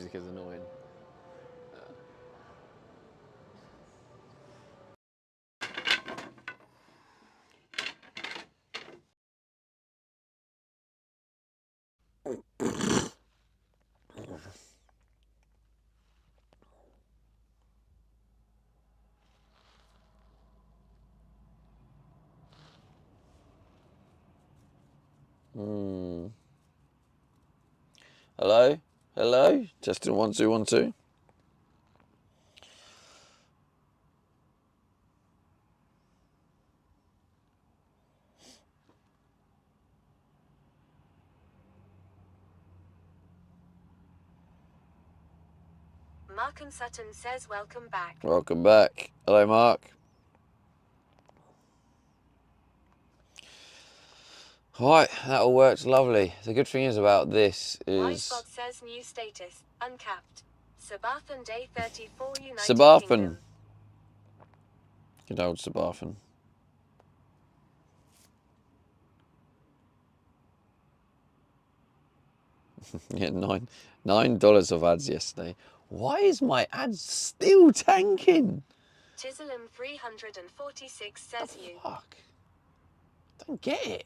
music is annoying. Hello? Hello? Testing 1 2 1 2. Mark and Sutton says welcome back. Welcome back. Hello, Mark. Right, that all works lovely. The good thing is about this is... Wisebot says new status, uncapped. Subathon day 34 United Subathon. Kingdom. Good old Subathon. Yeah, $9 of ads yesterday. Why is my ads still tanking? Tizzlem 346 says you. Fuck. Don't get it.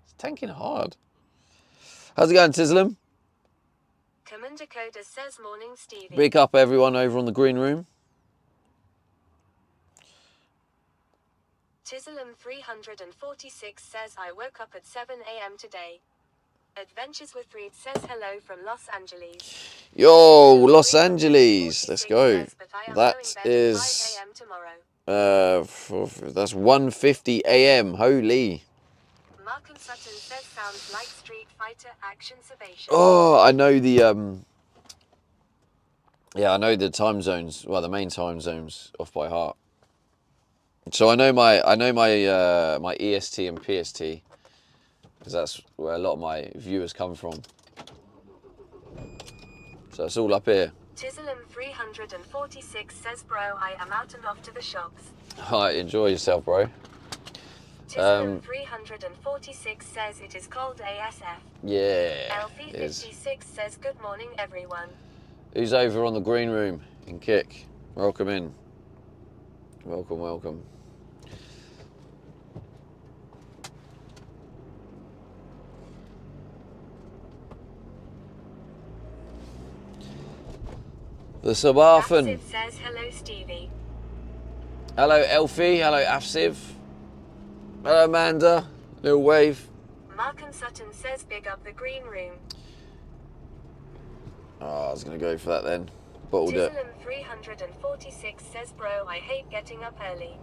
It's tanking hard. How's it going, Tizzlem? Commander Coda says morning Stevie. Big up everyone over on the green room. Tizzlem 346 says I woke up at 7 a.m. today. Adventures with Reed says hello from Los Angeles. Yo, Los Angeles. Let's go. Says, That is... that's 1:50 a.m. Holy. Mark and Sutton says sounds like Street Fighter action Subathon. Oh, I know the yeah, I know the time zones. Well, the main time zones off by heart. So I know my my EST and PST because that's where a lot of my viewers come from. So it's all up here. Tizzlem 346 says, bro, I am out and off to the shops. Alright, enjoy yourself, bro. Tizzlem 346 says it is called ASF. Yeah. LP56 says good morning everyone. Who's over on the green room in Kick? Welcome in. Welcome, welcome. The Subathon. Afsiv says hello Stevie. Hello Elfie, hello Afsiv. Hello Amanda, little wave. Mark and Sutton says big up the green room. Oh, I was going to go for that then. Bottled it. Tizzlem 346 says, bro, I hate getting up early.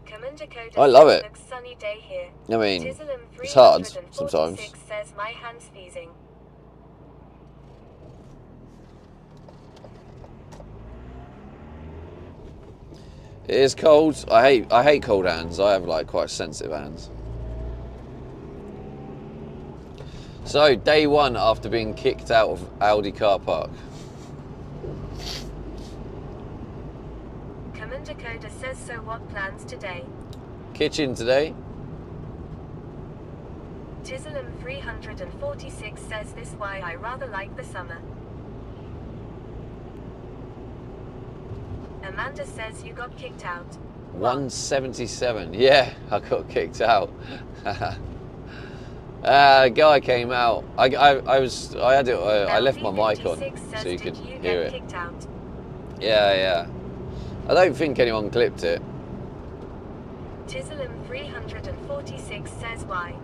Commander Coda I love it. Looks sunny day here. I mean, Tizzlem it's hard sometimes. 346 says my hand's freezing. It is cold. I hate cold hands. I have like quite sensitive hands. So, day one after being kicked out of Audi car park. Commander Coda says, so what plans today? Kitchen today. Tizzlem 346 says this why I rather like the summer. Amanda says you got kicked out. 177. Yeah, I got kicked out. A guy came out. I had it. I left my mic on so you could hear it. Kicked out? Yeah. I don't think anyone clipped it. Tizzlem 346 says why.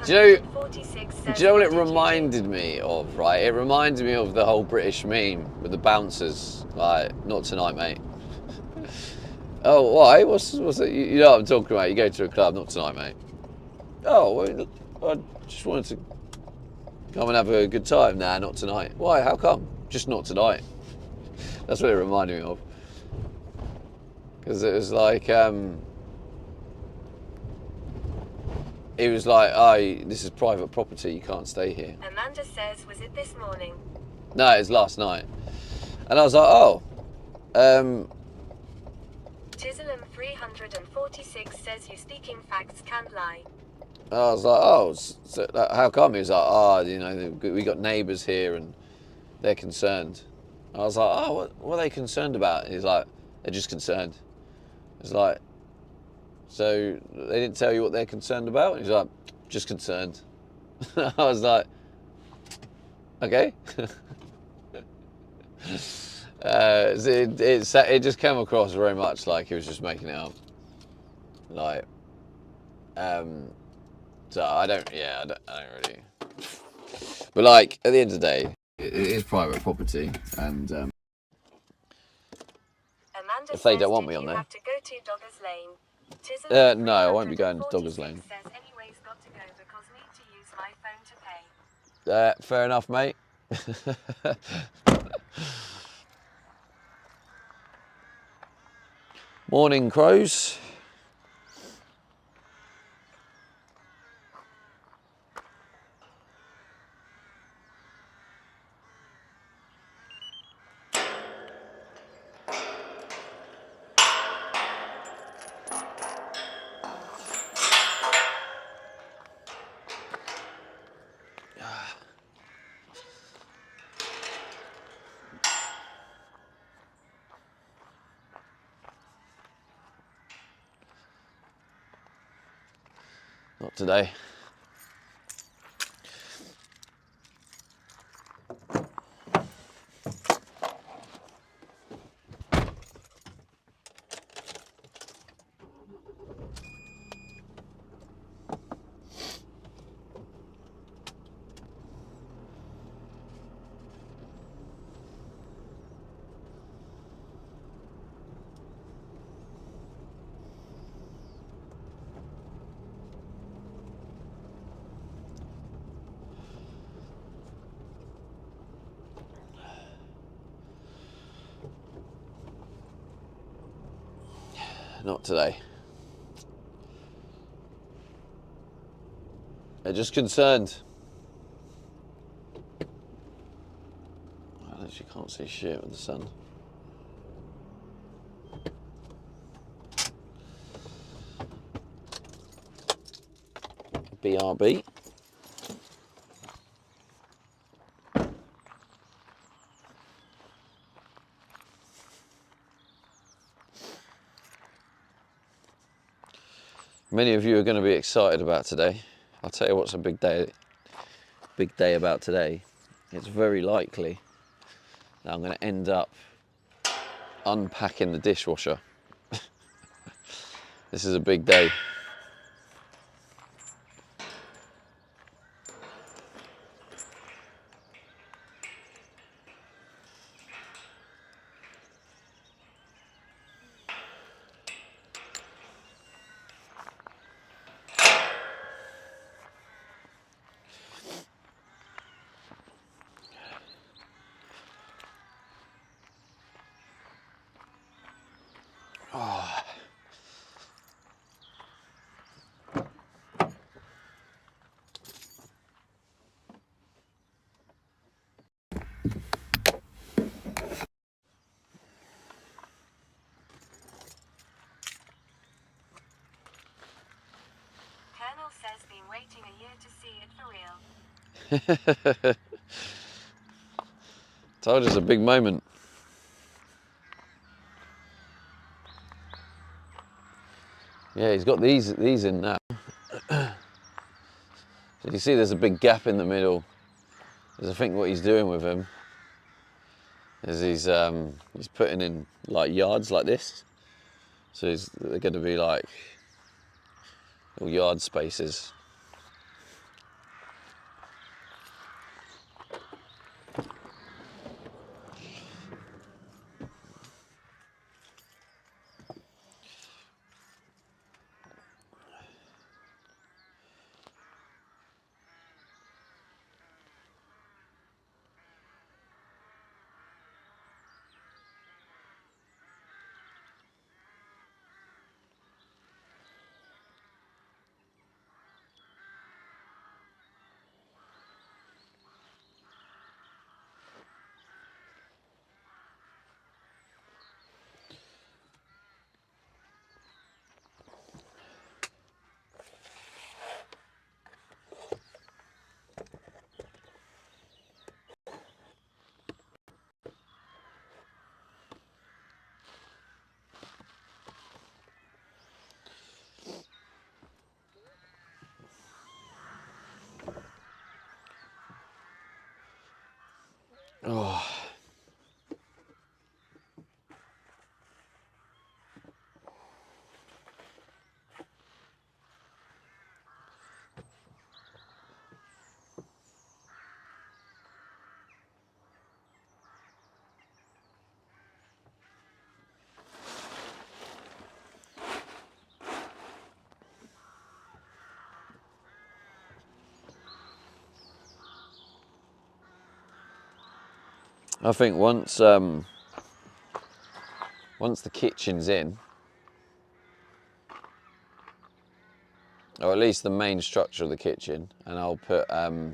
Do you know what it reminded me of, right? It reminded me of the whole British meme with the bouncers, like, not tonight, mate. Oh, why? What's it? You know what I'm talking about. You go to a club, not tonight, mate. Oh, well, I just wanted to come and have a good time. Nah, not tonight. Why? How come? Just not tonight. That's what it reminded me of. Because it was like, it was like, oh, this is private property, you can't stay here. Amanda says, was it this morning? No, it was last night. And I was like, oh. Tizzlem 346 says you speaking facts can't lie. I was like, oh, so how come? He was like, oh, you know, we got neighbours here and they're concerned. I was like, oh, what are they concerned about? He's like, they're just concerned. It's like, so they didn't tell you what they're concerned about? He's like, just concerned. I was like, okay. It just came across very much like he was just making it up. Like, so I don't really. But like, at the end of the day, it is private property, and Amanda if they says, don't want did me on you there, have to go to Doggers Lane? no, I won't be going to Doggers Lane. Says, anyways, got to go because need to use my phone to pay. Fair enough, mate. Morning, crows. Not today. Not today. They're just concerned. I actually can't see shit with the sun. BRB. Many of you are going to be excited about today. I'll tell you what's a big day about today. It's very likely that I'm going to end up unpacking the dishwasher. This is a big day. Colonel says been waiting a year to see it for real. Told you it's a big moment. Yeah, he's got these in now. So you see there's a big gap in the middle. Because I think what he's doing with him is he's putting in like yards like this. So they're going to be like little yard spaces. I think once the kitchen's in, or at least the main structure of the kitchen, and I'll put I'll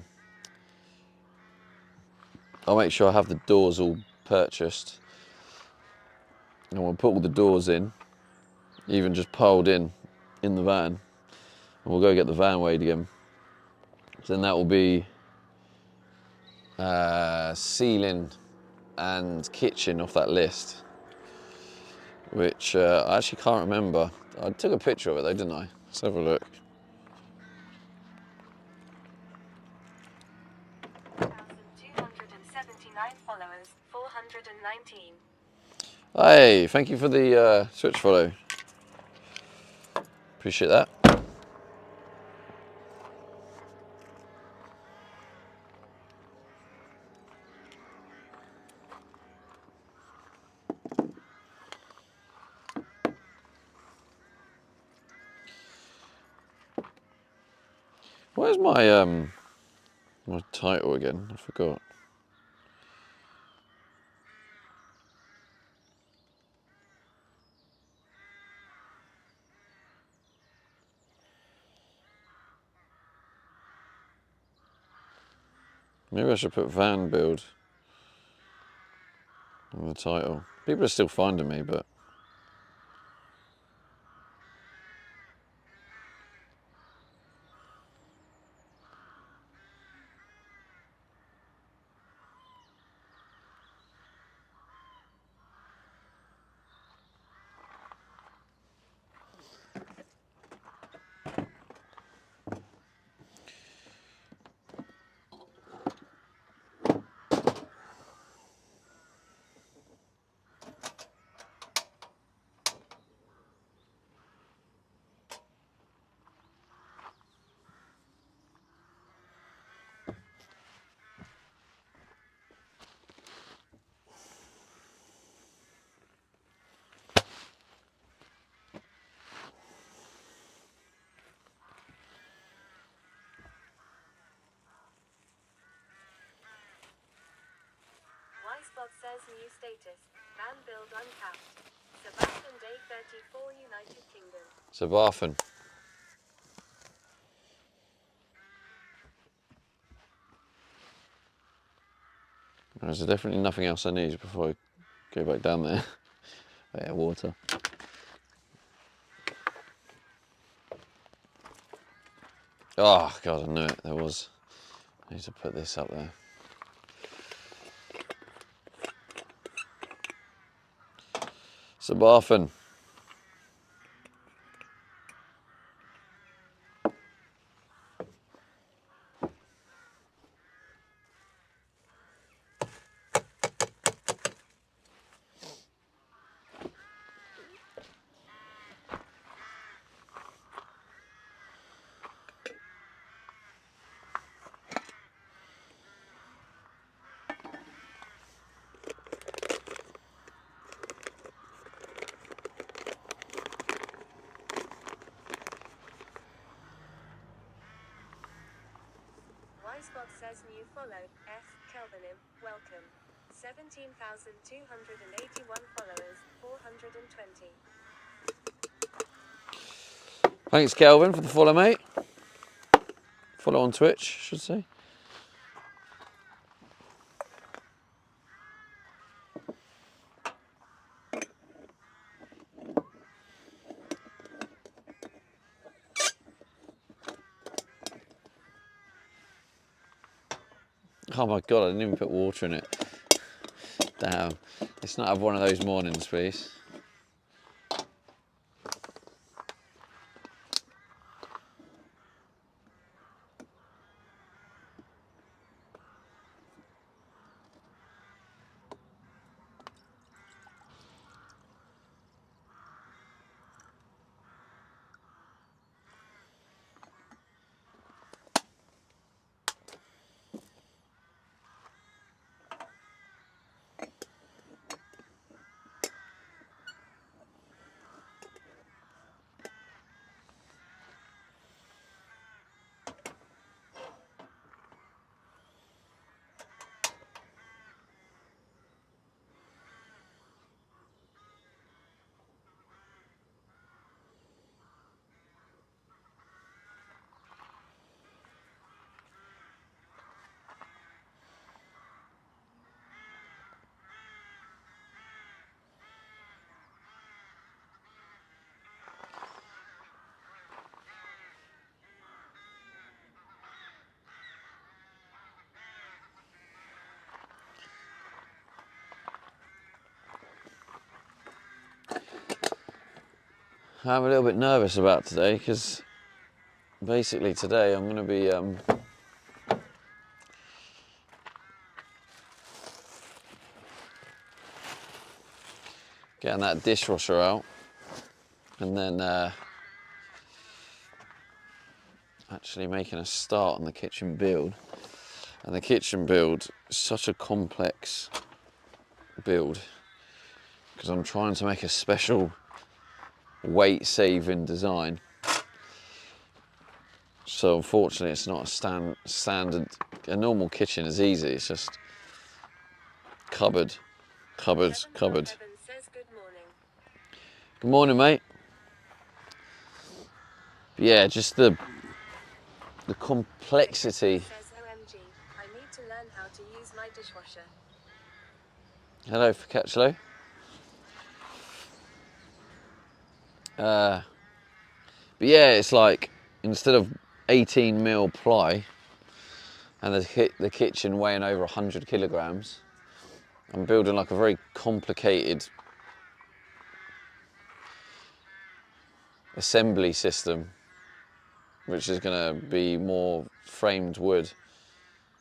make sure I have the doors all purchased, and we'll put all the doors in, even just piled in the van, and we'll go get the van weighed again. So then that will be ceiling and kitchen off that list, which I actually can't remember. I took a picture of it though, didn't I? Let's have a look. 279 followers, 419. Hey, thank you for the Switch follow. Appreciate that. Where's my my title again? I forgot. Maybe I should put van build on the title. People are still finding me, but Icebot says new status. Van build uncapped. Subathon day 34 United Kingdom. Subathon. There's definitely nothing else I need before I go back down there. Yeah, water. Oh God, I knew it. There was. I need to put this up there. Subathon. Icebot says new follow. F. Kelvinim, welcome. 17,281 followers, 420. Thanks, Kelvin, for the follow, mate. Follow on Twitch, I should say. Oh my God, I didn't even put water in it. Damn. Let's not have one of those mornings, please. I'm a little bit nervous about today because basically today I'm going to be getting that dishwasher out and then actually making a start on the kitchen build. And the kitchen build is such a complex build because I'm trying to make a special weight saving design. So unfortunately it's not a standard, a normal kitchen is easy, it's just cupboard, cupboards, cupboard. Heaven says good morning. Good morning, mate. But yeah, just the complexity. Says OMG, I need to learn how to use my dishwasher. Hello, Fakachlo. But yeah, it's like instead of 18mm ply and the kitchen weighing over 100 kilograms, I'm building like a very complicated assembly system, which is going to be more framed wood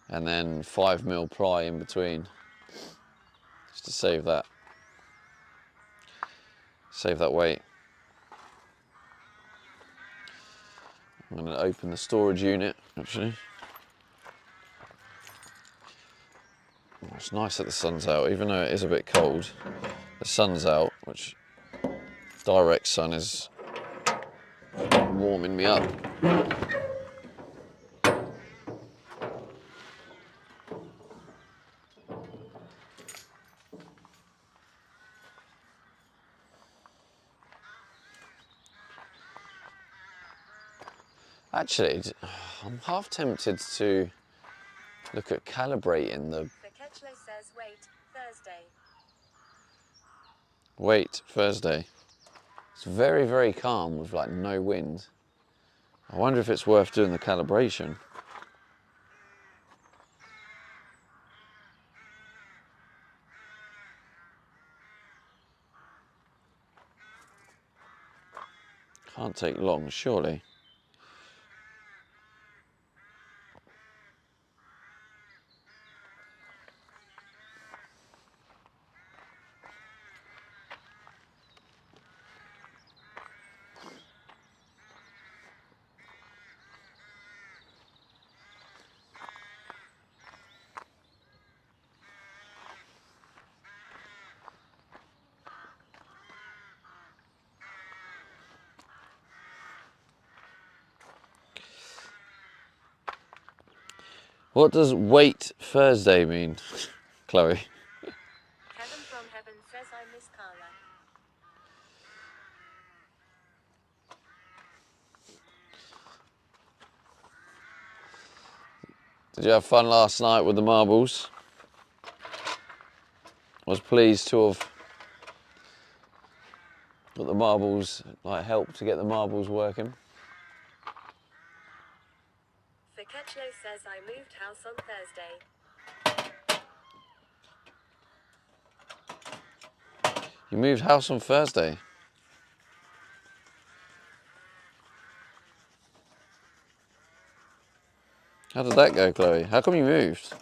and then 5mm ply in between, just to save that weight. I'm going to open the storage unit actually. It's nice that the sun's out, even though it is a bit cold. The sun's out, which direct sun is warming me up. Actually, I'm half tempted to look at calibrating the Fakechlo says wait, Thursday. weight Thursday. It's very, very calm with like no wind. I wonder if it's worth doing the calibration. Can't take long, surely. What does weight Thursday mean, Chloe? Heaven from heaven says I miss Carla. Did you have fun last night with the marbles? I was pleased to have got the marbles, like help to get the marbles working. Fakechlo says I moved house on Thursday. You moved house on Thursday. How did that go, Chloe? How come you moved?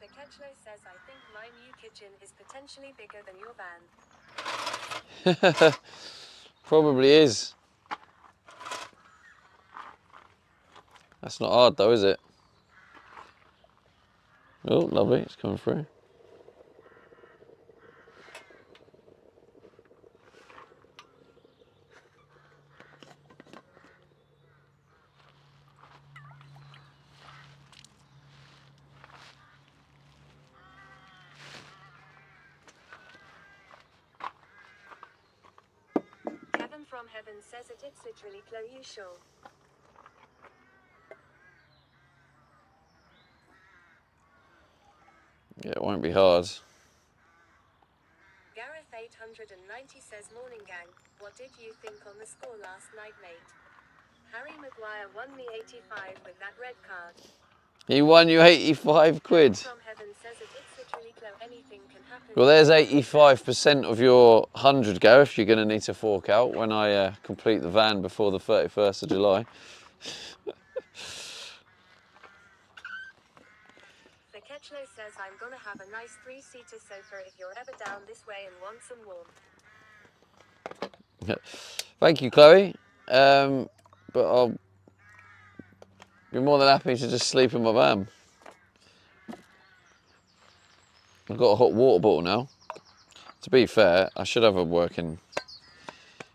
Fakechlo says I think my new kitchen is potentially bigger than your van. Probably is. That's not hard though, is it? Oh, lovely, it's coming through. from Heaven says it's literally Chloe, you sure? Yeah, it won't be hard. Gareth 890 says, morning gang, what did you think on the score last night, mate? Harry Maguire won me 85 with that red card. He won you 85 quid. From Heaven says it's literally Chloe, anything can happen. Well, there's 85% of your 100, Gareth, you're going to need to fork out when I complete the van before the 31st of July. Feketchlo says, I'm gonna have a nice 3-seater sofa if you're ever down this way and want some warmth. Thank you, Chloe. But I'll be more than happy to just sleep in my van. I've got a hot water bottle now. To be fair, I should have a working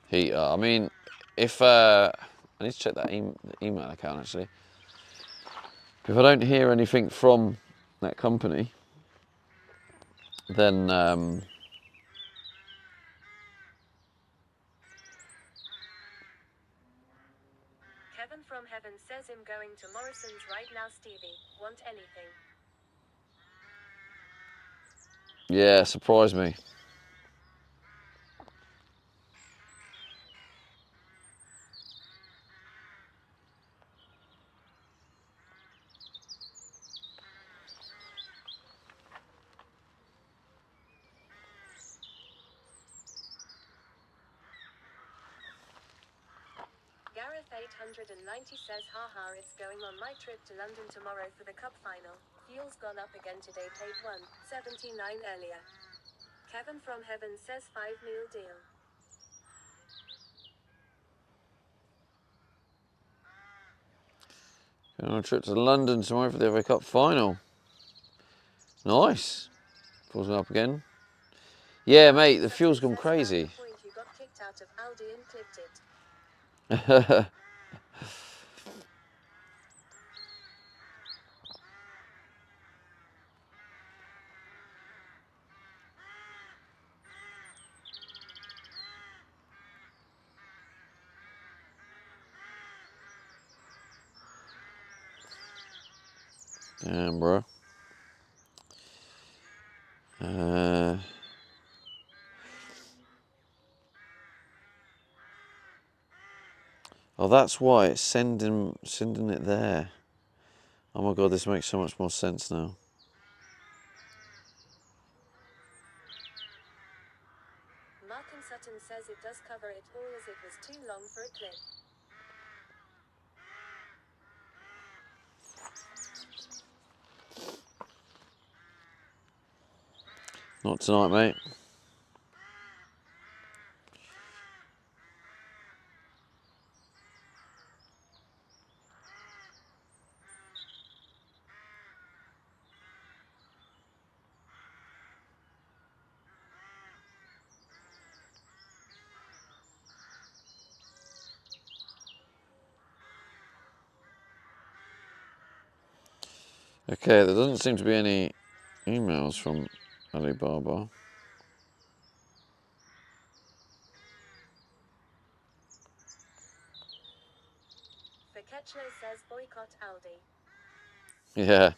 heater. I mean, if I need to check that email account actually. If I don't hear anything from that company, then Kevin from Heaven says, I'm going to Morrison's right now, Stevie. Want anything? yeah, surprise me. Gareth 890 says, haha, it's going on my trip to London tomorrow for the cup final. Fuel's gone up again today, paid 1.79 earlier. Kevin from Heaven says 5 meal deal. Going on a trip to London tomorrow for the FA Cup final. Nice. Fuel's gone up again. Yeah, mate, the fuel's gone crazy. You got kicked out of Aldi and clipped it. Damn, bro. Oh, that's why it's sending it there. Oh my god, this makes so much more sense now. Mark and Sutton says it does cover it all as it was too long for a clip. Not tonight, mate. Okay, there doesn't seem to be any emails from Alibaba. Feketchlo says boycott Aldi. Yeah,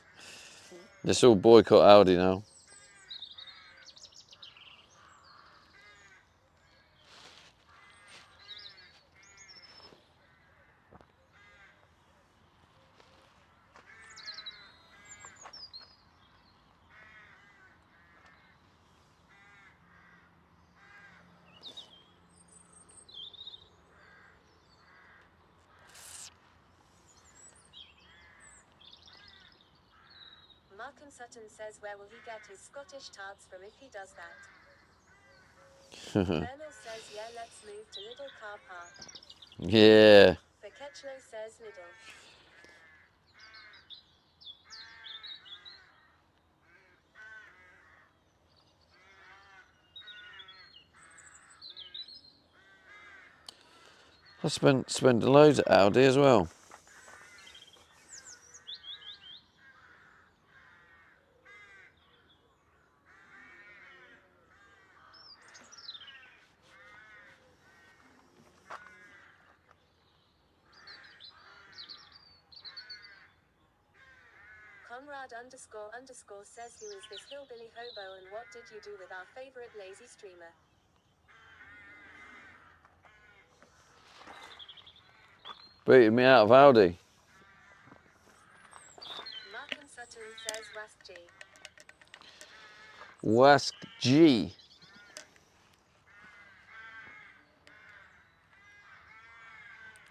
let's all boycott Aldi now. Mark and Sutton says, where will he get his Scottish tarts from if he does that? Colonel says, yeah, let's move to Lidl car park. Yeah. Feketchlo says Lidl. I spent loads at Aldi as well. Conrad __ says who is this hillbilly hobo and what did you do with our favorite lazy streamer? Beating me out of Audi. Mark and Sutton says Wask G. Wask G.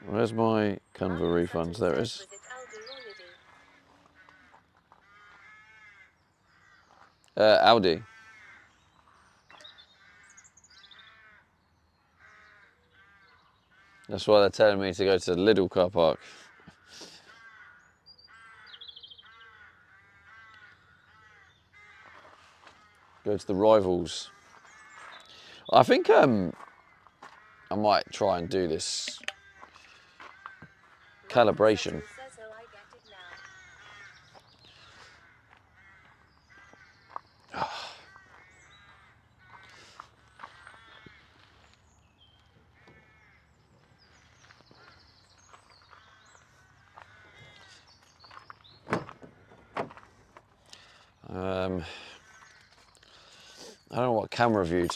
Where's my Canva refunds? There it is. Was it Aldi or Lidl? Audi. That's why they're telling me to go to the Lidl car park. Go to the rivals. I think I might try and do this calibration. Says, oh, I get it I don't know what camera view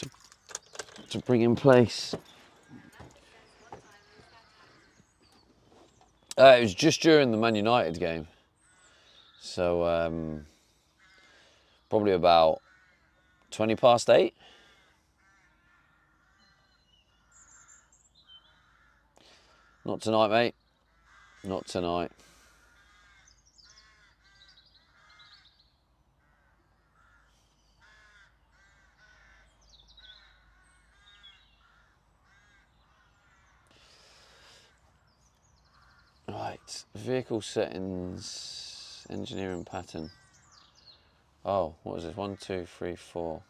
to bring in place. It was just during the Man United game, so probably about 8:20. Not tonight, mate. Not tonight. Right, vehicle settings, engineering pattern. Oh, what is this? 1, 2, 3, 4.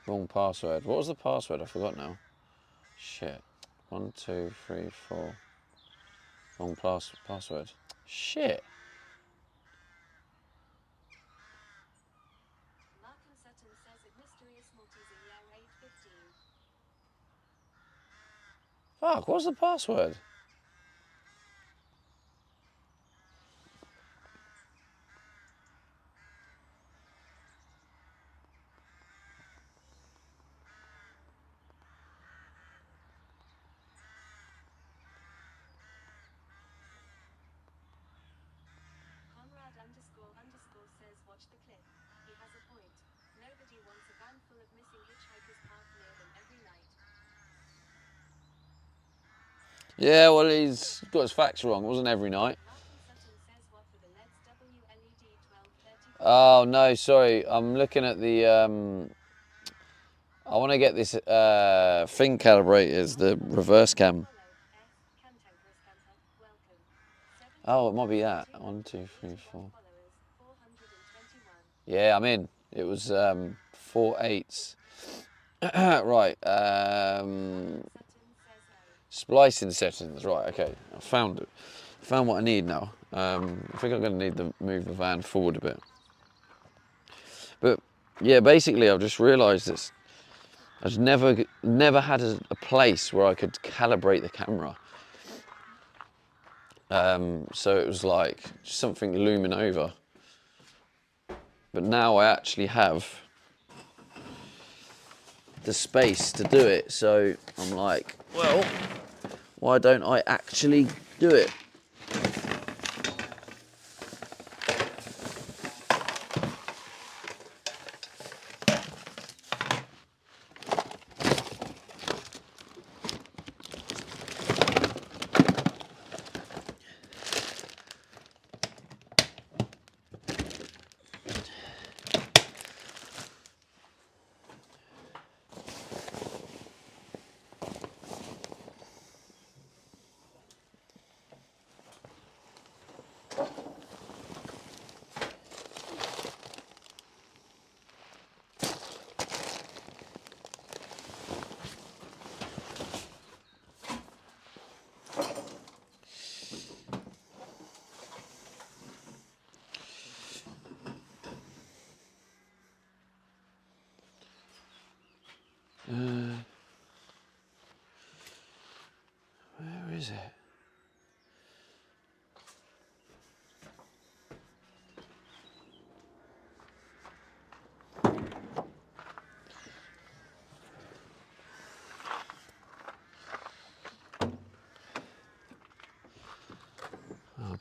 Wrong password. What was the password? I forgot now. Shit. 1, 2, 3, 4. Wrong password. Shit. Mark and Sutton says it mysterious Malteser year 815. Fuck, what's the password? Conrad __ says watch the clip. He has a point. Nobody wants a van full of missing hitchhikers parked near them every night. Yeah, well, he's got his facts wrong. It wasn't every night. Mark and Sutton says what for the LEDs WLED 1234. Oh, no, sorry. I'm looking at the... I want to get this thing calibrated, the reverse cam. Oh, it might be that. 1, 2, 3, 4. Yeah, I'm in. It was 4 8s. Right. Splicing settings. Right. Okay. I found it. Found what I need now. I think I'm going to need to move the van forward a bit. But yeah, basically, I've just realised this. I've never had a place where I could calibrate the camera. So it was like something looming over. But now I actually have the space to do it. So I'm like, well, why don't I actually do it?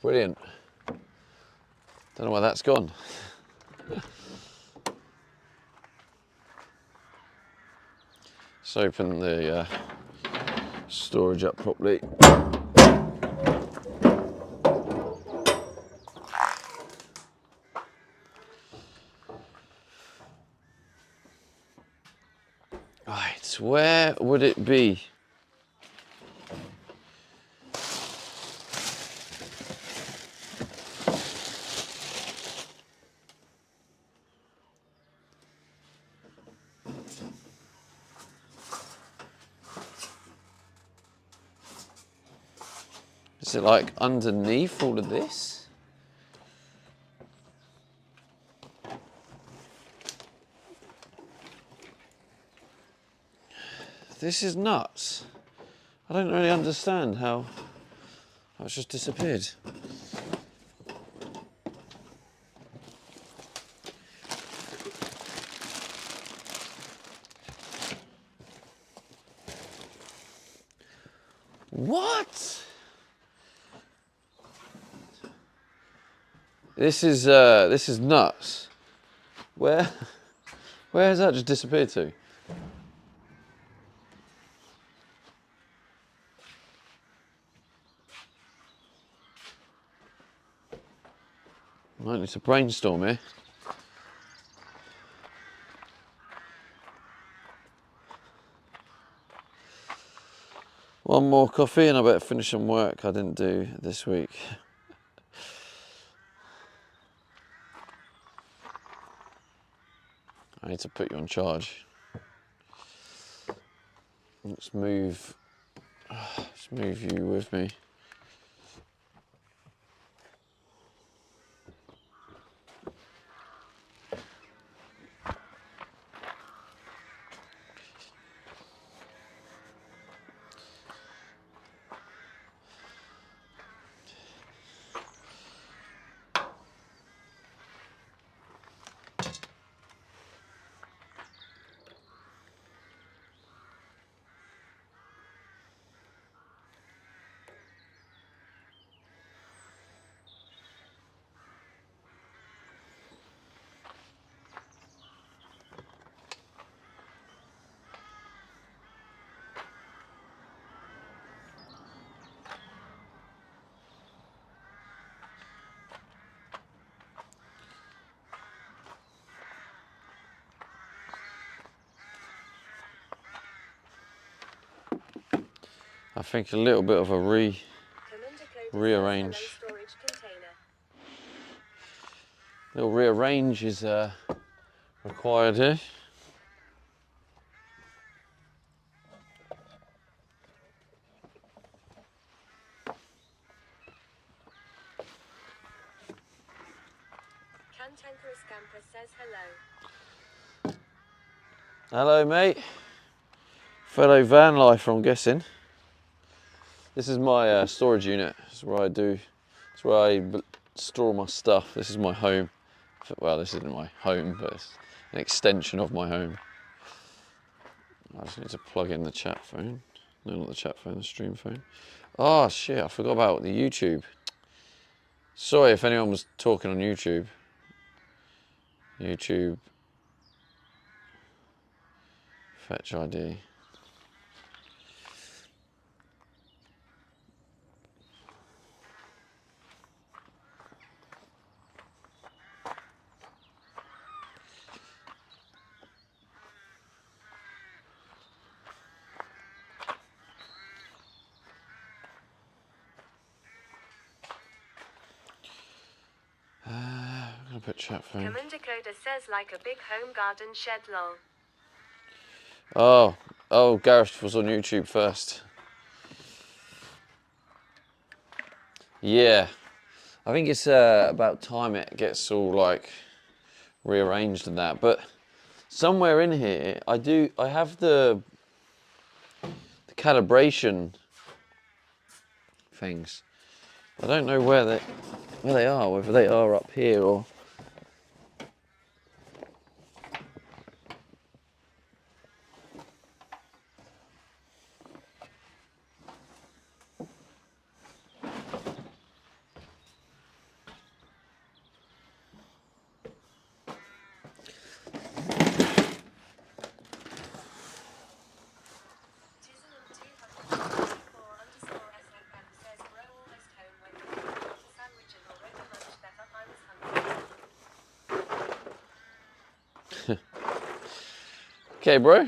Brilliant. Don't know where that's gone. Let's open the storage up properly. Right, where would it be? Is it like underneath all of this? This is nuts. I don't really understand how it's just disappeared. What? This is nuts. Where has that just disappeared to? Might need to brainstorm here. One more coffee and I better finish some work I didn't do this week. I need to put you on charge. Let's move you with me. I think a little bit of a rearrange. Little rearrange is required here. Cantankerous Camper says hello. Hello, mate. Fellow van lifer, I'm guessing. This is my storage unit. It's where it's where I store my stuff. This is my home. Well, this isn't my home, but it's an extension of my home. I just need to plug in the chat phone. No, not the chat phone, the stream phone. Oh shit, I forgot about the YouTube. Sorry if anyone was talking on YouTube. YouTube. Fetch ID. I'm gonna put chat phone. Commander Coda says like a big home garden shed lol. Oh, Gareth was on YouTube first. Yeah, I think it's about time it gets all like rearranged and that. But somewhere in here, I have the calibration things. I don't know where they are, whether they are up here or. Okay, bro.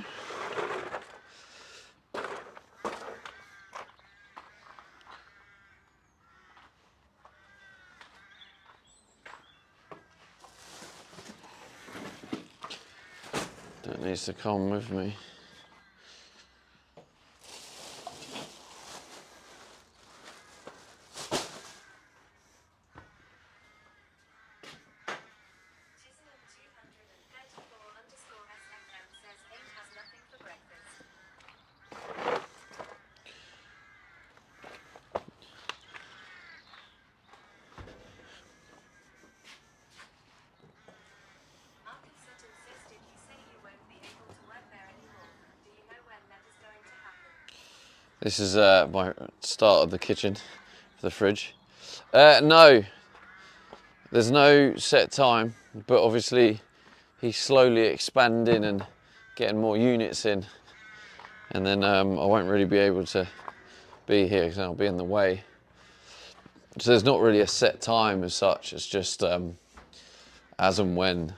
That needs to come with me. This is my start of the kitchen for the fridge. No, there's no set time, but obviously he's slowly expanding and getting more units in, and then I won't really be able to be here because I'll be in the way. So there's not really a set time as such, it's just as and when.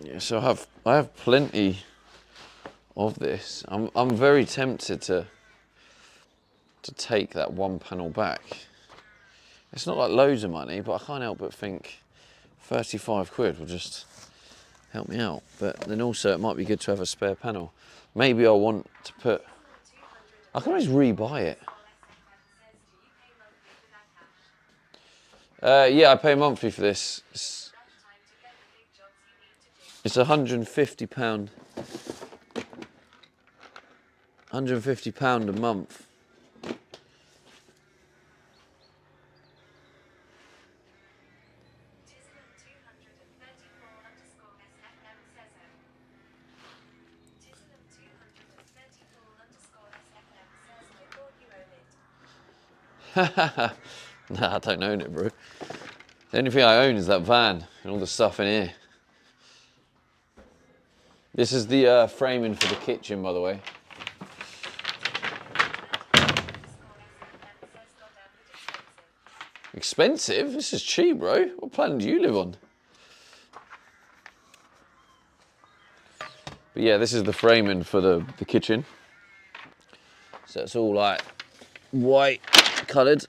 Yeah, so I have plenty of this. I'm very tempted to take that one panel back. It's not like loads of money, but I can't help but think 35 quid will just help me out. But then also it might be good to have a spare panel. Maybe I'll want to put, I can always rebuy it. Yeah, I pay monthly for this. It's £150. £150 a month. Nah, I don't own it, bro. The only thing I own is that van and all the stuff in here. This is the framing for the kitchen, by the way. Expensive? This is cheap, bro. What planet do you live on? But yeah, this is the framing for the kitchen. So it's all like white coloured.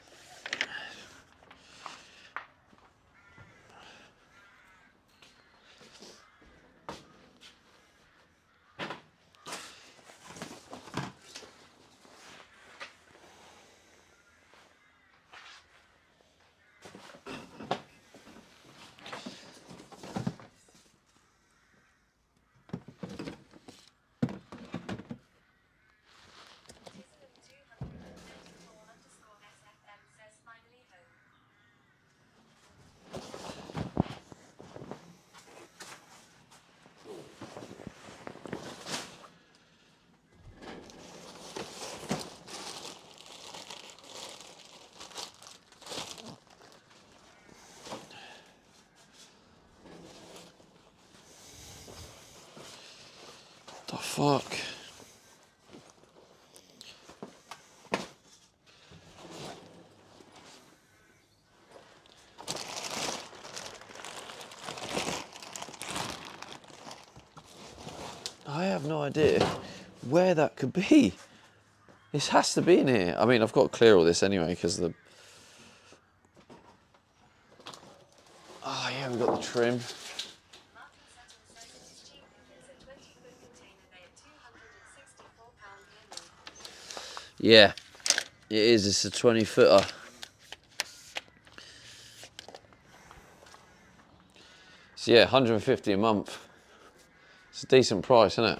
The fuck? I have no idea where that could be. This has to be in here. I mean, I've got to clear all this anyway because the... Oh yeah, we've got the trim. Yeah, it is. It's a 20-footer. So yeah, 150 a month. It's a decent price, isn't it?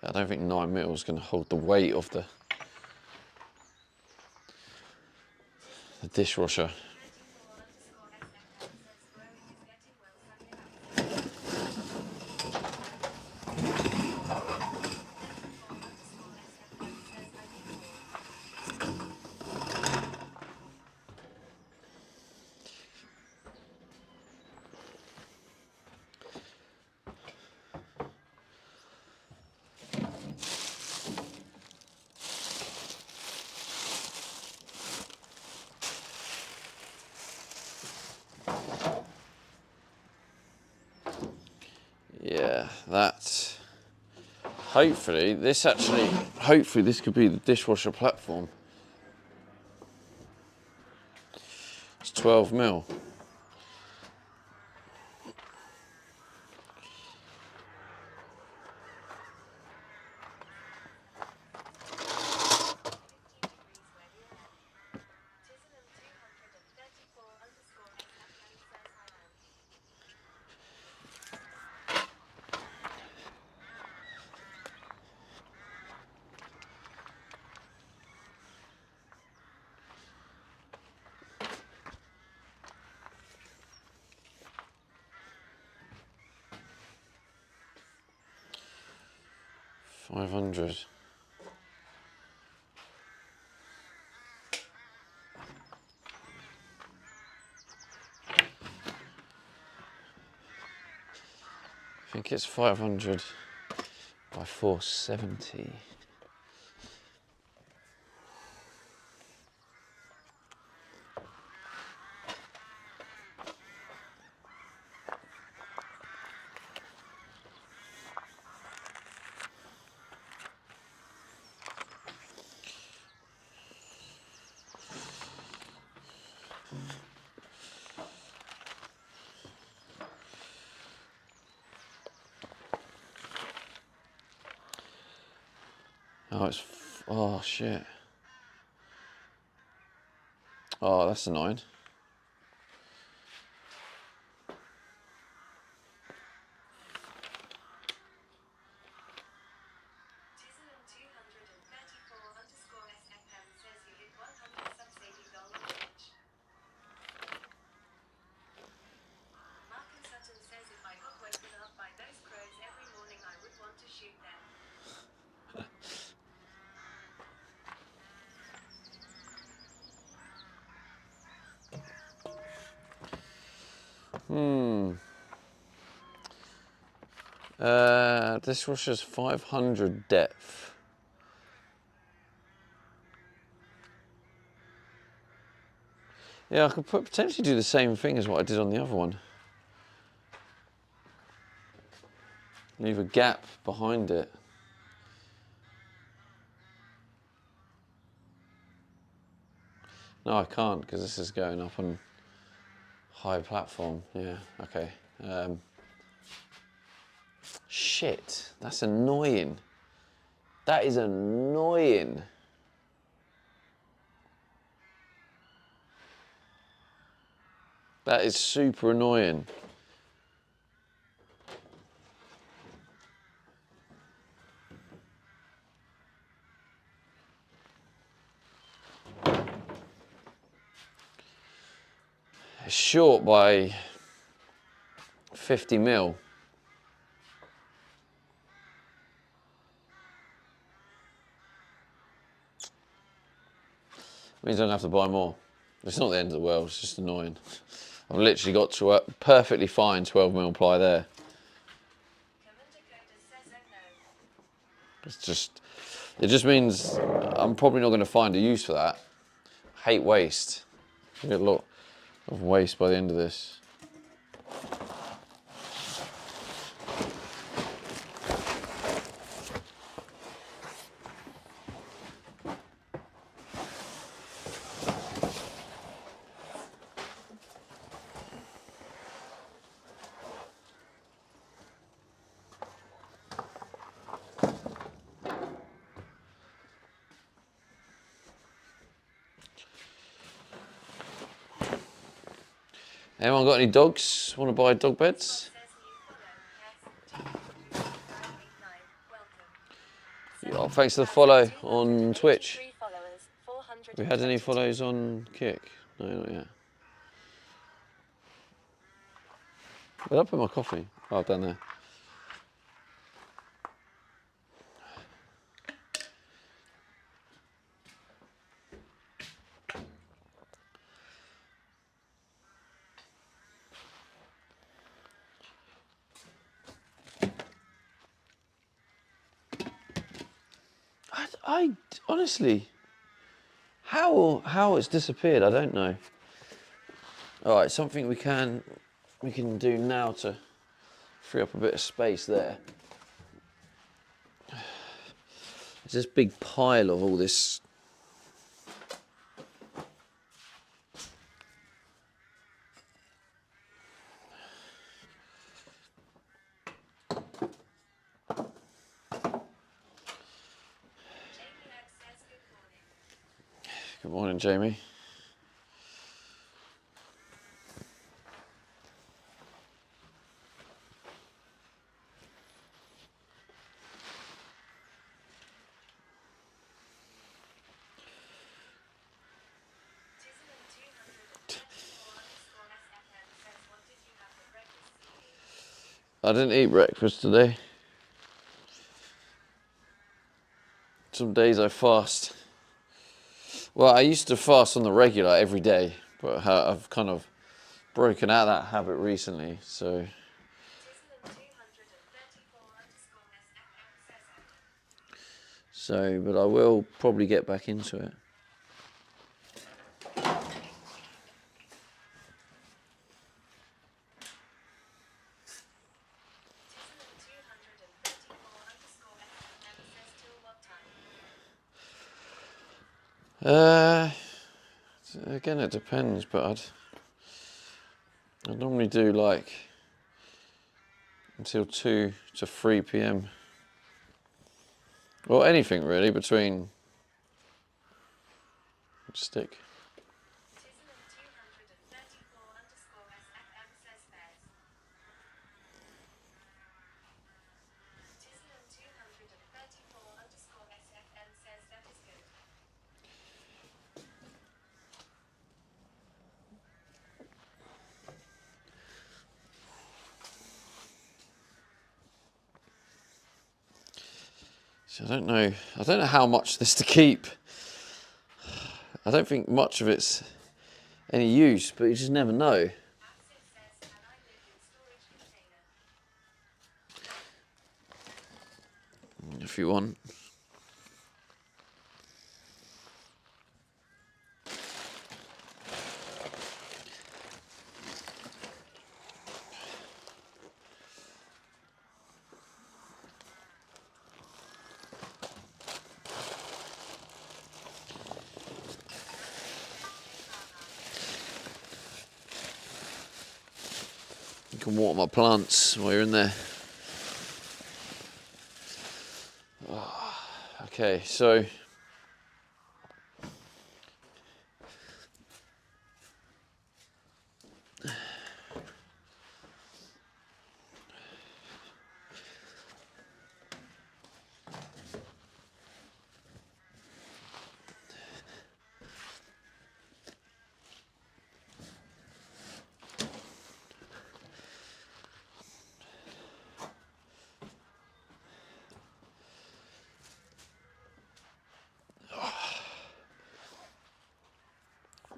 I don't think 9mm is going to hold the weight of the dishwasher. Yeah, that's... Hopefully this could be the dishwasher platform. It's 12mm. $500. I think it's 500 by 470. Oh, oh shit. Oh, that's annoying. Dishwasher's 500 depth. Yeah, I could potentially do the same thing as what I did on the other one. Leave a gap behind it. No, I can't because this is going up on high platform. Yeah, okay. Shit, that's annoying. That is annoying. That is super annoying. It's short by 50mm. Means I'm gonna have to buy more. It's not the end of the world, it's just annoying. I've literally got to a perfectly fine 12mm ply there. It just means I'm probably not gonna find a use for that. I hate waste. I get a lot of waste by the end of this. Anyone got any dogs? Want to buy dog beds? Oh, thanks for the follow on Twitch. 283 followers, Have we had any 422. follows on Kick? No, not yet. Where'd I put my coffee? Oh, down there. I honestly, how it's disappeared, I don't know. All right, something we can do now to free up a bit of space there. There's this big pile of all this. Good morning, Jamie. I didn't eat breakfast today. Some days I fast. Well, I used to fast on the regular every day, but I've kind of broken out that habit recently, so. But I will probably get back into it. Again, it depends, but I'd normally do like until 2 to 3 p.m. Well, anything really between stick. So I don't know how much this to keep. I don't think much of it's any use, but you just never know. If you want. You can water my plants while you're in there. Okay, so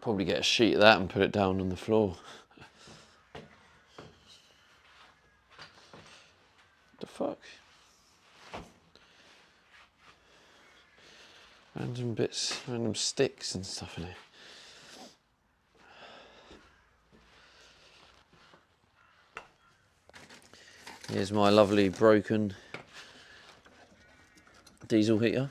probably get a sheet of that and put it down on the floor. The fuck? Random bits, random sticks and stuff in it. Here's my lovely broken diesel heater.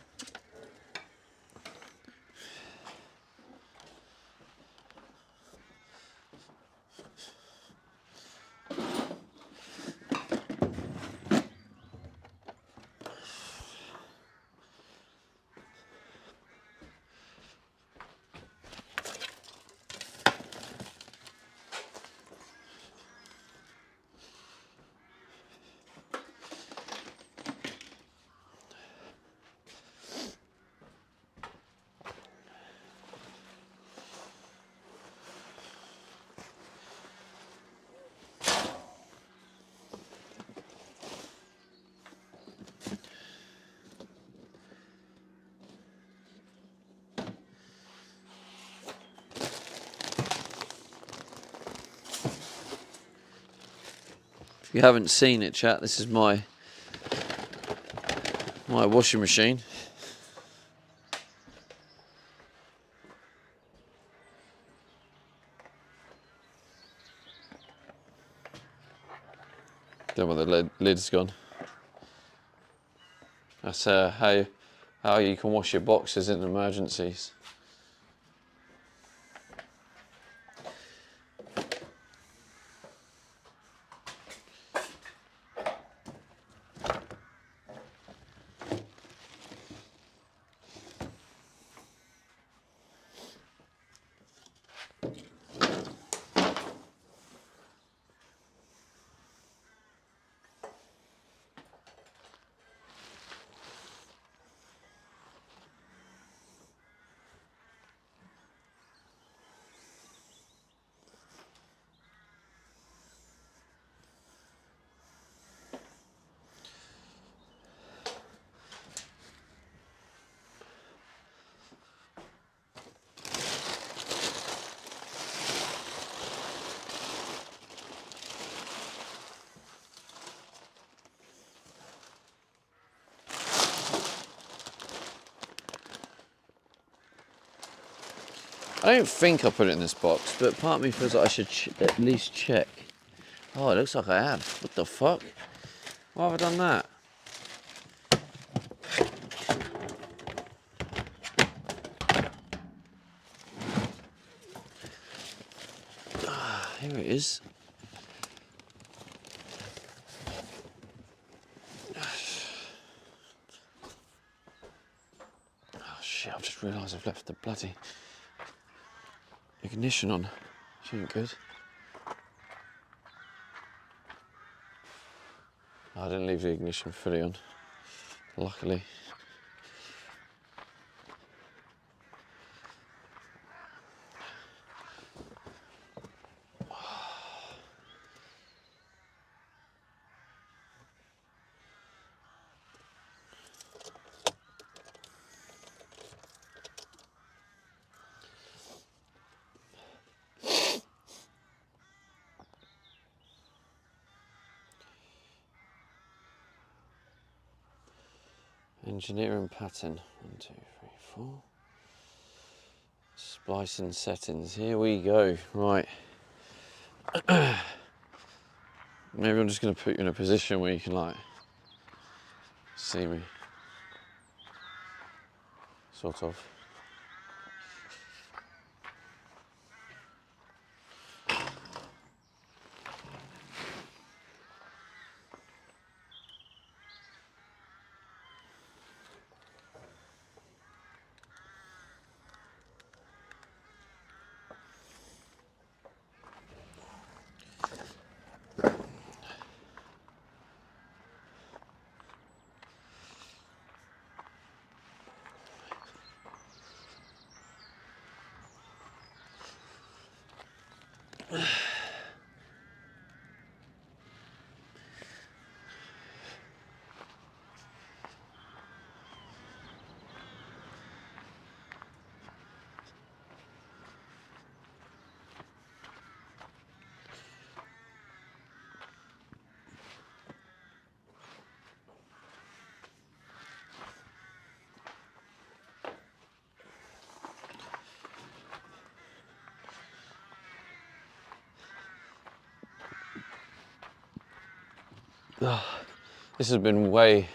you haven't seen it, chat, this is my washing machine. Don't know where the lid's gone. That's how you can wash your boxes in emergencies. I don't think I put it in this box, but part of me feels like I should at least check. Oh, it looks like I have. What the fuck? Why have I done that? Here it is. Oh shit, I've just realised I've left the bloody ignition on. She ain't good. I didn't leave the ignition fully on, luckily. Engineering pattern. 1, 2, 3, 4. Splicing settings. Here we go. Right. Maybe I'm just going to put you in a position where you can, like, see me. Sort of. Oh, this has been way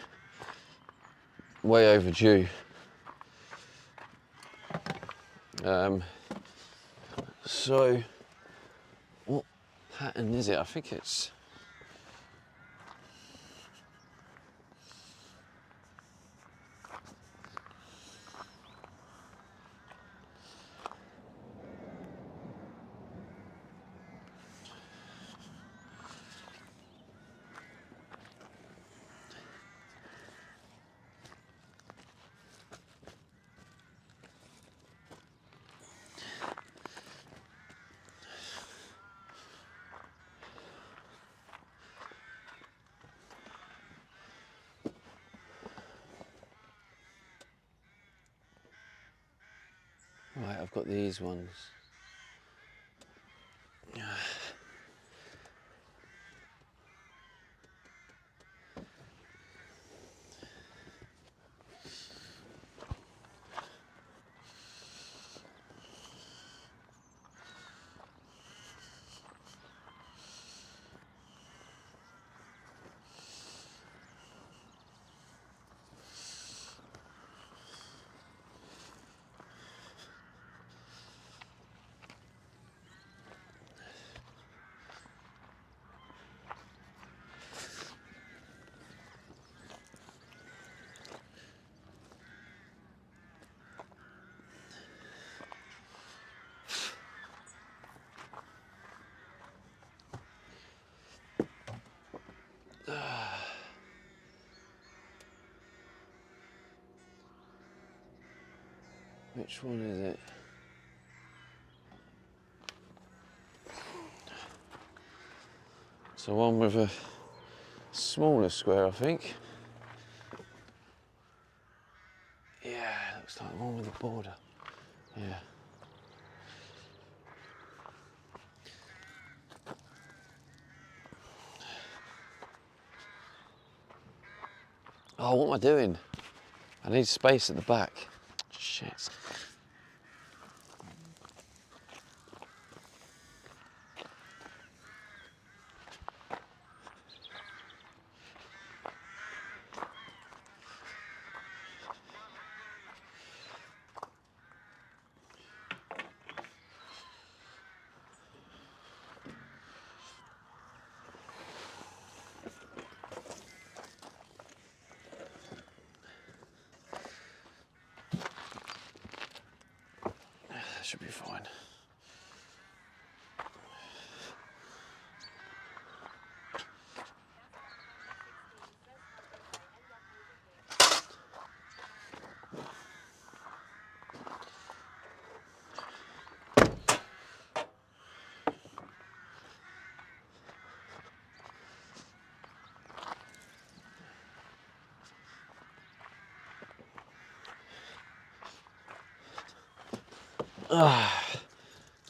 overdue. So, what pattern is it? I think it's... Right, I've got these ones. Which one is it? It's the one with a smaller square, I think. Yeah, looks like the one with the border. Yeah. Oh, what am I doing? I need space at the back. Shit. That should be fine.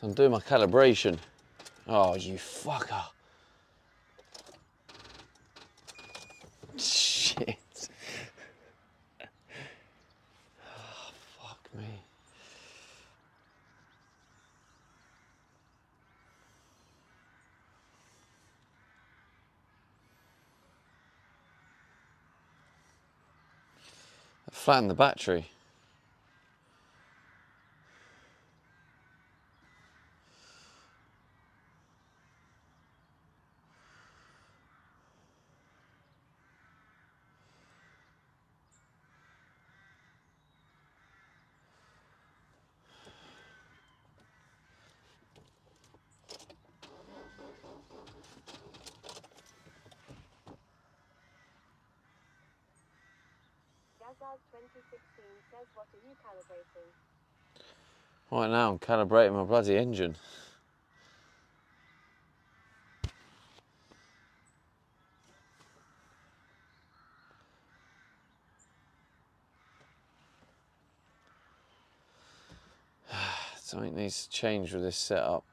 So I'm doing my calibration. Oh, you fucker. Shit. Oh, fuck me. I flattened the battery. Gazard 2016 says, what are you calibrating? Right now I'm calibrating my bloody engine. Something needs to change with this setup.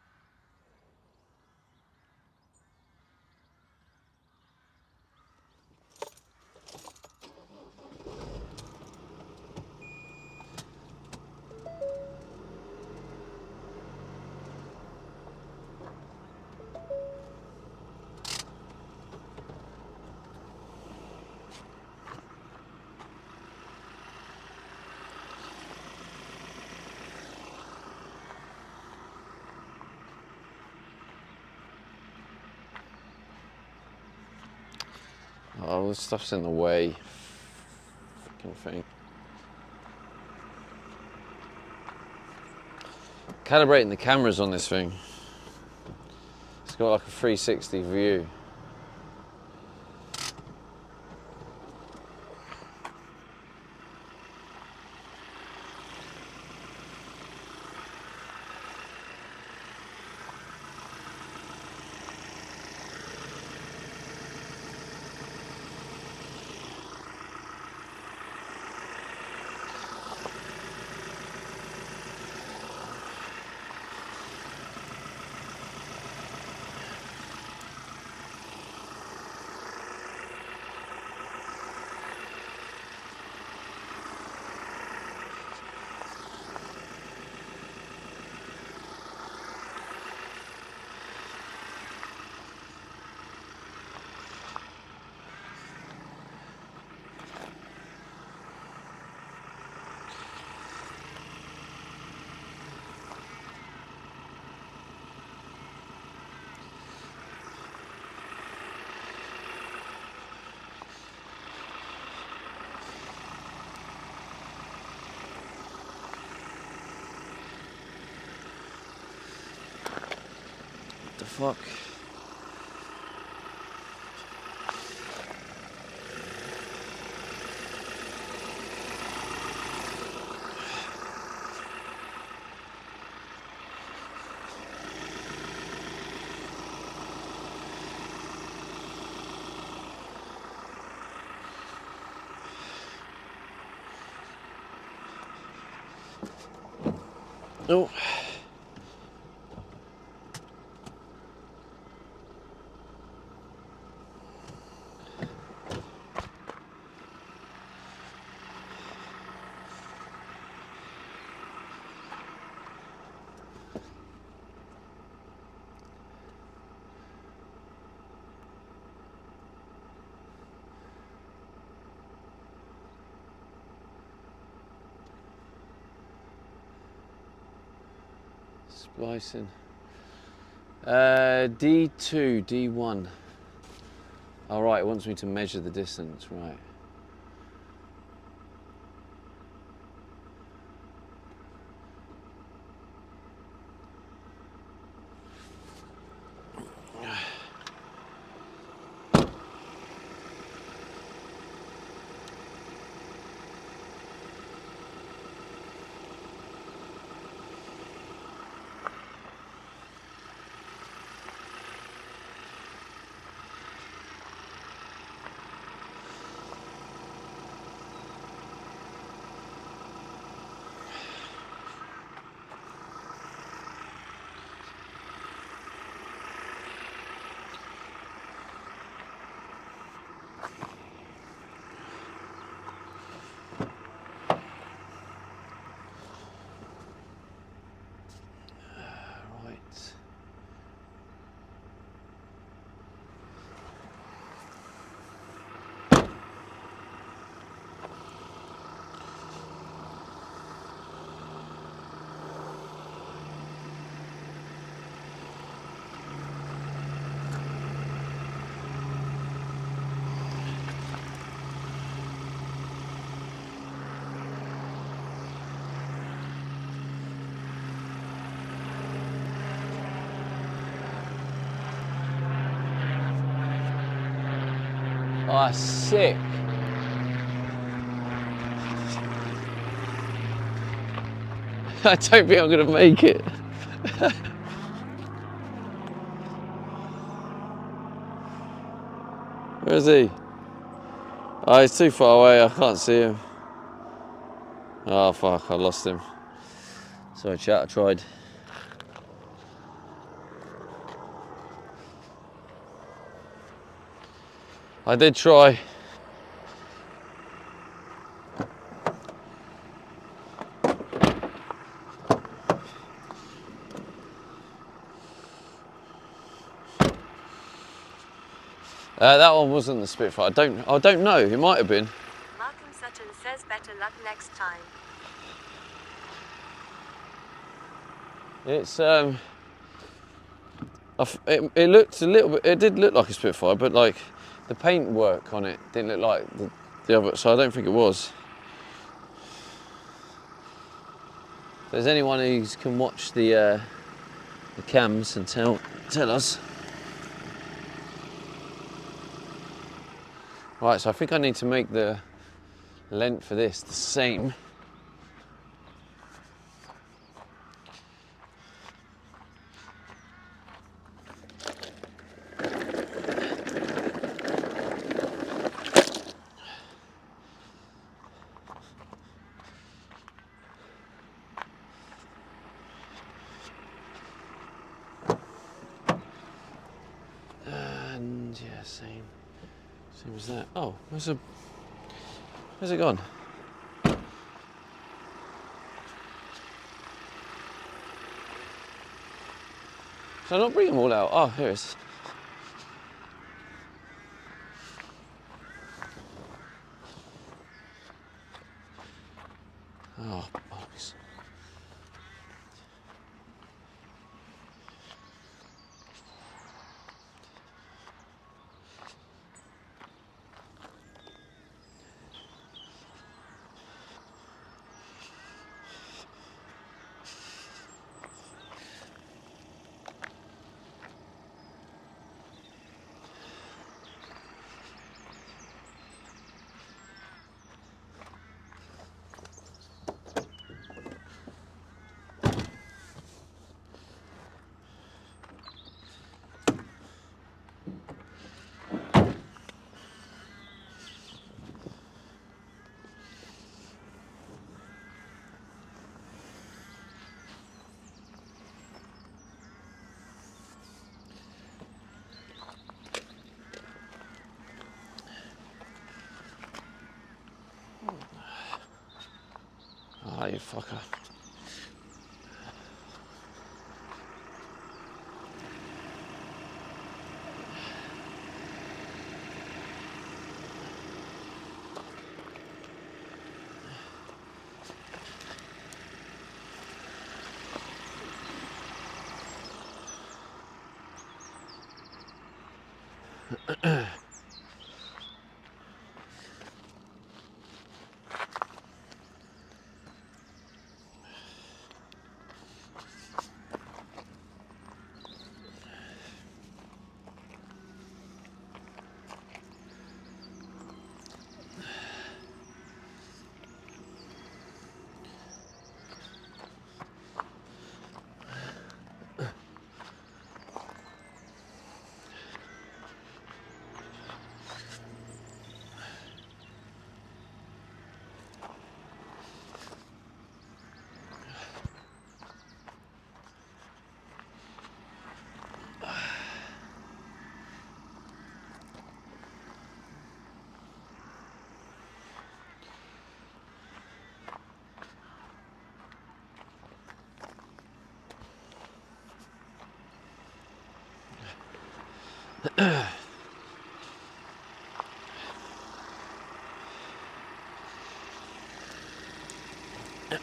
Oh, this stuff's in the way. Fucking thing. Calibrating the cameras on this thing. It's got like a 360 view. What the fuck? Oh. Splicing. D2, D1. All right, it wants me to measure the distance, right. Ah, sick. I don't think I'm going to make it. Where is he? Oh, he's too far away, I can't see him. Oh fuck, I lost him. Sorry chat, I tried. I did try. That one wasn't the Spitfire. I don't know. It might have been. Malcolm Sutton says better luck next time. It's it looked a little bit. It did look like a Spitfire, but like the paint work on it didn't look like the other. So I don't think it was. If there's anyone who can watch the cams and tell us. Right, so I think I need to make the length for this the same. And yeah, same as that. Oh, where's it gone? Should I not bring them all out? Oh, here it is. Oh, bollocks. Oh, you fucker.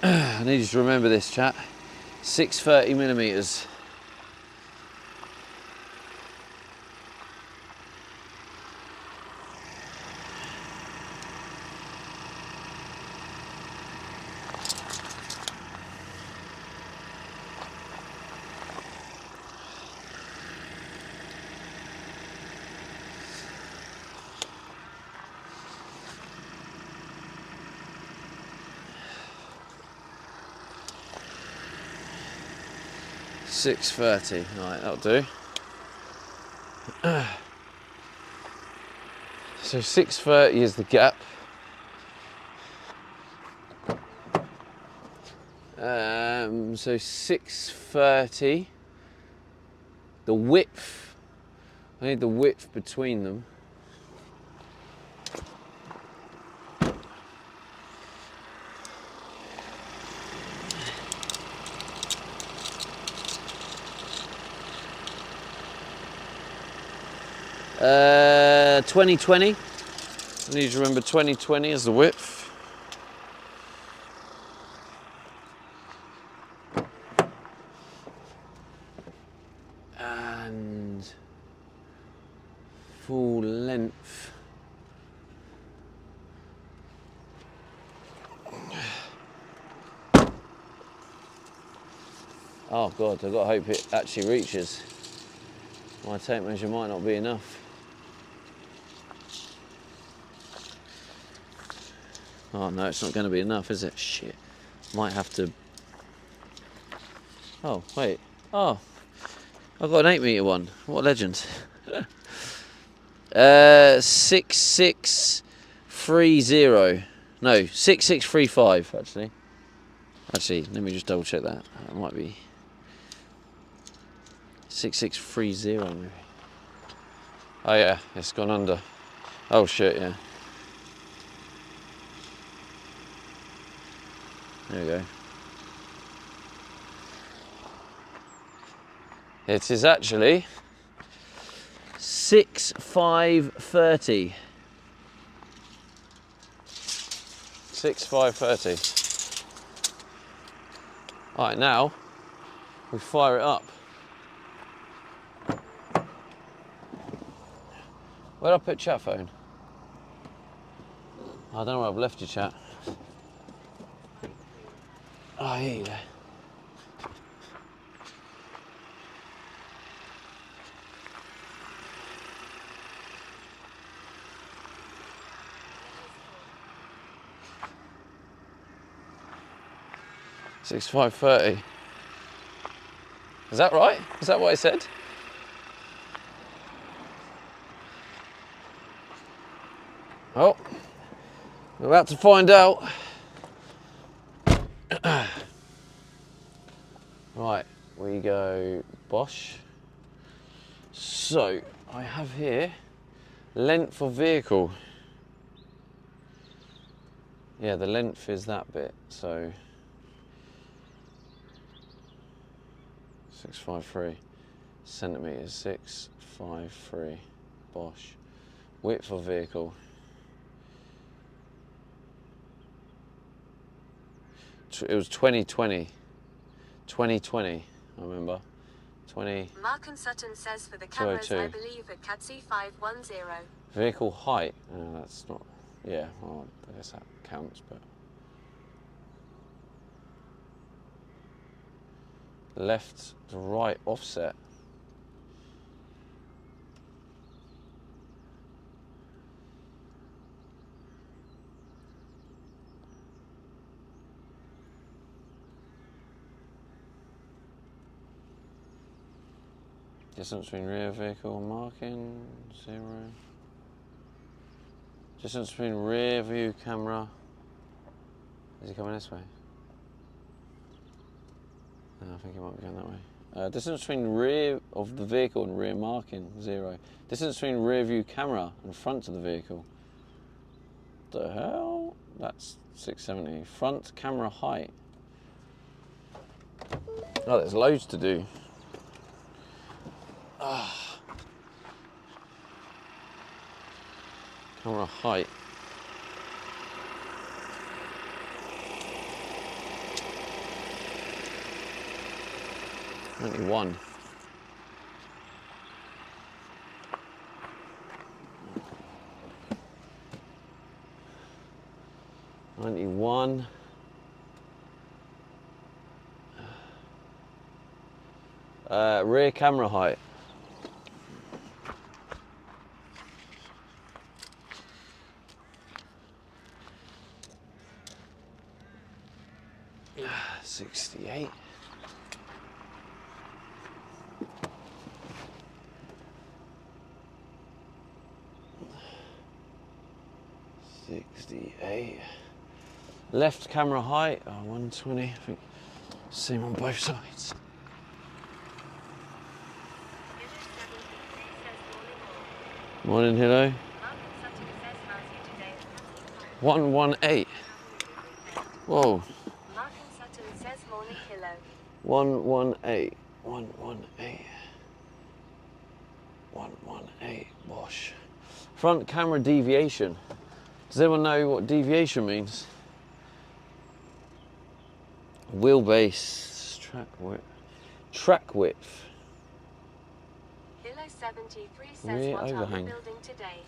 I need you to remember this, chat. 630mm. .630, right, that'll do. So 630 is the gap. So 630, the width, I need the width between them. Uh, 2020. I need to remember 2020 as the width. And full length. Oh God, I've got to hope it actually reaches. My tape measure might not be enough. Oh no, it's not going to be enough, is it? Shit. Might have to... Oh, wait. Oh, I've got an 8-metre one. What a legend. 6630. No, 6635, actually. Actually, let me just double check that. That might be 6630, maybe. Oh yeah, it's gone under. Oh shit, yeah. There we go. It is actually 6530. 6530. Alright, now we fire it up. Where'd I put chat phone? I don't know where I've left your chat. Oh, here you go. Six 530. Is that right? Is that what I said? Oh, we're about to find out. Right, we go Bosch. So, I have here length of vehicle. Yeah, the length is that bit, so 653 centimeters. 653. Bosh. Width of vehicle. It was 2020. 2020, I remember. 20. Mark and Sutton says for the cameras, 202. I believe at CATC 510. Vehicle height. That's not. Yeah, well, I guess that counts, but. Left to right offset. Distance between rear vehicle marking, 0. Distance between rear view camera. Is he coming this way? No, I think he might be going that way. Distance between rear of the vehicle and rear marking, 0. Distance between rear view camera and front of the vehicle. The hell? That's 670. Front camera height. Oh, there's loads to do. Camera height. Only one. Rear camera height. Uh, 68. Left camera height, 120, I think. Same on both sides. Morning, hello. 118. Whoa. Mark and Sutton says morning hello. 118. 118. 118. Bosh. Front camera deviation. Does anyone know what deviation means? Wheelbase. Track width. Kilo 73 says Rear what overhang. are we building today?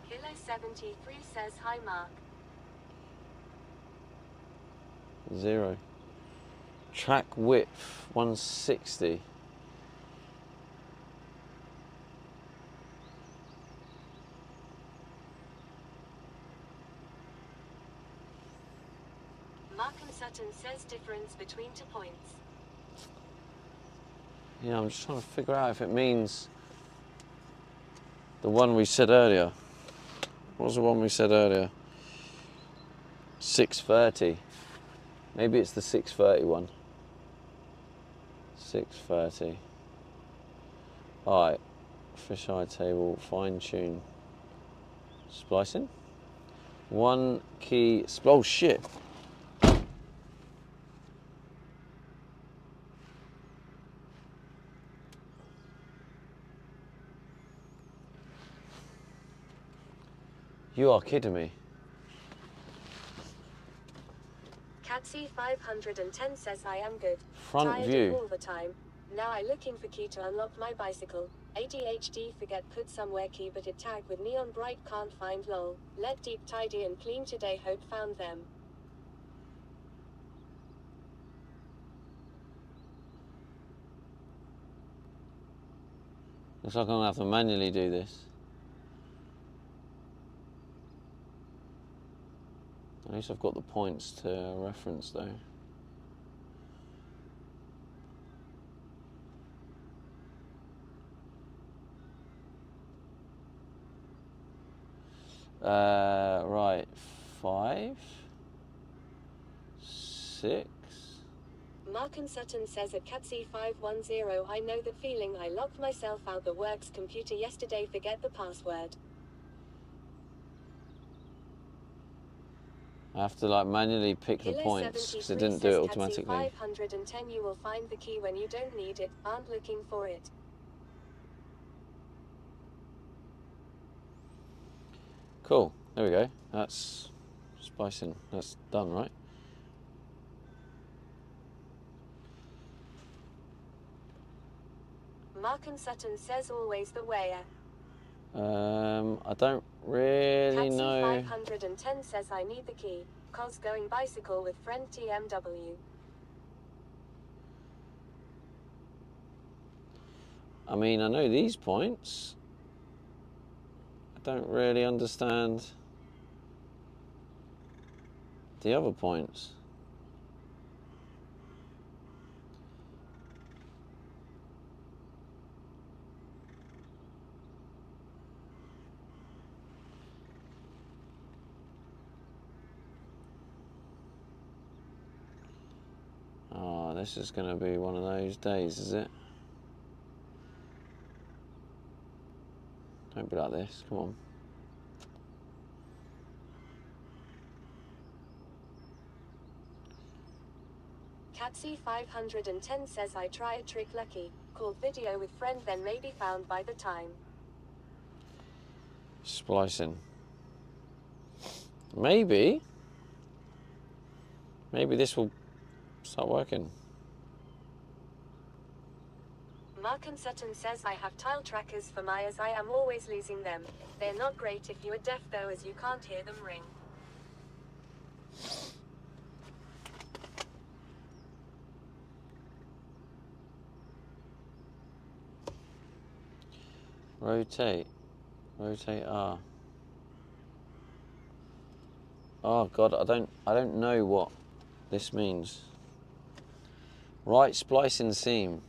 Kilo 73 says hi Mark. 0. Track width 160. Mark and Sutton says difference between 2 points. Yeah, I'm just trying to figure out if it means the one we said earlier. What was the one we said earlier? 630. Maybe it's the 630 one. 630. Alright. Fisheye table, fine tune. Splicing. One key. Oh shit. You are kidding me. CATC 510 says I am good. Front Tired view. all the time. Now I looking for key to unlock my bicycle. ADHD forget put somewhere key but it tag with neon bright can't find lol. Let deep tidy and clean today hope found them. Looks like I'm gonna have to manually do this. At least I've got the points to reference though. Right, 5, 6. Mark and Sutton says at CATC 510 I know the feeling I locked myself out the works computer yesterday forget the password. I have to like manually pick the points because it didn't do it automatically. 510, you will find the key when you don't need it, aren't looking for it. Cool, there we go. That's splicing. That's done, right? Mark and Sutton says always the way. I don't really know. 510 says I need the key, cause going bicycle with friend TMW. I mean, I know these points. I don't really understand the other points. Oh, this is going to be one of those days, is it? Don't be like this, come on. Catsy 510 says I try a trick lucky, called video with friend then maybe found by the time. Splicing. Maybe this will start working. Mark and Sutton says I have tile trackers for my as I am always losing them. They're not great if you are deaf though as you can't hear them ring. Rotate R. Oh god, I don't know what this means. Right splicing seam.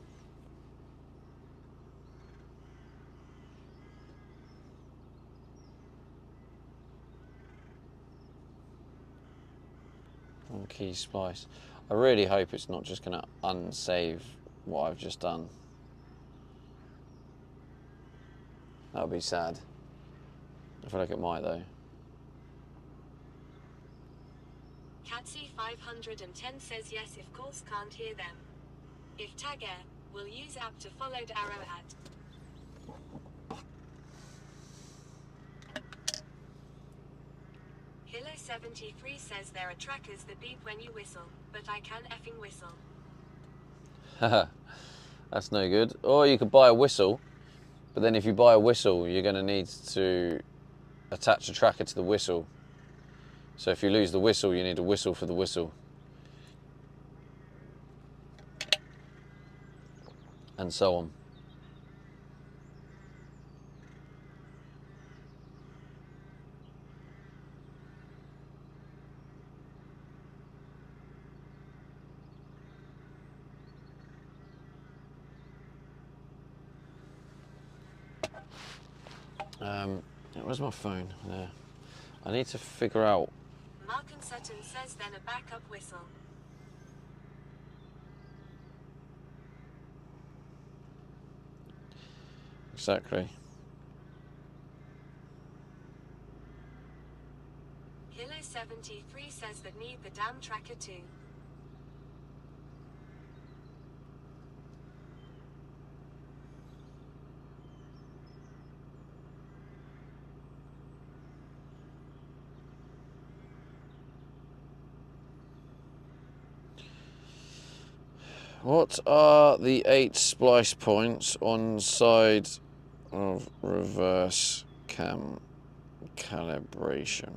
On key splice. I really hope it's not just going to unsave what I've just done. That would be sad. I feel like it might though. Catsy 510 says yes if course can't hear them. If tag air, will use app to followed arrow at. Hilo 73 says there are trackers that beep when you whistle, but I can effing whistle. Haha, that's no good. Or you could buy a whistle, but then if you buy a whistle, you're going to need to attach a tracker to the whistle. So if you lose the whistle, you need a whistle for the whistle. And so on. Where's my phone? There. I need to figure out. Mark and Sutton says then a backup whistle. Exactly. Hilo 73 says that need the damn tracker too. What are the 8 splice points on side of reverse cam calibration?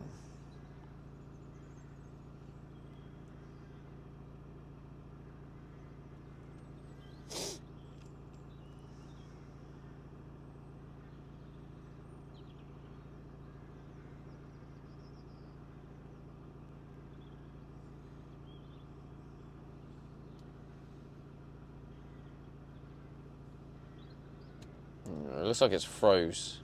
It looks like it's froze.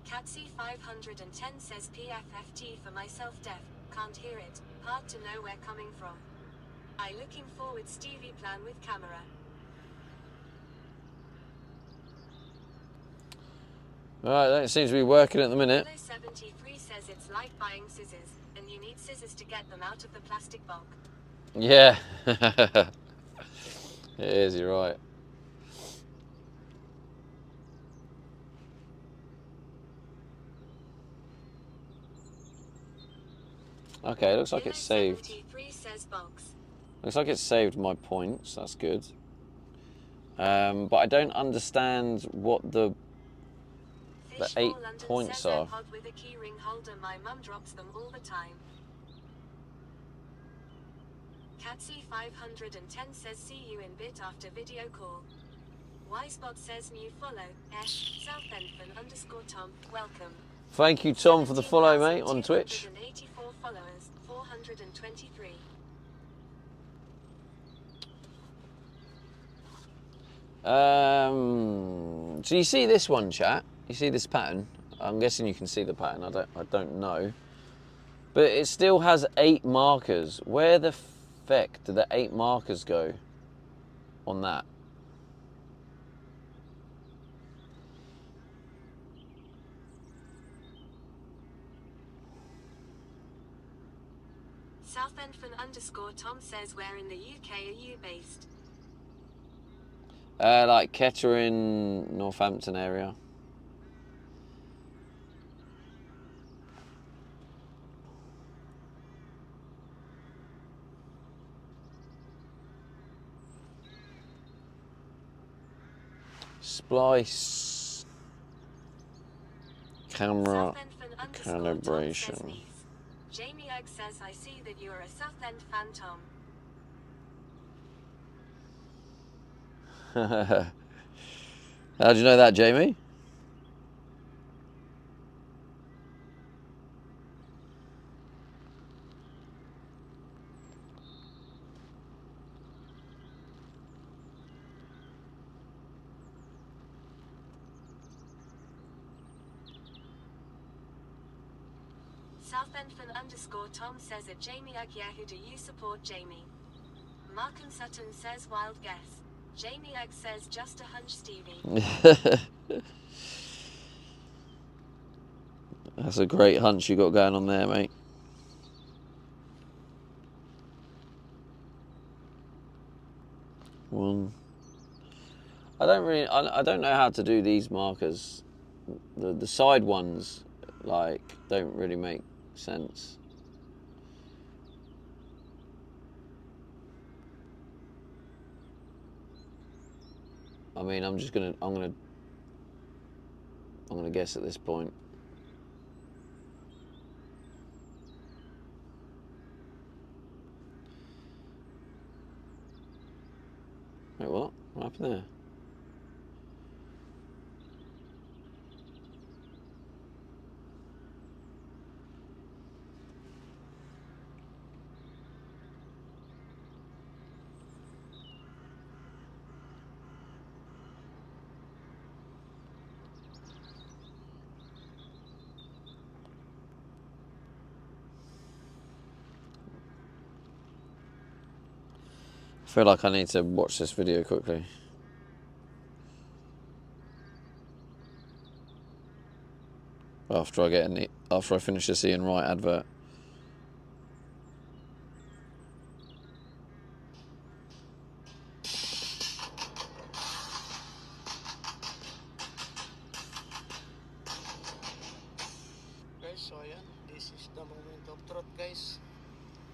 Catsy 510 says PFFT for myself deaf, can't hear it, hard to know where coming from. I looking forward Stevie plan with camera. Right, that seems to be working at the minute. 73 says it's like buying scissors, and you need scissors to get them out of the plastic box. Yeah. It is, you're right. Okay, looks like it's saved. 73 says box. Looks like it's saved my points, that's good. But I don't understand what the 8 points are. With a key ring holder, my mum drops them all the time. Catsy 510 says see you in bit after video call. Wisebot says new follow. Southendfan_Tom, welcome. Thank you, Tom, for the follow, mate, on Twitch. 84 followers, 423. So you see this one, chat? You see this pattern? I'm guessing you can see the pattern. I don't know, but it still has 8 markers. Where the feck did the 8 markers go on that? Southendfan_Tom says where in the UK are you based? Like Kettering, Northampton area. Splice. Camera calibration. Jamie Egg says I see that you're a Southend fan, Tom. How do you know that, Jamie? Southendfan_Tom says at Jamie Egg, yeah, who do you support, Jamie? Mark and Sutton says wild guess. Jamie Egg says just a hunch, Stevie. That's a great hunch you got going on there, mate. One. I don't know how to do these markers. The side ones, like, don't really make sense. I mean, I'm gonna guess at this point. Wait, what? What happened there? I feel like I need to watch this video quickly. After I finish this Ian Wright advert. Guys, so ayan, this is the moment of truth, guys.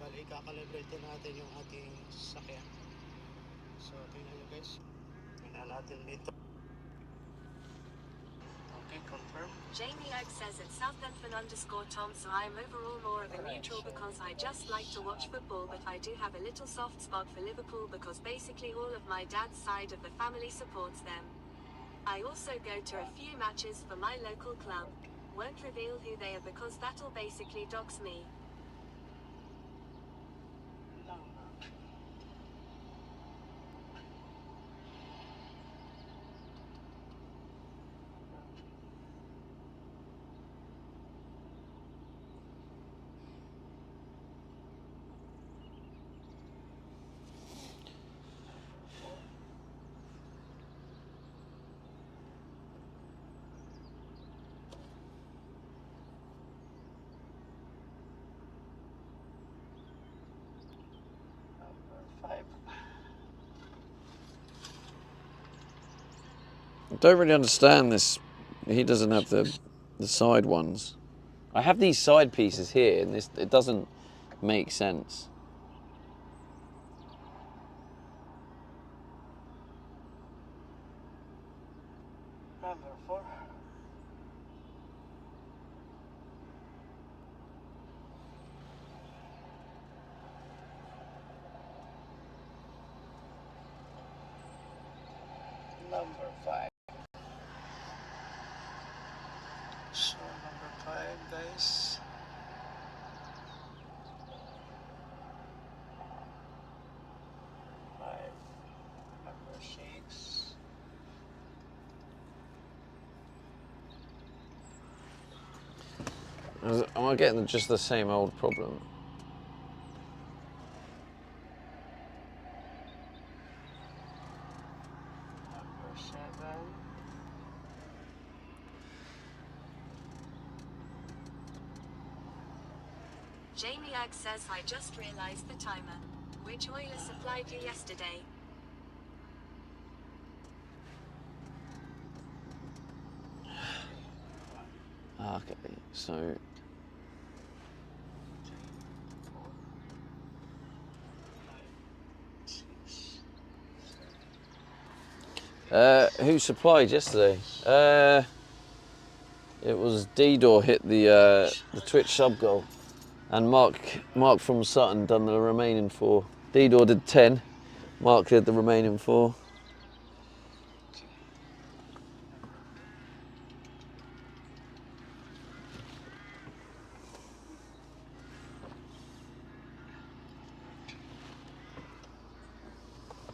Bali, kakalibrate natin yung ating sasakyan. So, tingnan nyo, guys. Tingnan natin dito. Okay, confirm. Jamie Egg says it's Southendfan_Tom, so I'm overall more of a neutral because I just like to watch football, but I do have a little soft spot for Liverpool because basically all of my dad's side of the family supports them. I also go to a few matches for my local club. Won't reveal who they are because that'll basically dox me. I don't really understand this. He doesn't have the side ones. I have these side pieces here, and it doesn't make sense. Number 4. Number 5. So number 5, guys. Number 6. Am I getting just the same old problem? Number 7. Jamie Ag says I just realized the timer. Which oiler supplied you yesterday? Okay, so who supplied yesterday? It was D-Door hit the Twitch sub goal, and Mark from Sutton done the remaining 4. D-Door did 10. Mark did the remaining 4.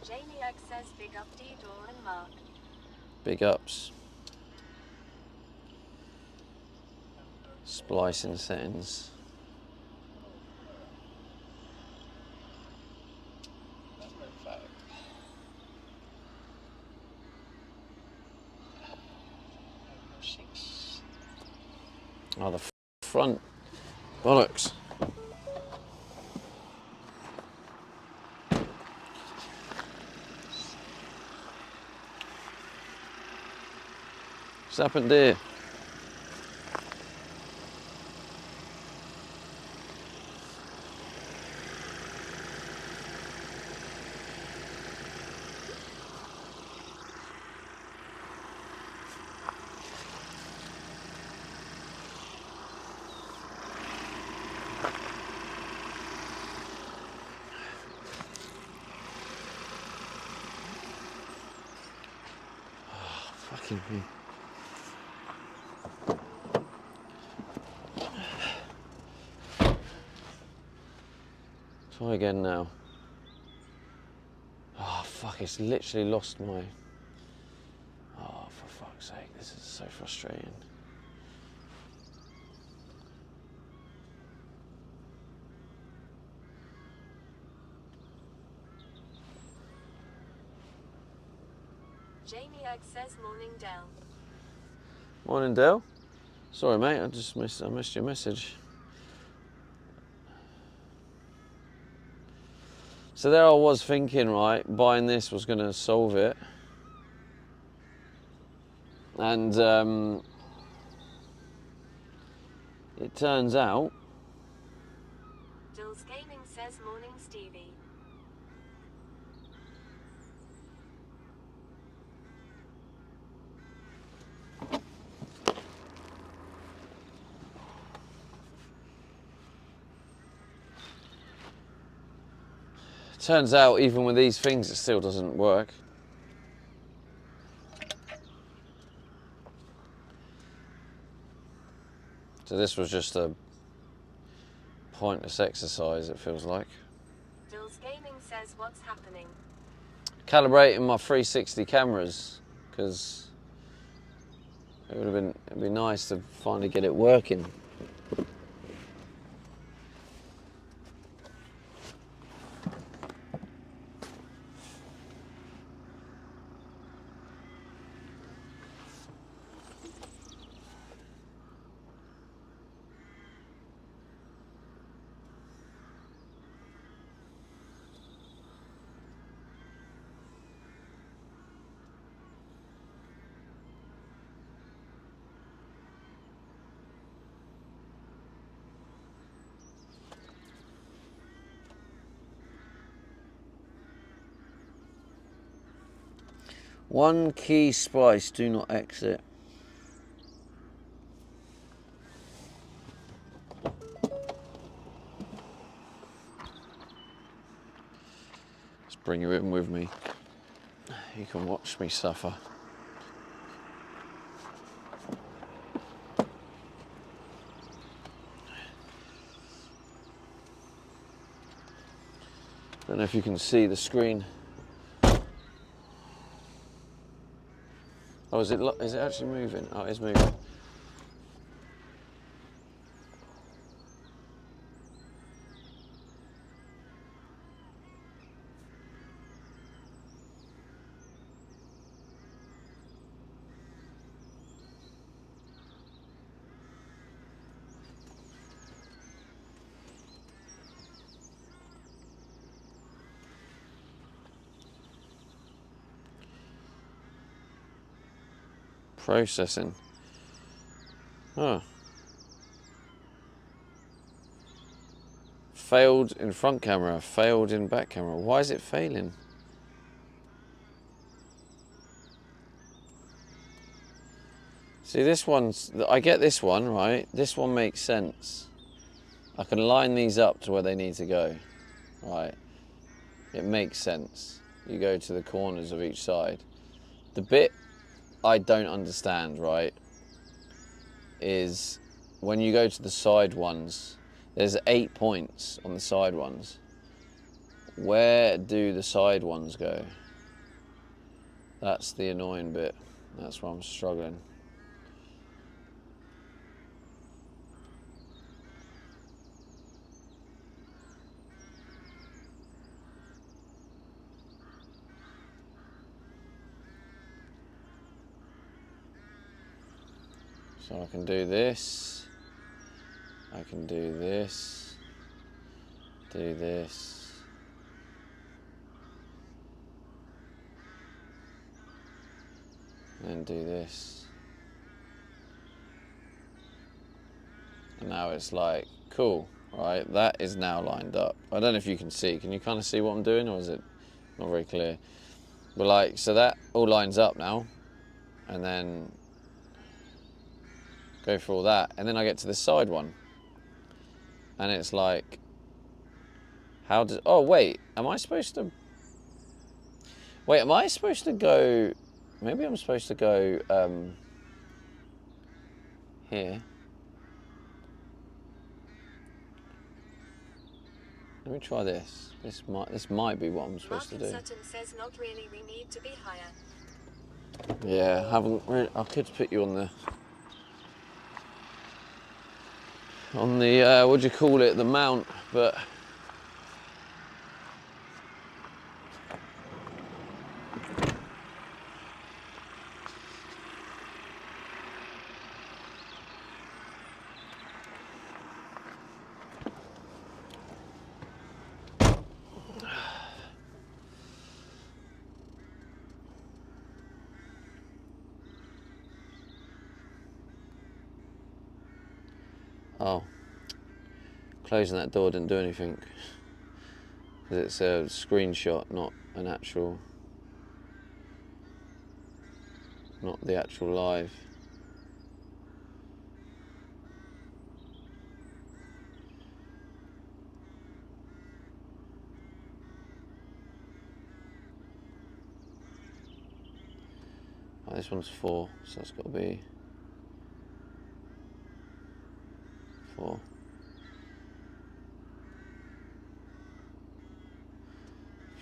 Jamie Ag says big up D-Door and Mark. Big ups. Splicing settings. Number 5. Number 6. Oh, the front. Bollocks. What's happened here? Fucking me. Try again now. Oh fuck, it's literally lost my... Oh, for fuck's sake, this is so frustrating. Jamie Ag says morning Dell. Morning, Dale. Sorry, mate, I missed your message. So there I was thinking, right, buying this was going to solve it. And it turns out... Dills Gaming says morning Stevie. Turns out, even with these things, it still doesn't work. So this was just a pointless exercise, it feels like. Dills Gaming says what's happening. Calibrating my 360 cameras, because it'd be nice to finally get it working. One key spice, do not exit. Let's bring you in with me. You can watch me suffer. Don't know if you can see the screen. Oh, is it actually moving? Oh, it's moving. Processing. Oh. Failed in front camera, failed in back camera. Why is it failing? See, this one's, I get this one, right? This one makes sense. I can line these up to where they need to go, right? It makes sense. You go to the corners of each side. The bit I don't understand, right, is when you go to the side ones, there's 8 points on the side ones. Where do the side ones go? That's the annoying bit. That's where I'm struggling. So I can do this. I can do this. Do this. And then do this. And now it's like, cool, right? That is now lined up. I don't know if you can see. Can you kind of see what I'm doing, or is it not very clear? But like, so that all lines up now. And then go for all that. And then I get to the side one. And it's like, how does, oh wait, am I supposed to, wait, am I supposed to go, maybe I'm supposed to go here. Let me try this. This might be what I'm supposed to do. Sutton says not really, we need to be higher. Yeah, I haven't really, I could put you on the what do you call it, the mount, but oh, closing that door didn't do anything. Because it's a screenshot, not an actual, not the actual live. Oh, this one's 4, so that's got to be 4.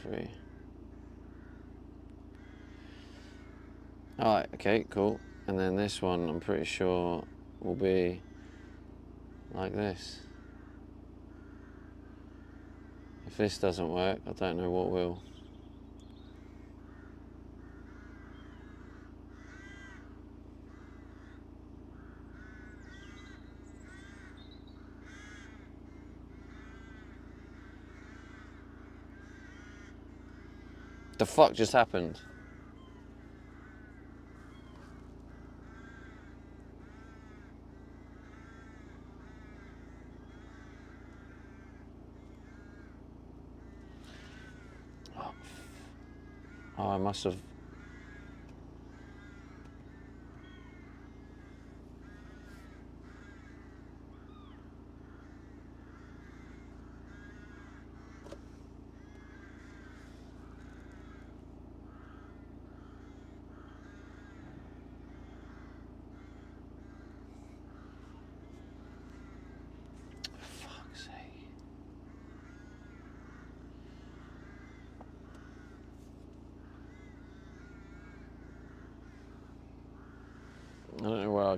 Three. Alright, okay, cool. And then this one, I'm pretty sure, will be like this. If this doesn't work, I don't know what will. The fuck just happened? Oh, I must have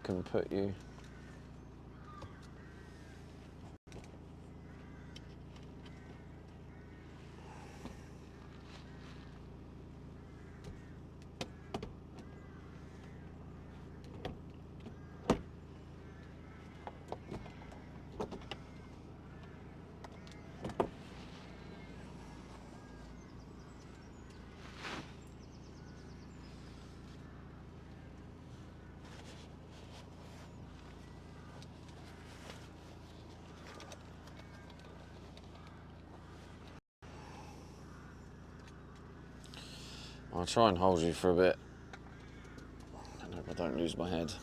can put you. I'll try and hold you for a bit. I hope I don't lose my head.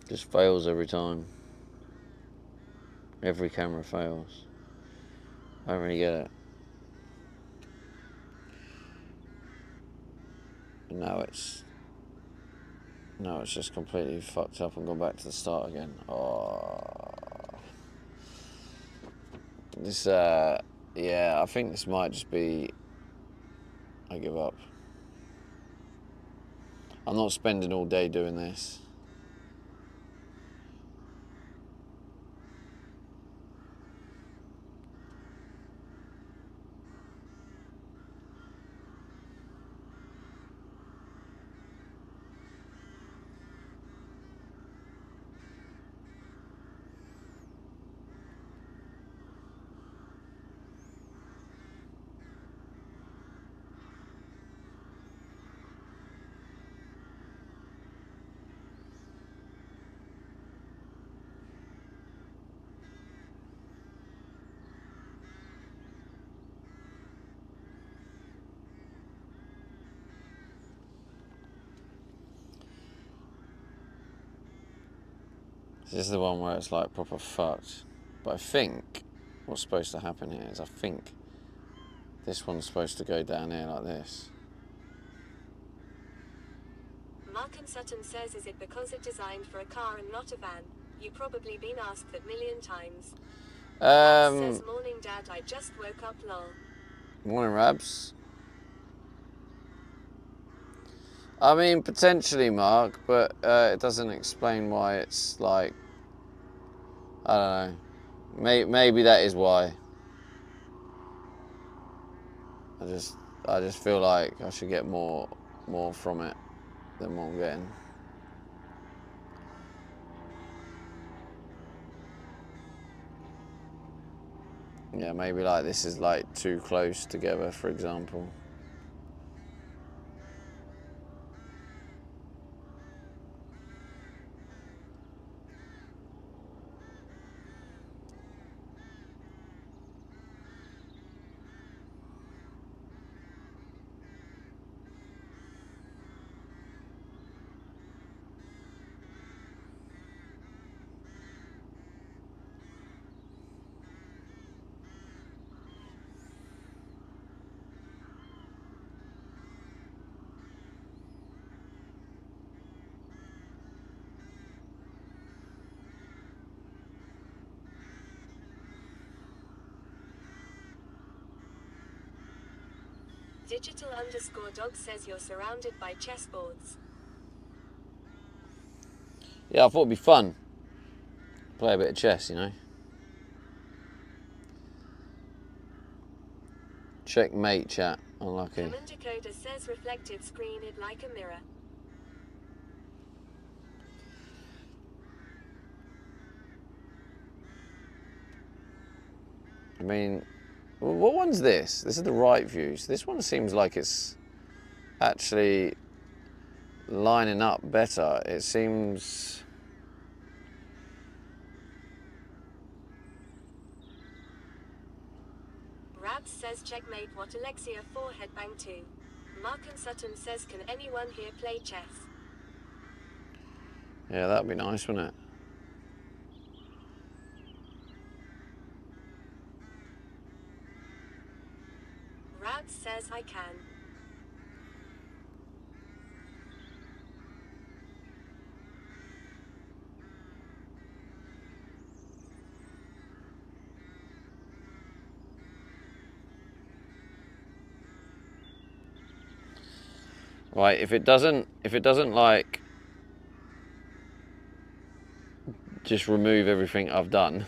Just fails every time. Every camera fails. I don't really get it. And now it's just completely fucked up and gone back to the start again. Oh. This, yeah, I think this might just be, I give up. I'm not spending all day doing this. This is the one where it's like proper fucked. But I think what's supposed to happen here is I think this one's supposed to go down here like this. Mark and Sutton says, is it because it's designed for a car and not a van? You've probably been asked that million times. Says, morning dad, I just woke up, lol. Morning, Rabs. I mean, potentially, Mark, but it doesn't explain why it's like, I don't know. Maybe that is why. I just feel like I should get more from it than what I'm getting. Yeah, maybe like this is like too close together, for example. Digital_dog says you're surrounded by chessboards. Yeah, I thought it'd be fun. Play a bit of chess, you know. Checkmate, chat. Unlucky. Common Dakota says reflective screen it like a mirror. I mean, what one's this? This is the right view. So this one seems like it's actually lining up better. It seems... Rabs says checkmate what Alexia 4 headbang 2. Mark and Sutton says, can anyone here play chess? Yeah, that'd be nice, wouldn't it? Rabs says I can. Right, if it doesn't like just remove everything I've done,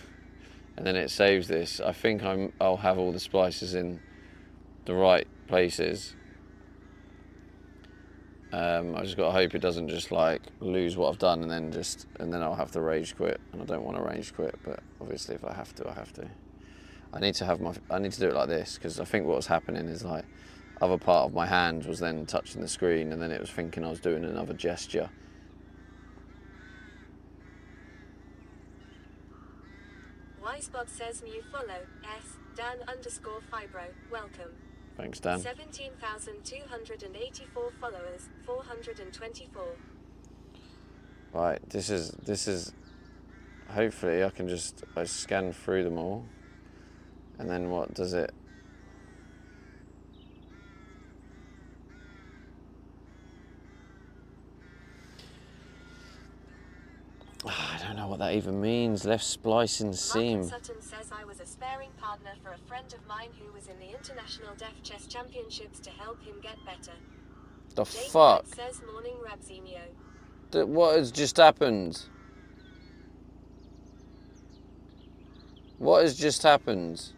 and then it saves this, I think I'll have all the splices in the right places. I just gotta hope it doesn't just like lose what I've done and then I'll have to rage quit, and I don't want to rage quit, but obviously if I have to, I have to. I need to do it like this, because I think what was happening is like other part of my hand was then touching the screen, and then it was thinking I was doing another gesture. Wisebot says new follow, Dan_Fibro, welcome. Thanks, Dan. 17,284 followers, 424. Right, this is hopefully I scan through them all, and then what does it? I don't know what that even means. Left splicing seam. Sutton says I was a sparring partner for a friend of mine who was in the International Deaf Chess Championships to help him get better. The Jamie fuck? says morning Rabzinho. What has just happened? What has just happened?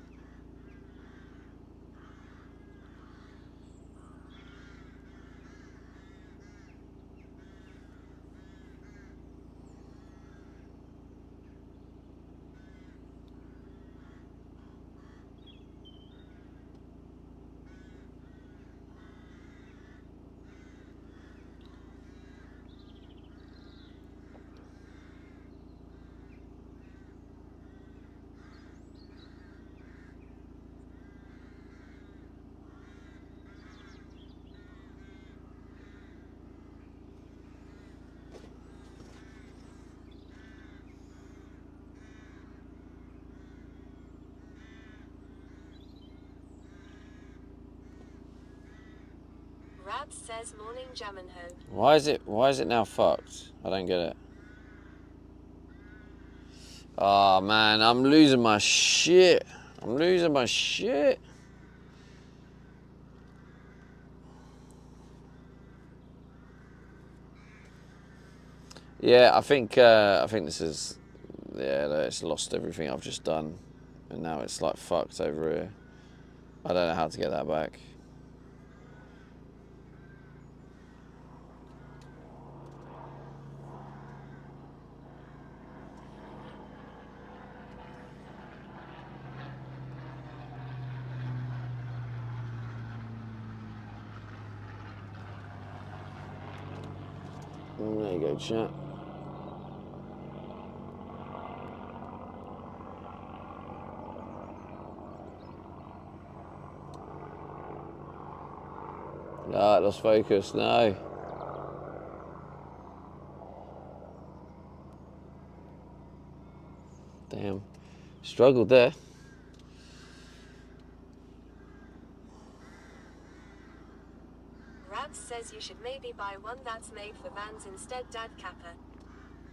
Rabs says morning Jaminho. Why is it now fucked? I don't get it. Oh man, I'm losing my shit. I'm losing my shit. Yeah, I think this is, yeah, it's lost everything I've just done, and now it's like fucked over here. I don't know how to get that back. There you go, chat. Ah, lost focus, no. Damn. Struggled there. Rabs says you should maybe buy one that's made for Vans instead, Dad Kappa.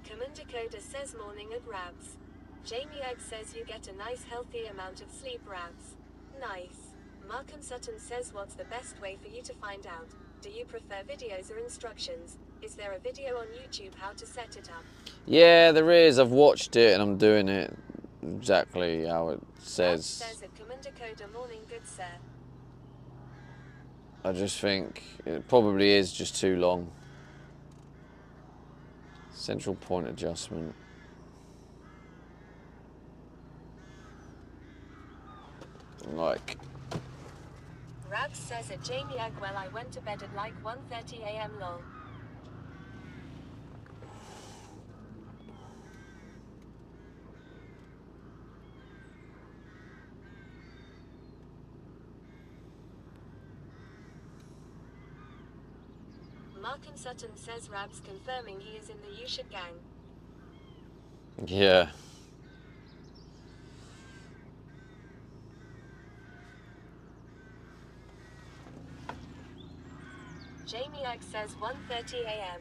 Commander Coda says morning at Rabs. Jamie Egg says you get a nice healthy amount of sleep, Rabs. Nice. Markham Sutton says what's the best way for you to find out? Do you prefer videos or instructions? Is there a video on YouTube how to set it up? Yeah, there is. I've watched it and I'm doing it exactly how it says. Rabs says at Commander Coda morning, good sir. I just think it probably is just too long. Central point adjustment. Like. Rabs says at Jamie Egg, well, I went to bed at like 1:30 a.m. lol. Markham Sutton says Rabs confirming he is in the Yusha gang. Yeah. Jamie Egg says 1:30 a.m.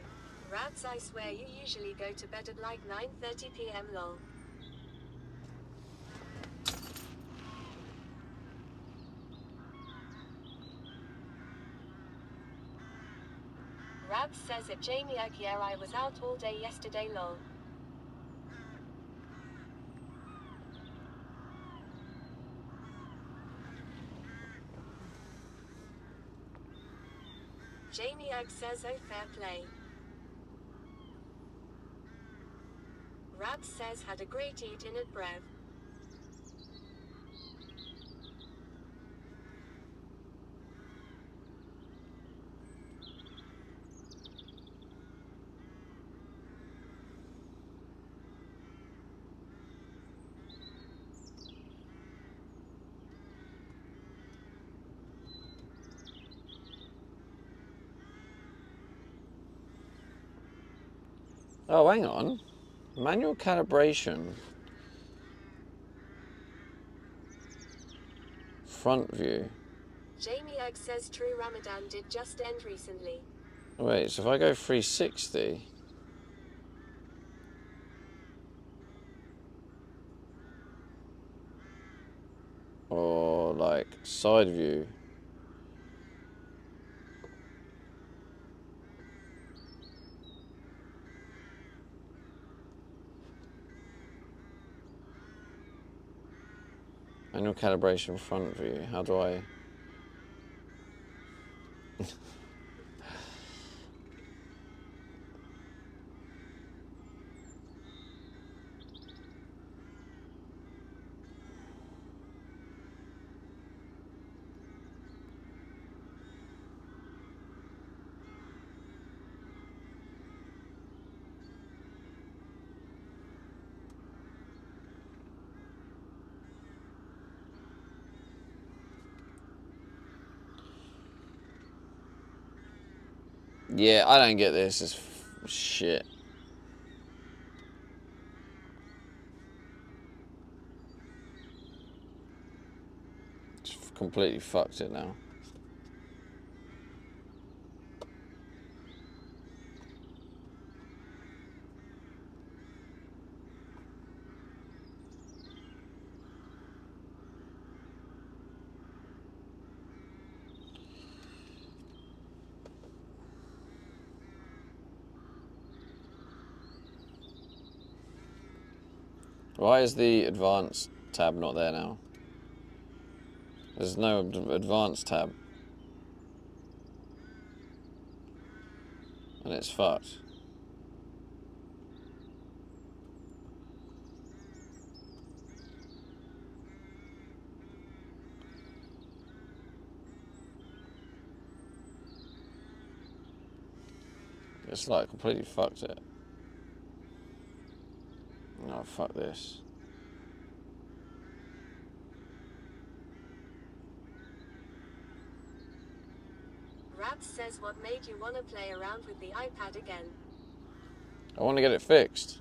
Rabs, I swear you usually go to bed at like 9:30 p.m. lol. Rabs says it Jamie Egg, yeah, I was out all day yesterday, lol. Jamie Egg says, oh, fair play. Rabs says, had a great eat in it, brev. Oh, hang on. Manual calibration. Front view. Jamie Egg says true, Ramadan did just end recently. Wait, so if I go 360... or like side view. Manual calibration front view. How do I... Yeah, I don't get this. It's shit. Just completely fucked it now. Why is the advanced tab not there now? There's no advanced tab. And it's fucked. It's like completely fucked it. Oh, fuck this. Rabs says, what made you wanna play around with the iPad again? I want to get it fixed.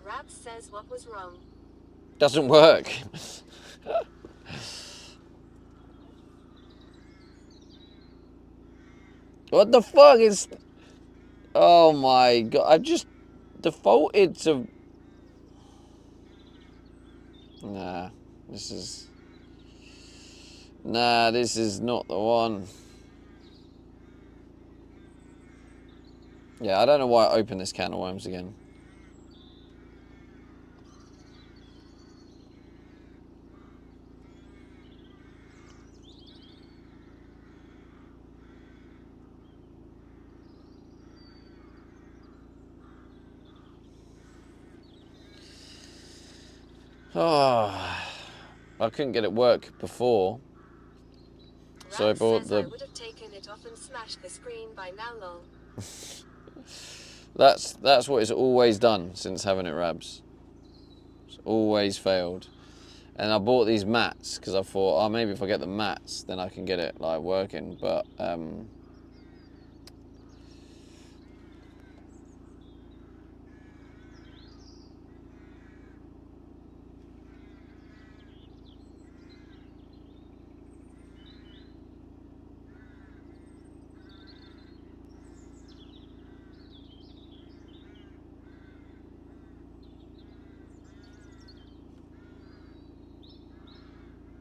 Rabs says, what was wrong? Doesn't work. What the fuck is... Oh my god, I've just defaulted to... Nah, this is... Nah, this is not the one. Yeah, I don't know why I opened this can of worms again. Oh, I couldn't get it work before. So I bought says the... I would have taken it off and smashed the screen by now, lol. That's what it's always done since having it, Rabs. It's always failed. And I bought these mats because I thought, oh, maybe if I get the mats, then I can get it like working. But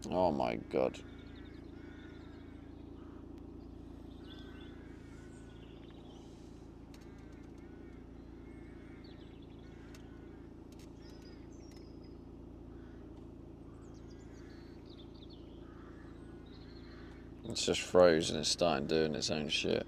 Oh my god. It's just froze and it's starting doing its own shit.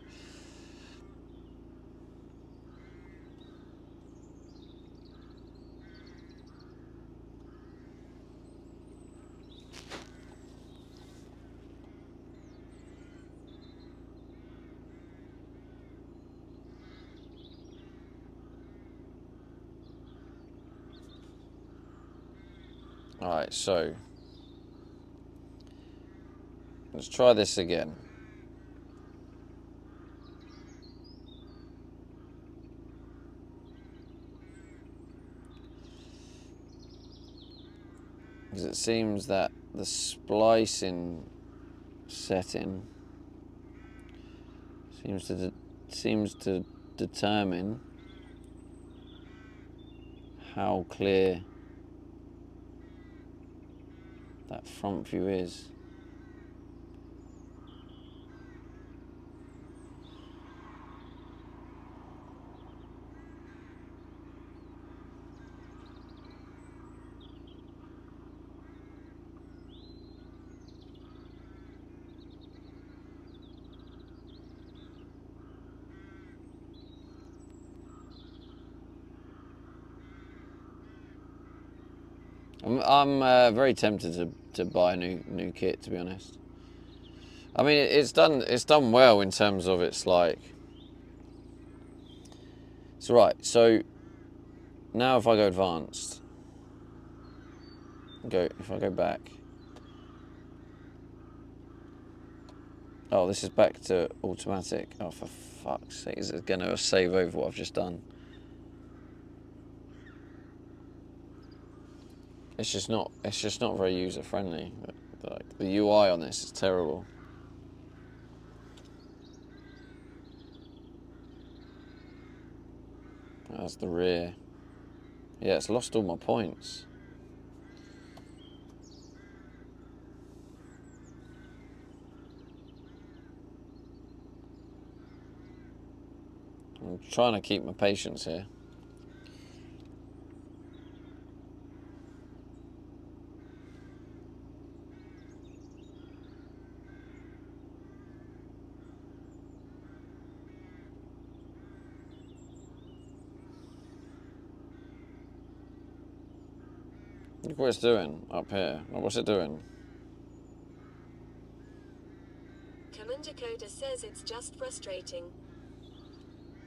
Alright, so let's try this again. Because it seems that the splicing setting seems to determine how clear that front view is. I'm very tempted to buy a new kit, to be honest. I mean, it's done well in terms of it's like. It's right. So now if I go advanced, if I go back. Oh, this is back to automatic. Oh, for fuck's sake! Is it going to save over what I've just done? It's just not very user friendly. Like the UI on this is terrible. That's the rear. Yeah, it's lost all my points. I'm trying to keep my patience here. Look what it's doing up here. What's it doing? Commander Coda says it's just frustrating.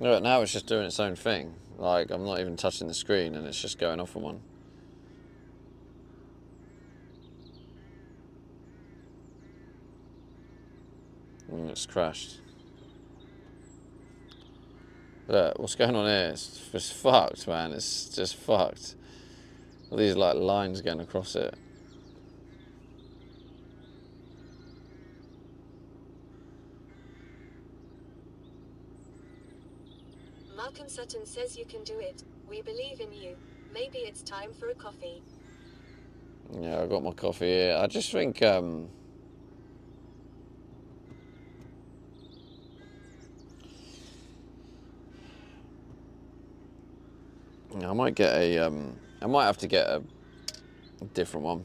Look, now it's just doing its own thing. Like, I'm not even touching the screen and it's just going off on one. And it's crashed. Look, what's going on here? It's just fucked, man. It's just fucked. All these, like, lines going across it. Malcolm Sutton says you can do it. We believe in you. Maybe it's time for a coffee. Yeah, I got my coffee here. I just think, I might get a, I might have to get a different one.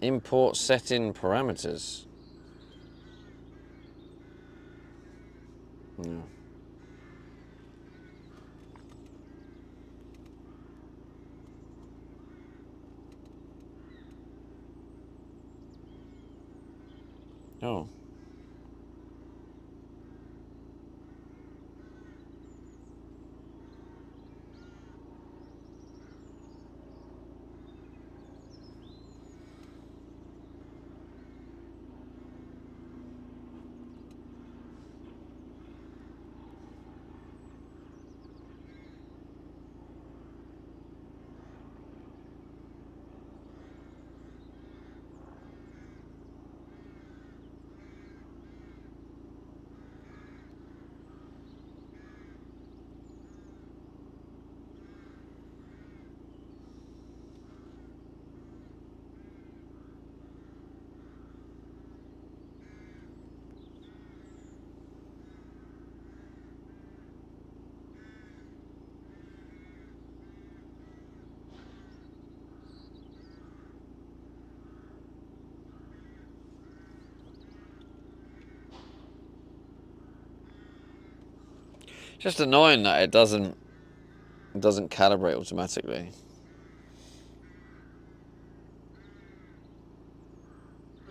Import setting parameters. Yeah. Oh. Just annoying that it doesn't calibrate automatically.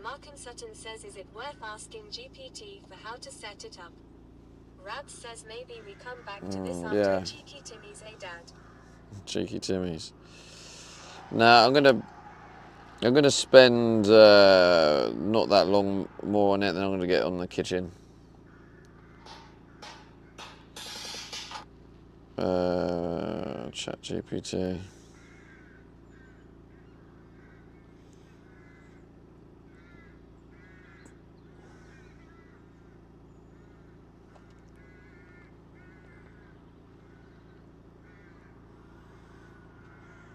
Markham Sutton says, is it worth asking GPT for how to set it up? Rabs says maybe we come back to this after Yeah. Cheeky Timmy's dad. Cheeky Timmy's. Now I'm gonna spend not that long more on it, then I'm gonna get on the kitchen. Chat GPT.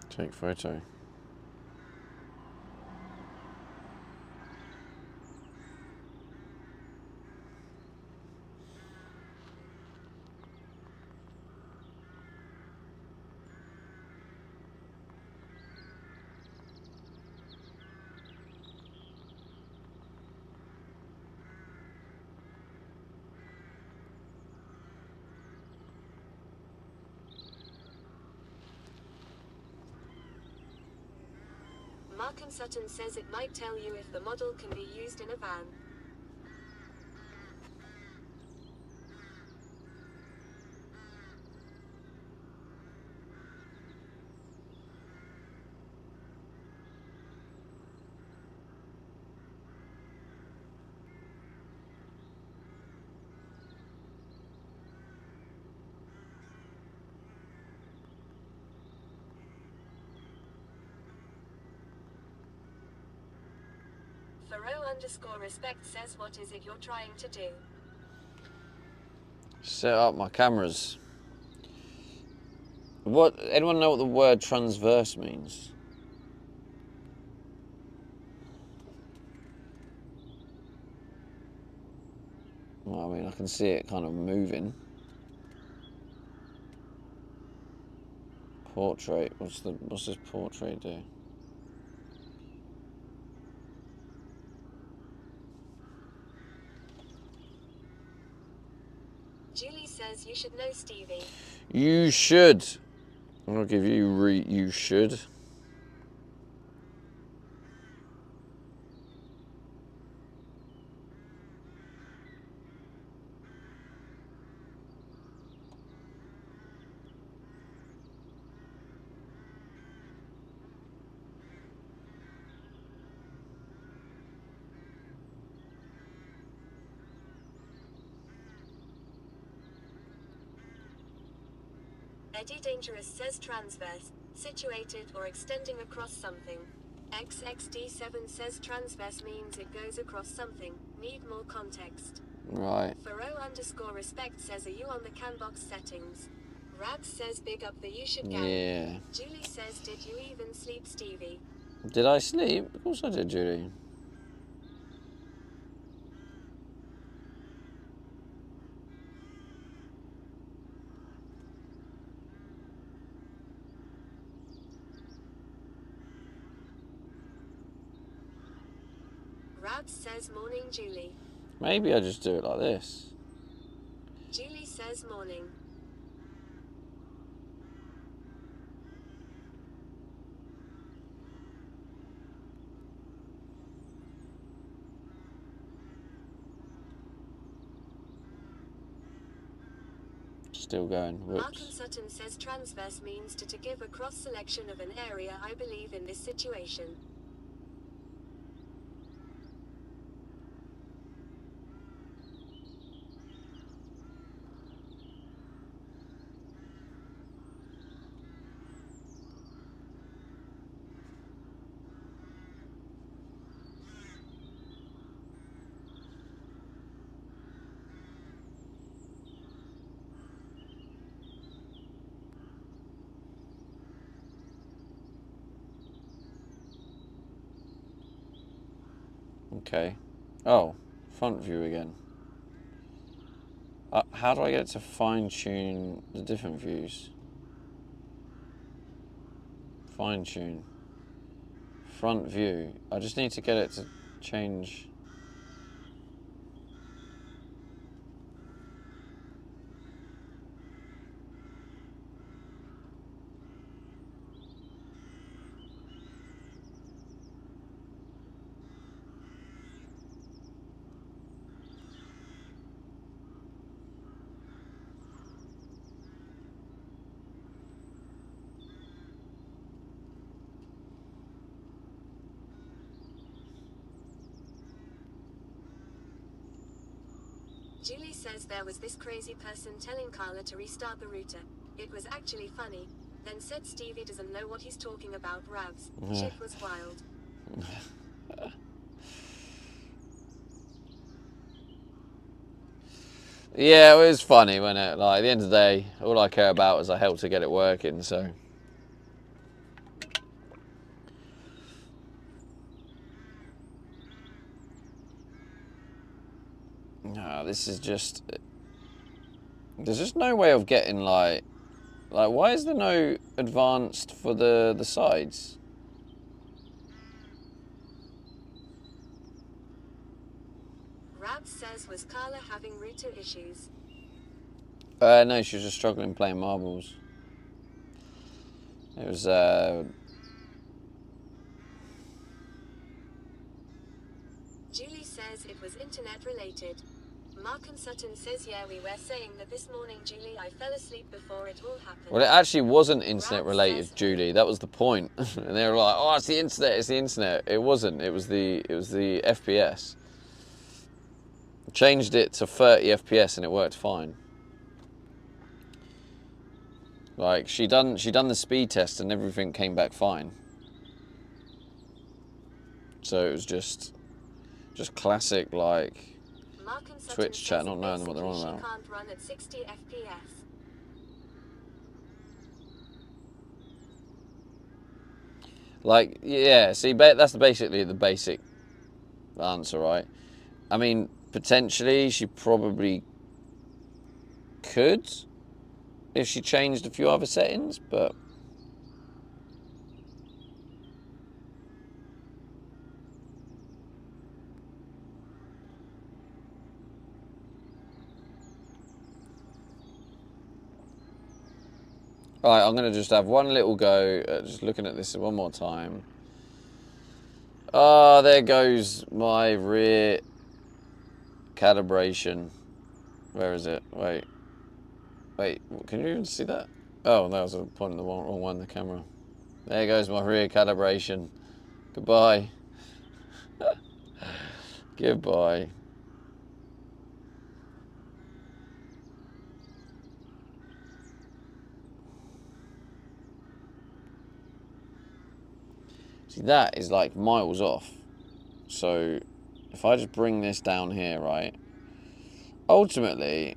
Take photo. Markham Sutton says it might tell you if the model can be used in a van. Faro_respect says, what is it you're trying to do? Set up my cameras. What? Anyone know what the word transverse means? Well, I mean, I can see it kind of moving. Portrait. What's this portrait do? Julie says you should know Stevie. You should. I'll give you you should. Eddie Dangerous says transverse, situated or extending across something. XXD7 says transverse means it goes across something. Need more context. Right. Faro_respect says, are you on the Canbox settings? Rabs says, big up the you should gang. Yeah. Julie says, did you even sleep, Stevie? Did I sleep? Of course I did, Julie. Rabs says, morning, Julie. Maybe I just do it like this. Julie says, morning. Still going. Whoops. Markham Sutton says transverse means to give a cross selection of an area, I believe, in this situation. Okay. Oh, front view again. How do I get it to fine tune the different views? Fine tune. Front view. I just need to get it to change. Julie says there was this crazy person telling Carla to restart the router. It was actually funny. Then said Stevie doesn't know what he's talking about, Ravs. Shit was wild. Yeah, it was funny, wasn't it? Like, at the end of the day, all I care about is I helped to get it working, so. No, this is just... There's just no way of getting, like, why is there no advanced for the sides? Ravs says, was Carla having router issues? No, she was just struggling playing marbles. It was, Julie says it was internet related. Markham Sutton says, yeah, we were saying that this morning, Julie, I fell asleep before it all happened. Well, it actually wasn't internet related, Julie. That was the point. And they were like, "Oh, it's the internet. It's the internet." It wasn't. It was the FPS. Changed it to 30 FPS and it worked fine. Like she done the speed test and everything came back fine. So it was just classic like Twitch chat not knowing what they're on about. She can't run at 60 FPS. Like, yeah, see, that's basically the basic answer, right? I mean, potentially she probably could if she changed a few other settings, but alright, I'm going to just have one little go at just looking at this one more time. Ah, there goes my rear calibration. Where is it? Wait, can you even see that? Oh, that was pointing the wrong one, the camera. There goes my rear calibration. Goodbye. Goodbye. See, that is like miles off. So if I just bring this down here, right? Ultimately,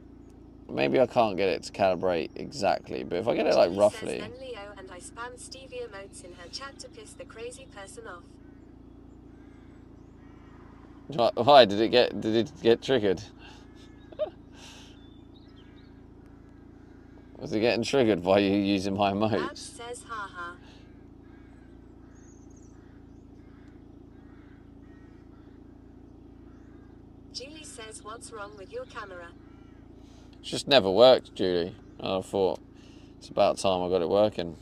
maybe I can't get it to calibrate exactly, but if I get it like roughly. Says, then Leo and I spammed Stevie emotes in her chat to piss the crazy person off. Why did it get triggered? Was it getting triggered by you using my emotes? Abs says haha. Julie says, what's wrong with your camera? It's just never worked, Julie. And I thought it's about time I got it working.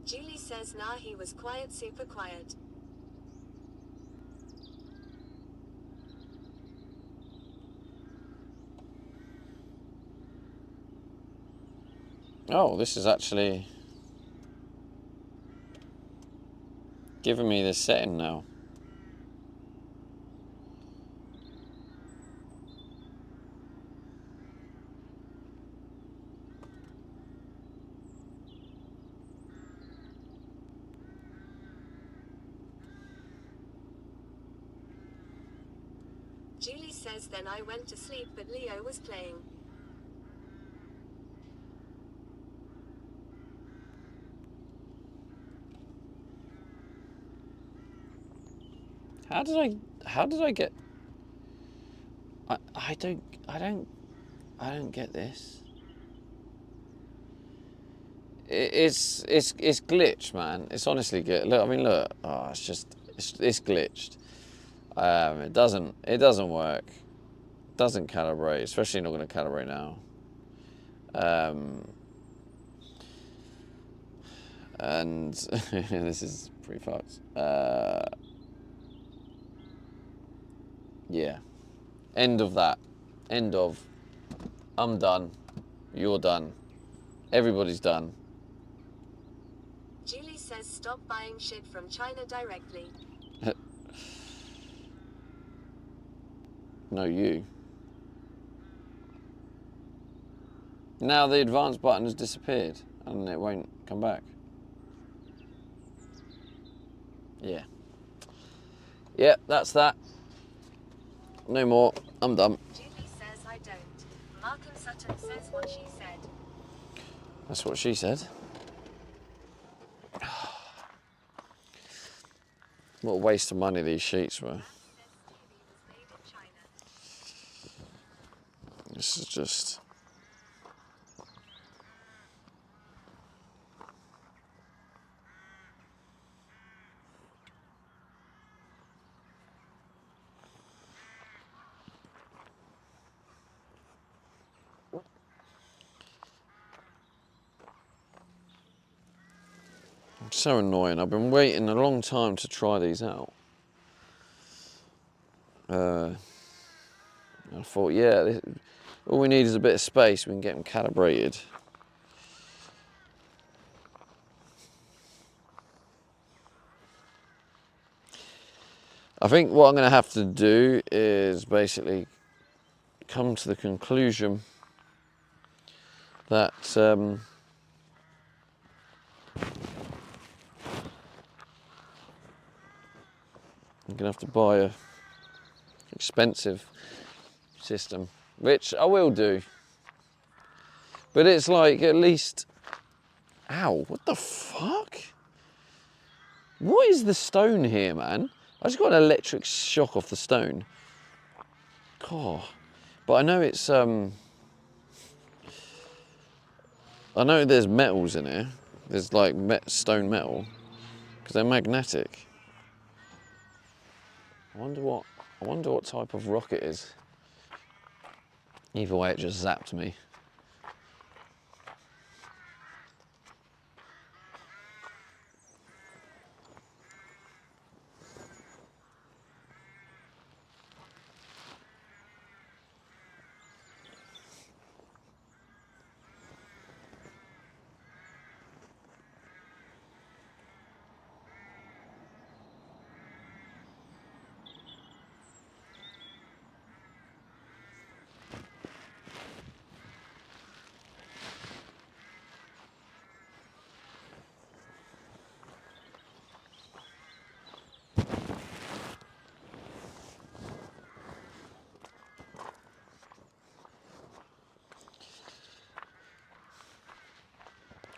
Julie says, nah, he was quiet, super quiet. Oh, this is actually giving me this setting now. Julie says, then I went to sleep, but Leo was playing. How did I get? I don't get this. It's glitched, man. It's honestly glitched. Look, I mean, look. Oh, it's glitched. It doesn't work. It doesn't calibrate, especially not going to calibrate now. And this is pretty fucked. Yeah. End of that. End of. I'm done. You're done. Everybody's done. Julie says, stop buying shit from China directly. No, you. Now the advance button has disappeared and it won't come back. Yeah. Yeah, that's that. No more. I'm done. Julie says I don't. Markham Sutton says what she said. That's what she said. What a waste of money these sheets were. This is just... so annoying. I've been waiting a long time to try these out. I thought, yeah, all we need is a bit of space. We can get them calibrated. I think what I'm going to have to do is basically come to the conclusion that I'm going to have to buy a expensive system, which I will do. But it's like at least... Ow, what the fuck? What is the stone here, man? I just got an electric shock off the stone. God. But I know it's... I know there's metals in here. There's like stone metal. Because they're magnetic. I wonder what type of rock it is. Either way, it just zapped me.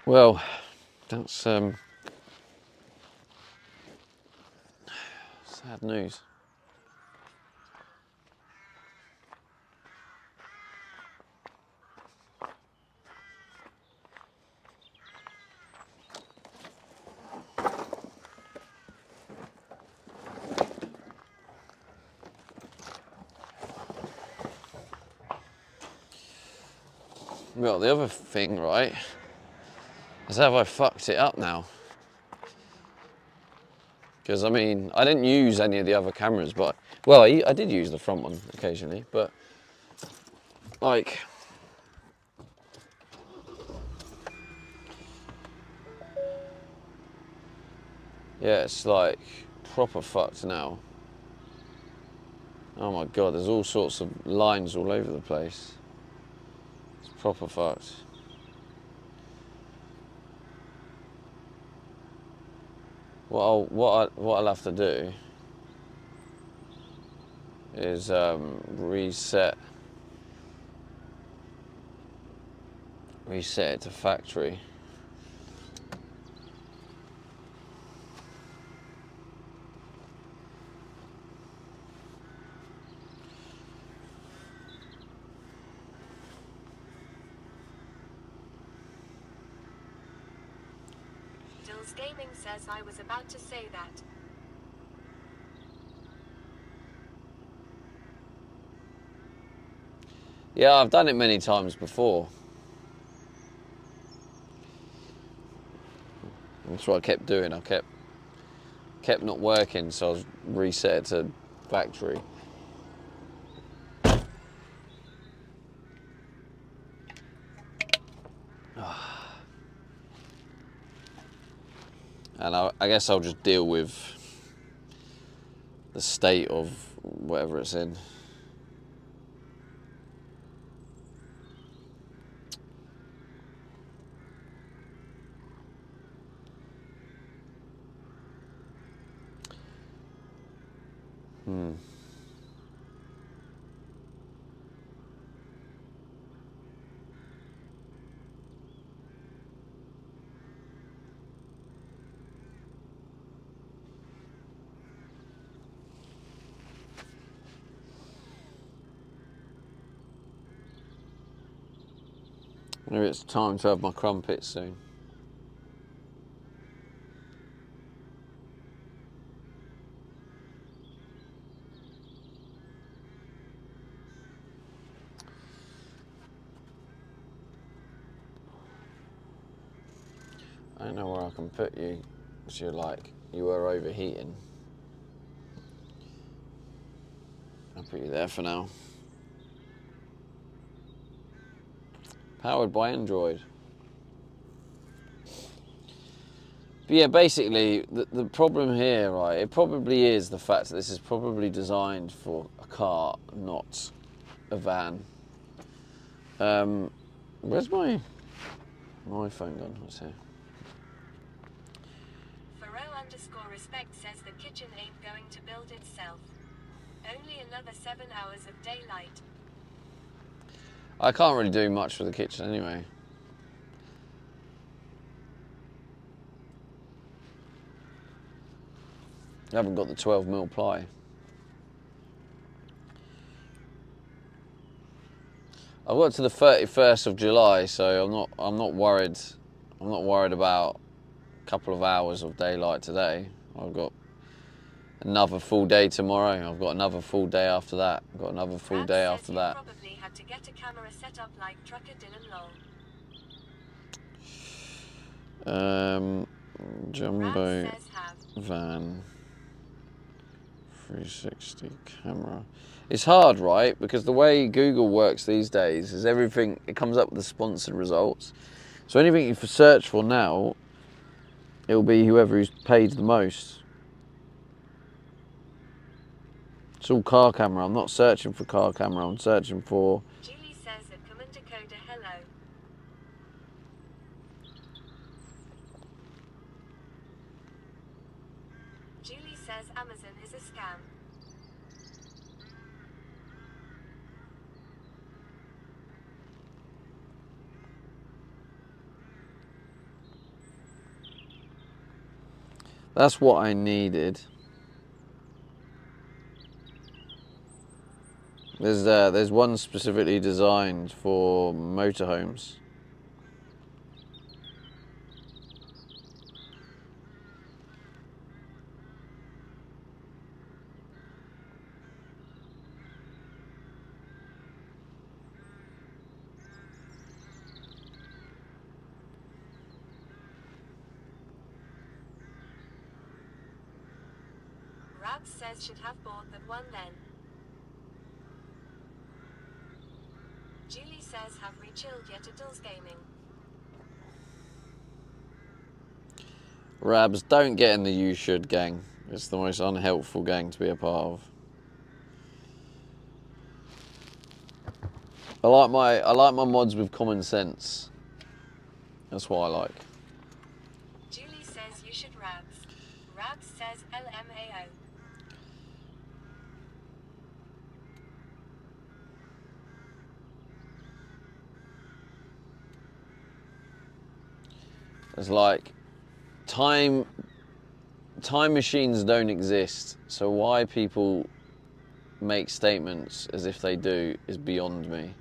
Well, that's sad news. Well, the other thing, right, is have I fucked it up now? Because, I mean, I didn't use any of the other cameras, but... Well, I did use the front one occasionally, but... Like... Yeah, it's like proper fucked now. Oh my god, there's all sorts of lines all over the place. It's proper fucked. What I'll have to do is reset it to factory. Dills Gaming says I was about to say that. Yeah, I've done it many times before. That's what I kept doing. I kept not working, so I was reset it to factory. And I guess I'll just deal with the state of whatever it's in. Maybe it's time to have my crumpets soon. I don't know where I can put you, because you were overheating. I'll put you there for now. Powered by Android. But yeah, basically, the problem here, right, it probably is the fact that this is probably designed for a car, not a van. Where's my phone gone? What's here? Faro_respect says the kitchen ain't going to build itself. Only another 7 hours of daylight. I can't really do much for the kitchen anyway. I haven't got the 12mm ply. I've got to the 31st of July, so I'm not worried. I'm not worried about a couple of hours of daylight today. I've got another full day tomorrow. I've got another full day after that. I've got another full day after that. Probably had to get a camera set up like Trucker Dylan Lol. Jumbo van 360 camera. It's hard, right? Because the way Google works these days is everything, it comes up with the sponsored results. So anything you search for now, it'll be whoever who's paid the most. It's all car camera. I'm not searching for car camera. I'm searching for... Julie says at Commander Coda hello. Julie says Amazon is a scam. That's what I needed. There's one specifically designed for motorhomes. Rabs says should have bought that one then. Julie says have we chilled yet adults gaming. Rabs, don't get in the you should gang. It's the most unhelpful gang to be a part of. I like my mods with common sense. That's what I like. Julie says you should Rabs. Rabs says LMAO. It's like time machines don't exist, so why people make statements as if they do is beyond me.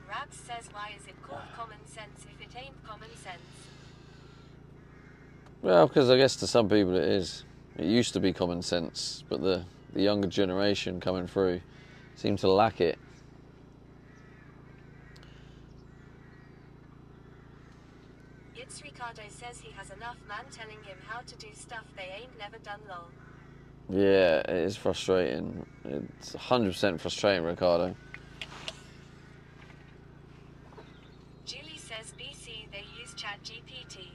Rabs says why is it called common sense if it ain't common sense? Well, because I guess to some people it is. It used to be common sense, but the younger generation coming through seem to lack it. Ricardo says he has enough man telling him how to do stuff they ain't never done lol. Yeah, it is frustrating. It's 100% frustrating, Ricardo. Julie says BC they use ChatGPT.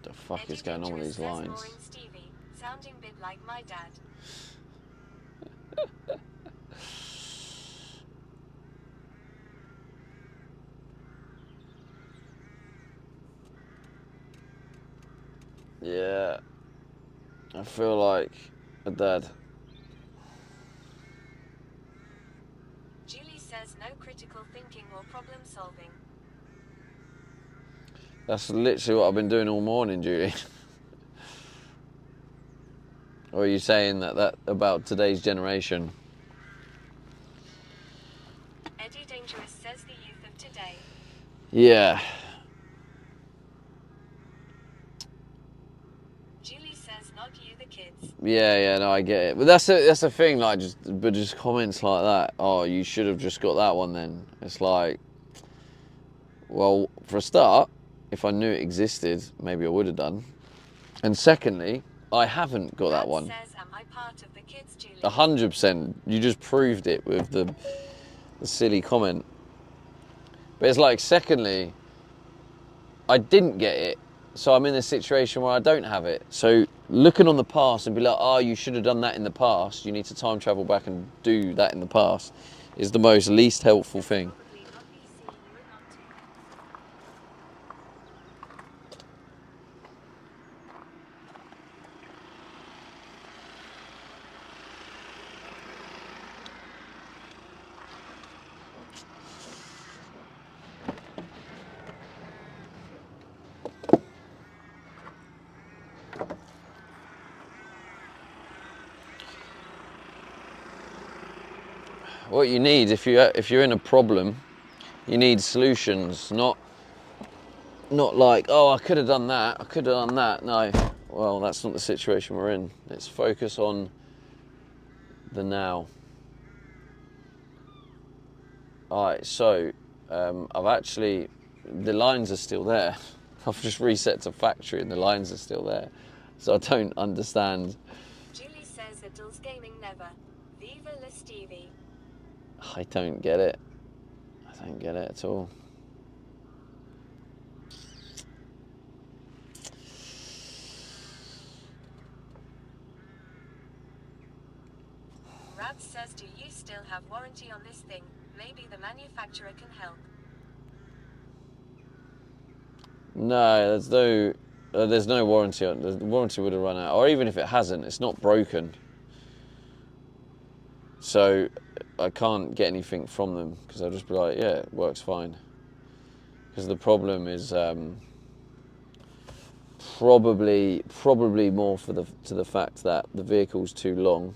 The fuck is going on with these lines? Stevie, sounding bit like my dad. Yeah. I feel like a dad. Julie says no critical thinking or problem solving. That's literally what I've been doing all morning, Julie. Or are you saying that about today's generation? Eddie Dangerous says the youth of today. Yeah. Julie says not you, the kids. Yeah, no, I get it. But that's the thing, like, just comments like that. Oh, you should have just got that one then. It's like, well, for a start, if I knew it existed, maybe I would have done. And secondly, I haven't got that one. Says, am I part of the kids, Julie? 100%. You just proved it with the silly comment. But it's like, secondly, I didn't get it, so I'm in a situation where I don't have it. So looking on the past and be like, oh, you should have done that in the past, you need to time travel back and do that in the past, is the most least helpful thing. What you need, if you're in a problem, you need solutions, not like, oh, I could have done that, I could have done that. No, well, that's not the situation we're in. Let's focus on the now. All right, so I've actually, the lines are still there. I've just reset to factory and the lines are still there. So I don't understand. Julie says adults gaming never. Viva la Stevie. I don't get it. I don't get it at all. Rab says, do you still have warranty on this thing? Maybe the manufacturer can help. No, there's no warranty on. The warranty would have run out, or even if it hasn't, it's not broken. So I can't get anything from them because I'll just be like, yeah, it works fine. Because the problem is probably more to the fact that the vehicle's too long.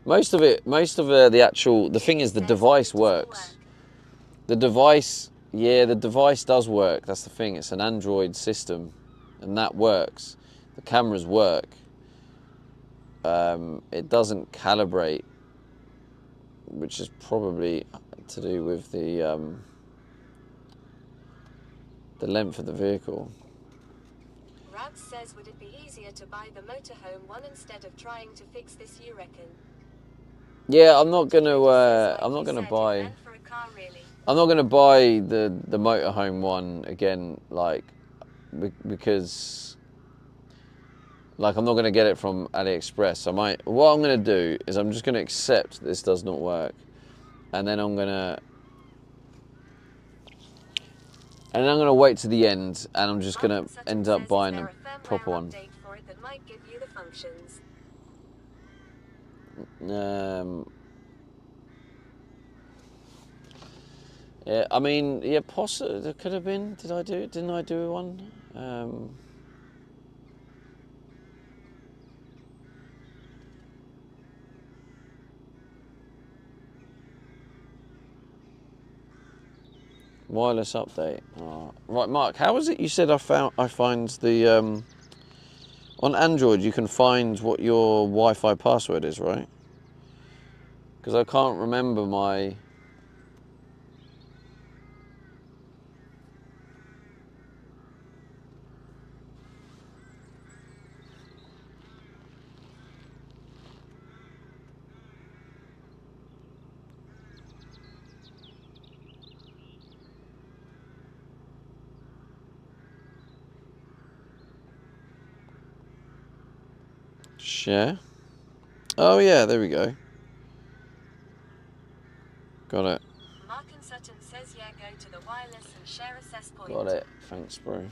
Most of the thing is the device works. The device does work. That's the thing. It's an Android system, and that works. The cameras work. It doesn't calibrate, which is probably to do with the length of the vehicle. Rab says, would it be easier to buy the motorhome one instead of trying to fix this, you reckon? Yeah, I'm not gonna buy the motorhome one again, like, because, like, I'm not gonna get it from AliExpress. What I'm gonna do is I'm just gonna accept this does not work, and then I'm gonna wait to the end, and I'm just gonna end up buying a proper one. For it that might give you the functions. Yeah, I mean, yeah, possibly there could have been. Didn't I do one? Wireless update. Oh. Right, Mark. How was it? You said I find the on Android you can find what your Wi-Fi password is, right? Because I can't remember my. Share. Oh yeah, there we go. Got it. Mark and Sutton says, yeah, go to the wireless and share access point. Got it. Thanks, bro.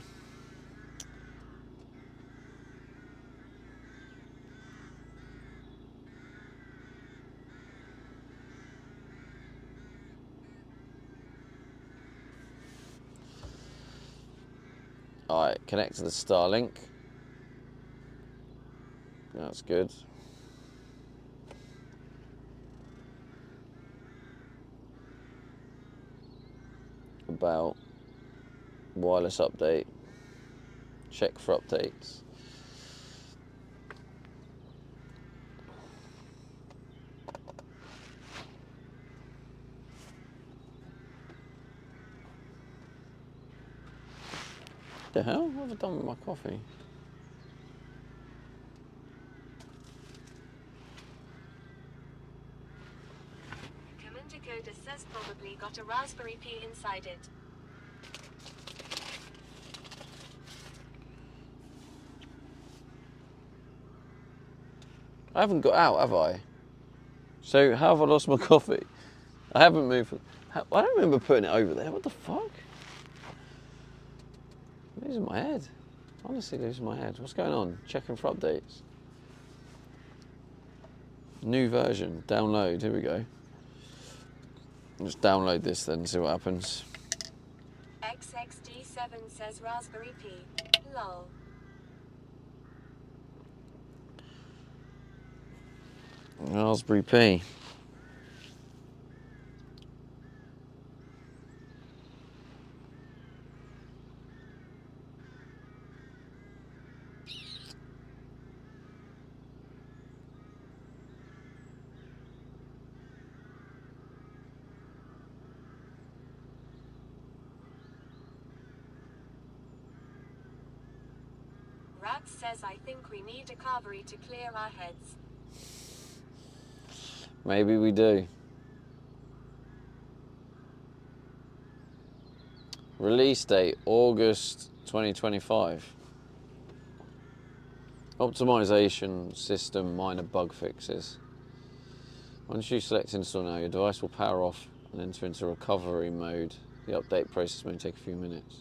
Alright, connect to the Starlink. That's good. About wireless update. Check for updates. The hell? What have I done with my coffee? Commander Coda says probably got a Raspberry Pi inside it. I haven't got out, have I? So how have I lost my coffee? I haven't moved. I don't remember putting it over there. What the fuck? I'm losing my head. Honestly, losing my head. What's going on? Checking for updates. New version. Download. Here we go. Let's download this then and see what happens. XXD7 says Raspberry Pi. Lol. Raspberry Pi. Rat says I think we need a carvery to clear our heads. Maybe we do. Release date, August 2025. Optimization system minor bug fixes. Once you select install now, your device will power off and enter into recovery mode. The update process may take a few minutes.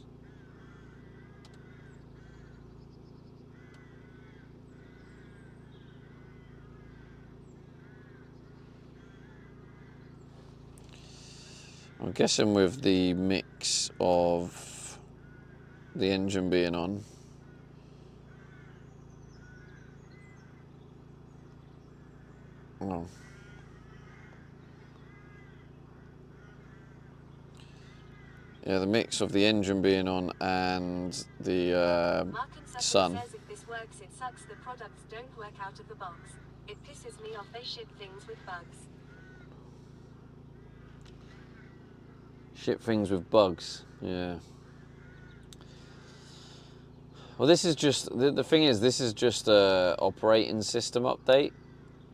I'm guessing with the mix of the engine being on. Oh. Yeah, the mix of the engine being on and the sun. Says if this works, it sucks. The products don't work out of the box. It pisses me off. They ship things with bugs. Ship things with bugs, yeah. Well, this is just, the thing is, this is just a operating system update.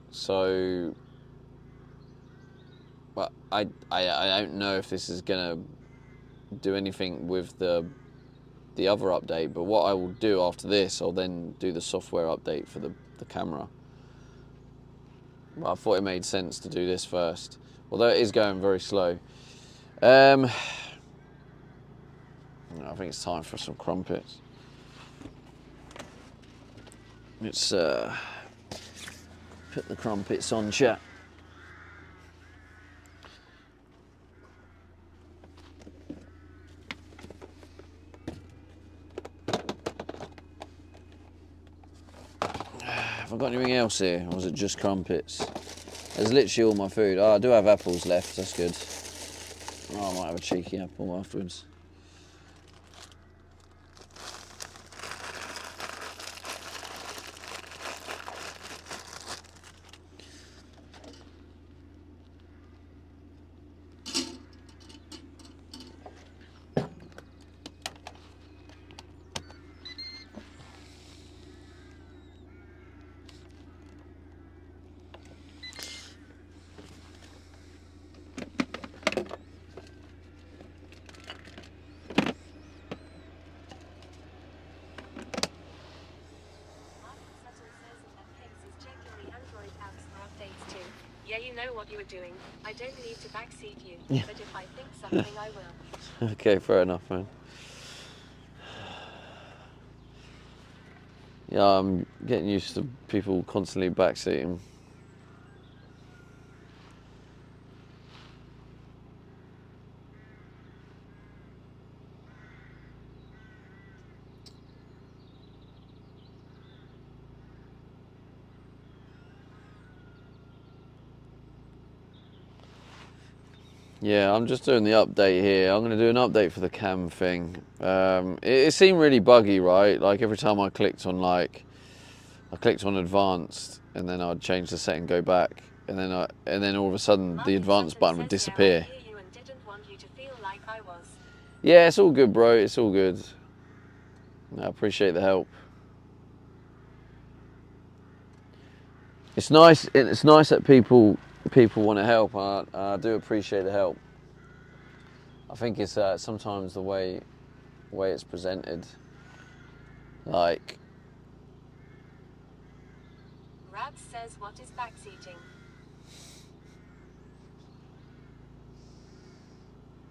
So, well, I don't know if this is going to do anything with the other update, but what I will do after this, I'll then do the software update for the camera. But I thought it made sense to do this first, although it is going very slow. I think it's time for some crumpets. Let's put the crumpets on, chat. Have I got anything else here, or is it just crumpets? There's literally all my food. Oh, I do have apples left, that's good. Oh, I might have a cheeky apple afterwards. Yeah, you know what you were doing. I don't need to backseat you, but if I think something, I will. Okay, fair enough, man. Yeah, I'm getting used to people constantly backseating. Yeah, I'm just doing the update here. I'm going to do an update for the cam thing. It seemed really buggy, right? Like every time I clicked on advanced, and then I'd change the setting, go back, and then all of a sudden the advanced button would disappear. Yeah, it's all good, bro. It's all good. I appreciate the help. It's nice. It's nice that people want to help. I do appreciate the help. I think it's sometimes the way it's presented. Like, Rabs says, what is backseating?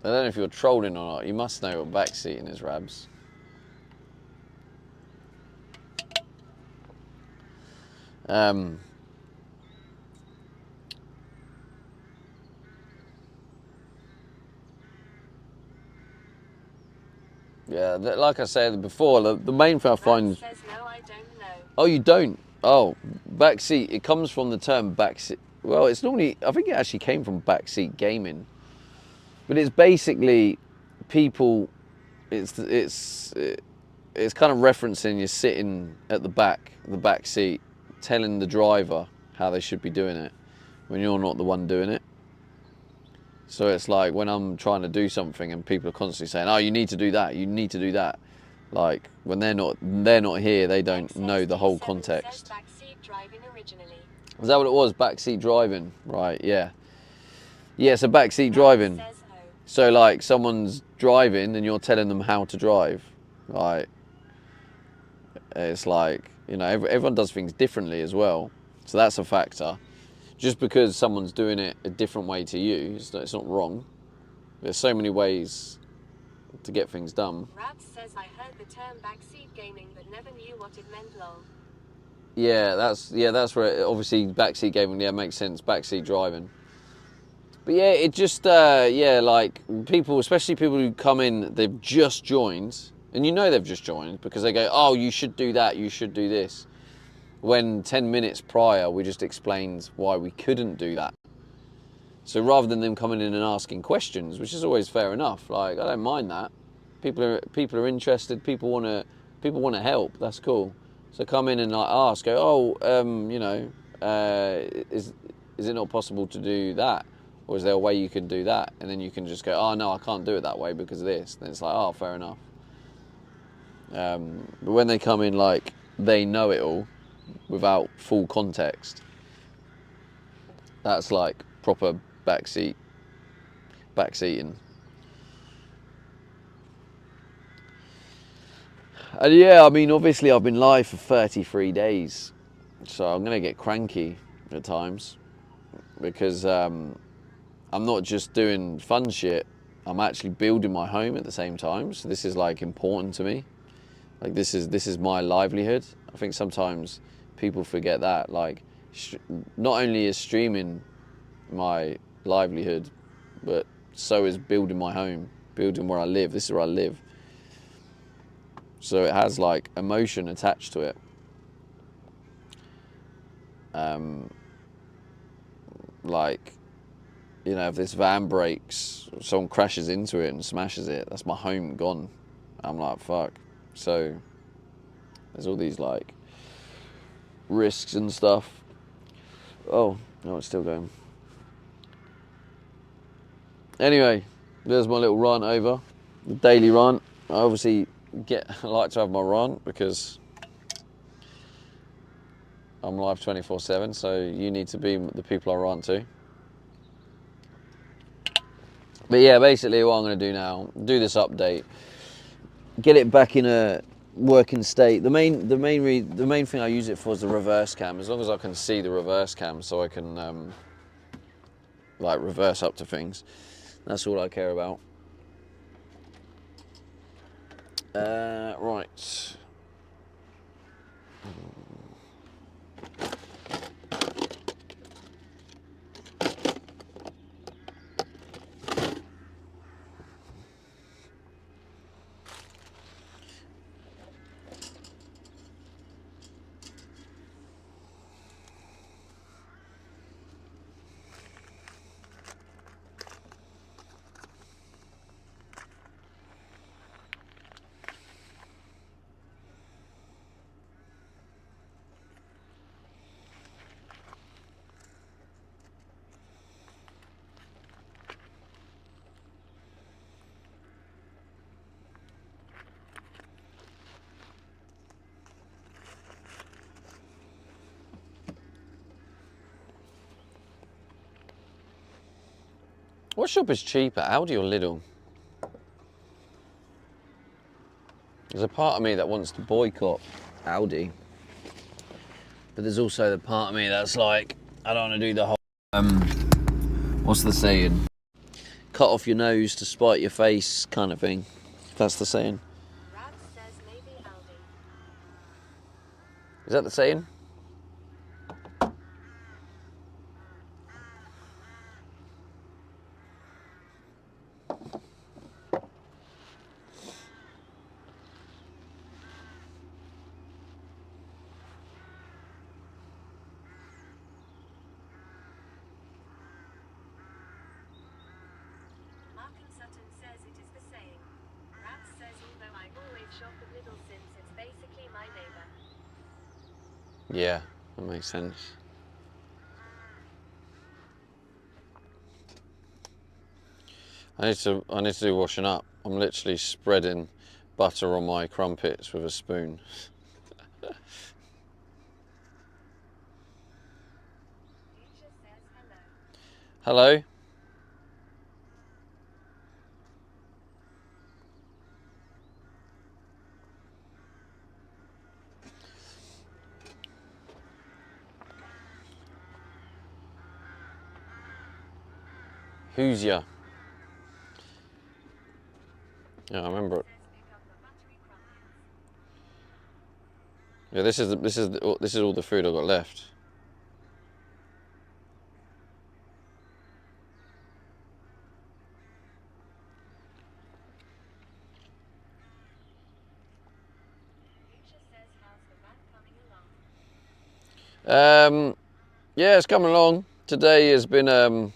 I don't know if you're trolling or not. You must know what backseating is, Rabs. Yeah, like I said before, the main thing I find... Rabs says, no, I don't know. Oh, you don't? Oh, backseat. It comes from the term backseat. Well, it's normally... I think it actually came from backseat gaming. But it's basically people... It's kind of referencing you're sitting at the back seat, telling the driver how they should be doing it when you're not the one doing it. So it's like when I'm trying to do something and people are constantly saying, "Oh, you need to do that. You need to do that." Like when they're not here, they don't know the whole context. Backseat driving originally. Is that what it was? Backseat driving, right? Yeah. Yeah, so backseat driving. So like someone's driving and you're telling them how to drive, right? It's like, you know, everyone does things differently as well. So that's a factor. Just because someone's doing it a different way to you, it's not wrong. There's so many ways to get things done. Rabs says, I heard the term backseat gaming but never knew what it meant, lol. Yeah, that's where obviously backseat gaming, yeah, makes sense. Backseat driving. But yeah, it just, like people, especially people who come in, they've just joined, and you know they've just joined because they go, oh, you should do that, you should do this. When 10 minutes prior, we just explained why we couldn't do that. So rather than them coming in and asking questions, which is always fair enough, like I don't mind that. People are interested. People want to help. That's cool. So come in and like ask, go, is it not possible to do that, or is there a way you can do that? And then you can just go, oh no, I can't do it that way because of this. Then it's like, oh, fair enough. But when they come in like they know it all, without full context, that's like proper backseating. And yeah, I mean, obviously I've been live for 33 days, so I'm gonna get cranky at times because I'm not just doing fun shit, I'm actually building my home at the same time. So this is like important to me. Like this is my livelihood. I think sometimes people forget that. Like, not only is streaming my livelihood, but so is building my home, building where I live. This is where I live. So it has like emotion attached to it. Like, you know, if this van breaks, someone crashes into it and smashes it, that's my home gone. I'm like, fuck. So there's all these like risks and stuff. Oh, no, it's still going. Anyway, there's my little rant over. The daily rant. I obviously I like to have my rant because I'm live 24/7, so you need to be the people I rant to. But yeah, basically what I'm going to do now, do this update, get it back in a working state. The main thing I use it for is the reverse cam. As long as I can see the reverse cam, so I can like reverse up to things. That's all I care about. Right. What shop is cheaper, Aldi or Lidl? There's a part of me that wants to boycott Aldi, but there's also the part of me that's like, I don't want to do the whole, what's the saying? Cut off your nose to spite your face kind of thing. That's the saying. Rab says maybe Aldi. Is that the saying? Mark and Sutton says it is the saying. Rab says although I always shop at Lidl since it's basically my neighbour. Yeah, that makes sense. I need to do washing up. I'm literally spreading butter on my crumpets with a spoon. Future says hello. Hello? Who's ya? Yeah, I remember it. Says pick up the buttery crumpets. Yeah, this is all the food I've got left. Future says how's the van coming along? Yeah, it's coming along. Today has been a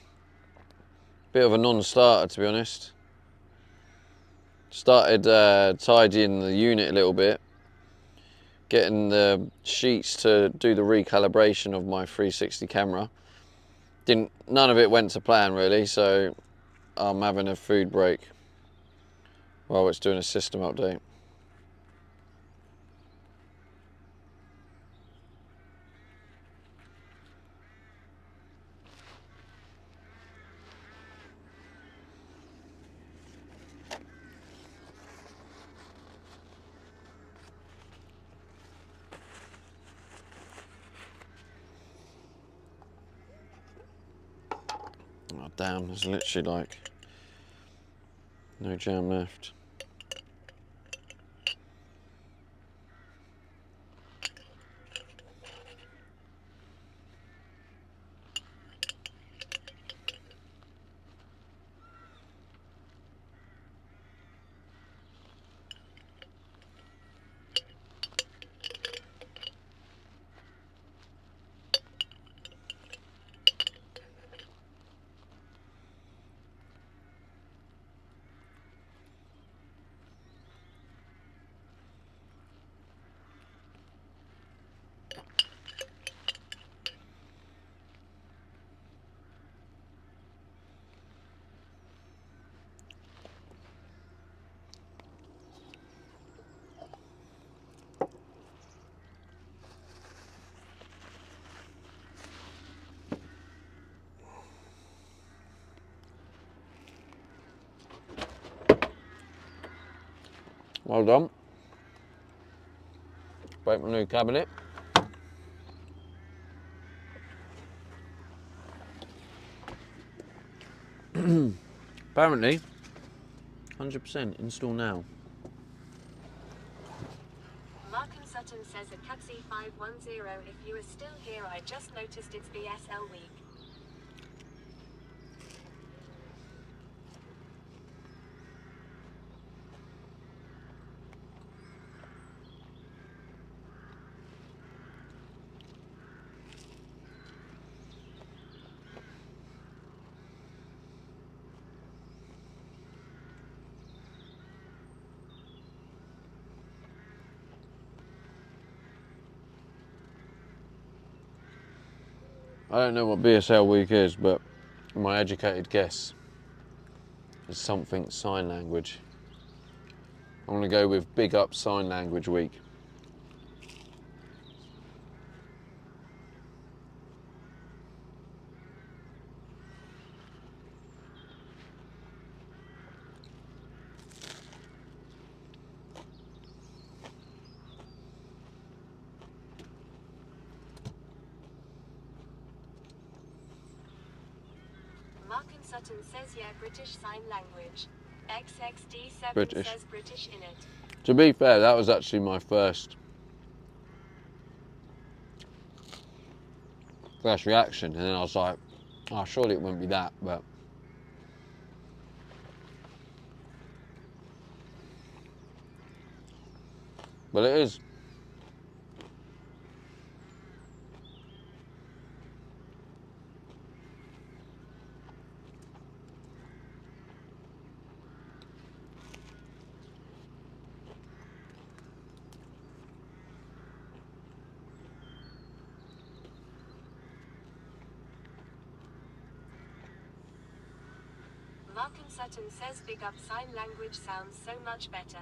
bit of a non-starter, to be honest. Started tidying the unit a little bit, getting the sheets to do the recalibration of my 360 camera. None of it went to plan really, so I'm having a food break while it's doing a system update. Oh damn, there's literally like no jam left. Well done. Break my new cabinet. Apparently, 100% install now. Mark and Sutton says at Catsy 510 if you are still here I just noticed it's BSL week. I don't know what BSL week is, but my educated guess is something sign language. I'm going to go with Big Up Sign Language Week. Mark and Sutton says yeah, British Sign Language. XXD7 British. says British in it. To be fair, that was actually my first reaction, and then I was like, oh, surely it wouldn't be that, but it is. Mark and Sutton says big up sign language sounds so much better.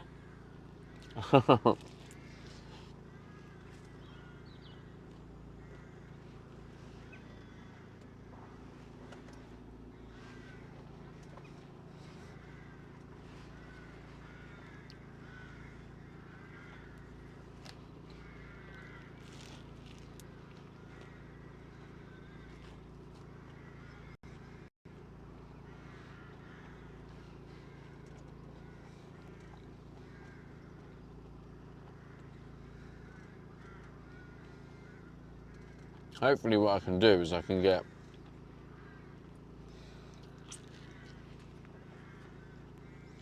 Hopefully what I can do is I can get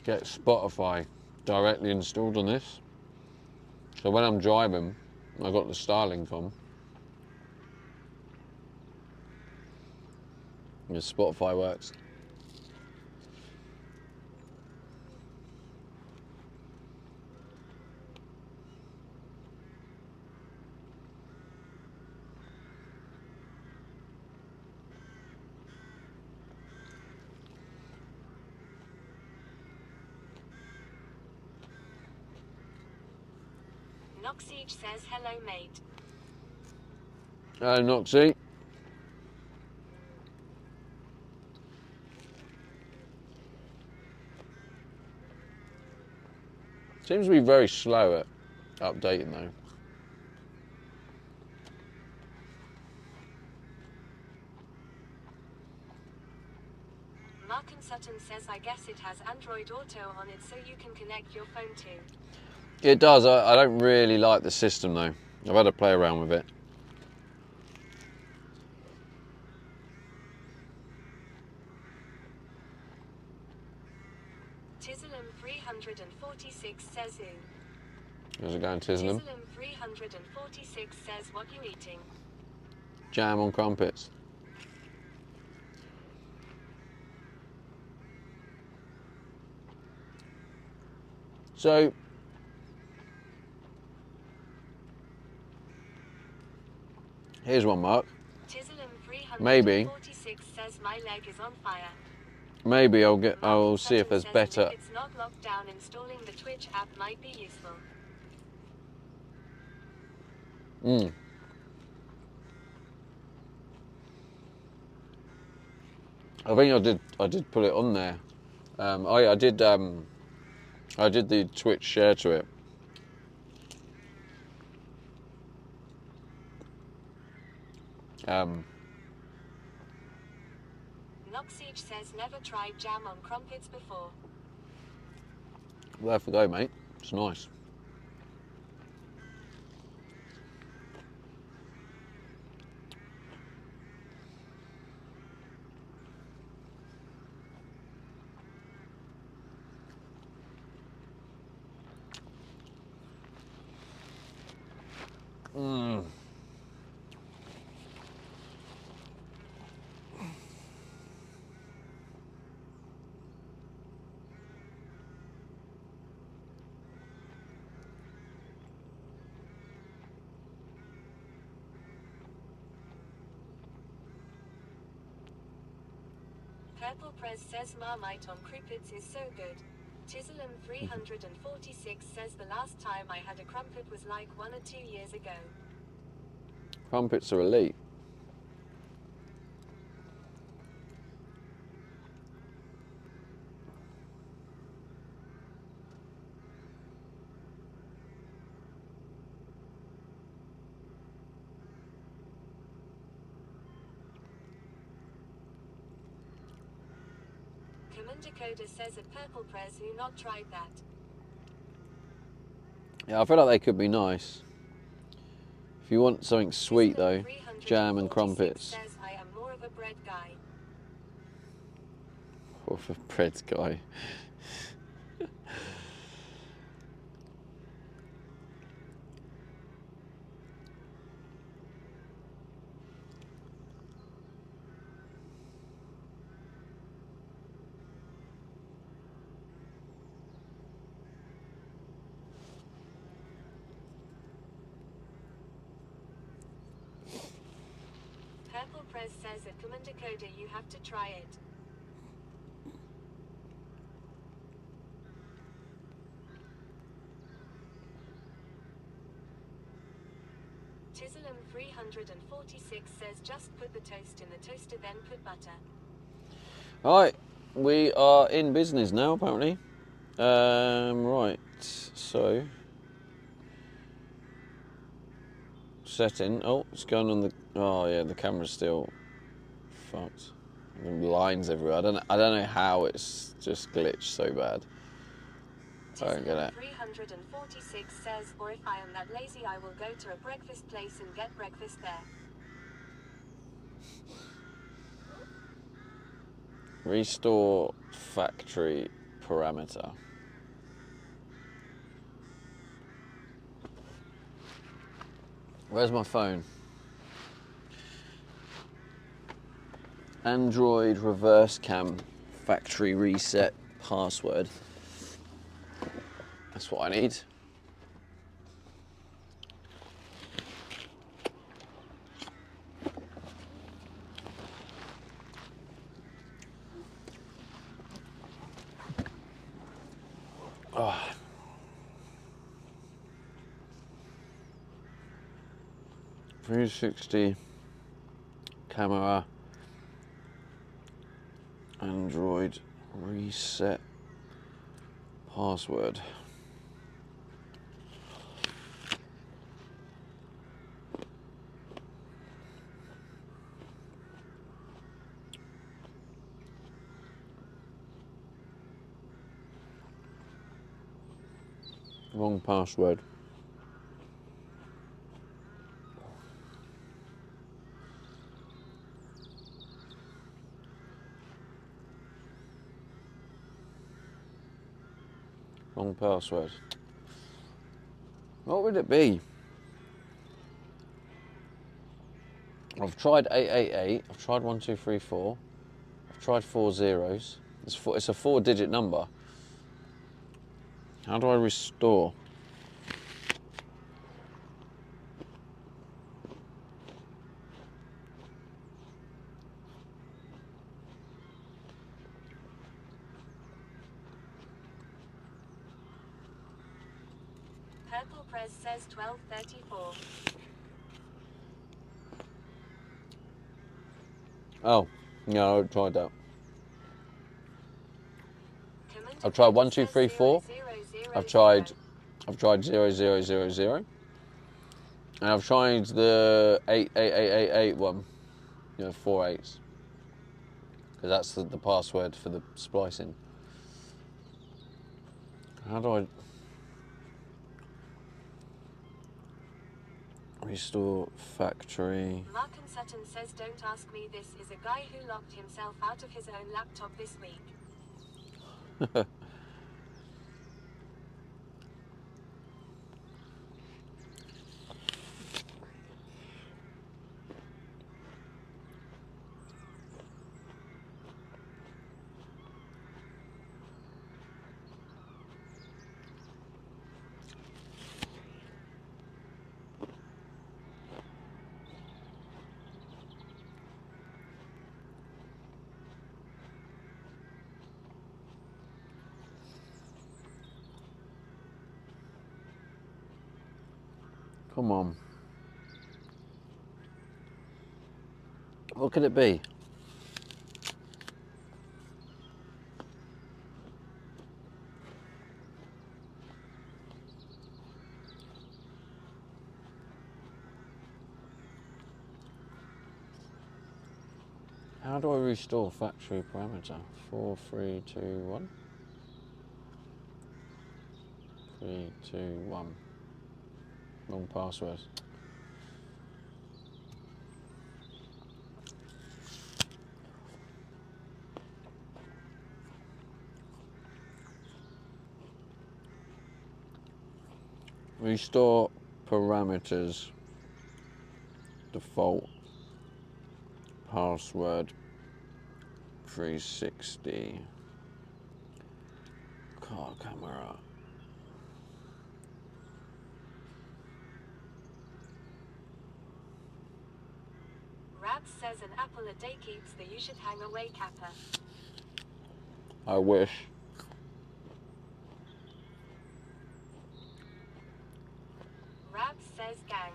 Spotify directly installed on this. So when I'm driving, I got the Starlink on. And Spotify works. Noxiege says hello mate. Hello, Noxie. Seems to be very slow at updating though. Mark and Sutton says I guess it has Android Auto on it so you can connect your phone to. It does. I don't really like the system though. I've had to play around with it. Tizzlem 346 says ooh. How's it going, Tizzlem? Tizzlem 346 says what you eating? Jam on crumpets. So, here's one, Mark. Tizzlem Maybe. 346 says my leg is on fire. Maybe I'll see if there's better. It's not locked down. Installing the Twitch app might be useful. I think I did put it on there. I did the Twitch share to it. Noxiege says never tried jam on crumpets before. Worth a go, mate. It's nice. Purple Press says Marmite on crumpets is so good. Tizzlem 346 says the last time I had a crumpet was like 1 or 2 years ago. Crumpets are elite. Commander Coda says at Purple Press who not tried that. Yeah, I feel like they could be nice. If you want something sweet though, jam and crumpets. Says I am more of a bread guy. Or for bread guy. Purple Press says at Commander Coda you have to try it. Tizzlem 346 says just put the toast in the toaster then put butter. Alright, we are in business now apparently. Right, so setting. Oh, it's going on the. Oh yeah, the camera's still fucked. The lines everywhere. I don't know how it's just glitched so bad. I don't get it. 346 says, or if I am that lazy, I will go to a breakfast place and get breakfast there. Restore factory parameter. Where's my phone? Android reverse cam factory reset password. That's what I need. Oh. 360 camera, Android reset password. Wrong password. Wrong password. What would it be? I've tried 888. I've tried 1234. I've tried 4 zeros. It's a 4-digit number. How do I restore? Purple Press says 1234. Oh, no, I tried that. Commander I've tried Coda 1, 2, says 3, 4. 0000. I've tried 0, 0, 0, 0, 0. And I've tried the 88888 one. You know, 4 8s. Because that's the password for the splicing. How do I restore factory? Mark and Sutton says don't ask me, this is a guy who locked himself out of his own laptop this week. Come on. What could it be? How do I restore factory parameter? 4, 3, 2, 1. 3, 2, 1. Wrong password. Restore parameters. Default password 360. Car camera. Rab says an apple a day keeps the you should hang away capper. I wish. Rab says gang.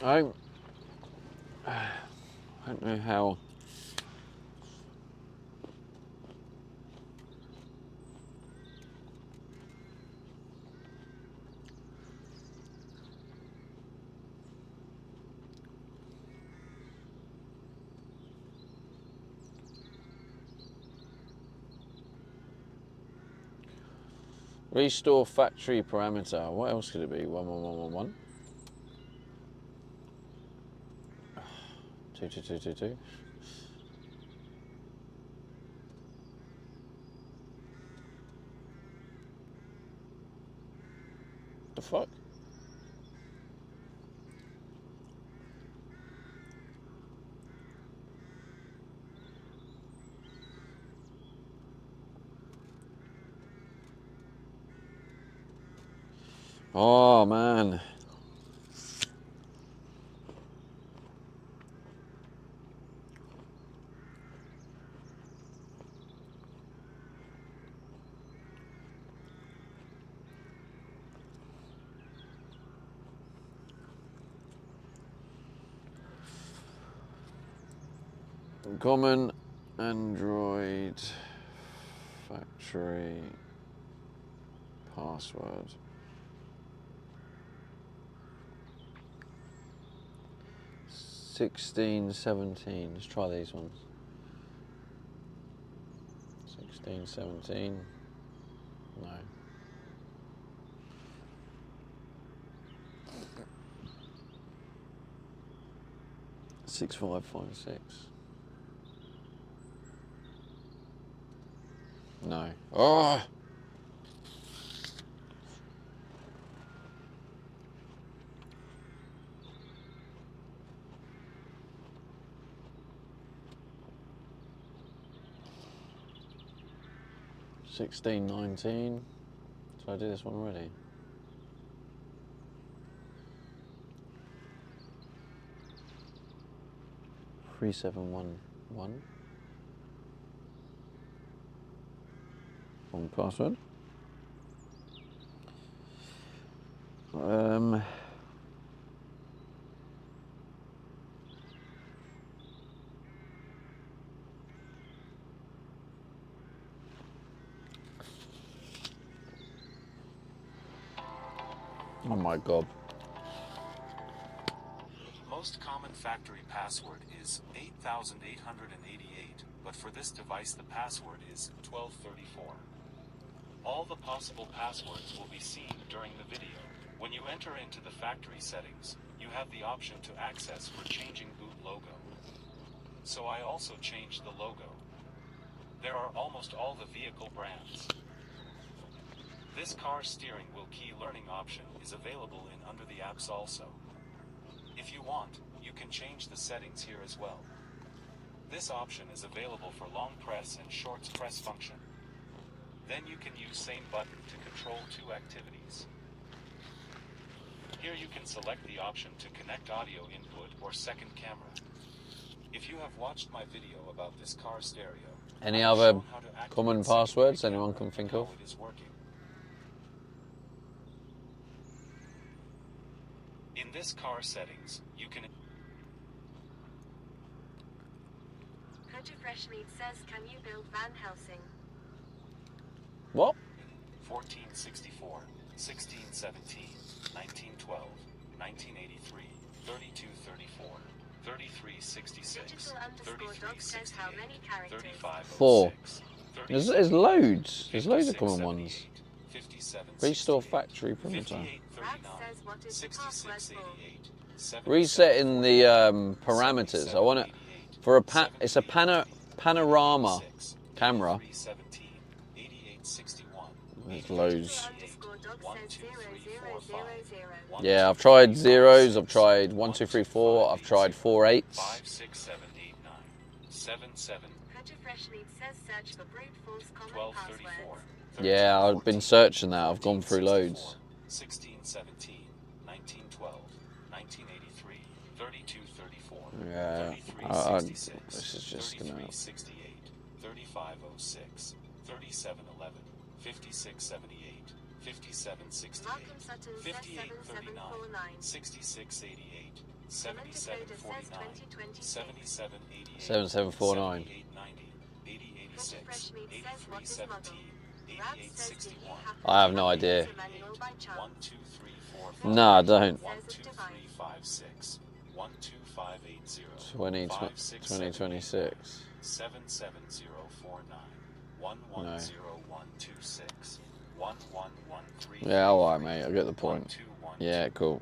I don't know how. Restore factory parameter. What else could it be? 11111. 22222. The fuck? Oh man. Common Android factory password. 16, 17. Let's try these ones. 16, 17. No. 6556. No. Oh! Sixteen, 19. Did I do this one already? Three, 7, 1, 1. Wrong password. Oh my god. Most common factory password is 8888, but for this device the password is 1234. All the possible passwords will be seen during the video. When you enter into the factory settings, you have the option to access for changing boot logo. So I also changed the logo. There are almost all the vehicle brands. This car steering wheel key learning option is available in under the apps also. If you want, you can change the settings here as well. This option is available for long press and short press function. Then you can use same button to control two activities. Here you can select the option to connect audio input or second camera. If you have watched my video about this car stereo, Any I have other shown how to activate common secondary passwords camera anyone can think and of? how it is working. In this car settings, you can... Freshmeat says, can you build Van Helsing? What? 1464, 1617, 1912, 1983, 3234, 3366, Digital _ dog says how many characters? 4. 3506, There's loads. There's loads of common 5678, ones. 5768, Restore factory perimeter. 5839, says, what is the password for? 6688, Resetting the parameters. I want it for a it's a panorama camera. There's loads. Yeah, I've tried zeros. I've tried 1, 2, 3, 4. I've tried 4 8s. 5, 6, 7, 8, 9, 7, 7, says search for brute force common 1234. Yeah, I've been searching that. I've gone through loads. 1617, 1912, 1983, 3234, Yeah, 3366, this is just gonna. 3368, 3506, 3711, 5678, 5768, 5839, 6688, 7749, 7788, 7749. 8886, 8317, 8861. I have no idea. 1, 2, 3, 4, 5. No, I don't. 1, 2, 3, 5, 6. 1, 2, 5, 8, 0. 2026. 77049. 110 No. 126. 1113. Yeah, alright, mate. I get the point. 1212. Yeah, cool.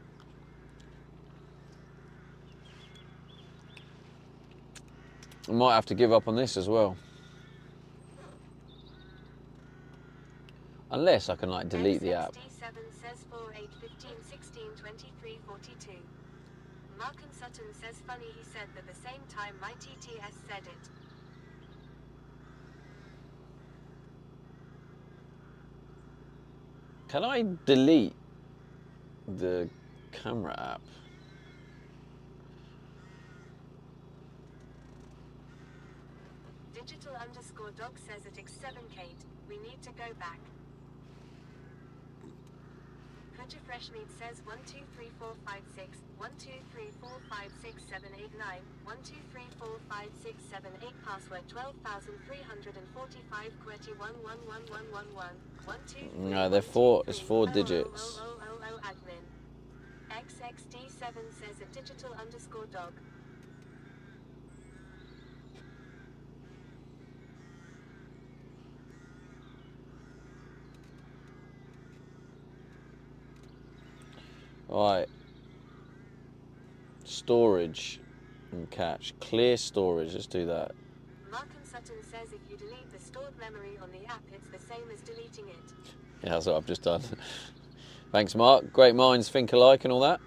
I might have to give up on this as well. Unless I can like delete the app. XXD7 says 4, 8, 15, 16, 23, 42. Mark and Sutton says funny he said that the same time my TTS said it. Can I delete the camera app? Digital _ dog says at X7 Kate, we need to go back. Hunter Freshmeat says 1, 2, 3, 4, 5, 6, 1, 2, 3, 4, 5, 6, 7, 8, 9, 1, 2, 3, 4, 5, 6, 7, 8, password 12,345, QWERTY 111111, 1, 2, 3, No, they're 4. It's 4 digits. Admin. XXD7 says at digital _ dog. Right. Storage and cache. Clear storage. Let's do that. Mark and Sutton says if you delete the stored memory on the app, it's the same as deleting it. Yeah, that's what I've just done. Thanks, Mark. Great minds think alike and all that.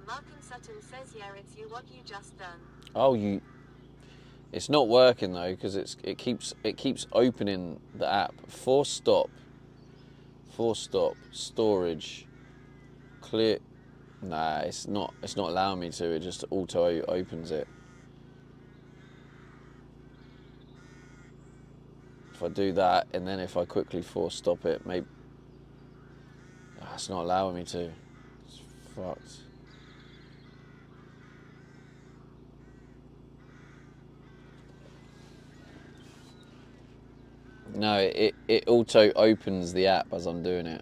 Mark and Sutton says yeah, it's you what you just done. Oh, you. It's not working though because it keeps opening the app. Force stop. Storage. Clear. Nah, it's not allowing me to. It just auto opens it. If I do that and then if I quickly force stop it, maybe. It's not allowing me to. It's fucked. No, it auto opens the app as I'm doing it.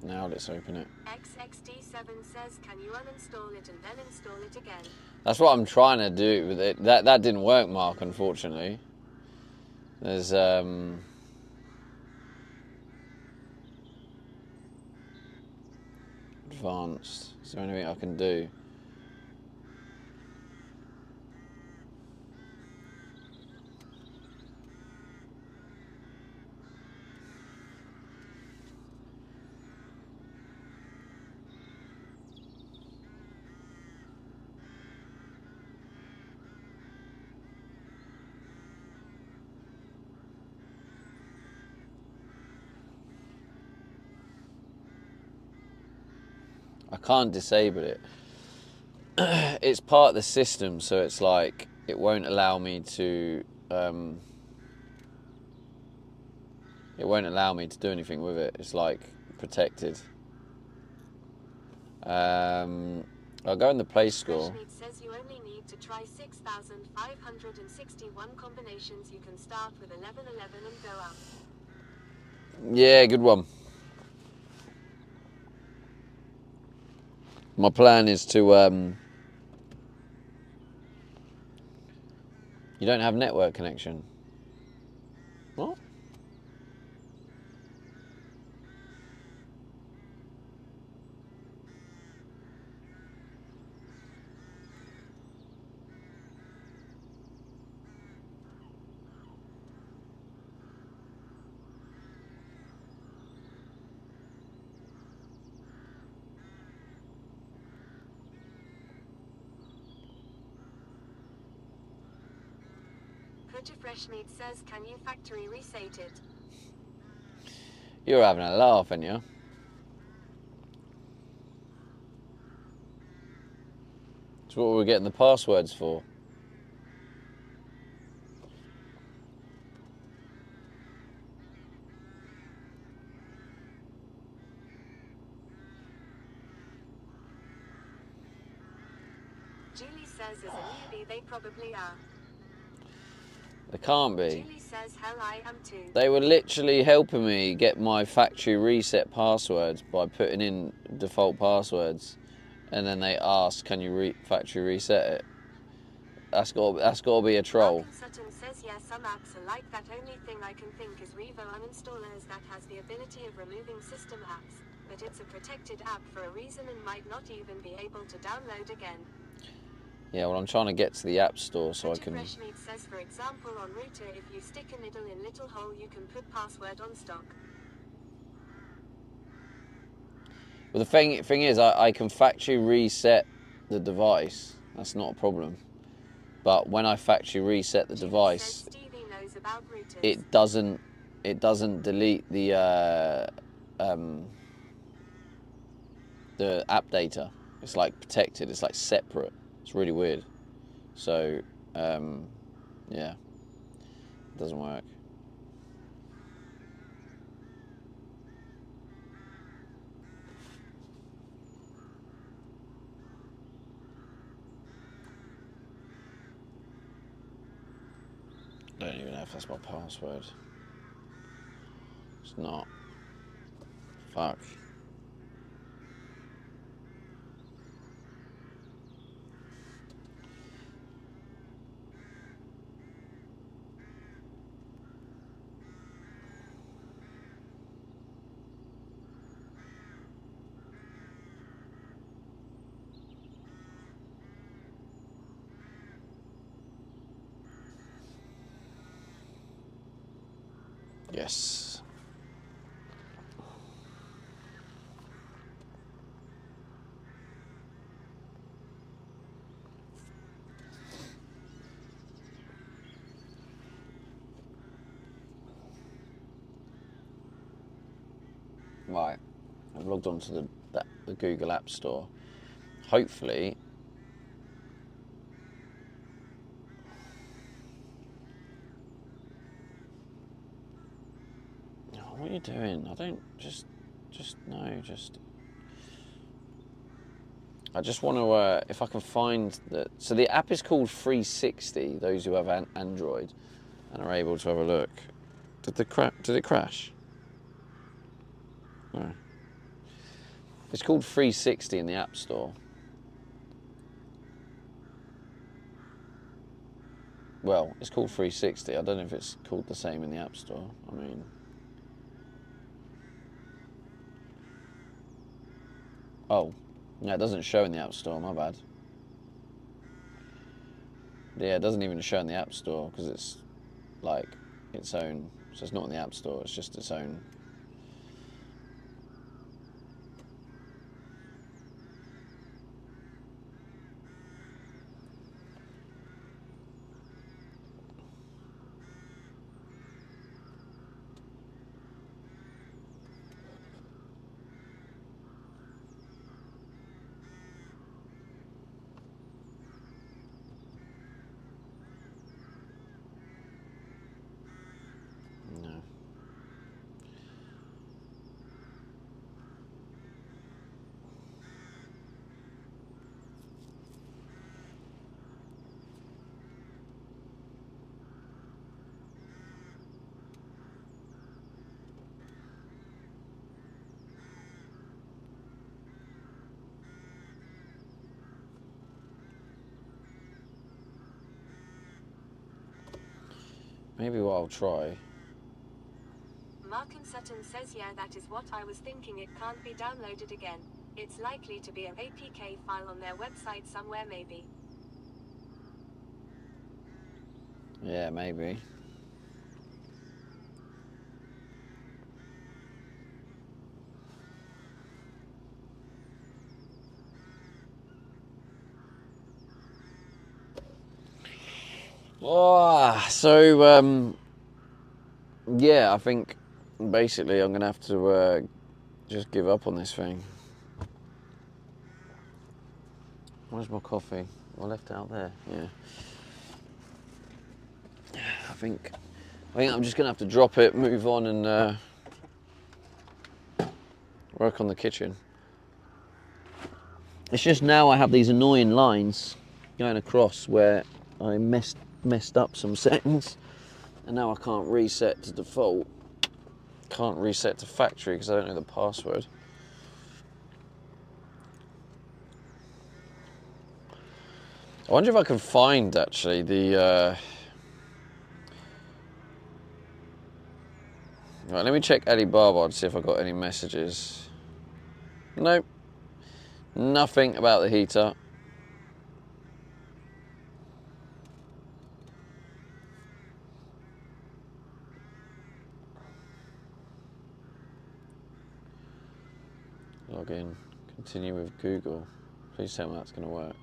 Now let's open it. XXD7 says can you uninstall it and then install it again? That's what I'm trying to do with it. That didn't work, Mark, unfortunately. There's advanced. Is there anything I can do? I can't disable it. It's part of the system, so it's like it won't allow me to do anything with it. It's like protected. I'll go in the Play Store. Freshmeat says you only need to try 6,561 combinations. You can start with 1111 and go up. Yeah, good one. My plan is to you don't have network connection. What? Freshmeat says, can you factory reset it? You're having a laugh, aren't you? That's what we're getting the passwords for. Julie says, as a newbie, they probably are. They can't be. Julie says, hell, I am too. They were literally helping me get my factory reset passwords by putting in default passwords, and then they ask, "Can you factory reset it?" That's got to be a troll. Malcolm Sutton says, yeah, some apps are like that. Only thing I can think is Revo Uninstaller is that has the ability of removing system apps, but it's a protected app for a reason and might not even be able to download again. Yeah, well, I'm trying to get to the App Store so I can... Freshmeat says, for example, on router, if you stick a needle in little hole, you can put password on stock. Well, the thing is, I can factory reset the device. That's not a problem. But when I factory reset the device, it doesn't delete the app data. It's like protected. It's like separate. It's really weird. So, yeah, it doesn't work. I don't even know if that's my password. It's not. Fuck. Yes. Right. I've logged on to the Google App Store. Hopefully... What are you doing? I don't I just want to, if I can find that. So the app is called 360. Those who have an Android and are able to have a look. Did it crash? No. It's called 360 in the App Store. well, it's called 360. I don't know if it's called the same in the App Store. I mean, oh, no, it doesn't show in the App Store. My bad. Yeah, it doesn't even show in the App Store because it's like its own. So it's not in the App Store. It's just its own. No. Maybe what I'll try. Markham Sutton says, yeah, that is what I was thinking. It can't be downloaded again. It's likely to be an APK file on their website somewhere, maybe. Yeah, maybe. Oh, so yeah, I think basically I'm gonna have to just give up on this thing. Where's my coffee? I left it out there. Yeah. I think I'm just gonna have to drop it, move on, and work on the kitchen. It's just now I have these annoying lines going across where I messed up some settings, and now I can't reset to default. Can't reset to factory because I don't know the password. I wonder if I can find actually the. Right, let me check Alibaba to see if I got any messages. Nope. Nothing about the heater. Log in. Continue with Google. Please tell me that's going to work.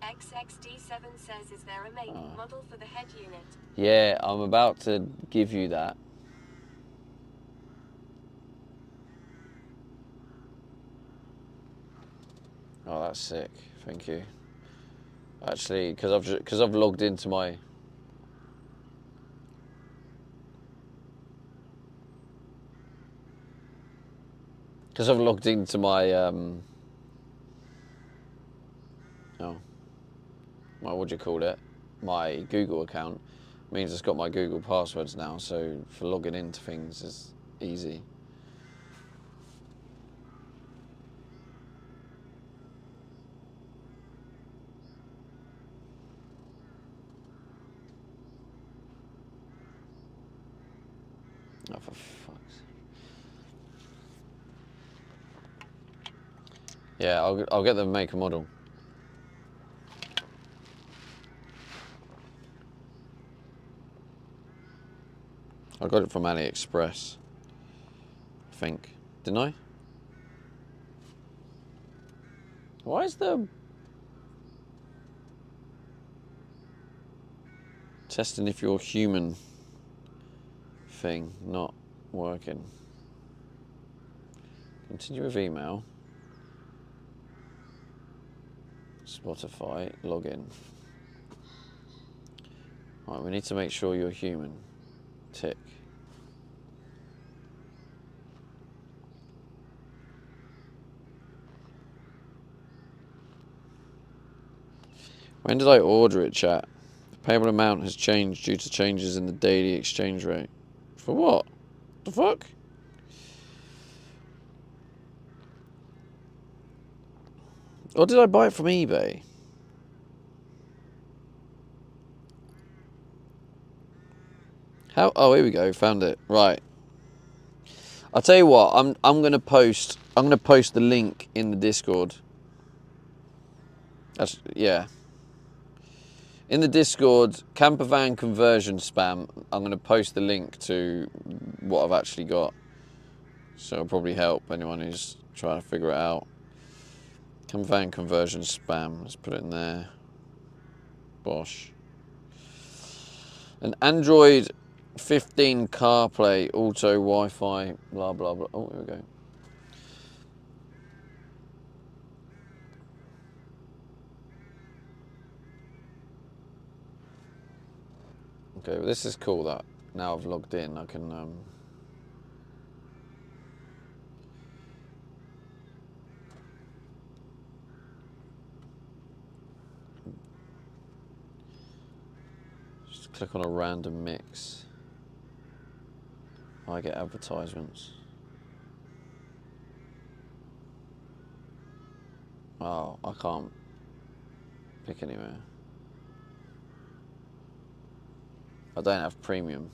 XXD7 says, is there a make model for the head unit? Yeah, I'm about to give you that. Oh, that's sick. Thank you. Actually, because I've logged into my. Because I've logged into my what do you call it? My Google account means it's got my Google passwords now. So for logging into things is easy. Oh, for fuck's sake. Yeah, I'll get the make and model. I got it from AliExpress, I think. Didn't I? Why is the testing if you're human thing not working? Continue with email. Spotify, login. Right, we need to make sure you're human. Tick. When did I order it, chat? The payable amount has changed due to changes in the daily exchange rate. For what? The fuck? Or did I buy it from eBay? How? Oh, here we go. Found it. Right. I'll tell you what. I'm gonna post the link in the Discord. Yeah. In the Discord, camper van conversion spam. I'm gonna post the link to what I've actually got. So it'll probably help anyone who's trying to figure it out. Camper van conversion spam. Let's put it in there. Bosh. An Android 15 CarPlay, auto Wi-Fi, blah blah blah. Oh, here we go. Okay, well this is cool that now I've logged in, I can just click on a random mix. I get advertisements. Oh, I can't pick anywhere. I don't have premium.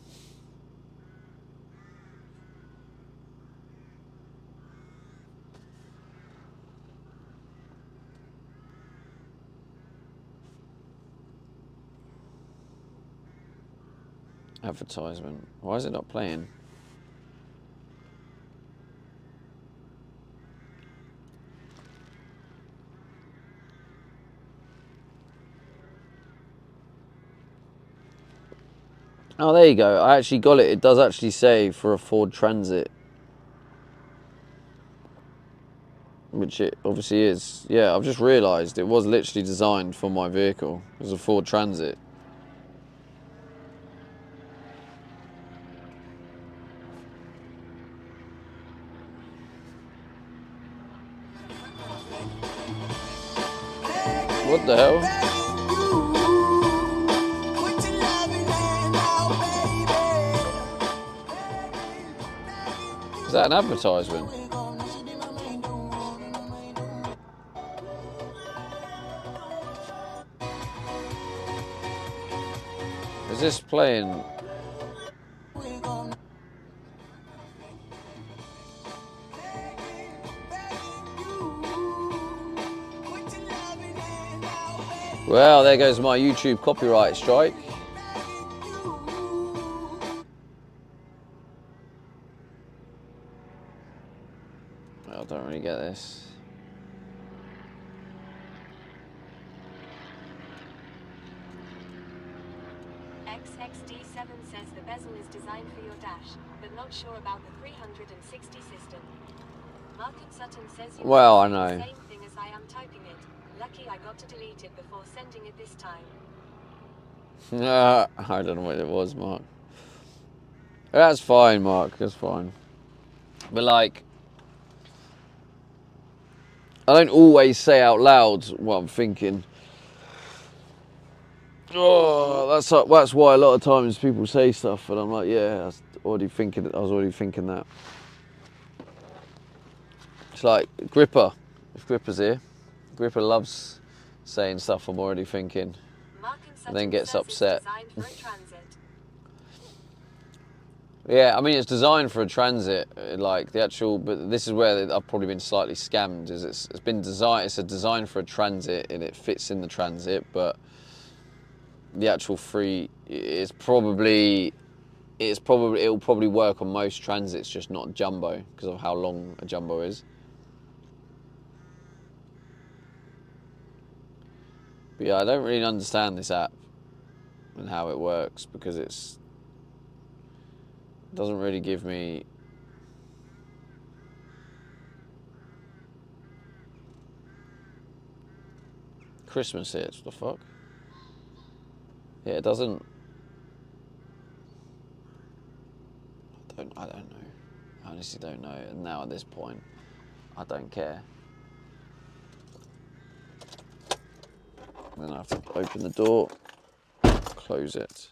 Advertisement. Why is it not playing? Oh, there you go. I actually got it. It does actually say for a Ford Transit. Which it obviously is. Yeah, I've just realised it was literally designed for my vehicle. It was a Ford Transit. What the hell? Is that an advertisement? Is this playing? Well, there goes my YouTube copyright strike. I don't really get this. XXD7 says the bezel is designed for your dash, but not sure about the 360 system. Mark and Sutton says you Well, I can say know. the same thing as I am typing it. Lucky I got to delete it before sending it this time. I don't know what it was, Mark. That's fine, Mark. That's fine. But like, I don't always say out loud what I'm thinking. Oh, that's why a lot of times people say stuff, and I'm like, yeah, I was already thinking that. It's like Gripper. If Gripper's here, Gripper loves saying stuff I'm already thinking, Mark and and then Sutton gets says it's upset. designed for a transit. Yeah, I mean it's designed for a transit, like the actual. But this is where I've probably been slightly scammed. Is it's been designed. It's a design for a transit, and it fits in the transit, but the actual free is probably. It'll probably work on most transits, just not jumbo, because of how long a jumbo is. But yeah, I don't really understand this app and how it works, because it doesn't really give me. Christmas hits, what the fuck? Yeah, it doesn't. I don't know. I honestly don't know. And now at this point, I don't care. Then I have to open the door, close it.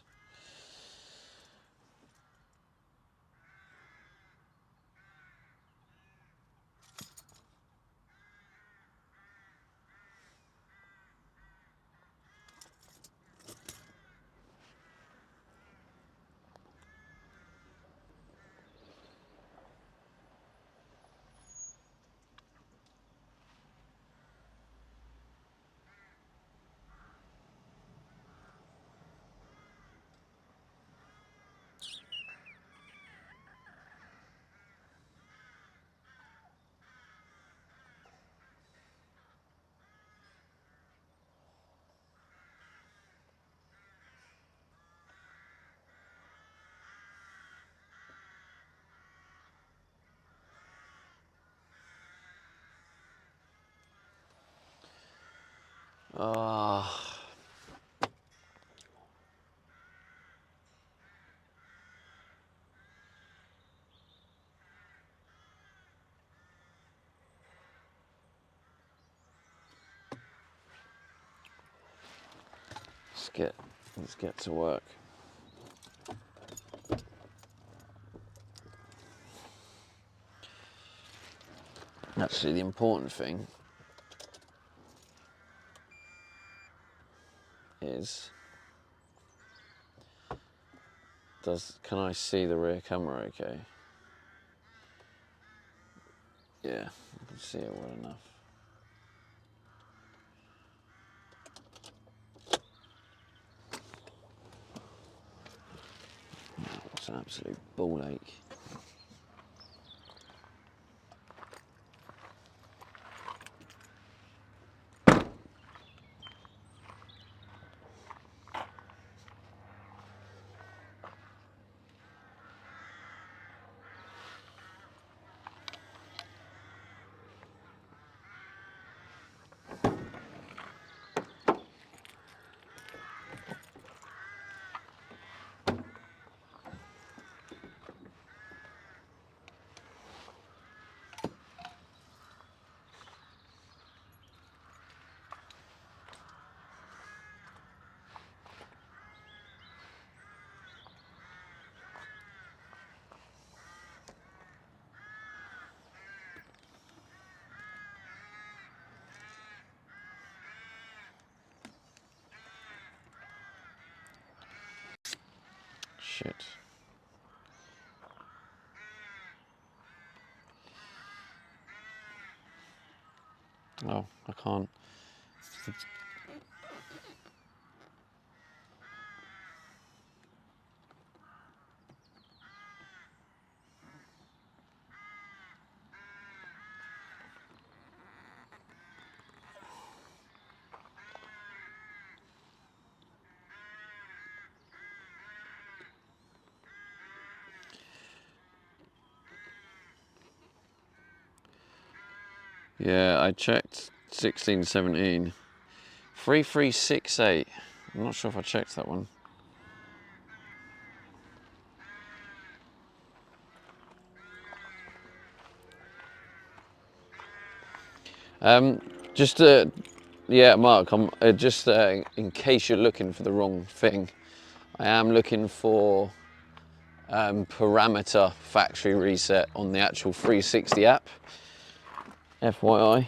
Ah. Let's get to work. Actually, the important thing is, can I see the rear camera okay? Yeah, I can see it well enough. It's an absolute ball ache. Shit. Oh, I can't. Yeah, I checked 16, 17. 3368. I'm not sure if I checked that one. Yeah, Mark, I'm just in case you're looking for the wrong thing, I am looking for parameter factory reset on the actual 360 app. FYI.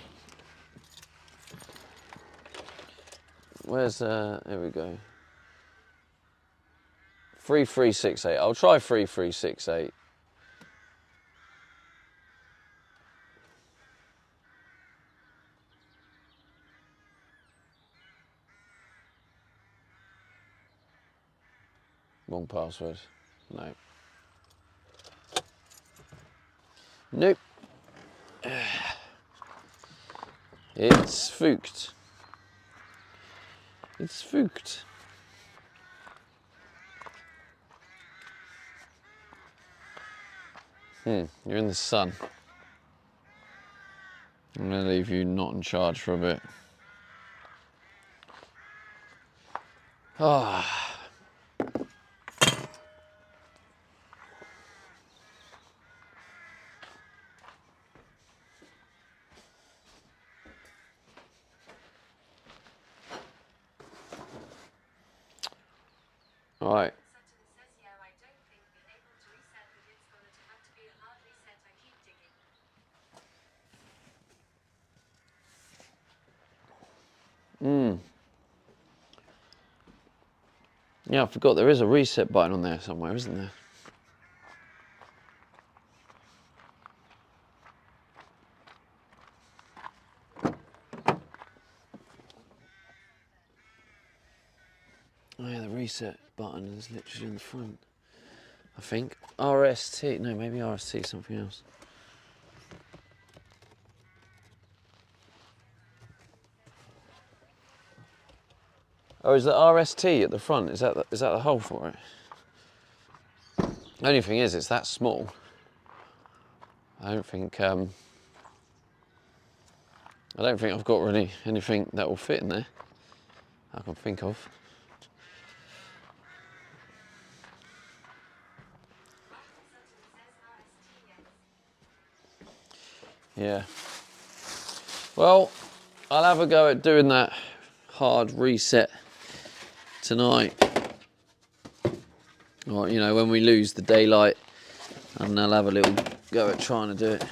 Where's, here we go. 3368. I'll try 3368. Wrong password. No. Nope. It's spooked. It's spooked. You're in the sun. I'm going to leave you not in charge for a bit. Ah. All right. Sutton says, yeah, I don't think we're able to reset, but it's gonna have to be a hard reset. I keep digging. Yeah, I forgot there is a reset button on there somewhere, isn't there? Oh yeah, the reset button is literally in the front. I think. RST, no, maybe RST is something else. Oh, is the RST at the front? Is that the hole for it? The only thing is, it's that small. I don't think I've got really anything that will fit in there. I can think of. Yeah. Well, I'll have a go at doing that hard reset tonight. Or, you know, when we lose the daylight, and I'll have a little go at trying to do it.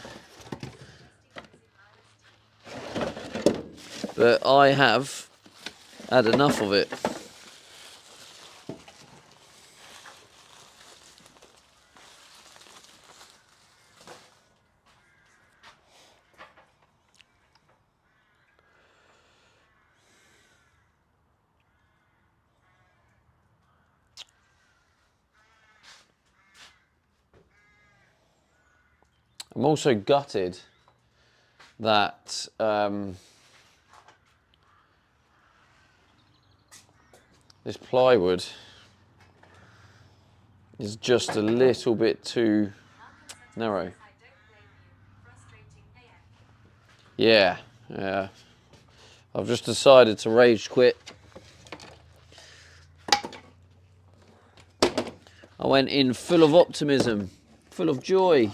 But I have had enough of it. I'm also gutted that this plywood is just a little bit too narrow. Yeah, yeah. I've just decided to rage quit. I went in full of optimism, full of joy.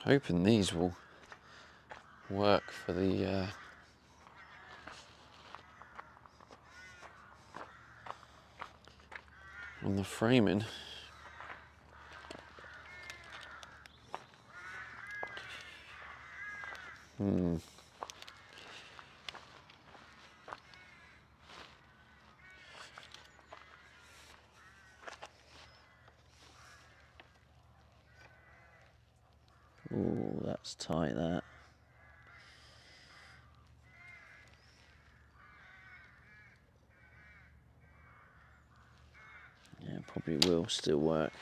Hoping these will work for the on the framing. Ooh, that's tight, that. Yeah, probably will still work.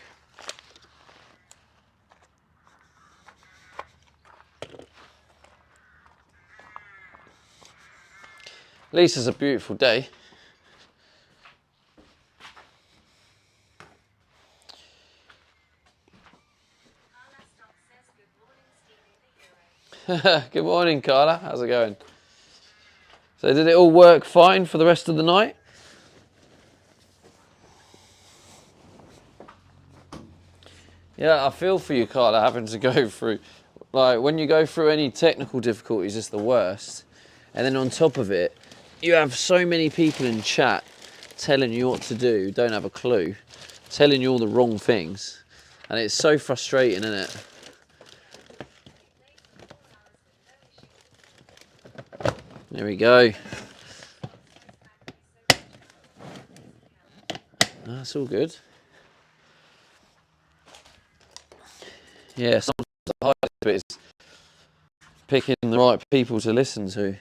At least it's a beautiful day. Good morning, Carla. How's it going? So did it all work fine for the rest of the night? Yeah, I feel for you, Carla, having to go through, like, when you go through any technical difficulties, it's the worst. And then on top of it, you have so many people in chat telling you what to do, don't have a clue, telling you all the wrong things. And it's so frustrating, isn't it? There we go. That's all good. Yeah, sometimes the hardest bit is picking the right people to listen to.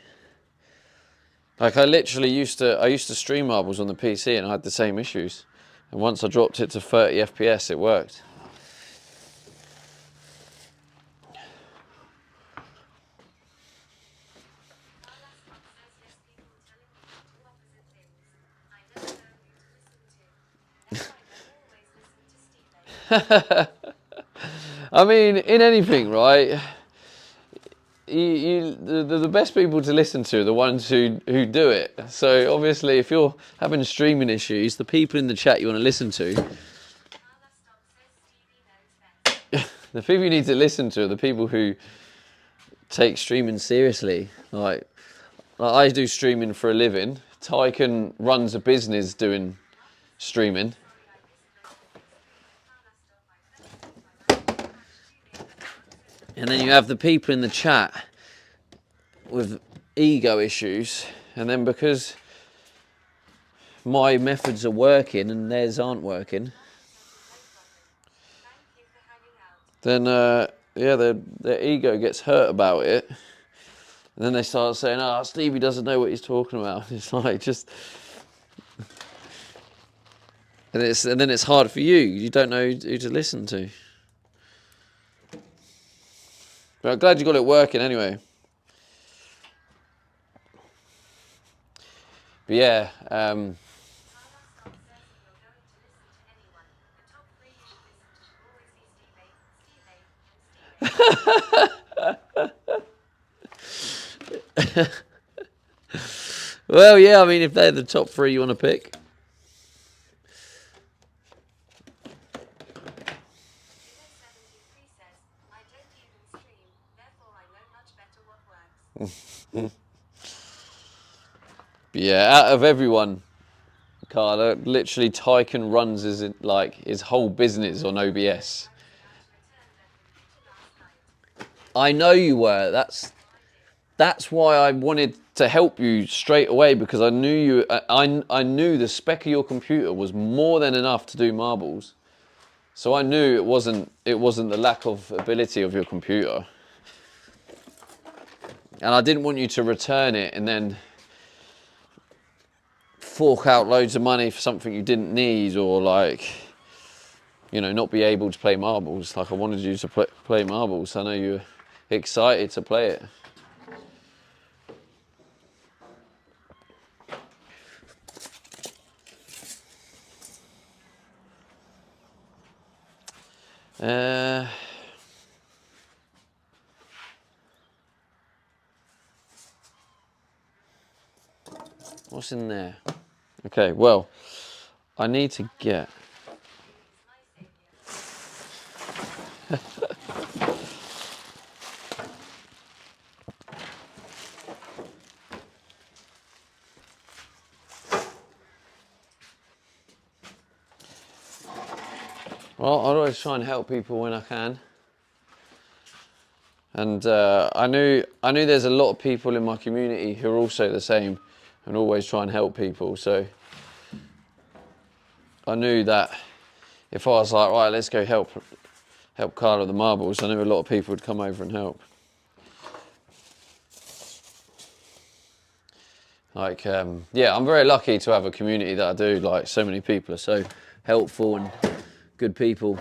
Like, I used to stream marbles on the PC and I had the same issues. And once I dropped it to 30 FPS, it worked. I mean, in anything, right? The best people to listen to are the ones who do it. So obviously, if you're having streaming issues, the people in the chat you want to listen to, the people you need to listen to are the people who take streaming seriously. Like I do streaming for a living. Tyken runs a business doing streaming. And then you have the people in the chat with ego issues, and then because my methods are working and theirs aren't working, then yeah, their ego gets hurt about it, And then they start saying, "Oh, Stevie doesn't know what he's talking about." It's like just, and then it's hard for you. You don't know who to listen to. But I'm glad you got it working anyway. But yeah, well, yeah, I mean, if they're the top three you want to pick. But yeah, out of everyone, Carla, literally Tycoon runs his whole business on OBS. I know you were. That's why I wanted to help you straight away, because I knew you. I knew the spec of your computer was more than enough to do marbles, so I knew it wasn't the lack of ability of your computer, and I didn't want you to return it and then fork out loads of money for something you didn't need, or like, you know, not be able to play marbles. Like, I wanted you to play marbles. I know you're excited to play it. What's in there? Okay, well, I need to get... Well, I always try and help people when I can. And I knew there's a lot of people in my community who are also the same and always try and help people. So I knew that if I was like, right, let's go help Carla with the marbles, I knew a lot of people would come over and help. Like, yeah, I'm very lucky to have a community that I do. Like, so many people are so helpful and good people.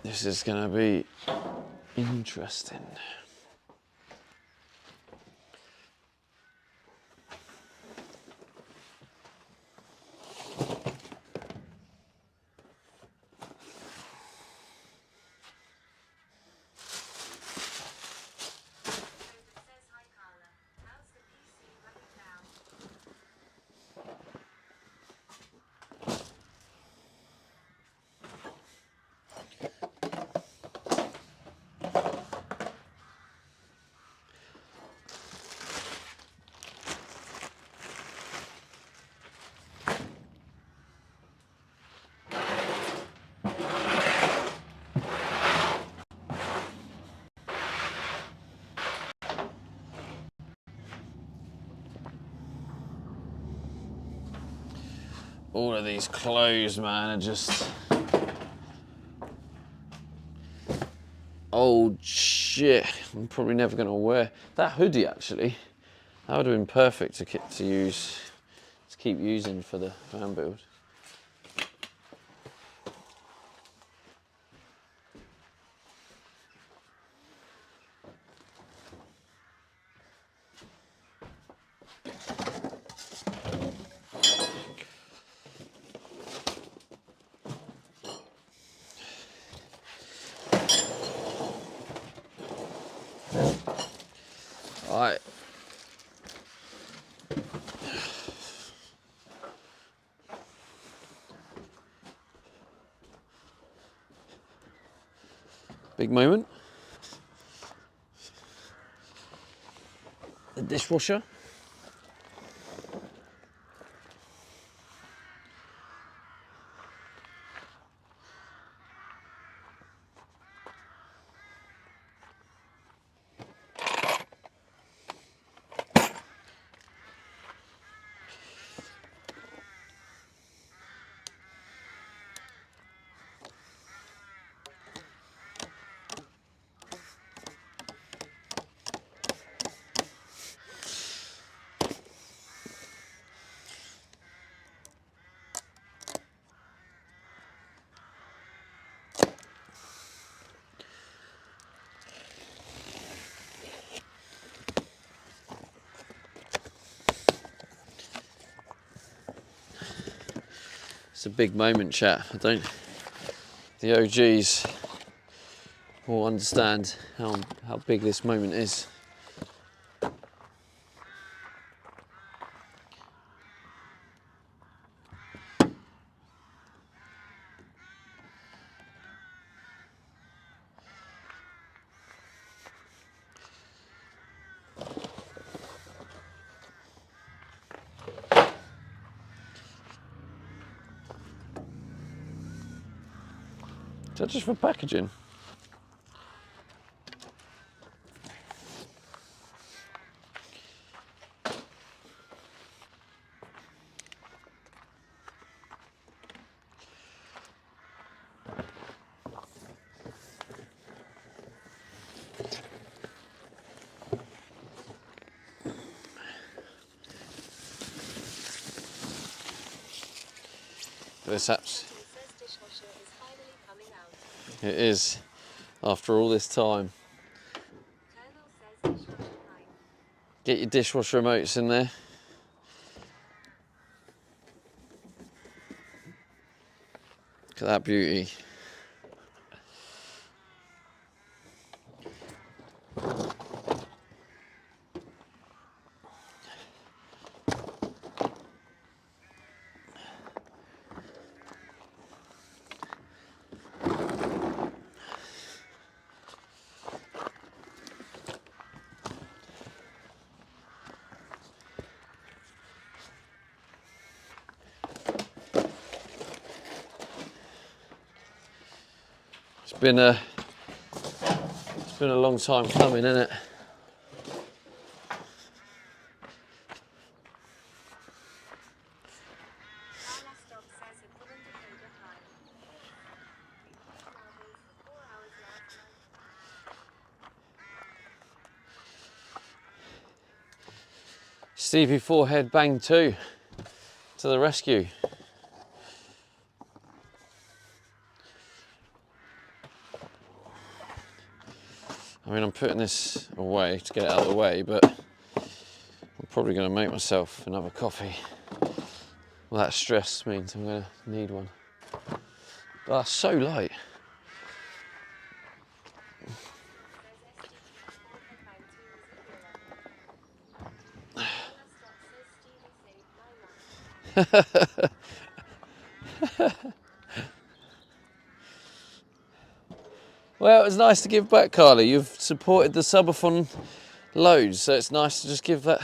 This is going to be interesting. All of these clothes, man, are just old shit. I'm probably never going to wear that hoodie. Actually, that would have been perfect to keep using for the fan build. Big moment. The dishwasher. It's a big moment, chat. The OGs will understand how big this moment is. Is that just for packaging? This app's. Dishwasher is finally coming out. It is, after all this time. Colonel says dishwasher time. Get your dishwasher remotes in there. Look at that beauty. It's been a long time coming, isn't it? Carla Stock says it wouldn't decode the time. Marbles, 4 hours last night. Stevie Forehead Bang 2 to the rescue. I mean, I'm putting this away to get it out of the way, but I'm probably going to make myself another coffee. Well, that stress means I'm going to need one. But that's so light. Well, it was nice to give back, Carly. You've supported the Subathon loads, so it's nice to just give that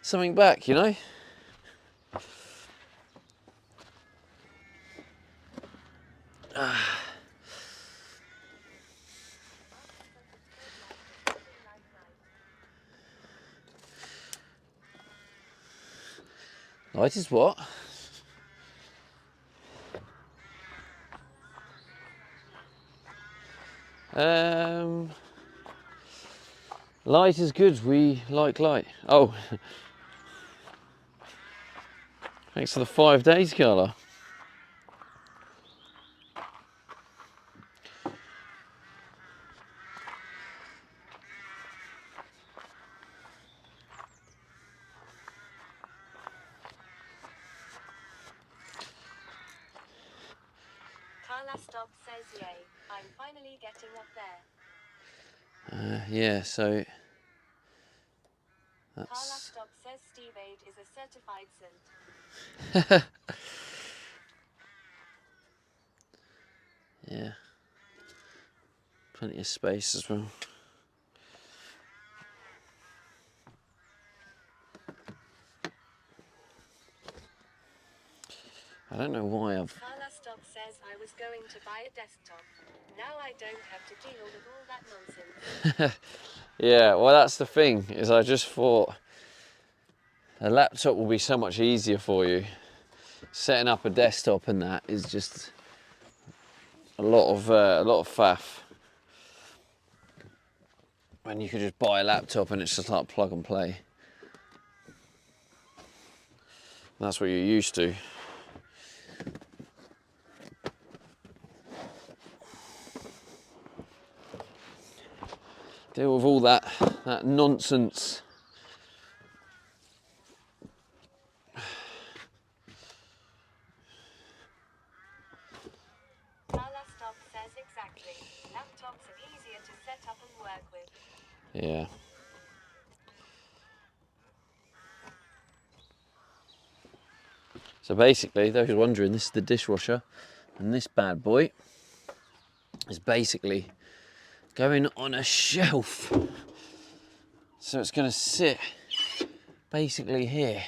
something back, you know? Light is what? Light is good. We like light. Oh, thanks for the 5 days, Carla. Carla Stock says yay, I'm finally getting up there. Yeah, so Carla that's Stock says Steve 8 is a certified synth. yeah. Plenty of space as well. I don't know why I've... Carla Stock says I was going to buy a desktop. Now I don't have to deal with all that nonsense. Yeah, well that's the thing, is I just thought a laptop will be so much easier for you. Setting up a desktop and that is just a lot of faff. When you could just buy a laptop and it's just like plug and play. That's what you're used to. Deal with all that nonsense. Carla Stock says exactly. Laptops are easier to set up and work with. Yeah. So basically, those who are wondering, this is the dishwasher, and this bad boy is basically going on a shelf. So it's going to sit basically here.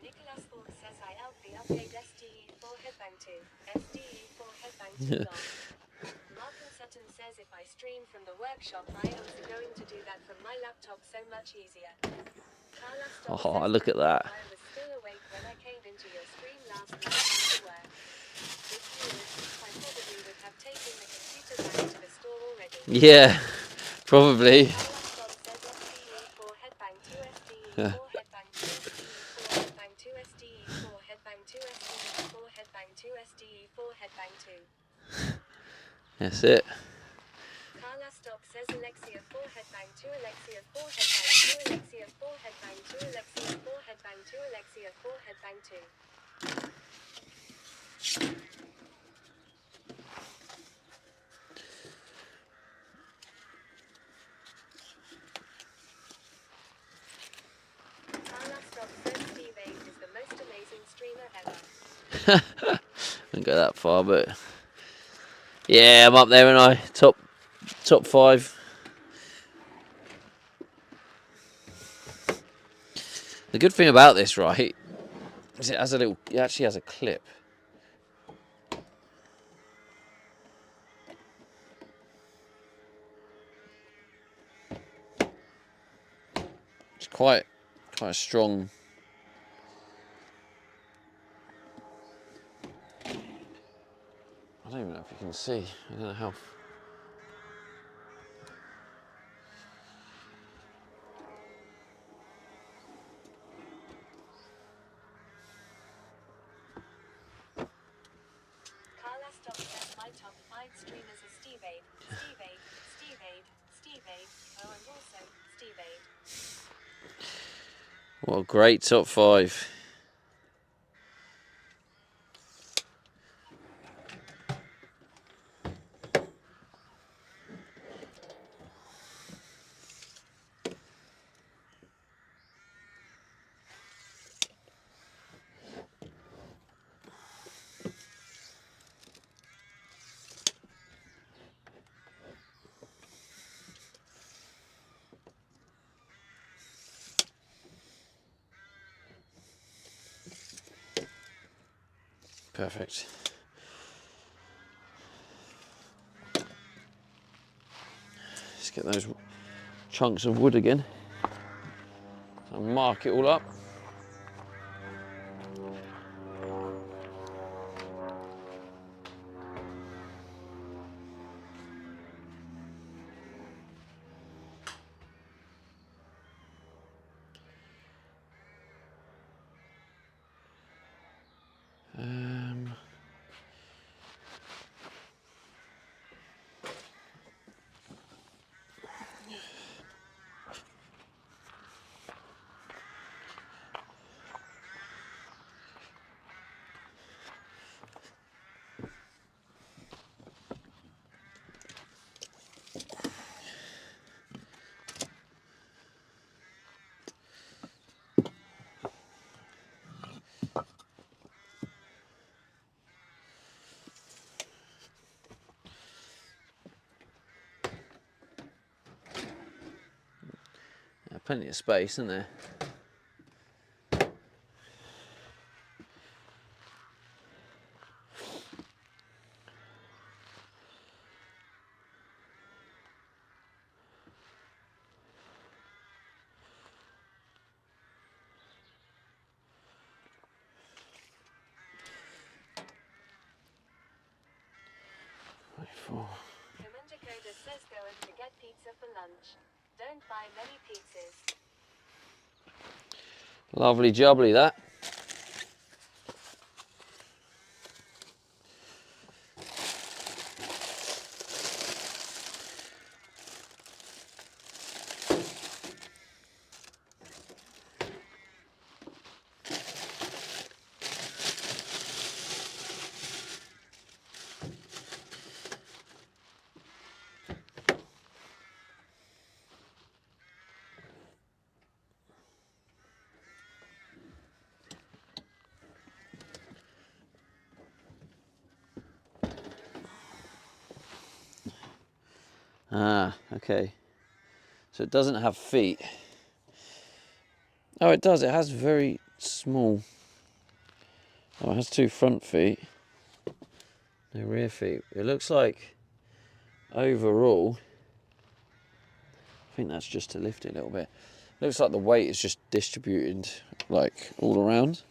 Nicholas Ford says ILP update SDE for headbang 2. SDE for headbang 2 long. Mark and Sutton says if I stream from the workshop I am going to do that from my laptop so much easier. Carla Stock Oh, says look at that. I was still awake when I came into your stream last night after work. If you would, I probably would have taken the computer back to the store already. Yeah, probably. Carla Stock says SDE for headbang 2 SDE for headbang 2 SDE for headbang 2 SDE for headbang 2 SDE for headbang 2 SDE for headbang 2. That's it. Carla Stock says Alexia 4 headbang 2 Alexia 4 headbang 2 Alexia 4 headbang 2 Alexia 4 headbang 2 Alexia 4 headbang 2. Carla Stock says Steve Aid is the most amazing streamer ever. Didn't go that far, but yeah, I'm up there and I top 5. The good thing about this, right, is it actually has a clip. It's quite a strong. I don't even know if you can see. I don't know how. Carla Stock says my top 5 streamers are Steve Aid, Steve Aid, Steve Aid, Steve Aid, oh and also Steve Aid. What a great top 5. Perfect. Let's get those chunks of wood again and mark it all up. plenty of space, isn't there? Commander Coda says go and get pizza for lunch. Don't buy many pizzas. Lovely jubbly that. Ah, okay. So it doesn't have feet. Oh, it does. It has very small. Oh, it has 2 front feet. No rear feet. It looks like overall, I think that's just to lift it a little bit. Looks like the weight is just distributed like all around.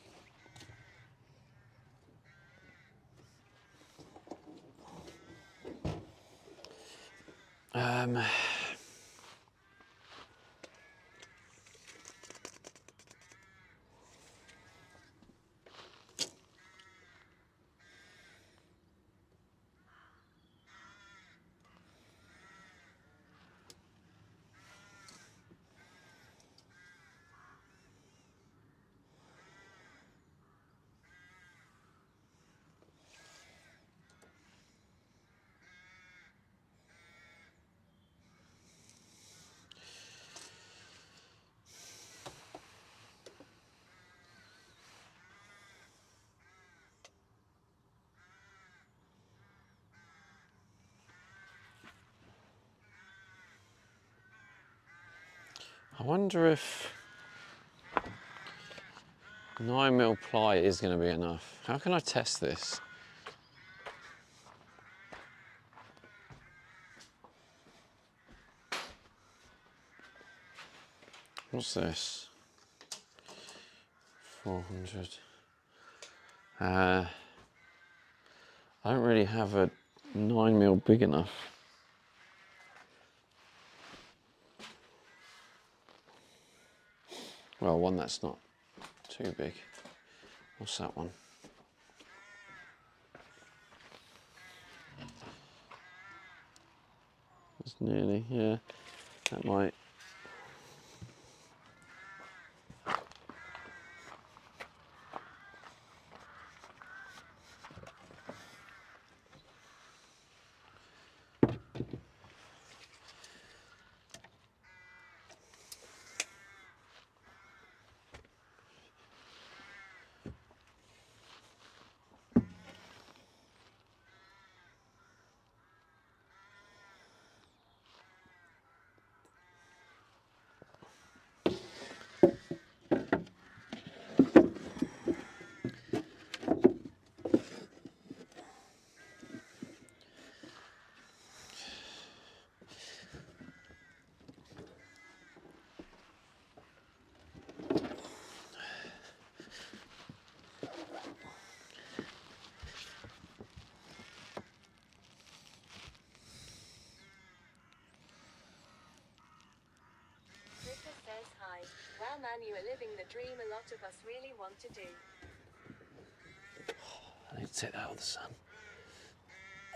I wonder if 9mm ply is going to be enough. How can I test this? What's this? 400. I don't really have a 9mm big enough. Well, one that's not too big. What's that one? That's nearly, yeah. That might. Says hi. Wow man, you are living the dream a lot of us really want to do. I need to take that out of the sun.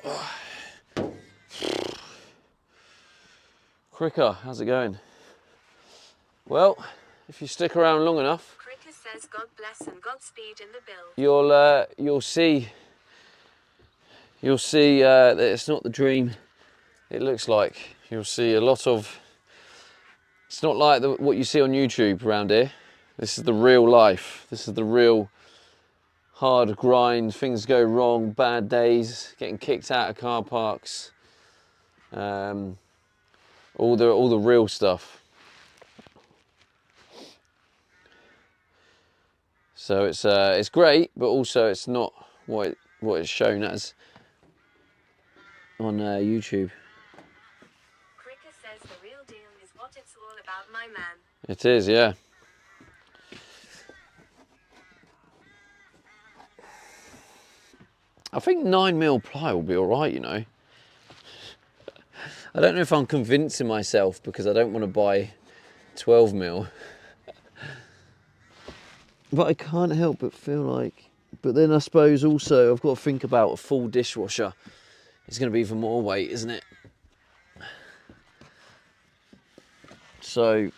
Oh. Cricker, how's it going? Well, if you stick around long enough, Cricker says God bless and Godspeed in the build. you'll see that it's not the dream it looks like. You'll see a lot of. It's not like what you see on YouTube around here. This is the real life. This is the real hard grind. Things go wrong, bad days, getting kicked out of car parks. All the real stuff. So it's great, but also it's not what it's shown as on YouTube. Cricker says the real deal is what it's all about, my man. It is, yeah. I think 9mm ply will be all right, you know. I don't know if I'm convincing myself because I don't want to buy 12mm. But I can't help but feel like... But then I suppose also I've got to think about a full dishwasher. It's going to be even more weight, isn't it? So...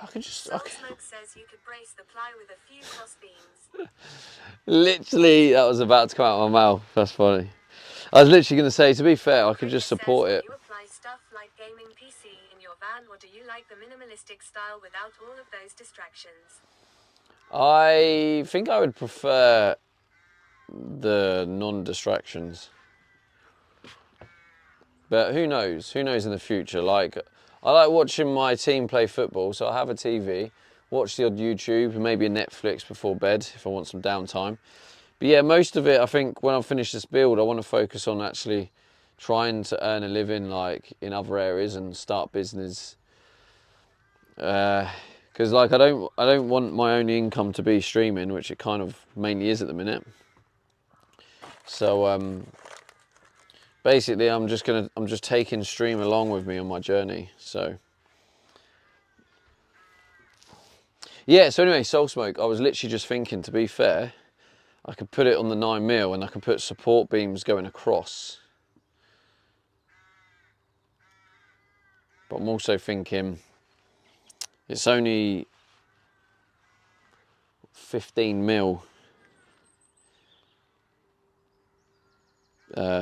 I could just... Soul Smoke says you could brace the ply with a few cross beams. Literally, that was about to come out of my mouth. That's funny. I was literally going to say, to be fair, I could just support it. Do you apply stuff like gaming PC in your van, or do you like the minimalistic style without all of those distractions? I think I would prefer the non-distractions. But who knows? Who knows in the future? Like, I like watching my team play football, so I have a TV, watch the odd YouTube, and maybe a Netflix before bed if I want some downtime. But yeah, most of it, I think when I finish this build, I want to focus on actually trying to earn a living, like, in other areas and start business. Because like I don't want my only income to be streaming, which it kind of mainly is at the minute. So basically, I'm just taking stream along with me on my journey. So yeah. So anyway, Soul Smoke. I was literally just thinking. To be fair, I could put it on the 9mm and I can put support beams going across. But I'm also thinking it's only 15mm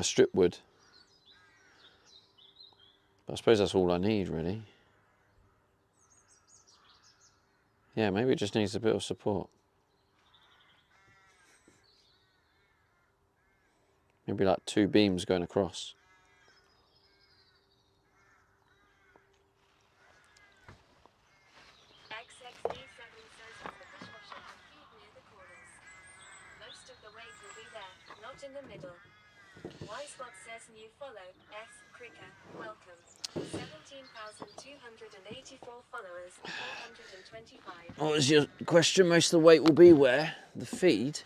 strip wood. I suppose that's all I need, really. Yeah, maybe it just needs a bit of support. Maybe like 2 beams going across. XXD7 says that the dishwasher can feed near the corners. Most of the weight will be there, not in the middle. Y-Spot says new follow, S. Cricker, welcome. 17,284 followers, 425. What was your question? Most of the weight will be where? The feed?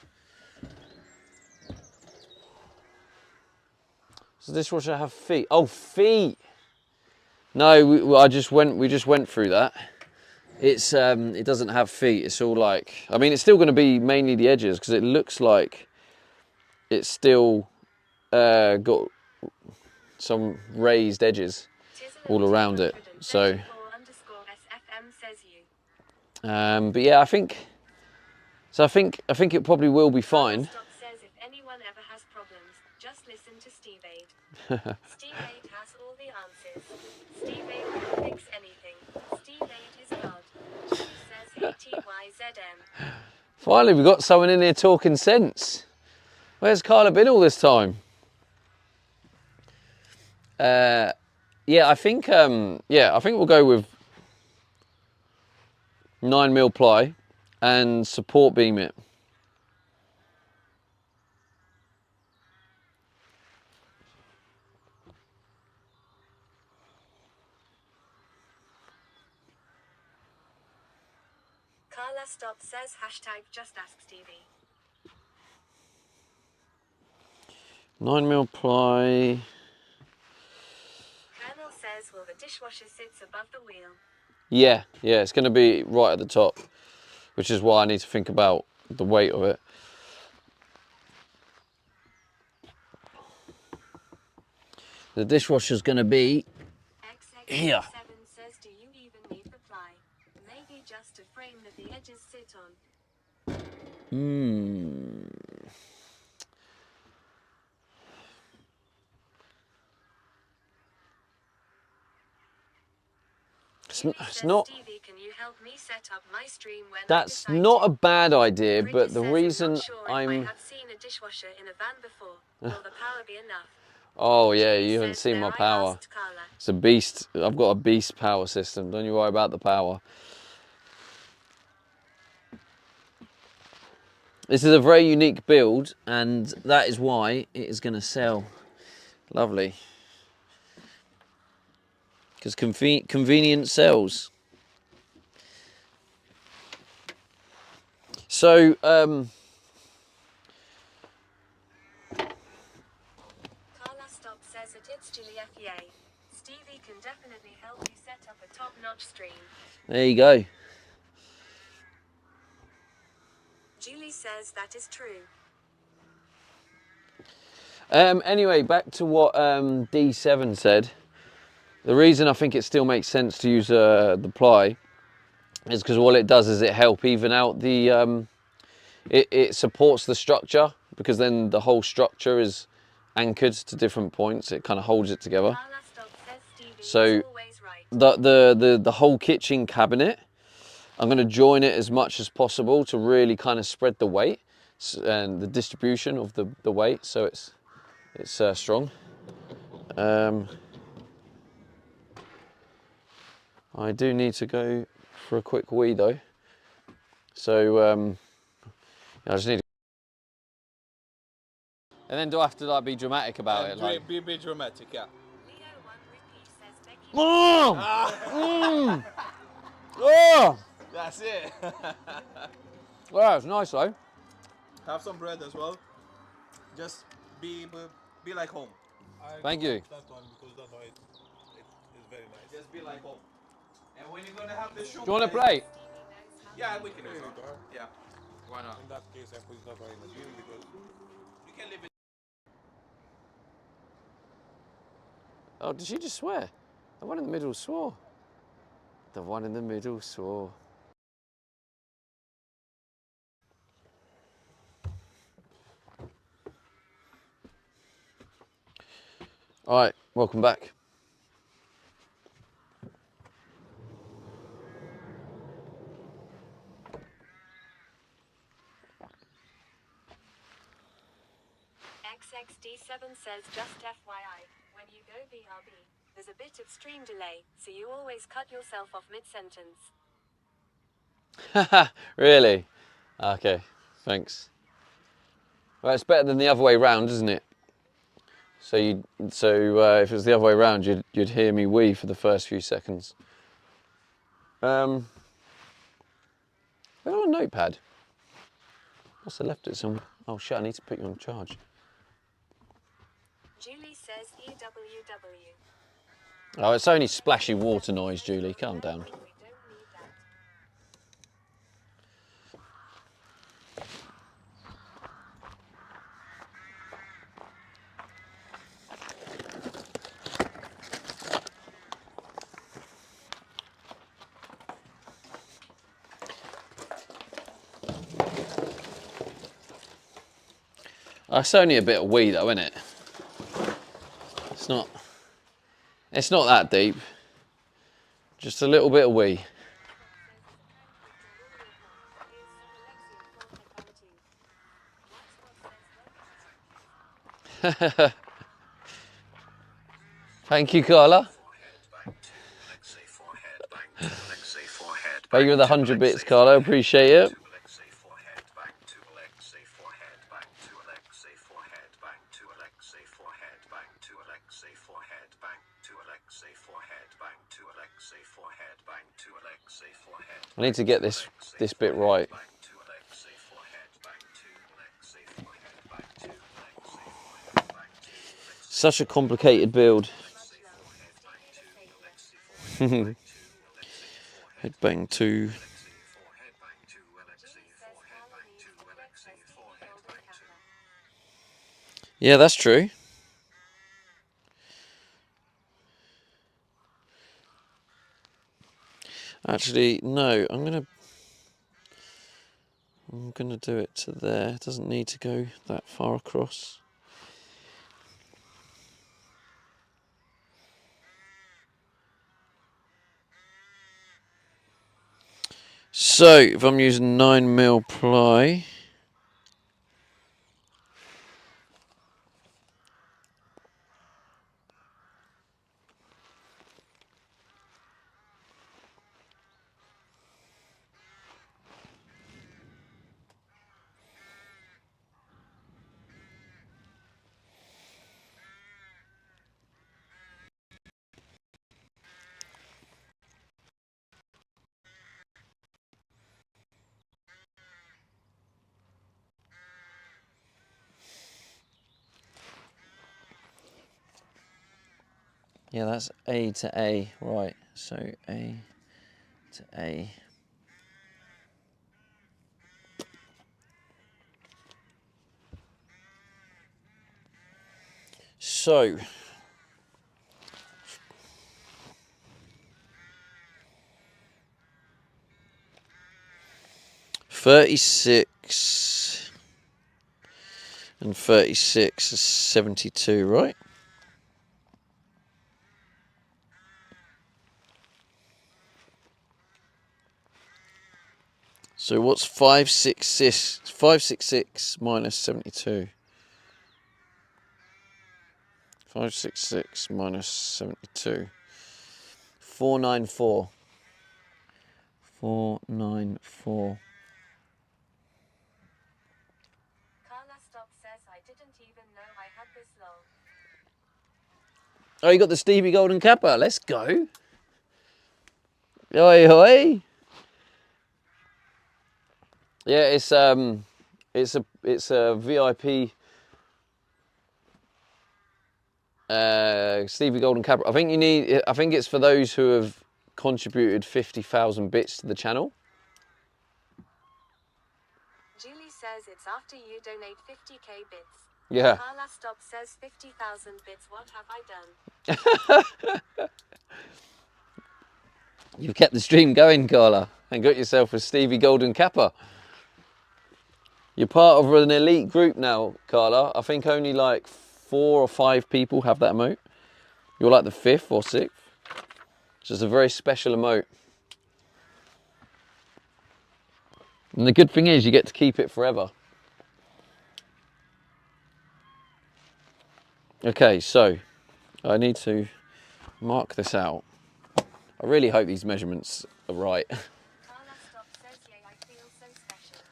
Does the dishwasher have feet? Oh, feet! No, we just went through that. It's it doesn't have feet. It's all like, I mean, it's still going to be mainly the edges because it looks like it's still got some raised edges all around it. So, but yeah, I think it probably will be fine. Says if anyone ever has problems, just listen to Steve Aid. Steve Aid has all the answers. Steve Aid can fix anything. Steve Aid is God. Says HTYZM. Finally, we got someone in here talking sense. Where's Carla been all this time? Yeah, I think we'll go with 9mm ply and support beam it. Carla Stop says hashtag just ask Stevie. 9mm ply. Colonel says, well, the dishwasher sits above the wheel. Yeah, it's going to be right at the top, which is why I need to think about the weight of it. The dishwasher's going to be here. XXX7 says, do you even need the ply? Maybe just a frame that the edges sit on. Hmm. It's not. Stevie, can you help me set up my stream when That's not a bad idea, but the reason I have seen a dishwasher in a van before. Will the power be enough? Oh yeah, you haven't seen my power. It's a beast. I've got a beast power system. Don't you worry about the power. This is a very unique build, and that is why it is going to sell. Lovely. Because convenience sells. So, Carla Stop says that it's Julie FEA. Stevie can definitely help you set up a top-notch stream. There you go. Julie says that is true. Anyway, back to what D7 said. The reason I think it still makes sense to use the ply is because all it does is it help even out the... it supports the structure, because then the whole structure is anchored to different points. It kind of holds it together. So the whole kitchen cabinet, I'm going to join it as much as possible to really kind of spread the weight and the distribution of the weight, so it's strong. I do need to go for a quick wee though, so I just need to... And then do I have to like be dramatic about it? Like... Be dramatic, yeah. Oh! Oh! That's it. Well, it's nice though. Have some bread as well. Just be like home. Thank you. That one, because that one is very nice. Just be like home. And when you're gonna have the sugar... Do you want a plate? Yeah, we can do it. Yeah. Why not? In that case, I put that one in the bin because you can leave it. Oh, did she just swear? The one in the middle swore. The one in the middle swore. All right, welcome back. XXD7 says just FYI, when you go BRB, there's a bit of stream delay, so you always cut yourself off mid-sentence. Really? Okay, thanks. Well, it's better than the other way round, isn't it? So if it was the other way round, you'd hear me wee for the first few seconds. I got a notepad. Must have left it somewhere. Oh shit! I need to put you on charge. Julie says EWW. Oh, it's only splashy water noise, Julie. Calm down. We don't need that. It's only a bit of wee though, isn't it? It's not that deep. Just a little bit of wee. Thank you, Carla. Thank you for the 100 bits, Carla. Appreciate it. I need to get this bit right. Such a complicated build. Headbang 2. Yeah, that's true. Actually, no, I'm I'm going to do it to there. It doesn't need to go that far across. So, if I'm using 9mm ply, yeah, that's A to A, right, so A to A. So, $36 and 36 is 72, right? So what's 566 minus 72? 566 minus 72. 494. 494. Carla Stop says I didn't even know I had this long. Oh, you got the Stevie Golden Kappa. Let's go. Oi, oi. Yeah, it's a VIP Stevie Golden Kappa. I think it's for those who have contributed 50,000 bits to the channel. Julie says it's after you donate 50k bits. Yeah. Carla Stop says 50,000 bits. What have I done? You've kept the stream going, Carla, and got yourself a Stevie Golden Kappa. You're part of an elite group now, Carla. I think only like 4 or 5 people have that emote. You're like the 5th or 6th. So it's a very special emote. And the good thing is you get to keep it forever. Okay, so I need to mark this out. I really hope these measurements are right. Carla Stop says yay, I feel so special.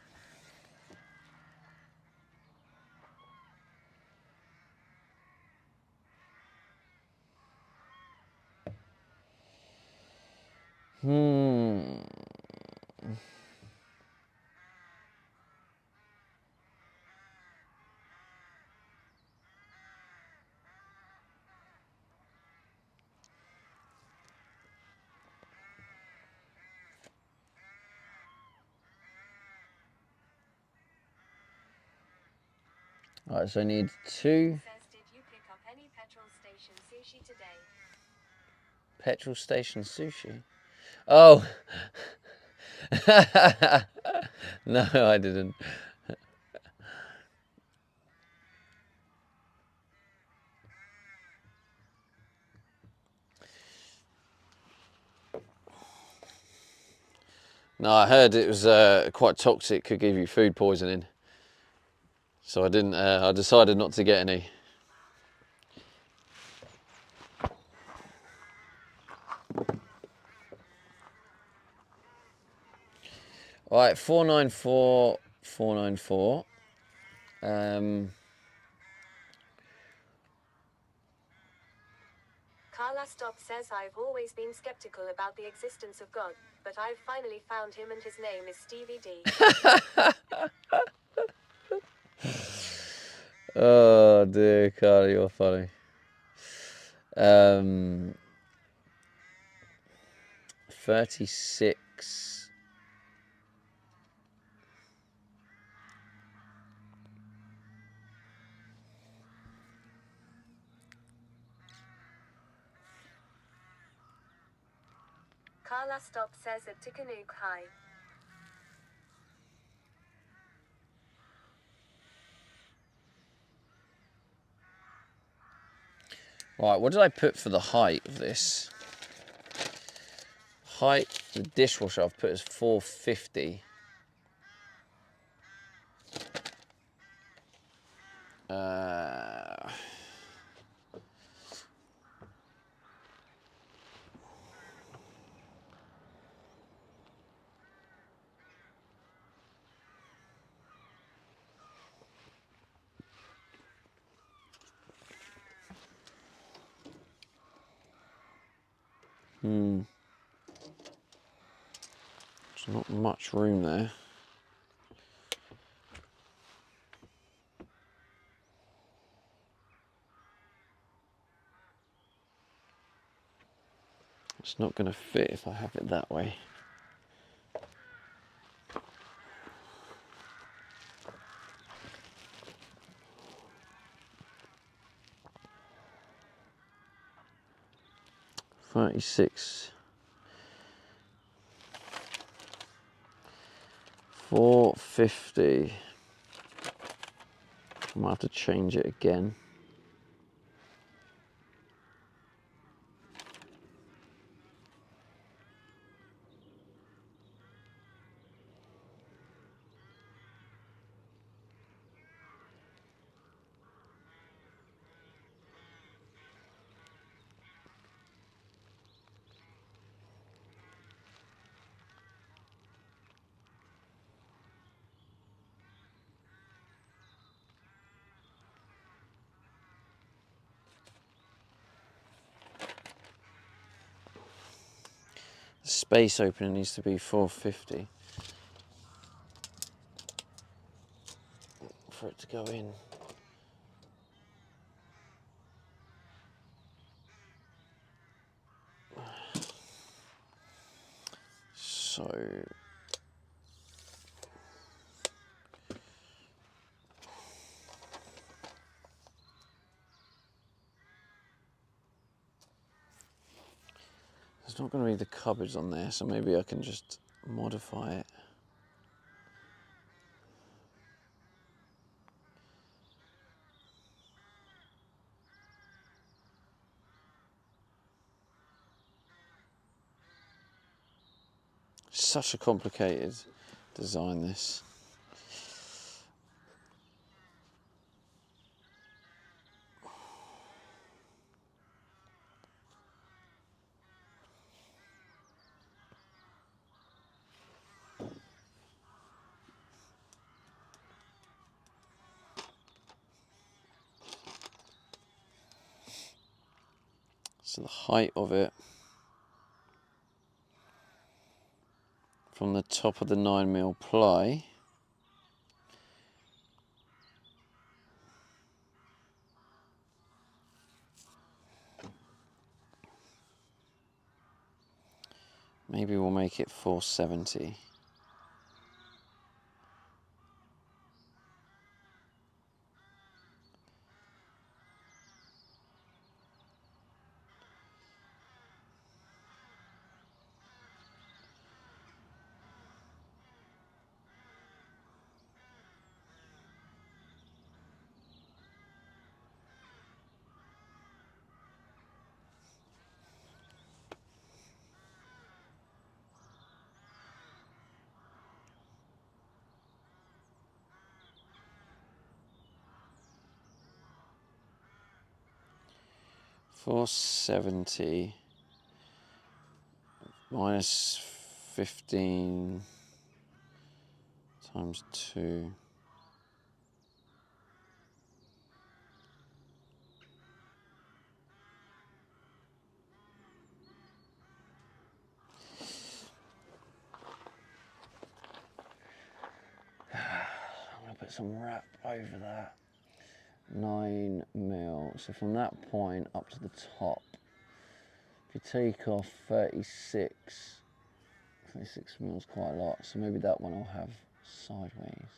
Alright, so I need 2 Says did you pick up any petrol station sushi today? petrol station sushi. Oh. No, I didn't. No, I heard it was quite toxic, could give you food poisoning. So I didn't, I decided not to get any. Alright, 494, 494. Carla Stop says I've always been skeptical about the existence of God, but I've finally found him and his name is Stevie D. Oh dear, Carla, you're funny. 36. Carla Stop says at Tikanuk High. Right, what did I put for the height of this? Height, the dishwasher I've put as 450. There's not much room there. It's not going to fit if I have it that way. $36. 450. I might have to change it again. The space opening needs to be 450 for it to go in. So there's not going to be the cupboards on there, so maybe I can just modify it. Such a complicated design, this. So the height of it from the top of the 9mm ply maybe we'll make it 470. $470 minus 15 times 2. I'm going to put some wrap over that. 9mm. So from that point up to the top, if you take off 36 mil is quite a lot. So maybe that one I'll have sideways.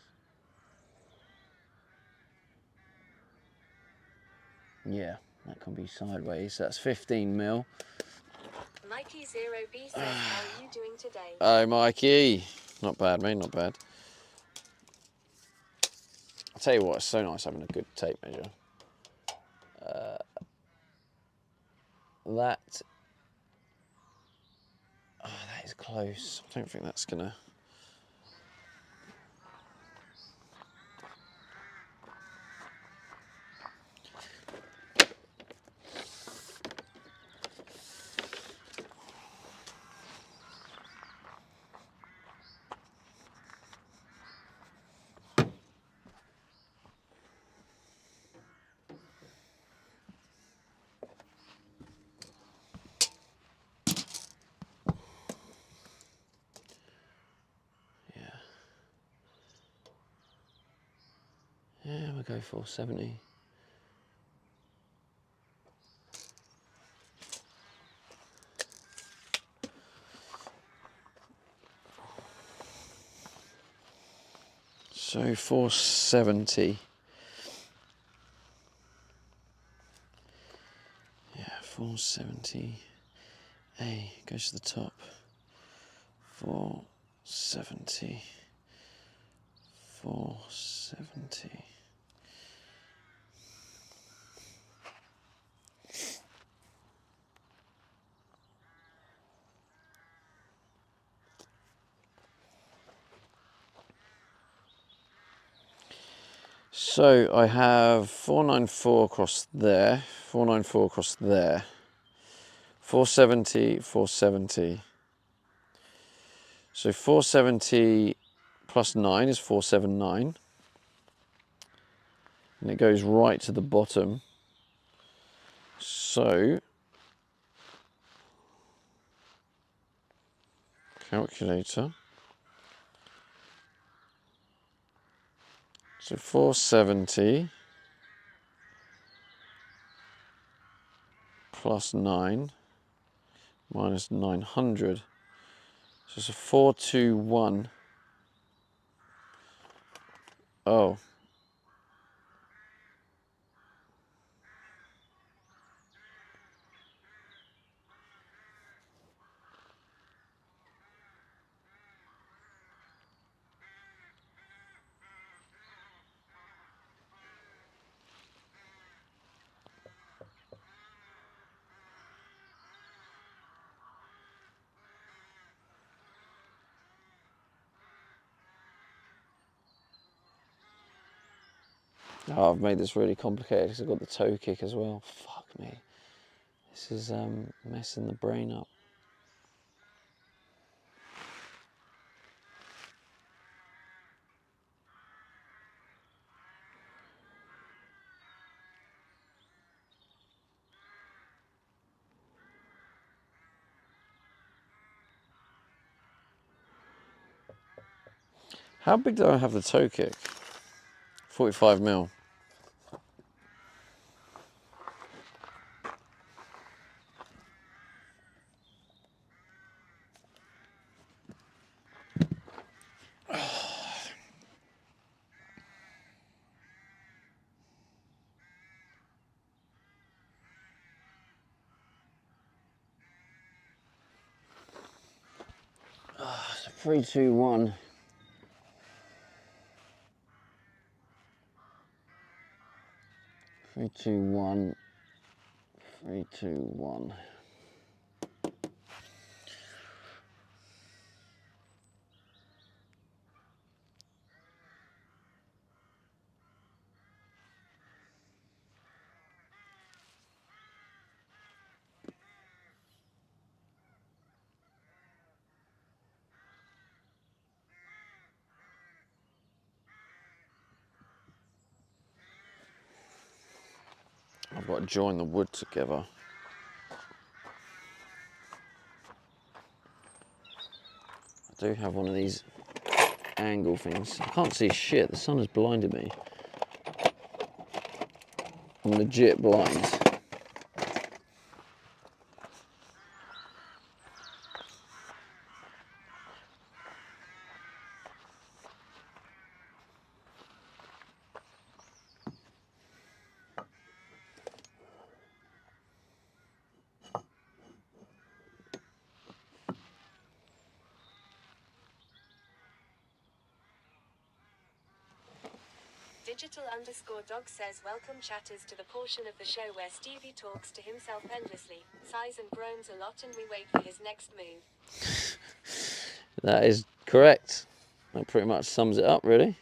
Yeah, that can be sideways. That's 15mm. Mikey 0B says, how are you doing today? Hi, Mikey. Not bad, mate, not bad. I'll tell you what, it's so nice having a good tape measure. that... Oh, that is close. I don't think that's gonna... Yeah, we'll go 470. So 470. Yeah, 470. A goes to the top. 470. 470. So I have 494 across there, 494 across there, 470, 470. So 470 plus 9 is 479. And it goes right to the bottom. So, calculator. So 470 plus 9 minus 900. So it's a 421. Oh. Oh, I've made this really complicated because I've got the toe kick as well. Fuck me. This is messing the brain up. How big do I have the toe kick? 45 mil. So 3, 2, 1. 3, 2, 1. 3, 2, 1. I've got to join the wood together. I do have one of these angle things. I can't see shit, the sun has blinded me. I'm legit blind. Digital_dog says welcome chatters to the portion of the show where Stevie talks to himself endlessly, sighs and groans a lot, and we wait for his next move. That is correct. That pretty much sums it up, really.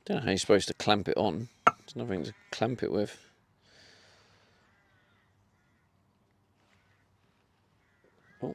Don't know how you're supposed to clamp it on. There's nothing to clamp it with. Oh.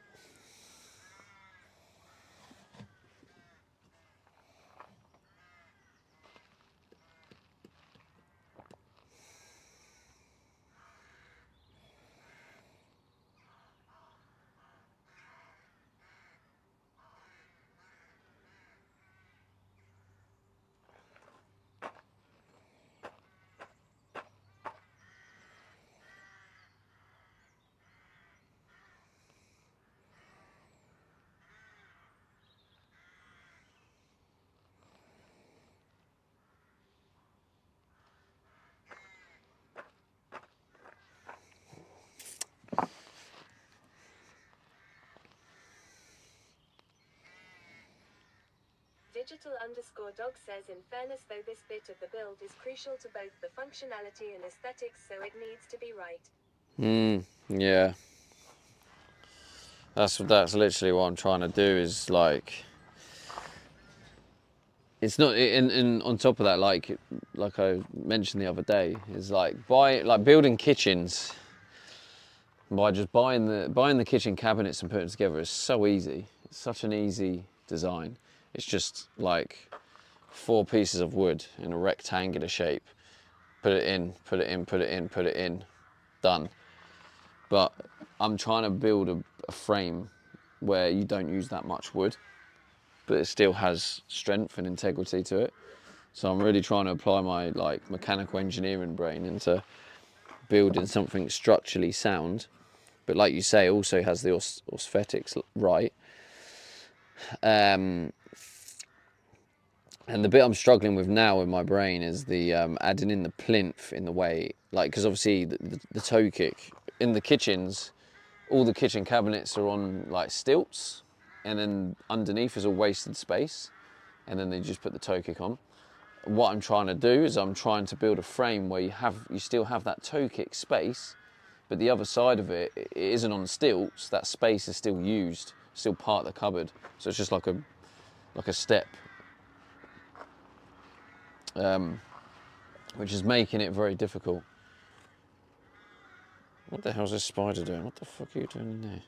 Digital_dog says in fairness though this bit of the build is crucial to both the functionality and aesthetics, so it needs to be right. Yeah. That's literally what I'm trying to do, is like, it's not in on top of that, like I mentioned the other day, is like building kitchens by just buying the kitchen cabinets and putting it together is so easy. It's such an easy design. It's just like 4 pieces of wood in a rectangular shape. Put it in, put it in, put it in, put it in, done. But I'm trying to build a frame where you don't use that much wood, but it still has strength and integrity to it. So I'm really trying to apply my like mechanical engineering brain into building something structurally sound, but like you say, also has the aesthetics right. And the bit I'm struggling with now in my brain is the adding in the plinth in the way, like, because obviously the toe kick in the kitchens, all the kitchen cabinets are on like stilts, and then underneath is all wasted space, and then they just put the toe kick on. What I'm trying to do is I'm trying to build a frame where you still have that toe kick space, but the other side of it isn't on stilts. That space is still used, still part of the cupboard. So it's just like a step, which is making it very difficult. What the hell's this spider doing? What the fuck are you doing in there?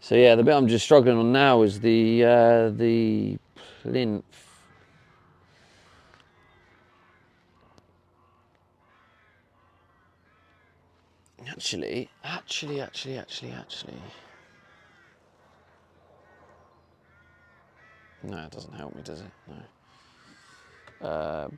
So yeah, the bit I'm just struggling on now is the plinth. Actually. No, it doesn't help me, does it? No.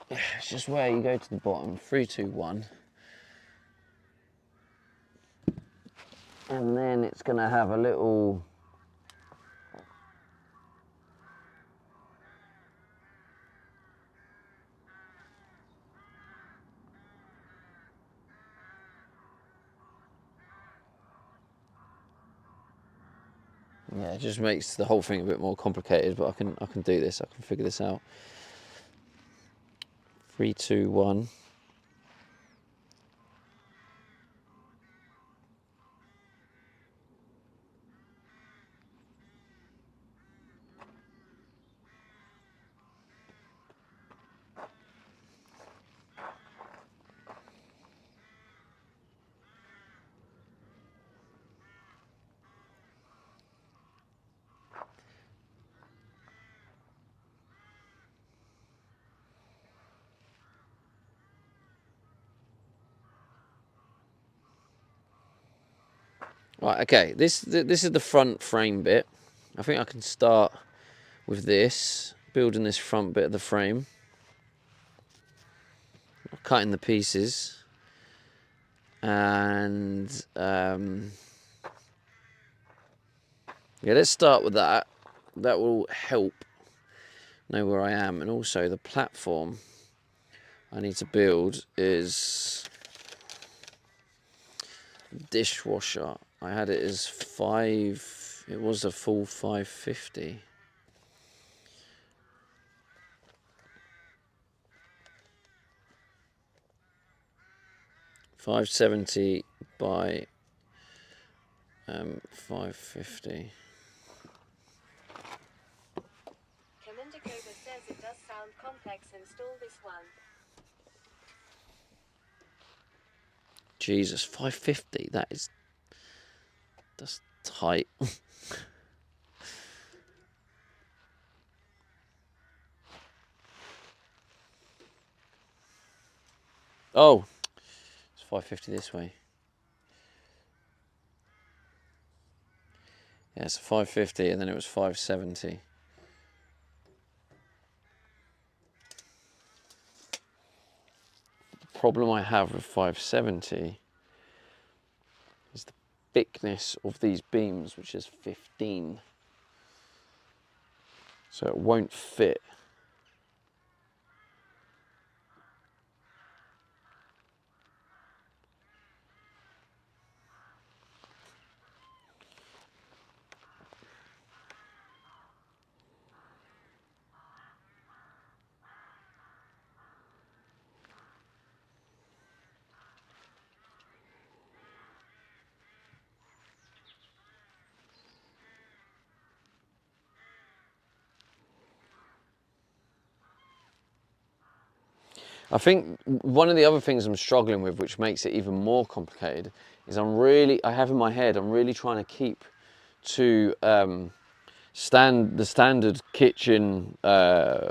It's just where you go to the bottom, 3, 2, 1. And then it's going to have a little... Yeah, it just makes the whole thing a bit more complicated, but I can do this. I can figure this out. 3, 2, 1. Right, okay, this is the front frame bit. I think I can start with this, building this front bit of the frame. Cutting the pieces. And, yeah, let's start with that. That will help know where I am. And also the platform I need to build is dishwasher. I had it as 5, it was a full 550. $570 by 550. Communicator says it does sound complex. Install this one. Jesus, 550. That's tight. Oh, it's 550 this way. Yeah, it's 550 and then it was 570. The problem I have with 570 is the thickness of these beams, which is 15. So it won't fit. I think one of the other things I'm struggling with, which makes it even more complicated, is I have in my head, I'm really trying to keep to the standard kitchen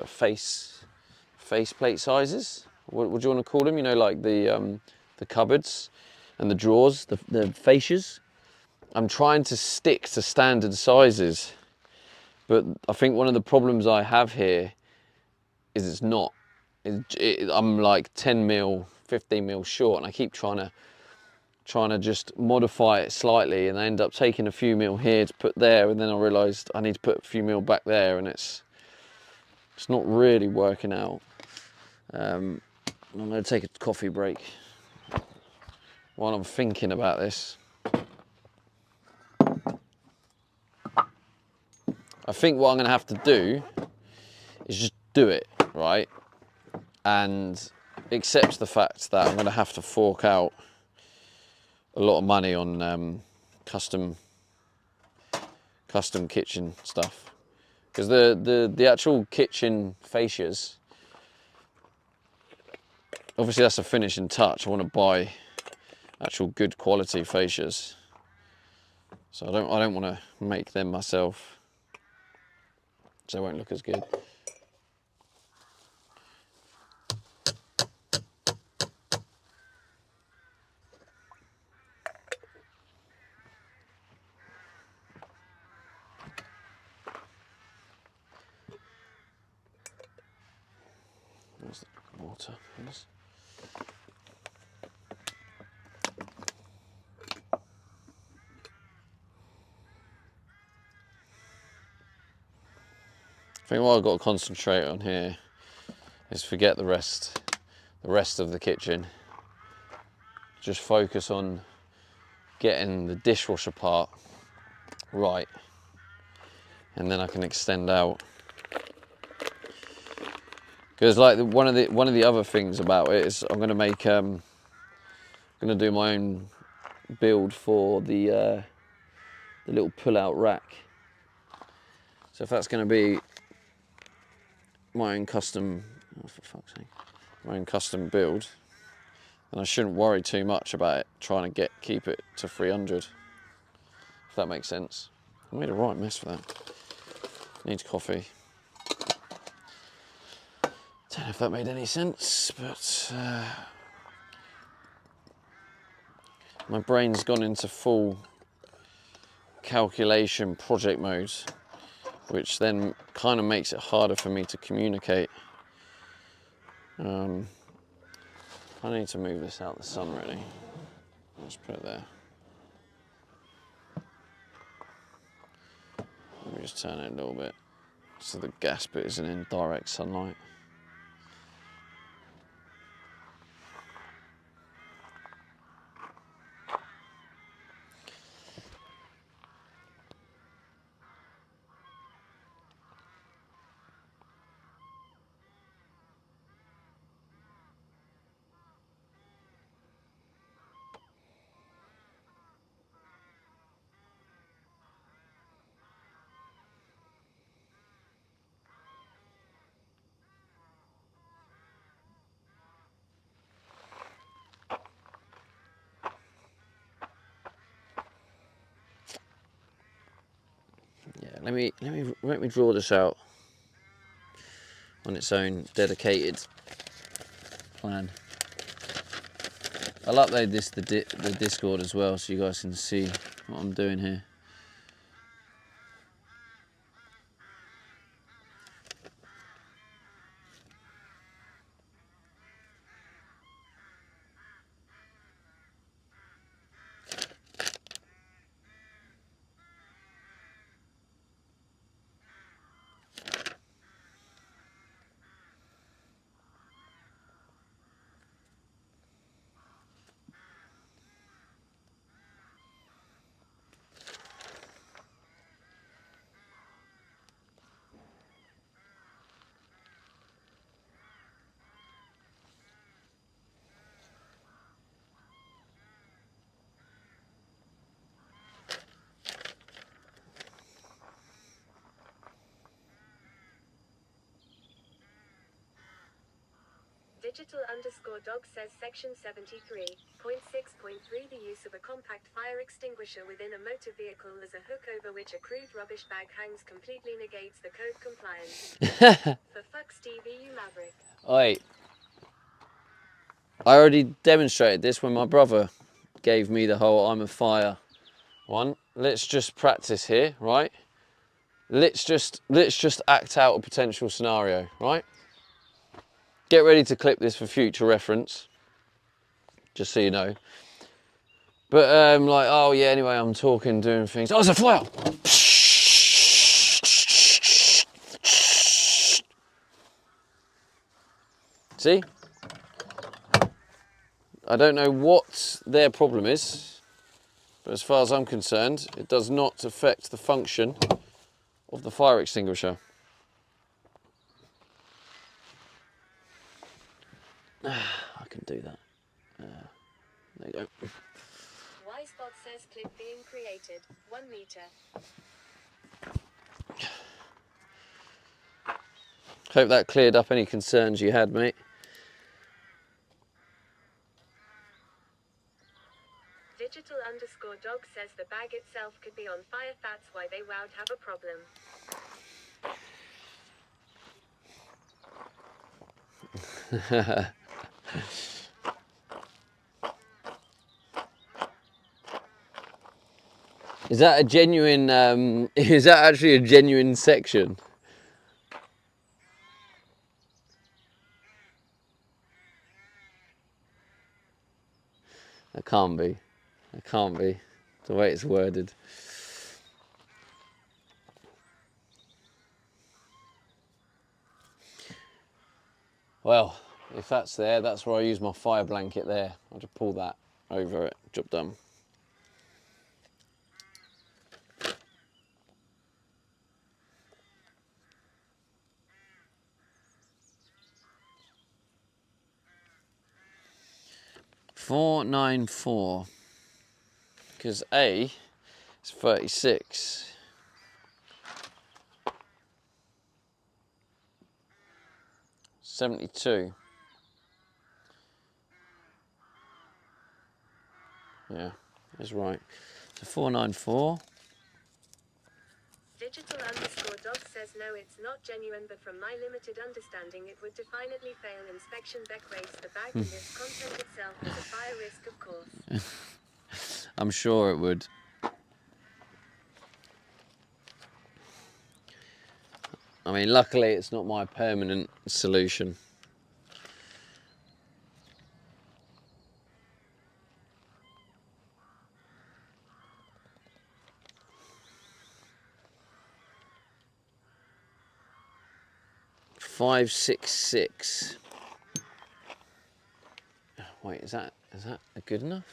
face plate sizes. What do you want to call them? You know, like the cupboards and the drawers, the fascias. I'm trying to stick to standard sizes, but I think one of the problems I have here is it's not. I'm like 10 mil, 15 mil short, and I keep trying to just modify it slightly, and I end up taking a few mil here to put there, and then I realised I need to put a few mil back there, and it's not really working out. I'm going to take a coffee break while I'm thinking about this. I think what I'm going to have to do is just do it, right? And accept the fact that I'm going to have to fork out a lot of money on custom kitchen stuff, because the actual kitchen fascias, obviously that's a finishing touch. I want to buy actual good quality fascias, so I don't want to make them myself, so they won't look as good. Where's the water? Yes. I think what I've got to concentrate on here is forget the rest of the kitchen. Just focus on getting the dishwasher part right. and then I can extend out. Because like one of the other things about it is I'm gonna make gonna do my own build for the little pull-out rack. So if that's gonna be my own custom, oh for fuck's sake, my own custom build, then I shouldn't worry too much about it trying to keep it to 300. If that makes sense. I made a right mess with that. Needs coffee. Don't know if that made any sense, but my brain's gone into full calculation project mode, which then kind of makes it harder for me to communicate. I need to move this out of the sun really. Let's put it there. Let me just turn it a little bit so the gas bit isn't in direct sunlight. Yeah, let me draw this out on its own dedicated plan. I'll upload this to the Discord as well, so you guys can see what I'm doing here. Digital_dog says section 73.6.3 the use of a compact fire extinguisher within a motor vehicle as a hook over which a crude rubbish bag hangs completely negates the code compliance. For fuck's TV, you maverick. Oi. I already demonstrated this when my brother gave me the whole I'm a fire one. Let's just practice here, right? Let's just act out a potential scenario, right? Get ready to clip this for future reference, just so you know. But like, oh yeah, anyway, I'm talking, doing things. Oh, there's a fire! See? I don't know what their problem is, but as far as I'm concerned, it does not affect the function of the fire extinguisher. I can do that. There you go. Y-Spot says clip being created. 1 meter. Hope that cleared up any concerns you had, mate. Digital_dog says the bag itself could be on fire, that's why they would have a problem. Is that a genuine, is that actually a genuine section? It can't be. It can't be. The way it's worded. Well, if that's there, that's where I use my fire blanket there. I'll just pull that over it. Job done. 494. Because A is 36. $72. Yeah, that's right. So 494. Digital_dog says no, it's not genuine, but from my limited understanding it would definitely fail inspection. Beck raised the bag and its content itself is a fire risk, of course. I'm sure it would. I mean, luckily it's not my permanent solution. $566. Wait, is that good enough?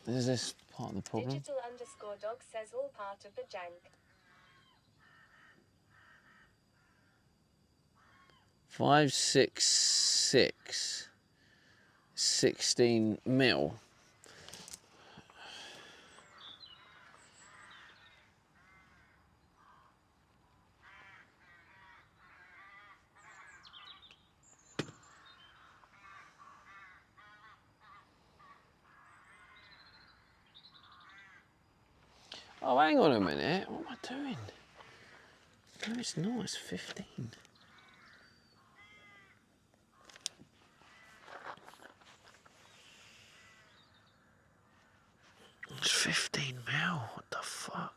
Is this part of the problem? Digital_dog says all part of the jank. 566. 16 mil. Oh, hang on a minute. What am I doing? No, it's not. It's 15. It's 15 mil. What the fuck?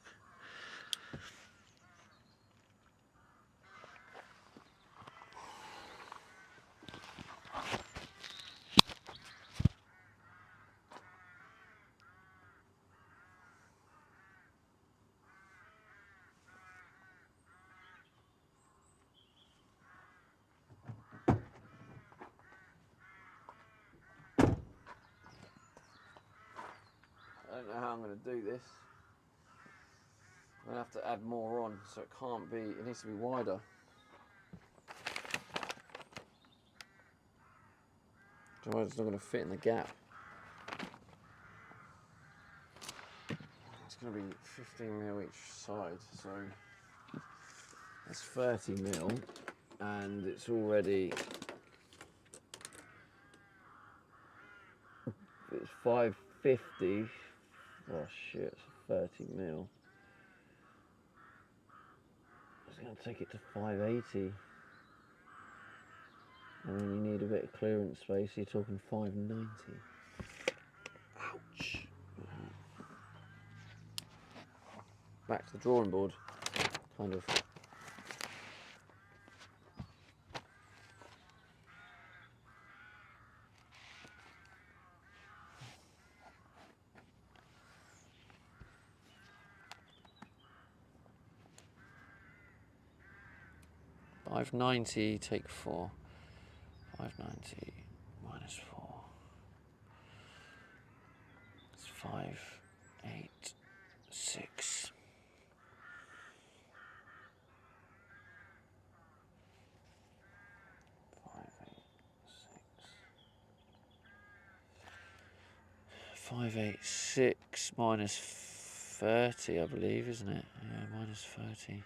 I don't know how I'm going to do this. I'm going to have to add more on, so it can't be, it needs to be wider. Otherwise it's not going to fit in the gap. It's going to be 15 mil each side, so that's 30 mil, and it's already, it's 550. Oh shit, it's 30 mil. It's going to take it to 580. And then you need a bit of clearance space, you're talking 590. Ouch. Back to the drawing board, kind of. $590, take 4. 590 minus 4. It's 586. 586 minus 30, I believe, isn't it? Yeah, minus 30.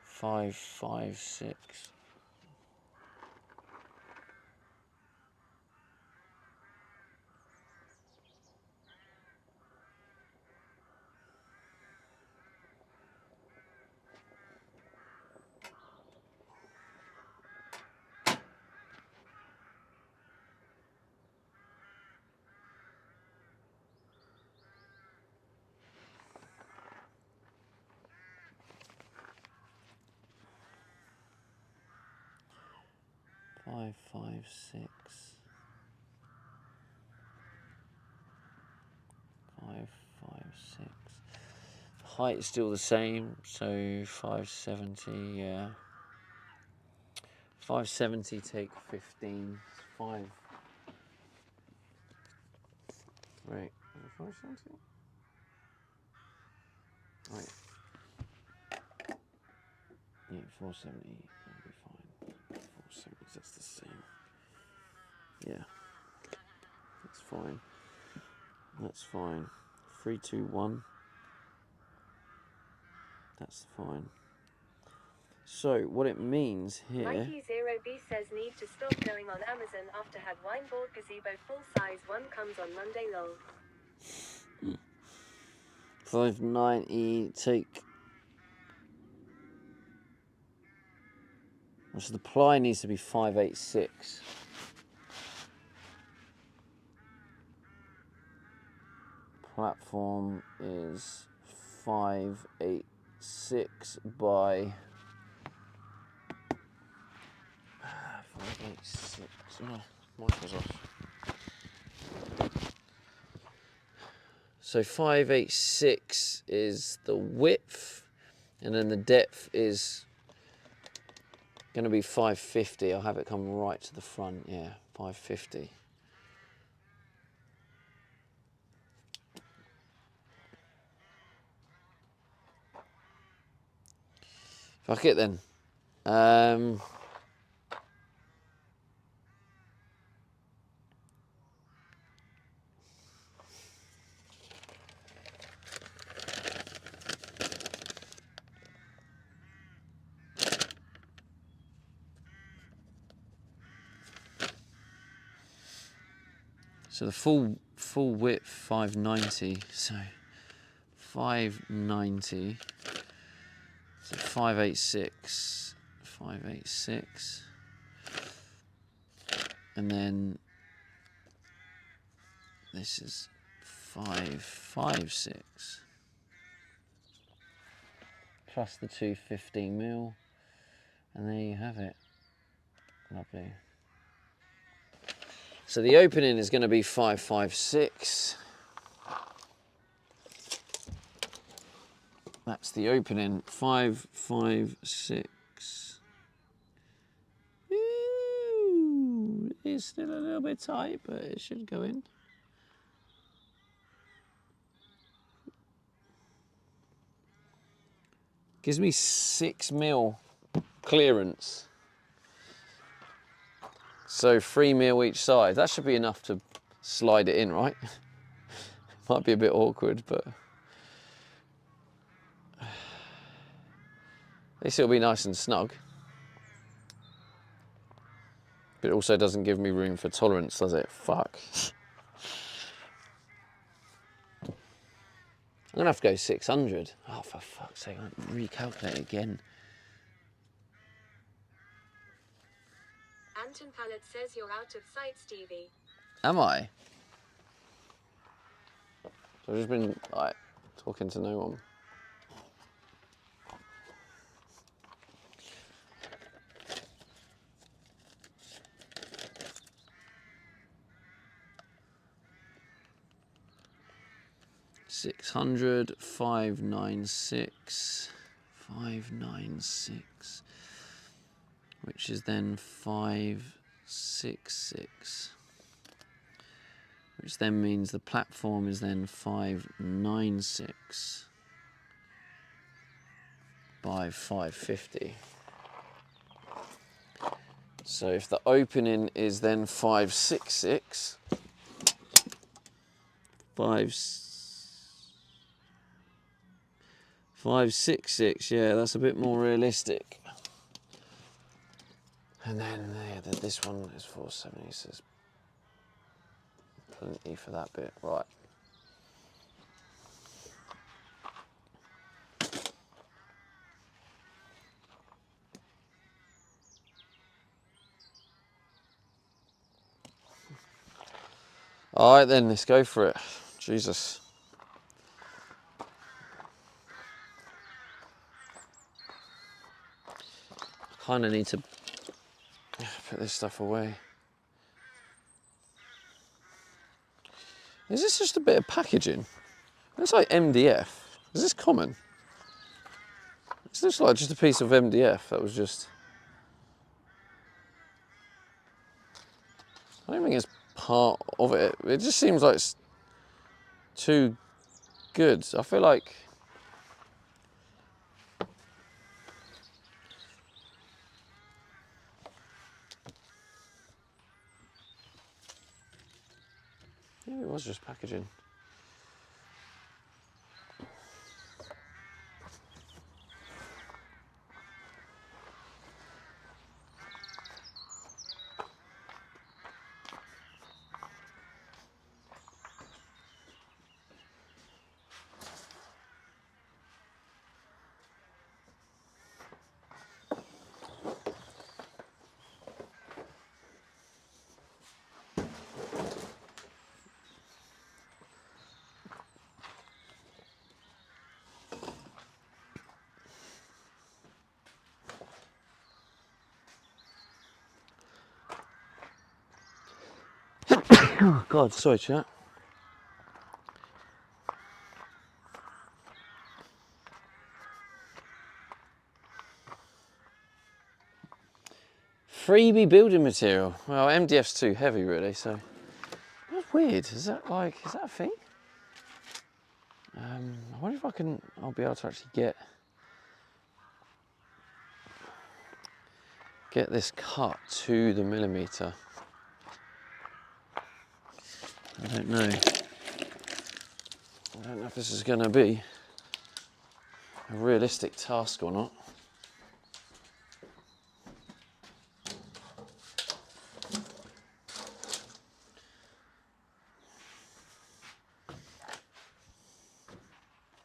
556. Five, 5, 6. 5, 6. Height is still the same, so 570, yeah. 570 take 15. 5. Right. 570? Right. Yeah, 470 will be fine. 470. That's the same. Yeah. That's fine. That's fine. 3, 2, 1. That's fine. So what it means here. Mikey 0B says need to stop going on Amazon after had wine bought gazebo full size. One comes on Monday lol. 590. Take. So the ply needs to be 586. Platform is 586 by 586. Oh, Michael's off. So 586 is the width, and then the depth is going to be 550. I'll have it come right to the front. Yeah, 550. Fuck it then. So the full width 590. So 590. So 586. 586. And then this is 556. Plus the 215 mil. And there you have it. Lovely. So the opening is going to be 556. That's the opening, 556. Ooh, it's still a little bit tight, but it should go in. Gives me 6 mil clearance. So 3 mil each side. That should be enough to slide it in, right? Might be a bit awkward, but at least it'll be nice and snug. But it also doesn't give me room for tolerance, does it? Fuck. I'm gonna have to go 600. Oh, for fuck's sake, I recalculate again. Anton Pallet says you're out of sight, Stevie. Am I? So I've just been like talking to no one. $600, 596, 596, which is then 566, which then means the platform is then 596 by 550. So if the opening is then 566, 566, yeah, that's a bit more realistic. And then yeah, this one is 470, so there's plenty for that bit, right. All right then, let's go for it. Jesus. Kind of need to put this stuff away. Is this just a bit of packaging? It's like MDF. Is this common? This looks like just a piece of MDF that was just... I don't think it's part of it. It just seems like it's too good. I feel like... was just packaging. Oh God, sorry chat. Freebie building material. Well, MDF's too heavy really, so. That's weird, is that a thing? I wonder if I'll be able to actually get this cut to the millimetre. I don't know. I don't know if this is going to be a realistic task or not.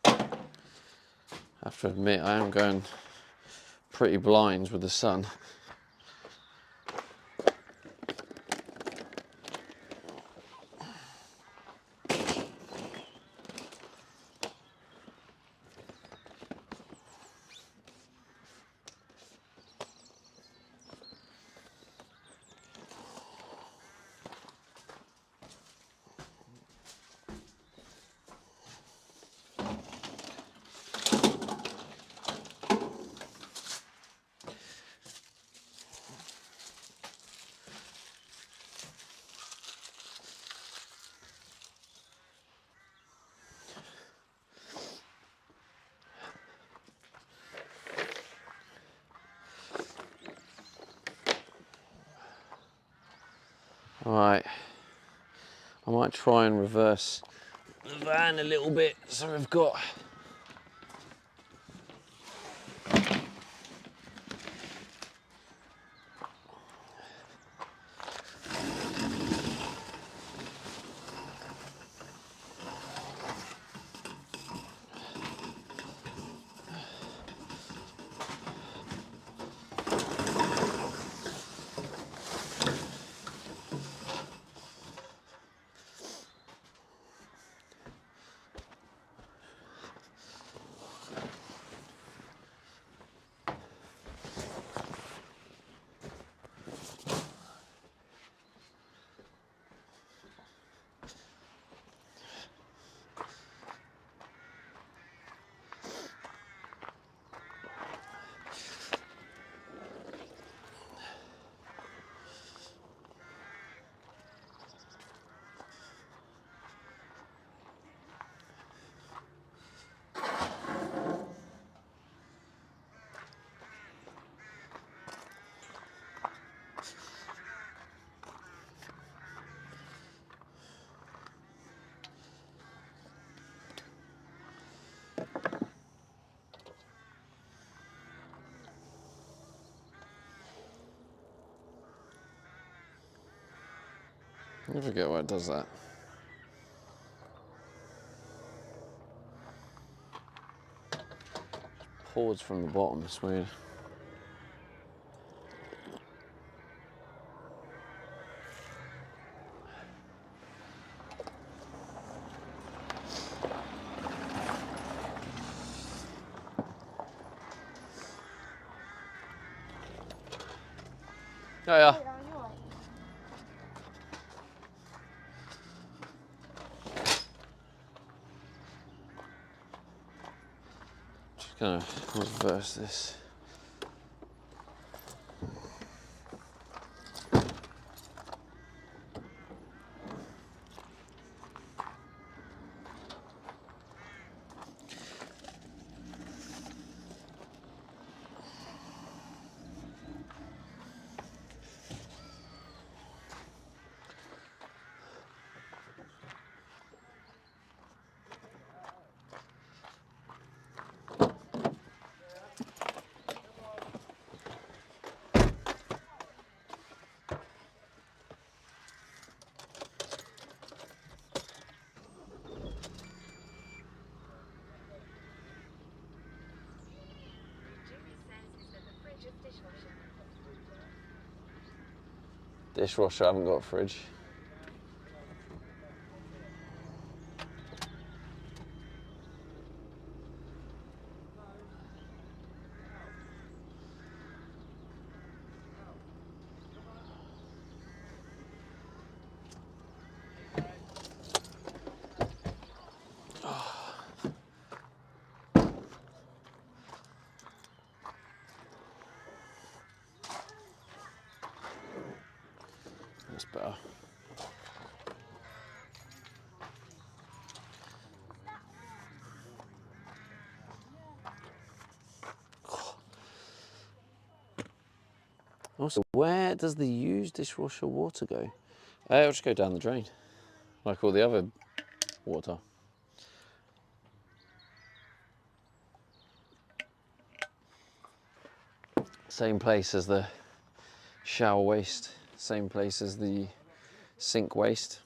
I have to admit, I am going pretty blind with the sun. Right, I might try and reverse the van a little bit so we've got I forget why it does that. Pours from the bottom, it's weird. Oh yeah. Just gonna reverse this. Just dishwasher. Dishwasher, I haven't got a fridge. That's better. Also, where does the used dishwasher water go? It'll just go down the drain, like all the other water. Same place as the shower waste, same place as the sink waste.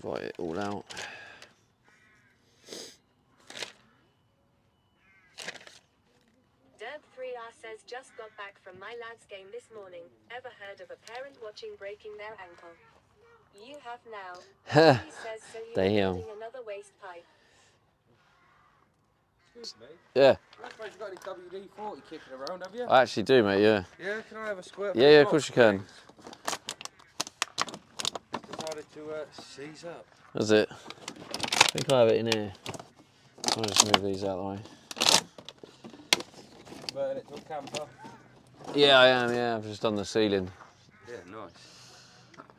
Invite it all out. Derb3R says, just got back from my lad's game this morning. Ever heard of a parent watching breaking their ankle? You have now. He says, so you're Damn. building another waste pipe. Excuse me. Yeah, I suppose you've got any WD-40 kicking around, have you? I actually do, mate, yeah. Yeah, can I have a squirt? Yeah, of course you can. Decided to seize up. That's it. I think I have it in here. I'll just move these out of the way. Burn it to a camper. Yeah, I am, yeah. I've just done the ceiling. Yeah, nice.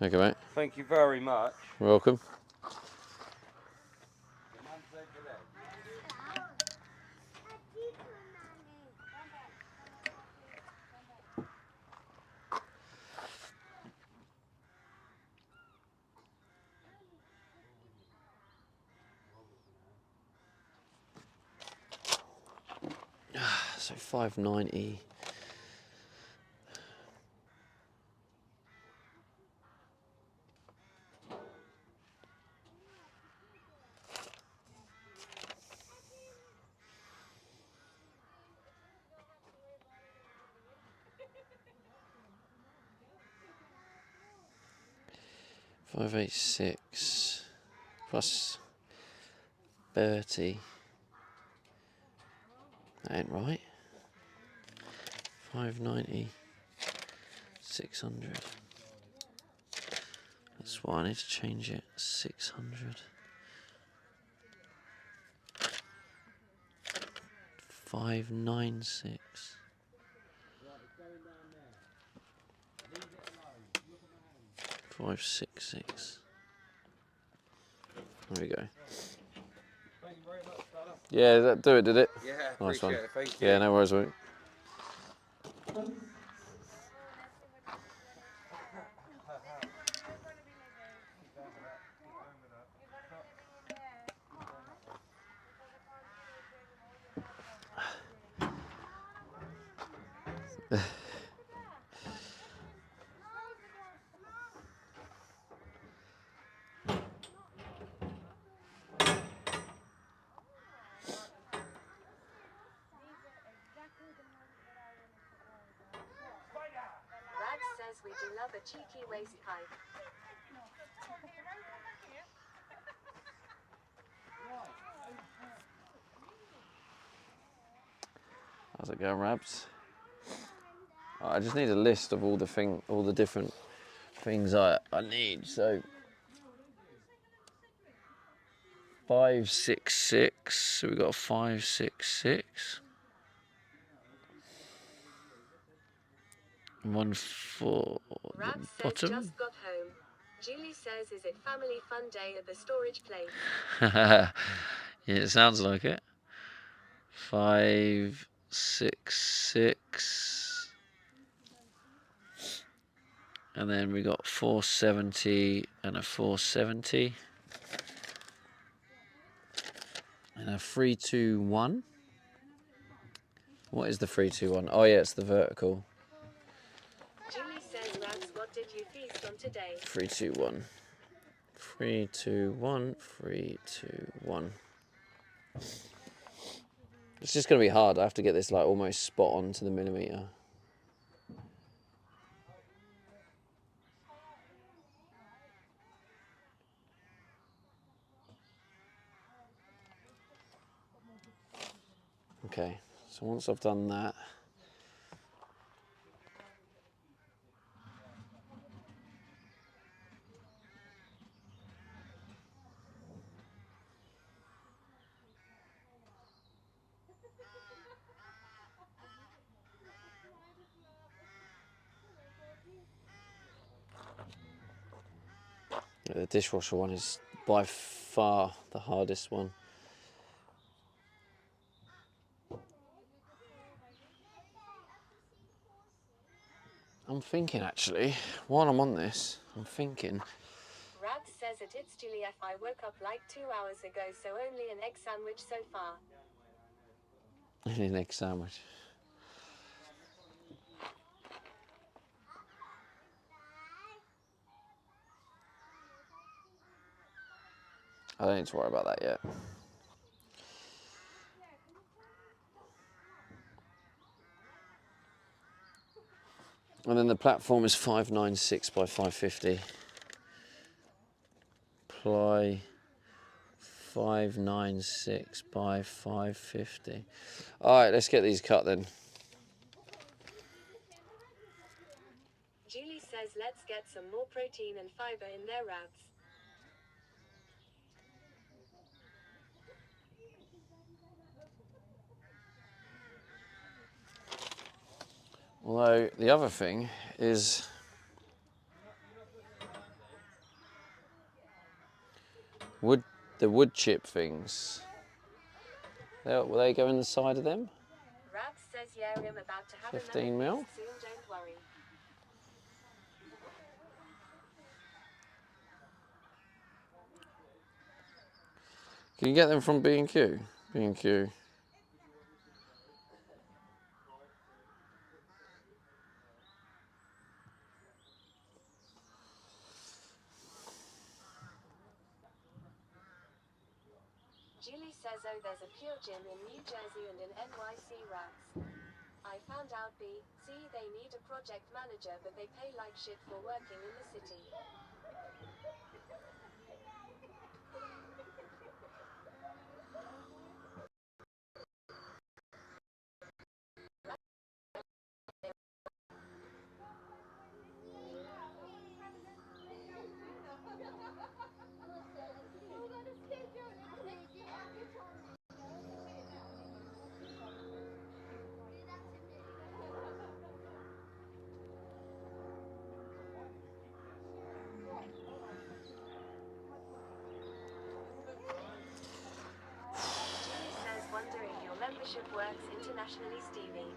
Okay, mate. Thank you very much. You're welcome. So 590. $586 plus 30. That ain't right. 590. 600. That's why I need to change it. 600. 596. $566. There we go. Thank you very much, fella. Yeah, that do it, did it? Yeah, Nice appreciate one. it. Thank you. Yeah, no worries, mate. Rad says we do love a cheeky waste pipe. How's it going, Rabs? I just need a list of all the different things I need. So 566. So we got a 566. One for the Rab says, bottom. just got home. Julie says, is it family fun day at the storage place? Yeah, it sounds like it. 566. And then we got 470 and a 470. And a 321. What is the 3, 2, 1? Oh yeah, it's the vertical. Julie says, Rags, what did you feast on today? 3, 2, 1. 3, 2, 1. 3, 2, 1. It's just going to be hard. I have to get this like almost spot on to the millimetre. Okay, so once I've done that, the dishwasher one is by far the hardest one. I'm thinking actually, while I'm on this, I'm thinking. Rags says it's Julie F. I woke up like 2 hours ago, so only an egg sandwich so far. An egg sandwich. I don't need to worry about that yet. And then the platform is 596 by 550. Ply 596 by 550. All right, let's get these cut then. Julie says, let's get some more protein and fiber in their wraps. Although the other thing is the wood chip things. Will they go in the side of them? Rags says, yeah, I'm about to have 15 another mil. feast soon, don't worry. Can you get them from B&Q? B&Q. Julie says, oh, there's a Pure Gym in New Jersey and in NYC, Rags. I found out they need a project manager, but they pay like shit for working in the city. Julie says, wonder if your membership works internationally, Stevie.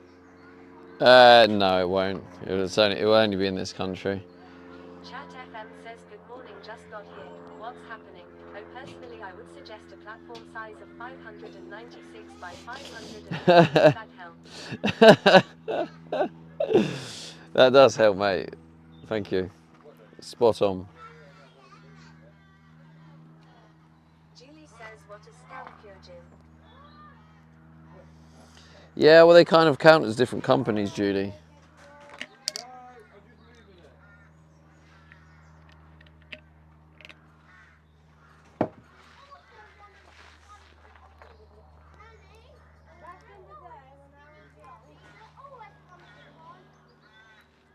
No, it won't. It will only be in this country. Chat FM says, good morning, just got here. What's happening? Oh, personally, I would suggest a platform size of 596 by 500 that helps. That does help, mate. Thank you. Spot on. Julie says, what a scam, Pure Gym. Yeah, well, they kind of count as different companies, Judy.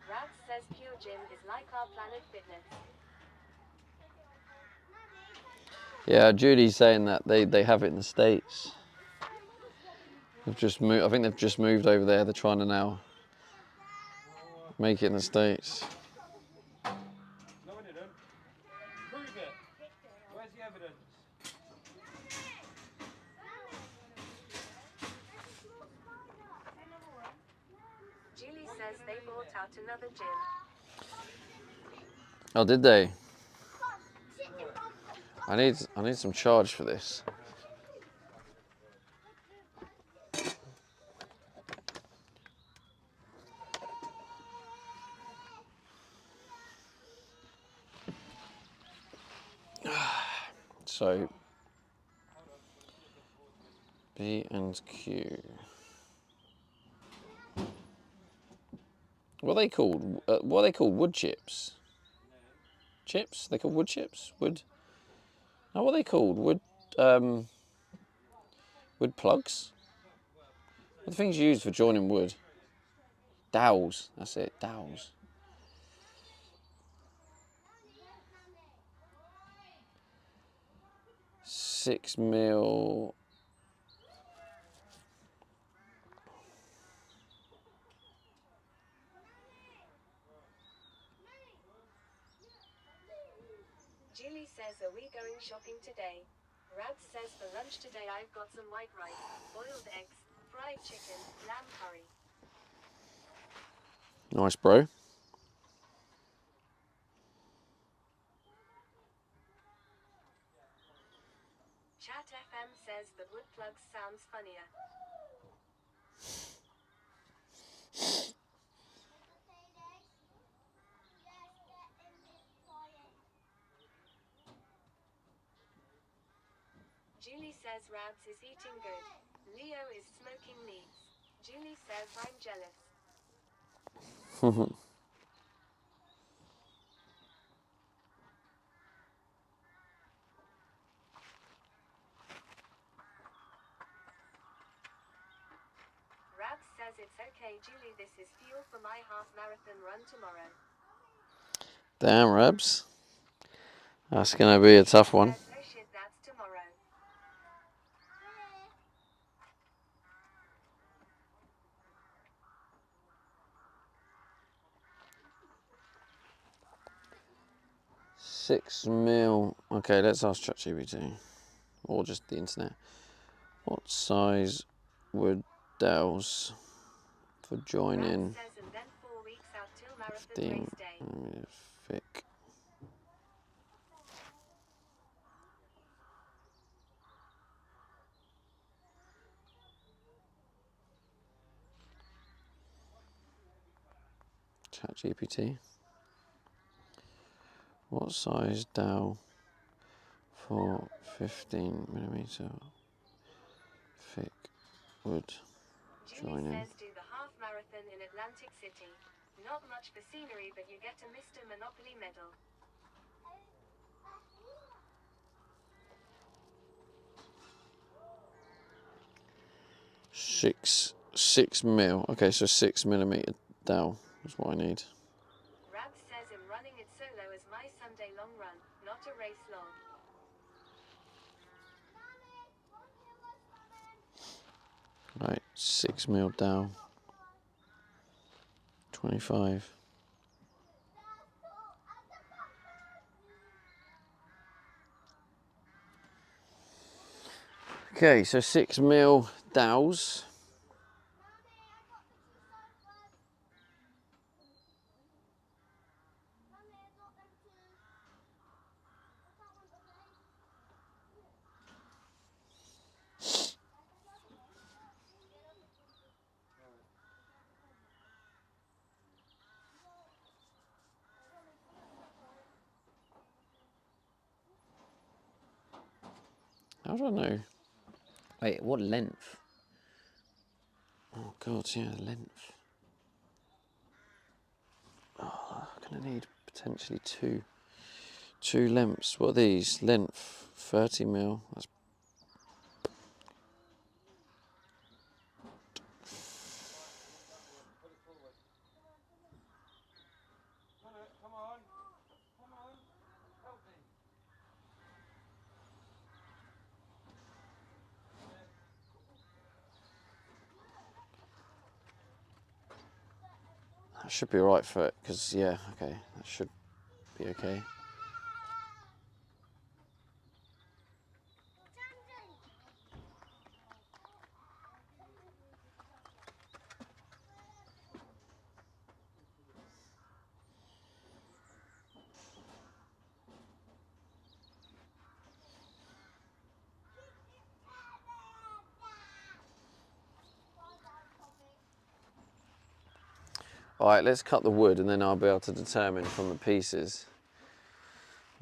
Rags says Pure Gym is like our Planet Fitness. Yeah, Judy's saying that they have it in the States. They've just moved. I think they've just moved over there. They're trying to now make it in the States. No, I didn't. Prove it. Where's the evidence? Julie says they bought out another gym. Oh, did they? I need some charge for this. So B and Q. What are they called? What are they called? Wood chips? Chips? They called wood chips? Wood? No, what are they called? Wood plugs? What are the things used for joining wood? Dowels. That's it. Dowels. 6 mil. Julie says, are we going shopping today? Rad says, for lunch today I've got some white rice, boiled eggs, fried chicken, lamb curry. Nice, bro. Chat FM says the wood plugs sounds funnier. Julie says Rads is eating good. Leo is smoking meats. Julie says I'm jealous. Rabs says it's okay Julie, this is fuel for my half marathon run tomorrow. Damn, Rabs. That's going to be a tough one. Says, oh shit, that's tomorrow. $6 mil. Okay, let's ask ChatGPT. Or just the internet. What size would dowels for joining? Rabs says, and then 4 weeks out till marathon 15 race day. thick. ChatGPT. What size dowel for 15mm thick wood Julie joining? says do the half marathon in Atlantic City. Not much for scenery, but you get a Mr. Monopoly medal. Six mil. Okay, so 6mm dowel is what I need. Rabs says I'm running it solo as my Sunday long run, not a race long. Right, 6mm dowel. 25. Okay, so 6mm dowels. How do I know? Wait, what length? Oh god, yeah, length. Oh, I'm gonna need potentially two lengths. What are these? Length 30mm. That's Come on. Come on. Help me. that should be alright for it, because yeah, okay, that should be okay. Alright, let's cut the wood and then I'll be able to determine from the pieces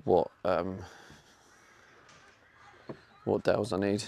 what what dowels I need.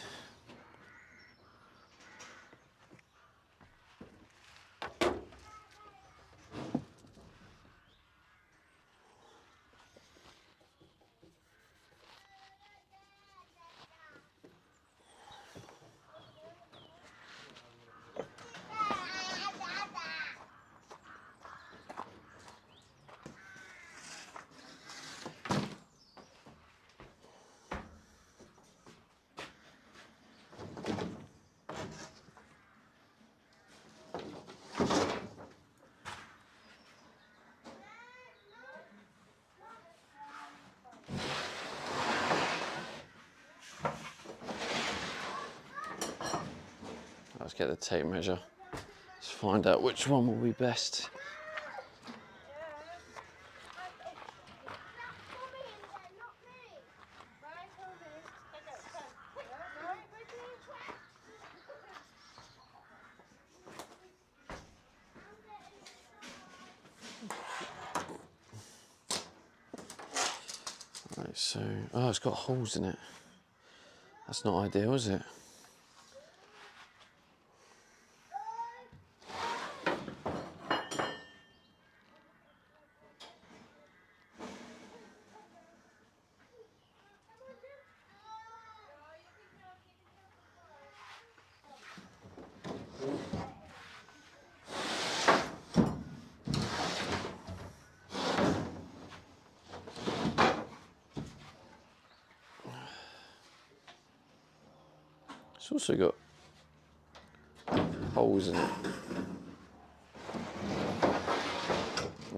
Let's get the tape measure. Let's find out which one will be best. Right, so, oh, it's got holes in it. That's not ideal, is it? It's also got holes in it.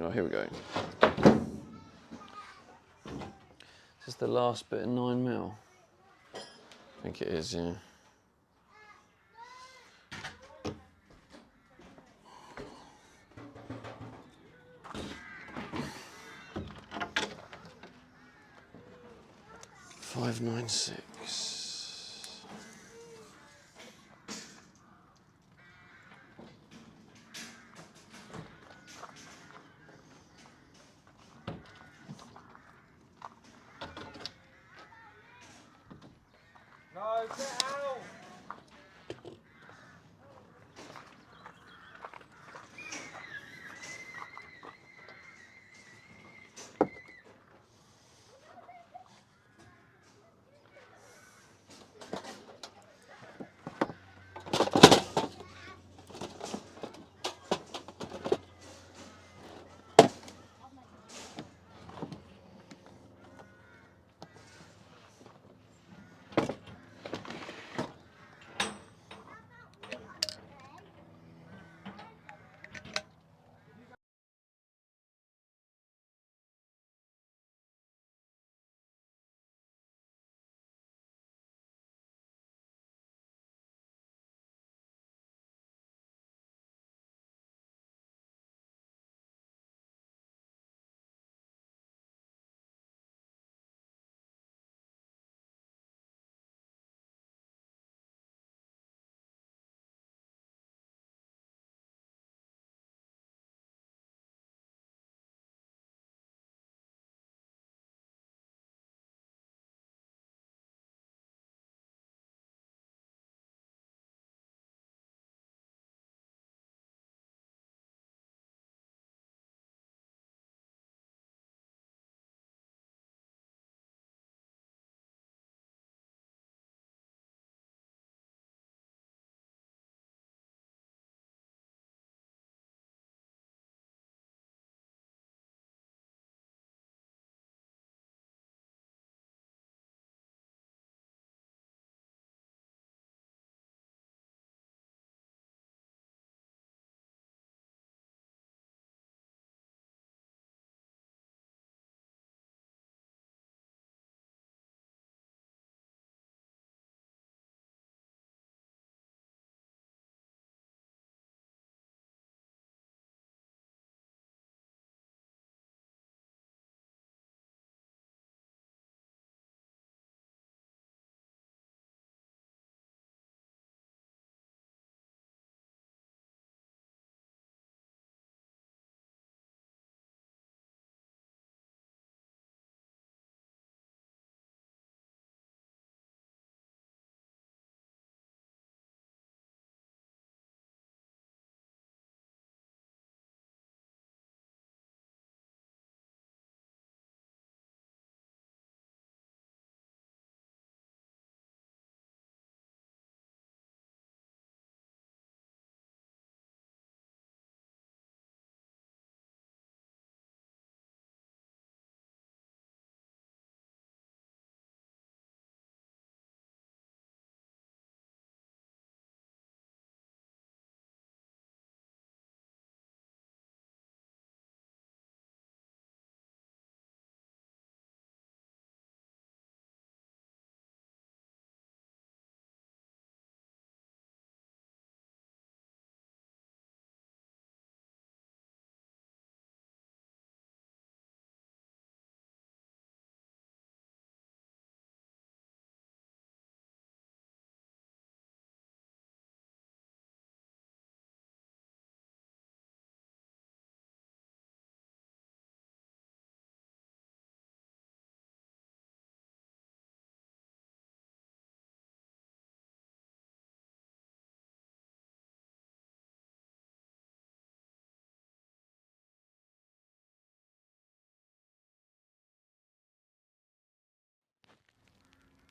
Oh, here we go. Is this the last bit of 9mm? I think it is, yeah. $596. No, get out!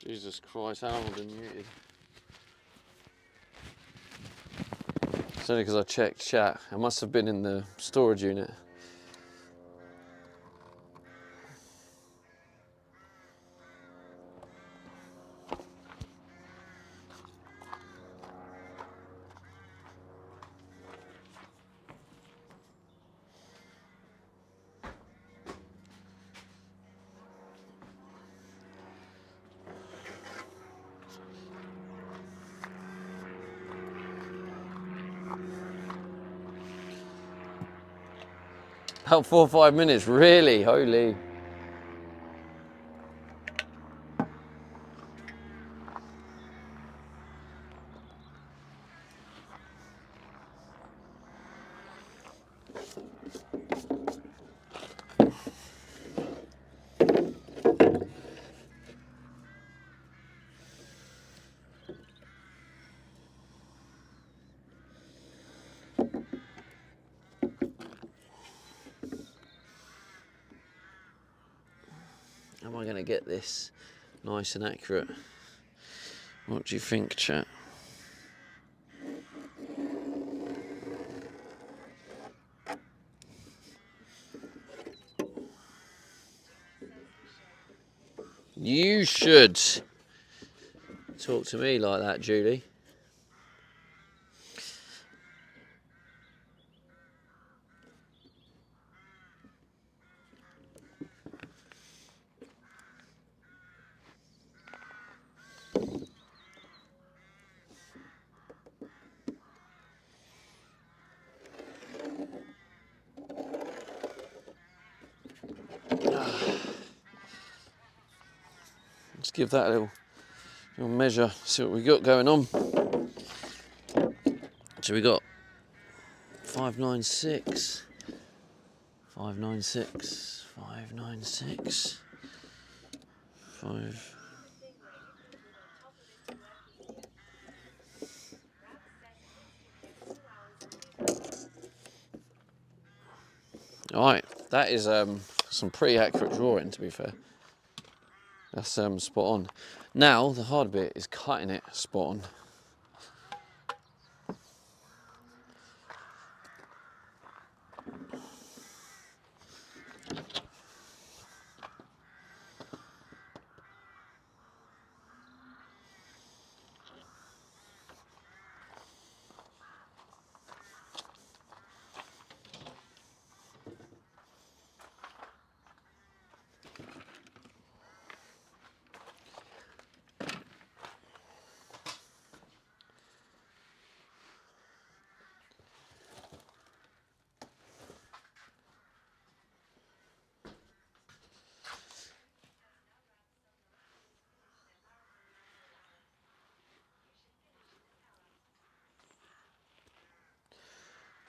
Jesus Christ, how have I been muted? It's only because I checked chat. I must have been in the storage unit. About 4 or 5 minutes, really? Holy. Am I going to get this nice and accurate? What do you think, chat? You should talk to me like that, Julie. Let's give that a little measure, see what we got going on. So we got 596, 596, 596, 5. Alright, that is some pretty accurate drawing, to be fair. That's spot on. Now the hard bit is cutting it spot on.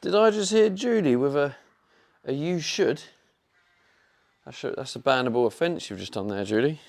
Did I just hear Judy with a you should? That's a bannable offence you've just done there, Judy.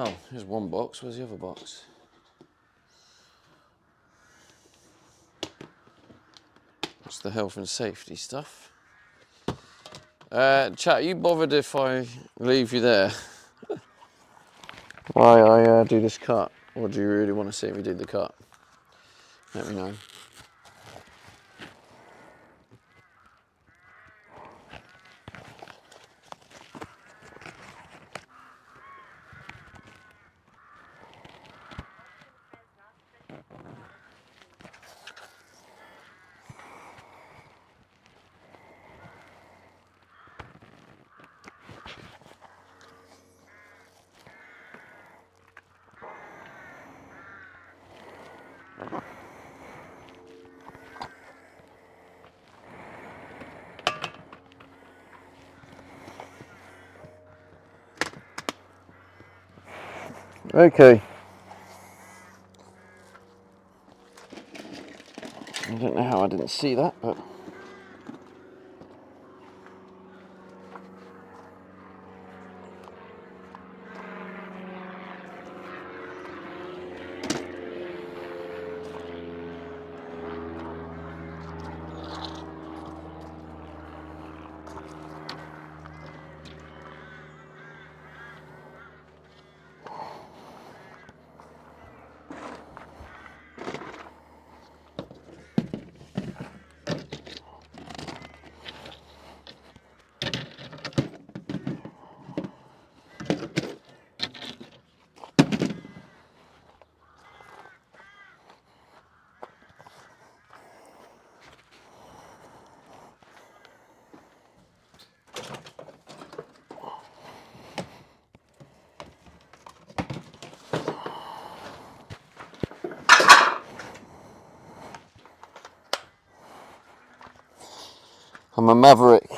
Oh, here's one box. Where's the other box? That's the health and safety stuff. Chat, you bothered if I leave you there? Why I do this cut? Or do you really want to see me do the cut? Let me know. Okay. I don't know how I didn't see that, but... I'm a maverick.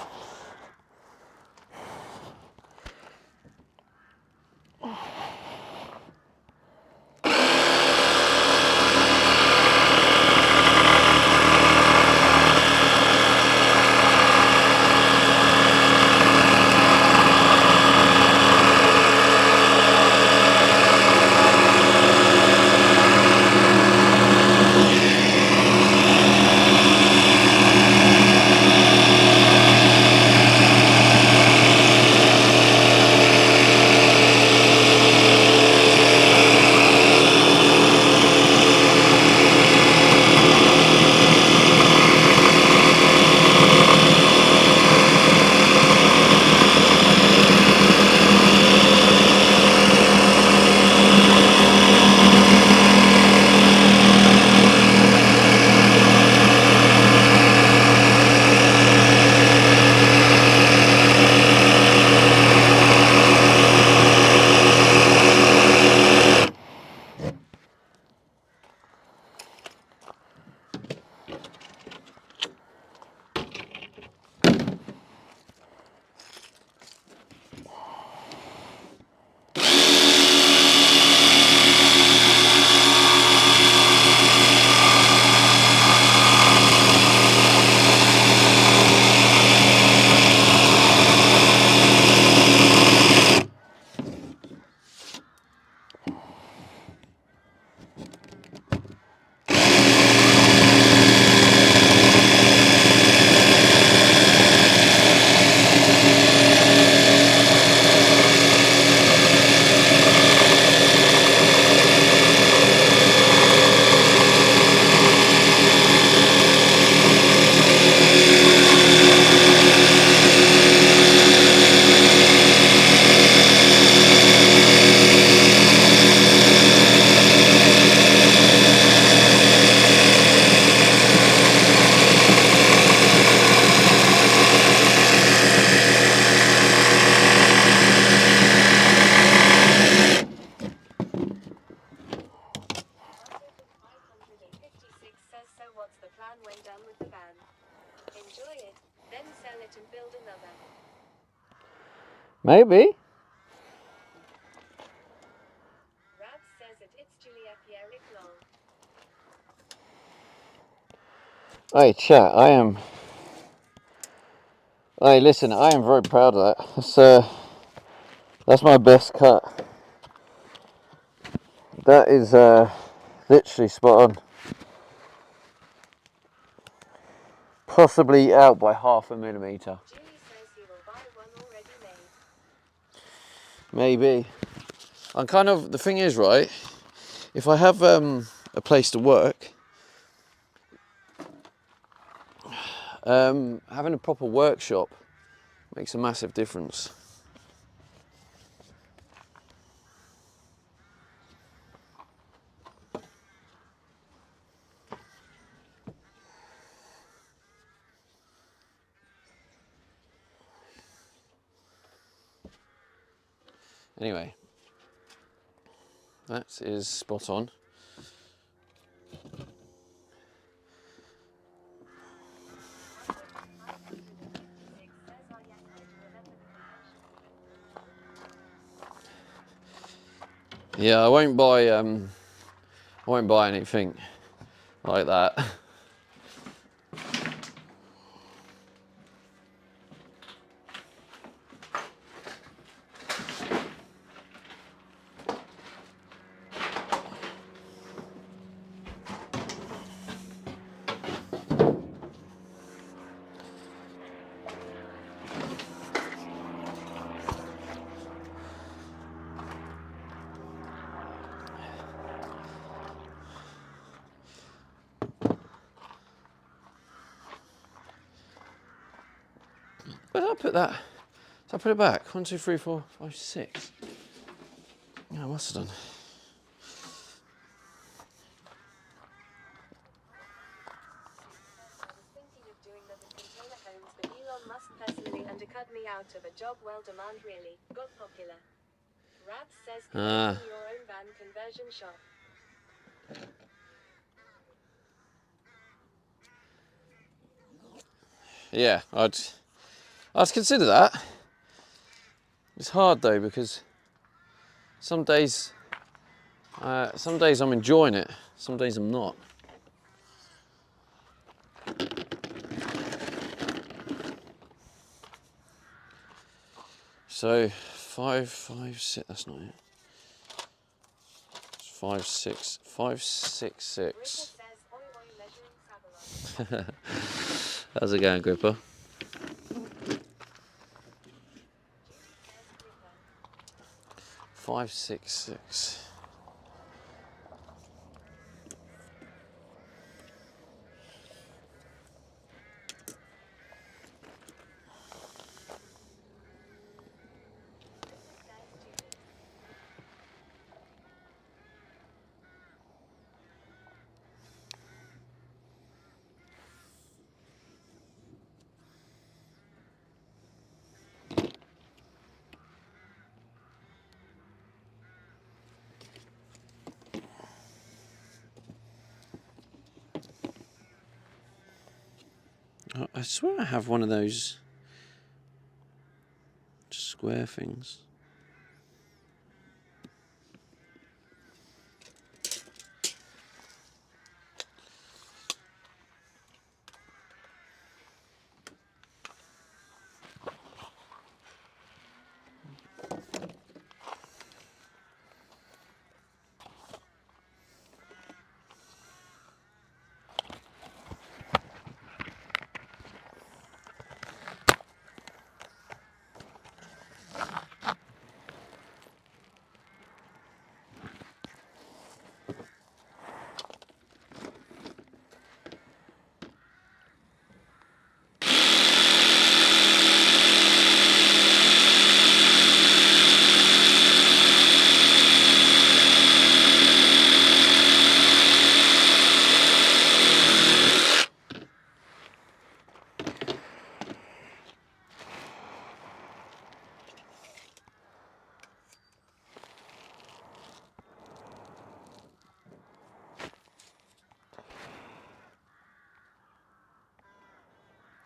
Maybe. Rab says it's Julia Pierre Long. Hey, chat, Hey, listen, I am very proud of that. That's my best cut. That is literally spot on. Possibly out by 0.5 millimeter. Julie says he will buy one already made. Maybe. I'm kind of, the thing is, right, if I have a place to work, having a proper workshop makes a massive difference. Anyway, that is spot on. Yeah, I won't buy anything like that. Where did I put that? Did I put it back? 1, 2, 3, 4, 5, 6. Yeah, I must have done. I was thinking of doing that with container homes, but Elon Musk personally undercut me out of a job. Well, demand really got popular. Rabs says can open your own van conversion shop. Yeah, I'd consider that. It's hard though because some days I'm enjoying it, some days I'm not. So 5, 5, 6. That's not it. It's 5, 6, 5, 6, 6. Gripper says oi oi measuring Subathon. How's it going, Gripper? Says Gripper. 5, 6, 6. Says Judy. I swear I have one of those square things.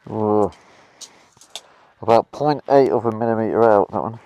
Oh, about 0.8 of a millimetre out, that one.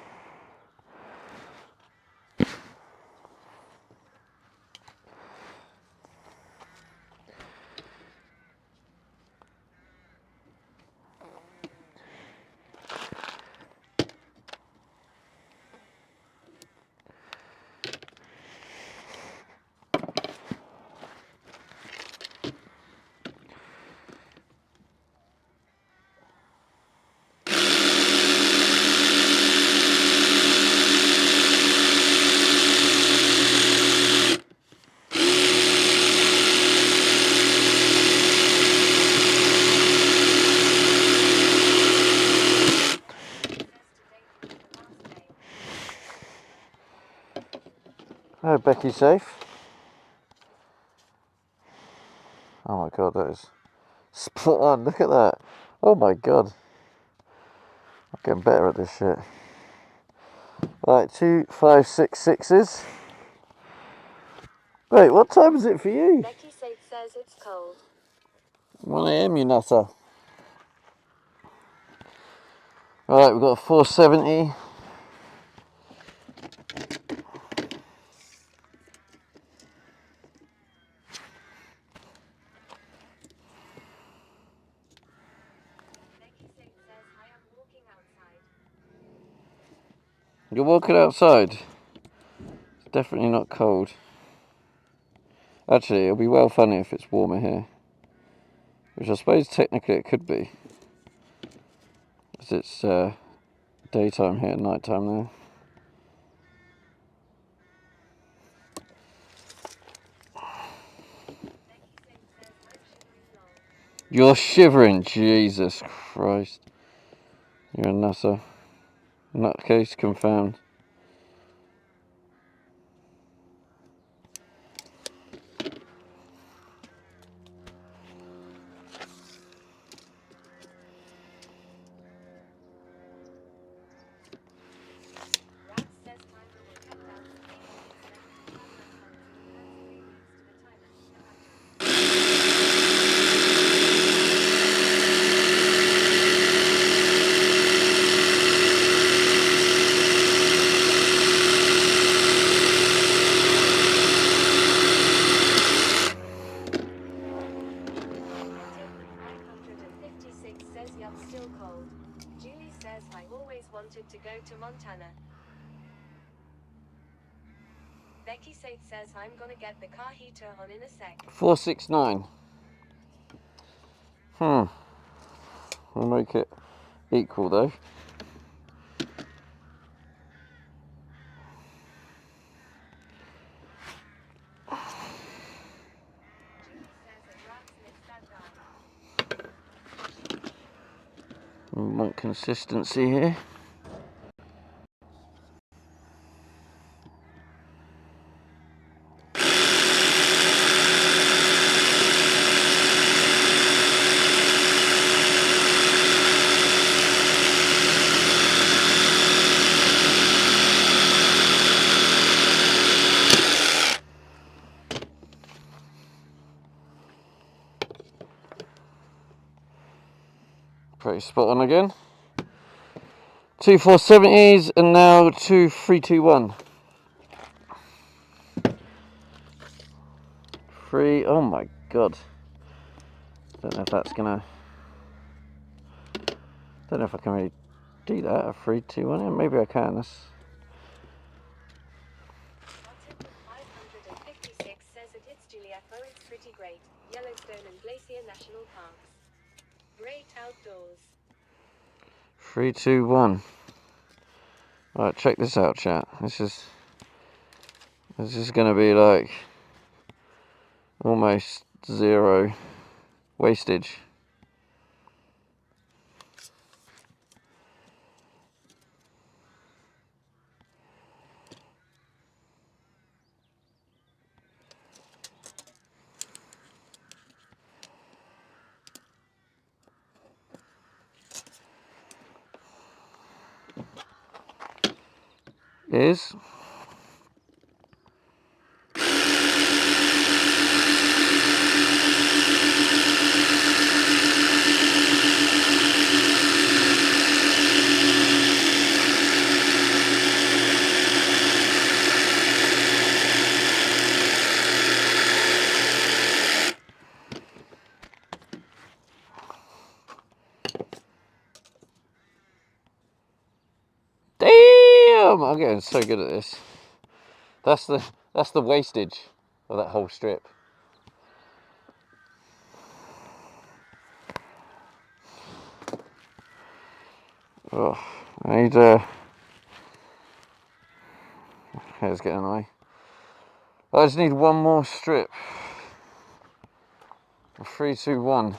Oh, Becky's safe. Oh my god, that is spot on. Look at that. Oh my god. I'm getting better at this shit. Right, 2, 5, 6, 6s. Wait, what time is it for you? Becky says it's cold. 1 AM, you nutter. Right, we've got a 470. You're walking outside. It's definitely not cold. Actually, it'll be well funny if it's warmer here. Which I suppose technically it could be. Because it's daytime here, nighttime there. You're shivering, Jesus Christ. You're a nutter. Nutcase confirmed. Still cold. Julie says I always wanted to go to Montana. Becky says I'm gonna get the car heater on in a sec. 469. We'll make it equal though. We want consistency here. Pretty spot on again. 2 470s and now 2 321. 3, oh my god. Don't know if that's gonna. Don't know if I can really do that. A 3 2 1. Yeah, maybe I can. That's. 556 says it hits Juliaco. It's pretty great. Yellowstone and Glacier National Parks. Great outdoors. 3 2 1. Right, check this out, chat. This is gonna be like almost zero wastage. Is damn! I'm getting so good at this. That's the wastage of that whole strip. Oh, I need hair's getting away. I just need one more strip. 3 2 1.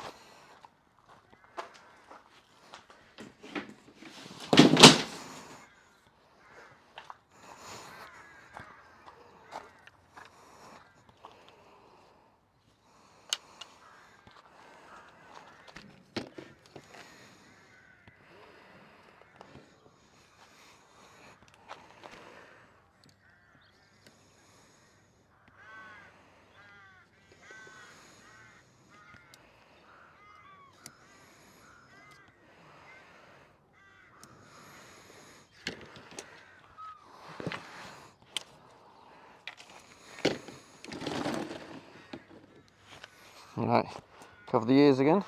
Alright, cover the ears again.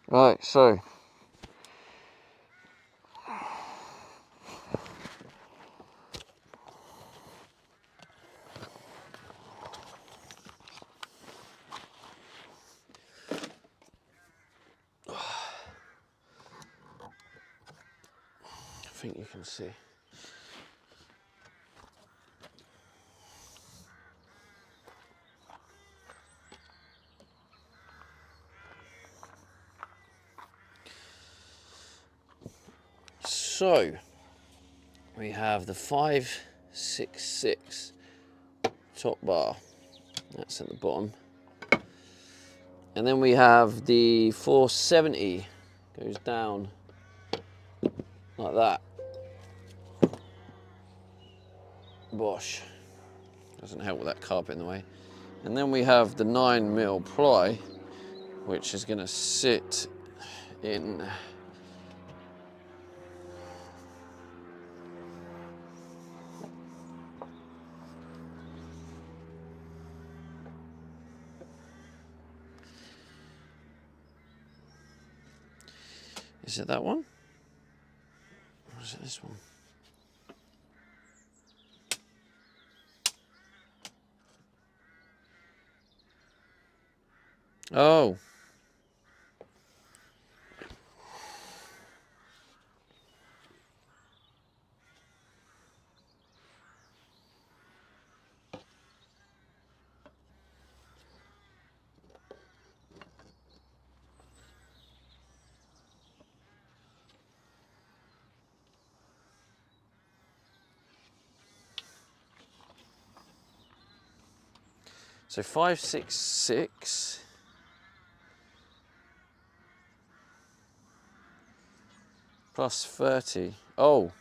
Right, so I think you can see. So we have the 566 top bar, that's at the bottom, and then we have the 470 goes down like that. Bosh, doesn't help with that carpet in the way. And then we have the 9mm ply, which is going to sit in is it that one? Or is it this one? Oh. So 566 plus 30. Oh.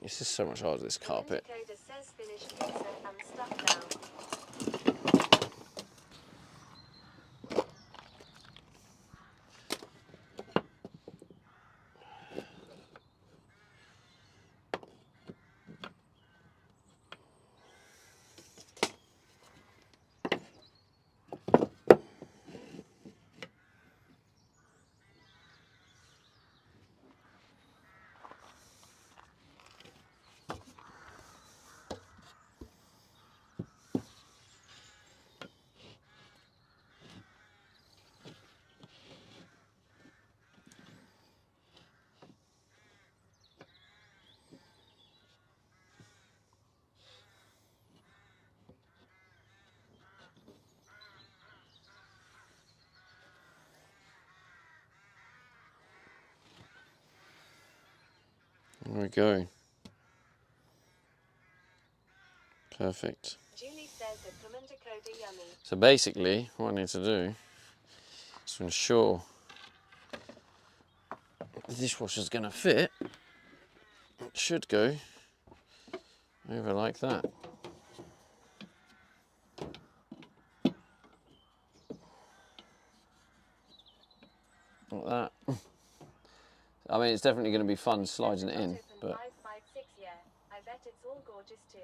This is so much harder, this carpet. Indicator says finished pizza. I'm stuck now. There we go. Perfect. Julie says that pimento coda yummy. So basically, what I need to do is to ensure the dishwasher's going to fit. It should go over like that. Like that. I mean, it's definitely going to be fun sliding it in, but 556, yeah. I bet it's all gorgeous too.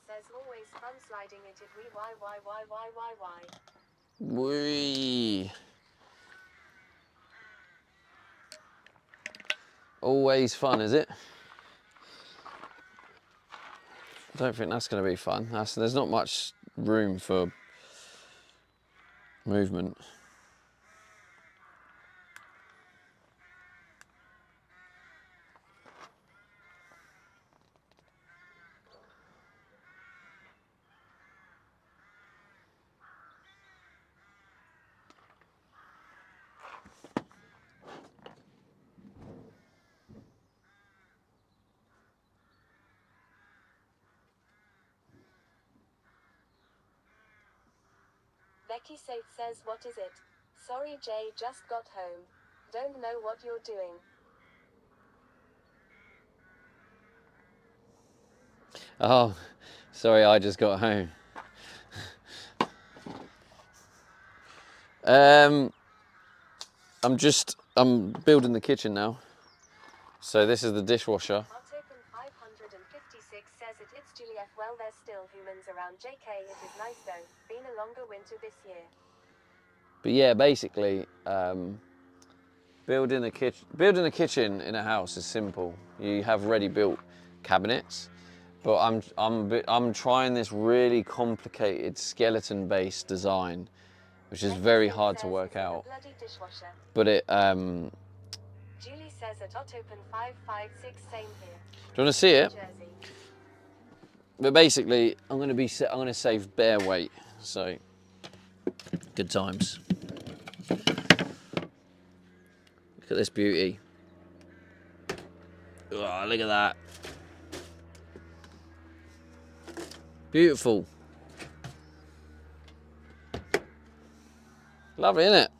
Says always fun sliding it if we why. whee. Always fun, is it? I don't think that's going to be fun. There's not much room for movement. Becky Safe says, what is it? Sorry Jay, just got home. Don't know what you're doing. Oh, sorry, I just got home. I'm building the kitchen now. So this is the dishwasher. Open 556 says it's Juliet. Well, there's still humans around. JK, it is nice though. Been a longer winter this year. But yeah, basically, building a kitchen in a house is simple. You have ready-built cabinets, but I'm trying this really complicated skeleton-based design, which is very hard to work out. But it Julie says at open 556, same here. do you want to see it? But basically, I'm going to save bare weight, so good times. Look at this beauty. Oh, look at that. Beautiful. Lovely, isn't it?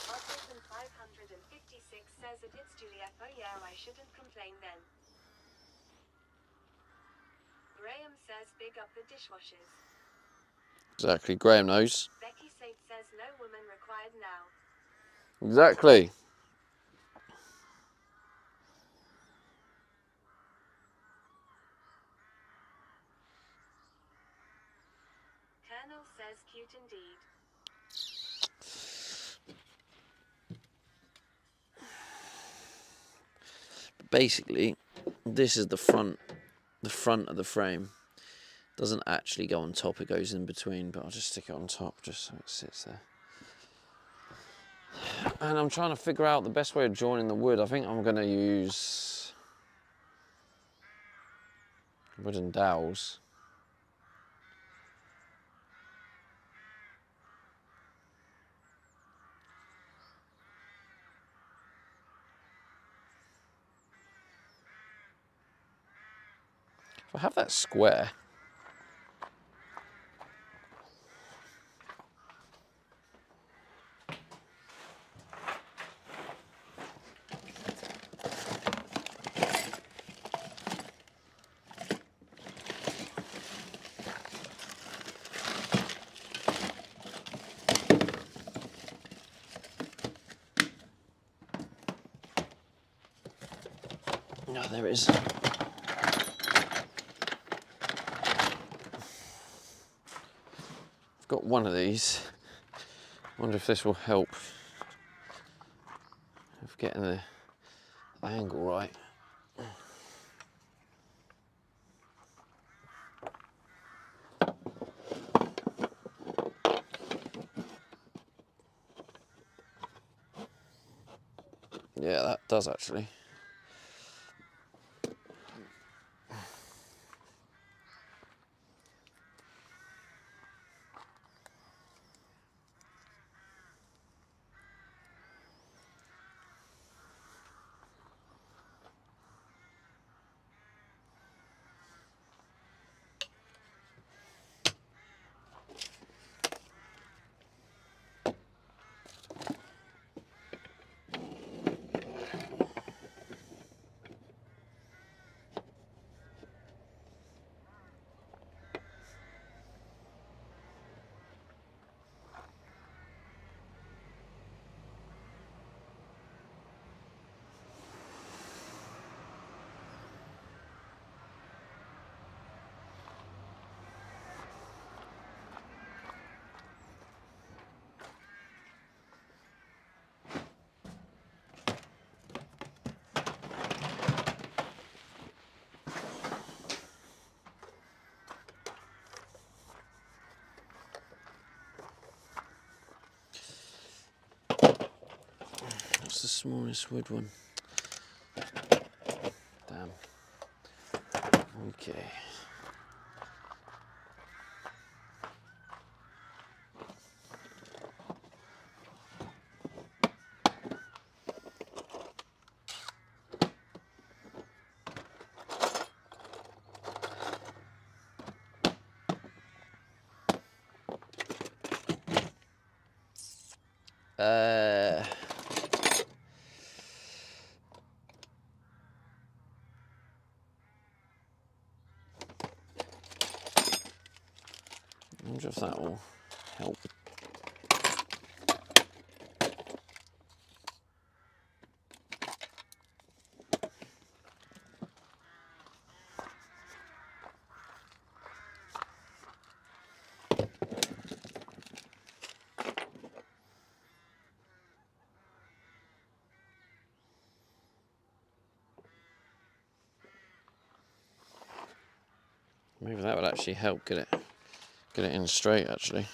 Open 556 says it's Juliet. Oh yeah, I shouldn't complain then. Graham says big up the dishwashers. Exactly, Graham knows. Becky Safe says no woman required now. Exactly. Colonel says cute indeed. Basically, this is the front of the frame. Doesn't actually go on top, it goes in between, but I'll just stick it on top just so it sits there. And I'm trying to figure out the best way of joining the wood. I think I'm going to use wooden dowels. If I have that square, no, there it is. I've got one of these. Wonder if this will help of getting the angle right. Yeah, that does actually. What's the smallest wood one? Damn. Okay. I wonder if that will help. Maybe that would actually help get it in straight, actually.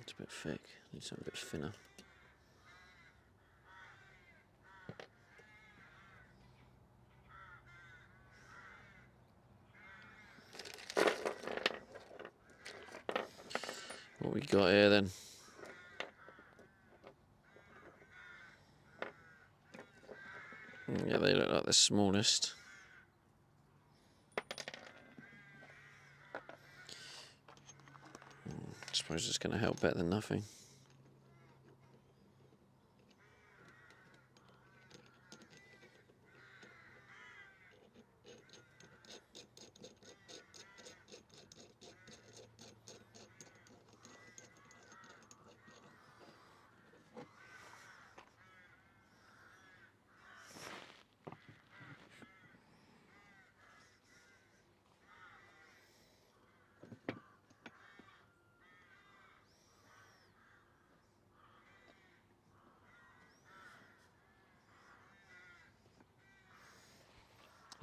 It's a bit thick. Needs something a bit thinner. What we got here then? Yeah, they look like the smallest. I suppose it's going to help better than nothing.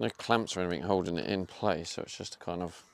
No clamps or anything holding it in place, so it's just a kind of...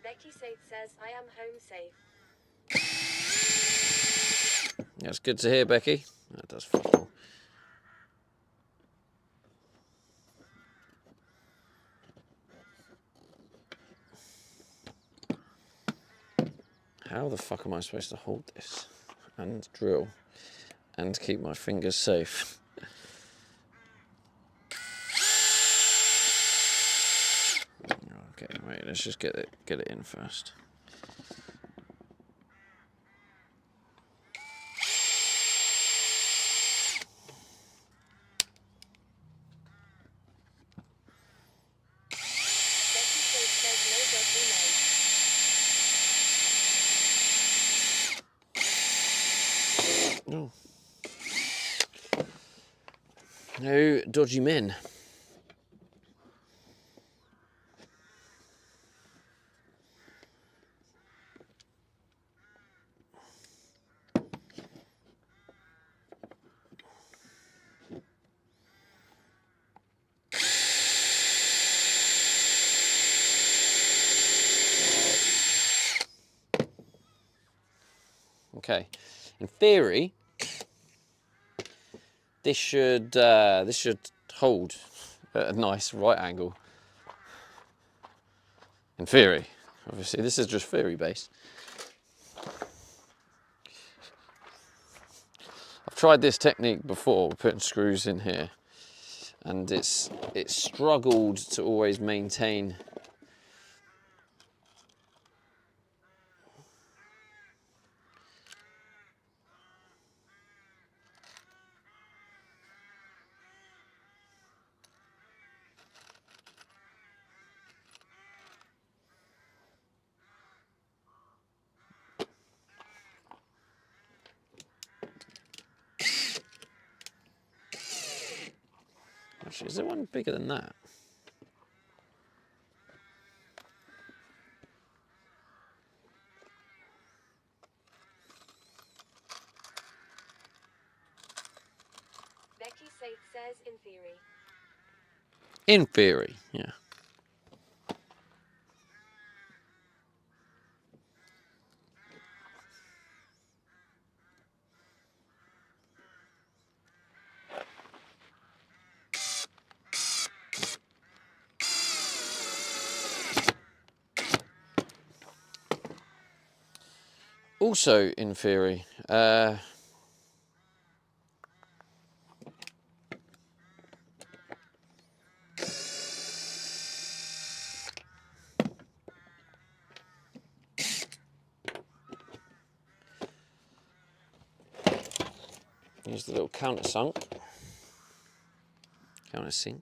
Becky Said says, I am home safe. That's good to hear, Becky. That does fuck all. How the fuck am I supposed to hold this and drill and keep my fingers safe? Okay, wait, let's just get it in first. Becky Said says, no dodgy men. Oh. No dodgy men. Okay, in theory, this should hold at a nice right angle. In theory, obviously, this is just theory based. I've tried this technique before, we're putting screws in here, and it's struggled to always maintain. Actually, is there one bigger than that? Becky Said says, in theory. In theory, yeah. Also, in theory, use the little countersunk. Countersunk.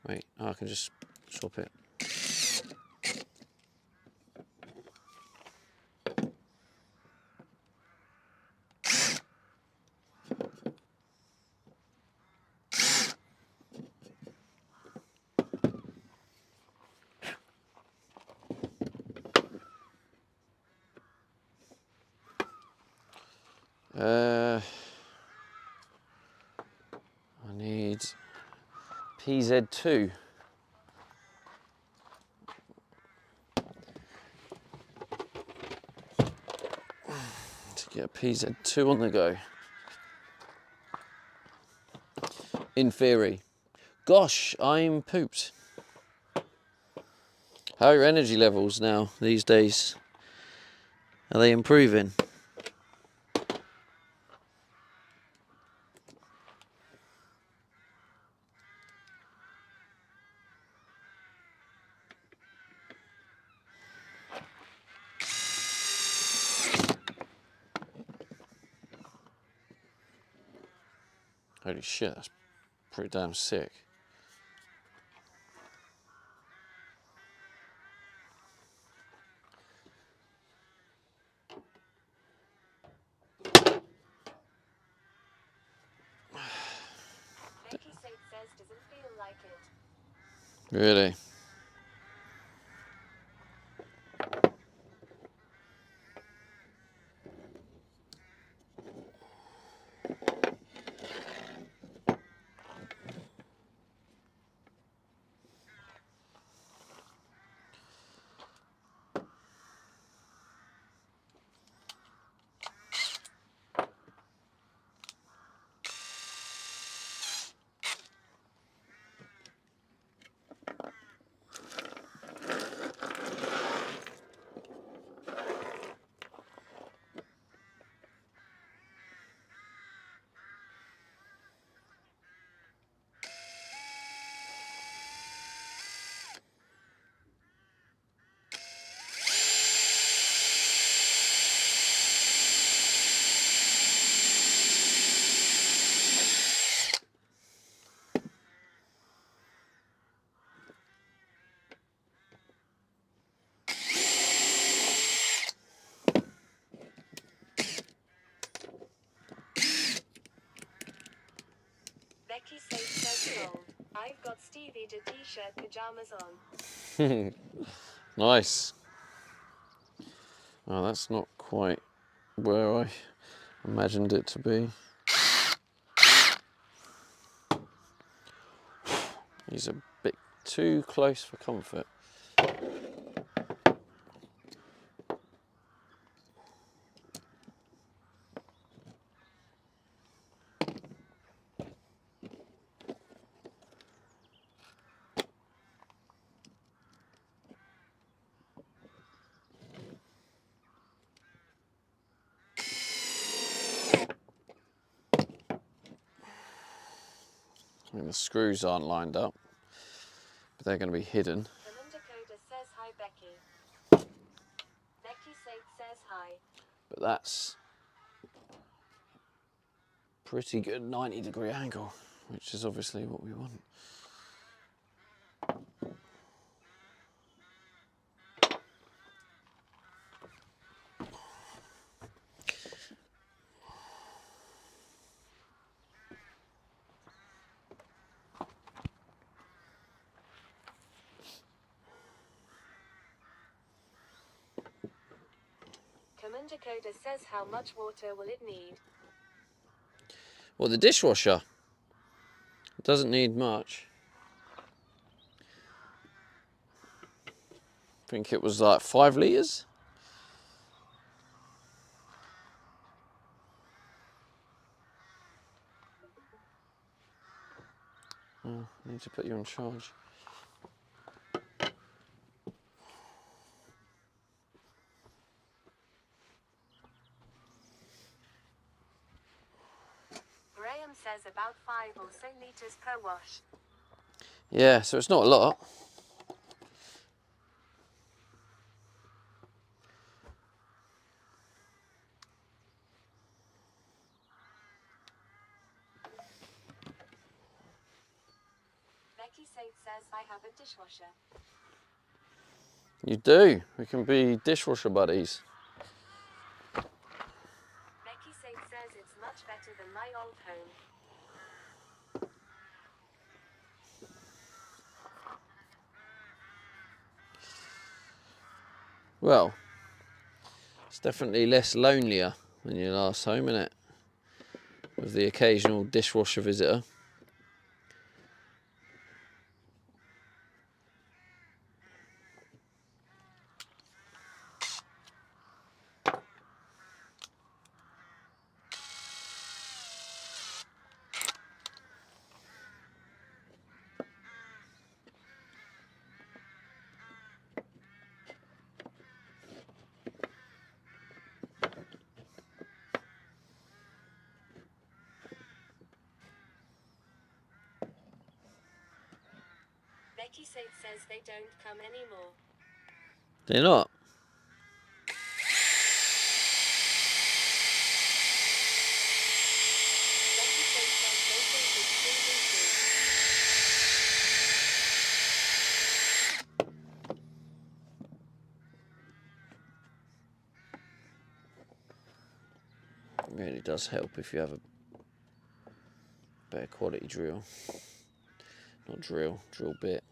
Wait, oh, I can just swap it. I need PZ2. To get a PZ2 on the go. In theory. Gosh, I'm pooped. How are your energy levels now these days? Are they improving? Holy shit, that's pretty damn sick. Becky says doesn't feel like it. Really? Becky says cold. I've got Stevie the t-shirt pajamas on. Nice. Oh, that's not quite where I imagined it to be. He's a bit too close for comfort. I mean, the screws aren't lined up, but they're going to be hidden. Commander Coda says hi, Becky. Becky says hi. But that's pretty good 90-degree angle, which is obviously what we want. Commander Coda says how much water will it need? Well, the dishwasher, it doesn't need much. think it was like 5 litres. Oh, I need to put you on charge. Graham says about 5 or so litres per wash. Yeah, so it's not a lot. Becky says I have a dishwasher. You do. We can be dishwasher buddies. Becky says it's much better than my old home. Well, it's definitely less lonelier than your last home, isn't it? With the occasional dishwasher visitor. Becky says they don't come anymore. They're not. Becky says they think it's freezing It really does help if you have a better quality drill. Not drill, drill bit.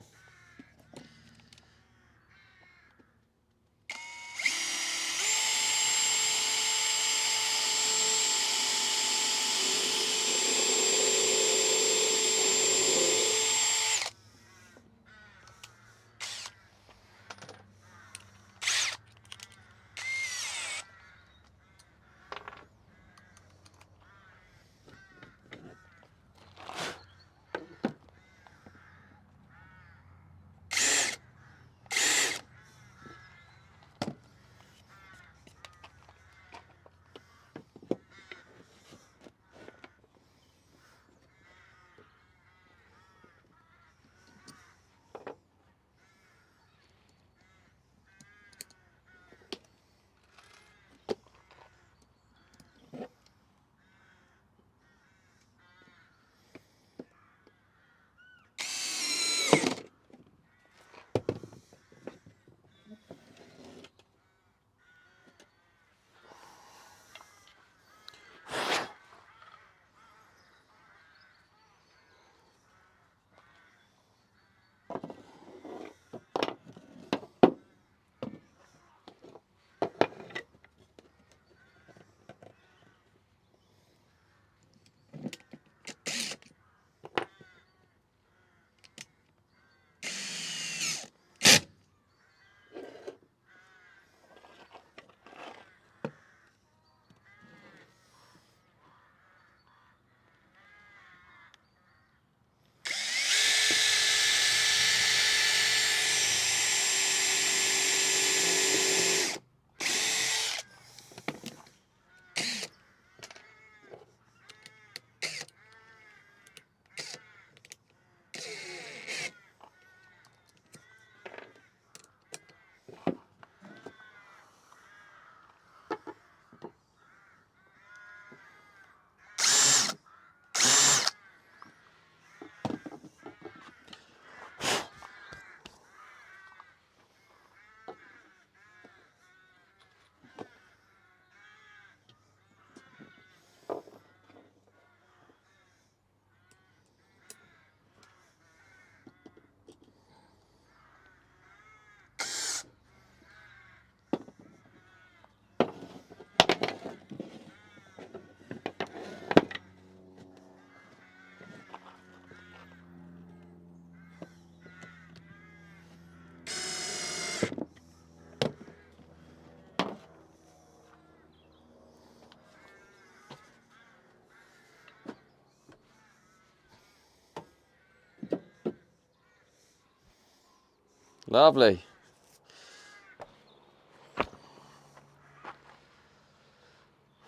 Lovely.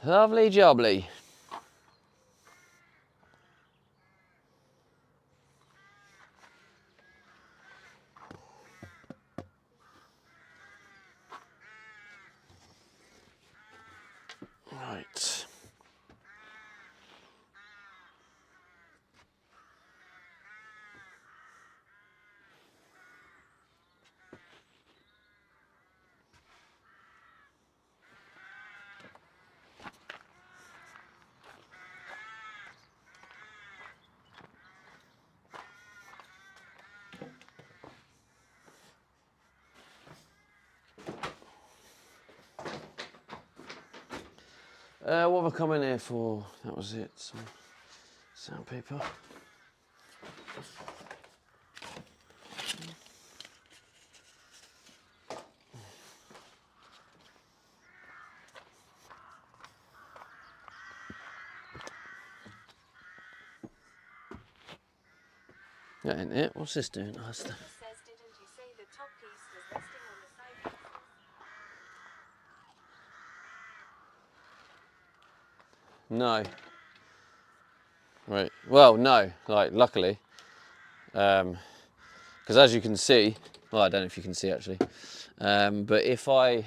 Lovely jubbly. Right. What have I come in here for? That was it. Some sandpaper. That ain't it. What's this doing? Oh, Says, didn't you say the top piece was resting on the side pieces? No. Right. Well, no. Like, luckily, because as you can see, well, I don't know if you can see actually, but if I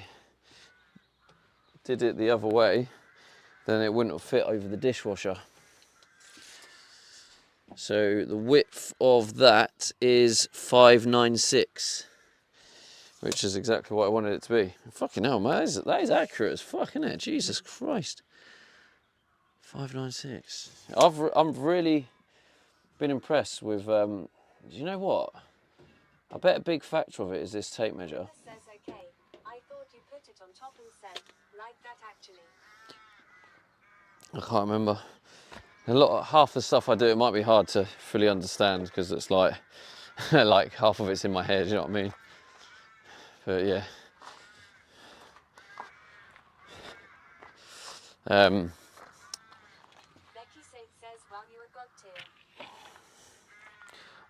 did it the other way, then it wouldn't have fit over the dishwasher. So the width of that is 596, which is exactly what I wanted it to be. Fucking hell, man, that is accurate as fuck, isn't it? Jesus Christ. 596. I've really been impressed with. Do you know what? I bet a big factor of it is this tape measure. Says okay. I thought you put it on top and said, like that actually. I can't remember. Half the stuff I do, it might be hard to fully understand because it's like, like half of it's in my head. You know what I mean? But yeah. Becky says, well, you a god tier.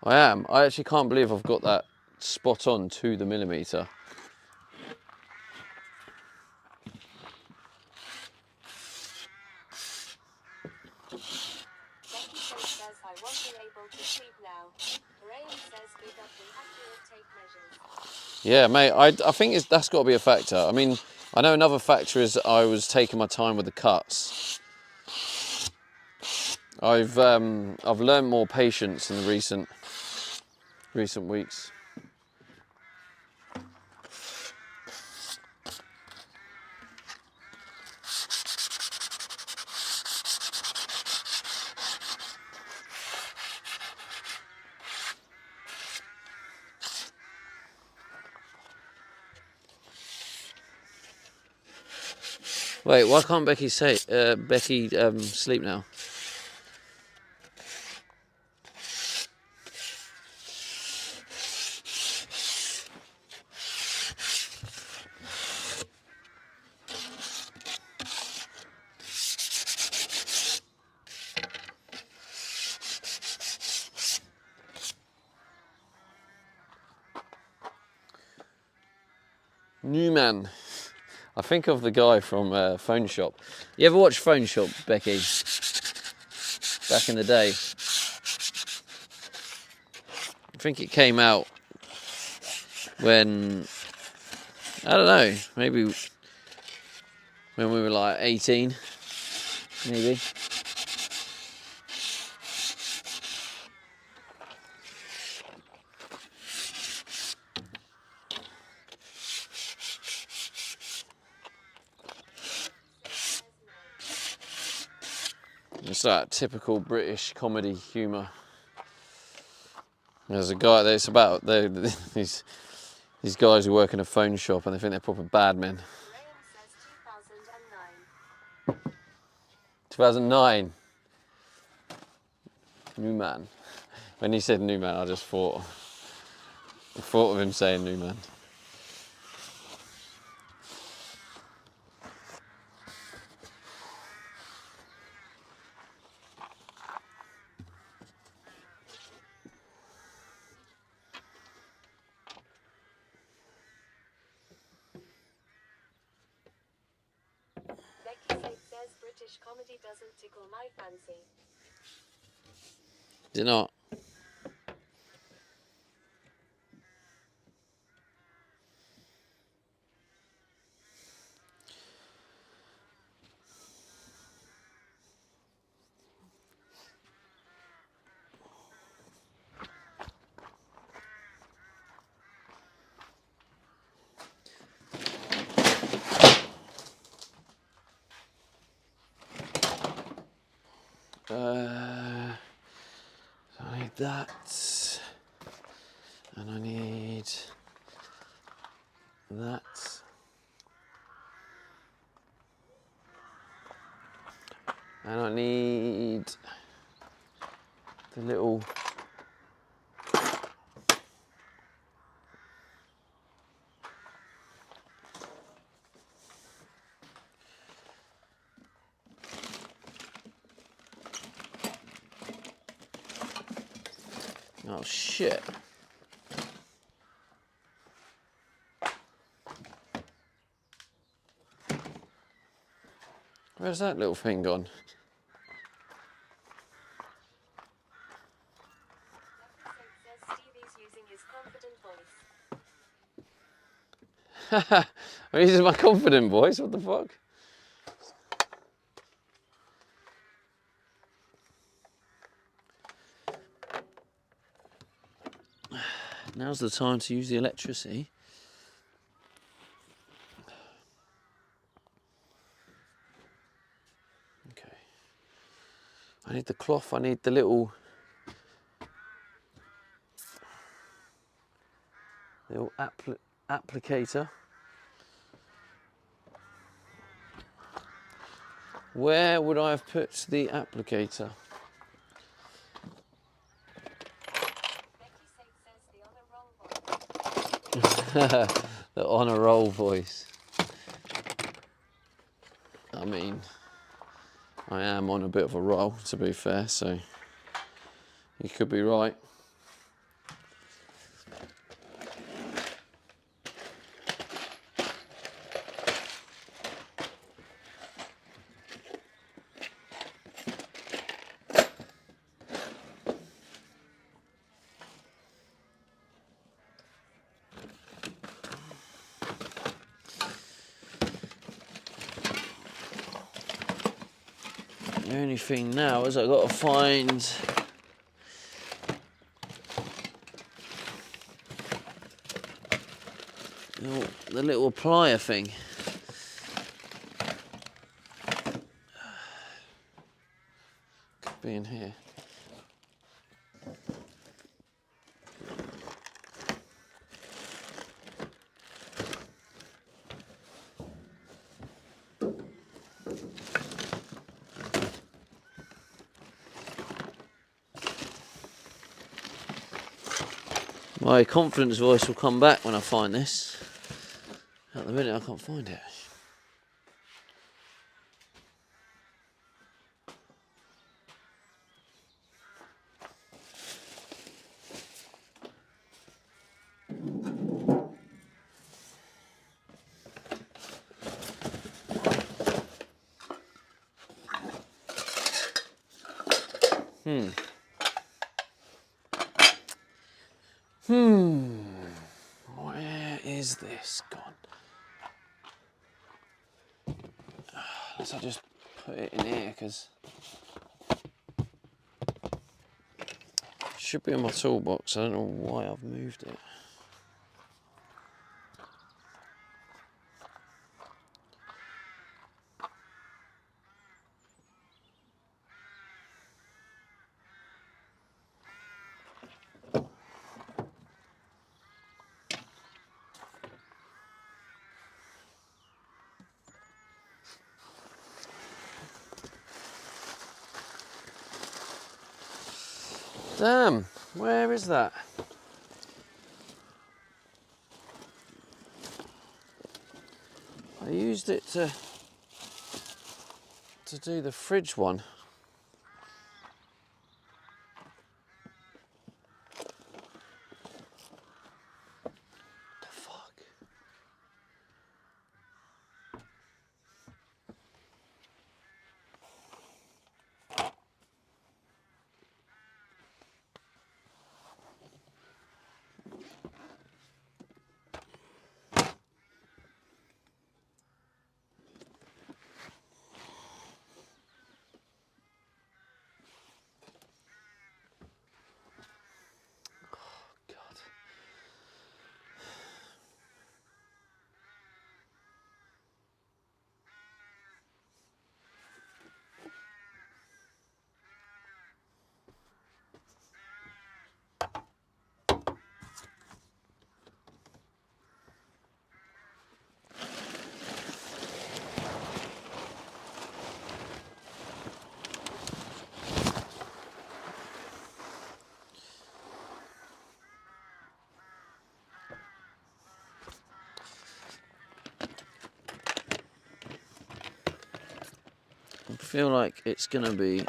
I am. I actually can't believe I've got that spot on to the millimetre. Becky says, I won't be able to sleep now. Graham says, big up the accurate tape measures. Yeah, mate, I think that's got to be a factor. I mean, I know another factor is I was taking my time with the cuts. I've learned more patience in the recent weeks. Wait, why can't Becky sleep now? Newman. I think of the guy from Phone Shop. You ever watch Phone Shop, Becky? Back in the day. I think it came out when, I don't know, maybe when we were like 18, maybe. It's that typical British comedy humour. There's a guy that's about these guys who work in a phone shop and they think they're proper bad men. Graham says 2009. 2009. Newman. When he said Newman, I just thought of him saying Newman. British comedy doesn't tickle my fancy. Is it not? I need that, and I need that, and I need the little oh shit. Where's that little thing gone? Says Stevie's using his confident voice. I'm using my confident voice, what the fuck? Now's the time to use the electricity. Okay. I need the cloth, I need the little applicator. Where would I have put the applicator? The on a roll voice. I mean, I am on a bit of a roll, to be fair, so you could be right. The only thing now is I've got to find the little plier thing. Could be in here. My confidence voice will come back when I find this. At the minute I can't find it. Where is this gone? Let's just put it in here because it should be in my toolbox. I don't know why I've moved it. Damn, where is that? I used it to do the fridge one. The fuck? feel like it's gonna be.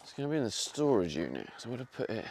It's gonna be in the storage unit. So I'm gonna put it.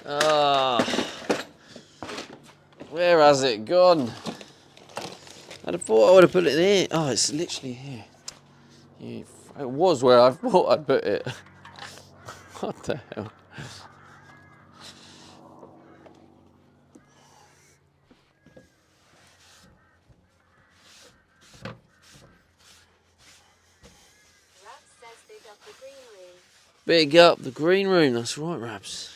Ah, where has it gone? I'd have thought I would have put it there. Oh, it's literally here. It was where I thought I'd put it. What the hell? Raps says big up the green room. Big up the green room. That's right, Rabs.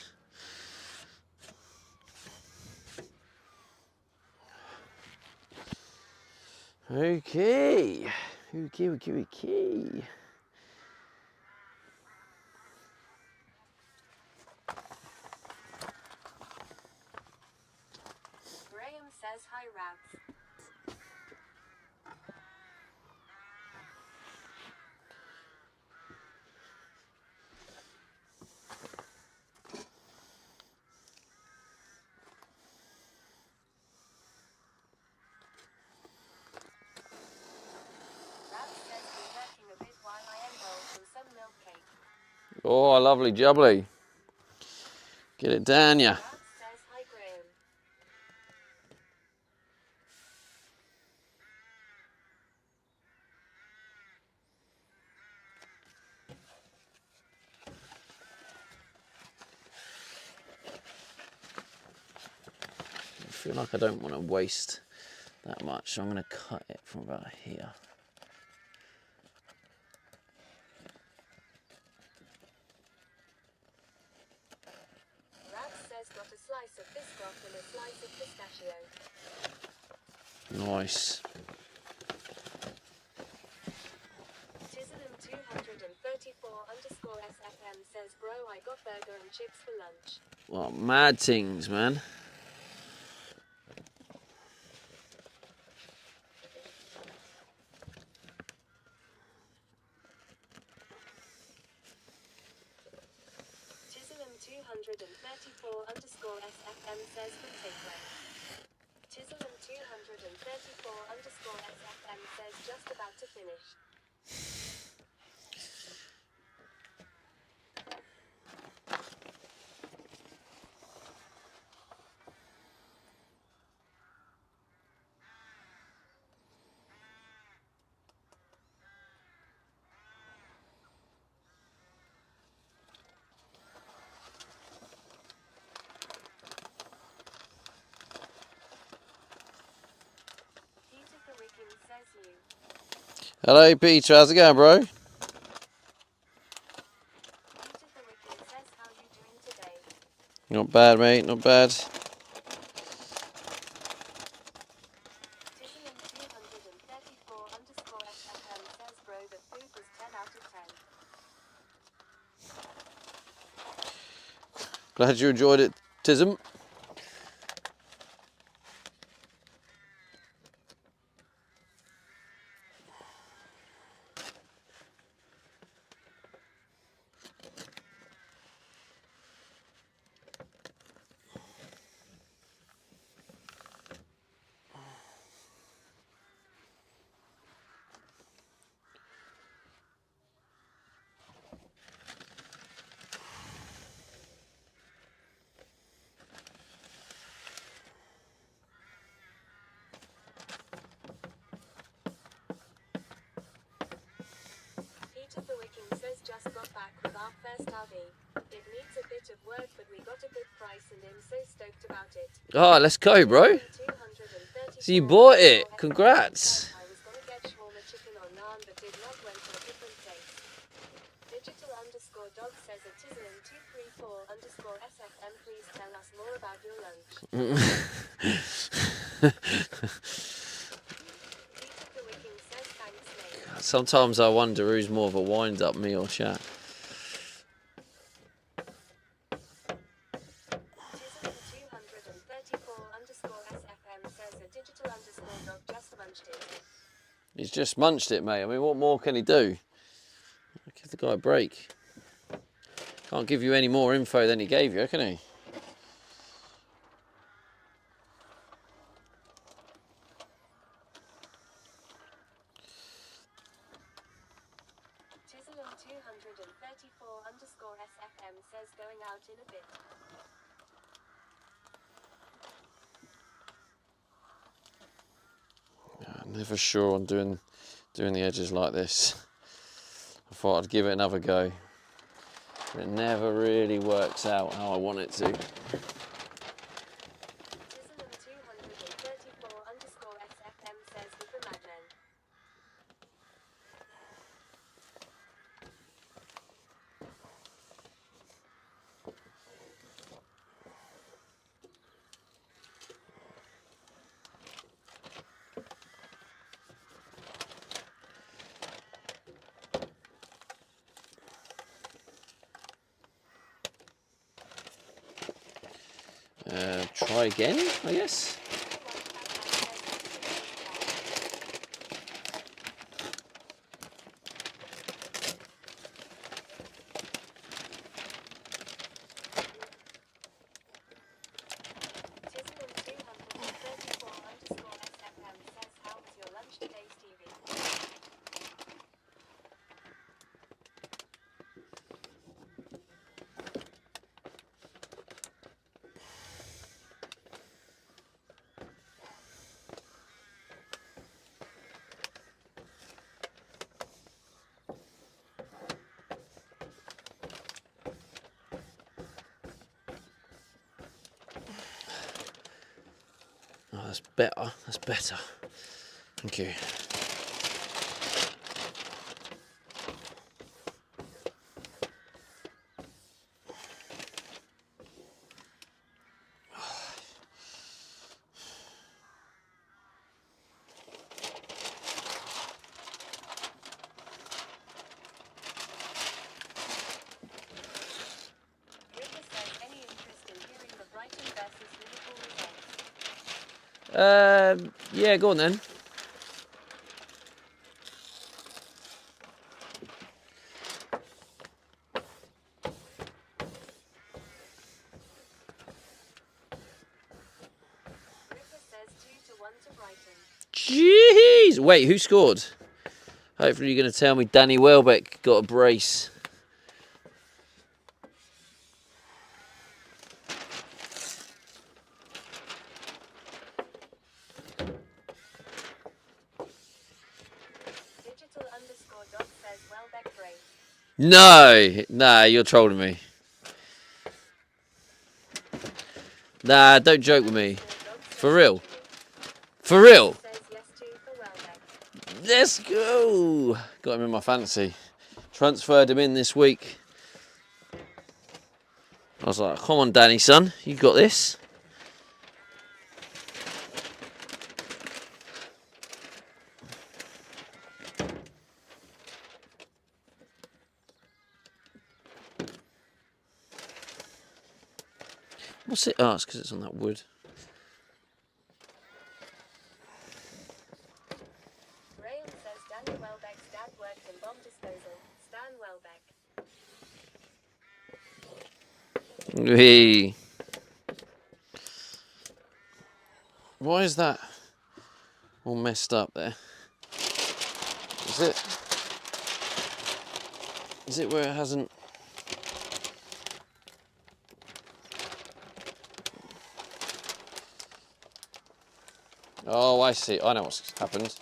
Okay. Okay. Graham says hi Raps. Raps says been working a bit while I indulge in some milk cake. Oh, lovely jubbly. Get it down, ya. Raps says hi Graham. I feel like I don't want to waste that much, so I'm going to cut it from about here. Raps says got a slice of biscoff and a slice of pistachio. Nice. Tizzlem234_SFM says bro I got burger and chips for lunch. Well, mad things, man. Tizzlem234_SFM says good takeaway. Tizzlem234_SFM says just about to finish. Peter the Wiggin says you. Hello, Peter. How's it going, bro? Peter the Wiggin says how you doing today? Not bad, mate. Not bad. Tizzlem234_SFM says bro the food was 10 out of 10. Glad you enjoyed it, Tism. boys just got back with our first RV. It needs a bit of work, but we got a good price and I'm so stoked about it. Oh, let's go, bro. So you bought it. Congrats. I was gonna get shawarma chicken or naan, but did not, went for a different place. Digital_dog says a Tizzlin 234_SFM, please tell us more about your lunch. Peter the Wicking says thanks, mate. Sometimes I wonder who's more of a wind-up, me or chat. Tizzlin234_SFM says a digital_dog just munched it. He's just munched it, mate. I mean, what more can he do? Give the guy a break. Can't give you any more info than he gave you, can he? Tizzlin234_SFM says going out in a bit. I'm never sure on doing the edges like this. I thought I'd give it another go. But it never really works out how I want it to. Tizzlin234_SFM says with the madman. Try again, I guess. Tizzlin234_SFM says how was your lunch today, Stevie? Oh, that's better. That's better. Thank you. Rita says any interest in hearing the Brighton versus Liverpool results? Yeah, go on then. Rita says 2-1 to Brighton. Jeez! Wait, who scored? Hopefully you're going to tell me Danny Welbeck got a brace. Digital_dog says Welbeck brace. No! Nah, you're trolling me. Nah, don't joke with me. For real? For real? Says yes to for Welbeck. Let's go! Got him in my fantasy. Transferred him in this week. I was like, come on, Danny, son. You got this. What's it? Oh, it's because it's on that wood. Graham says Danny Welbeck's dad worked in bomb disposal. Stan Welbeck. Whee. Why is that all messed up there? Is it where it hasn't? Oh, I see. I know what's happened.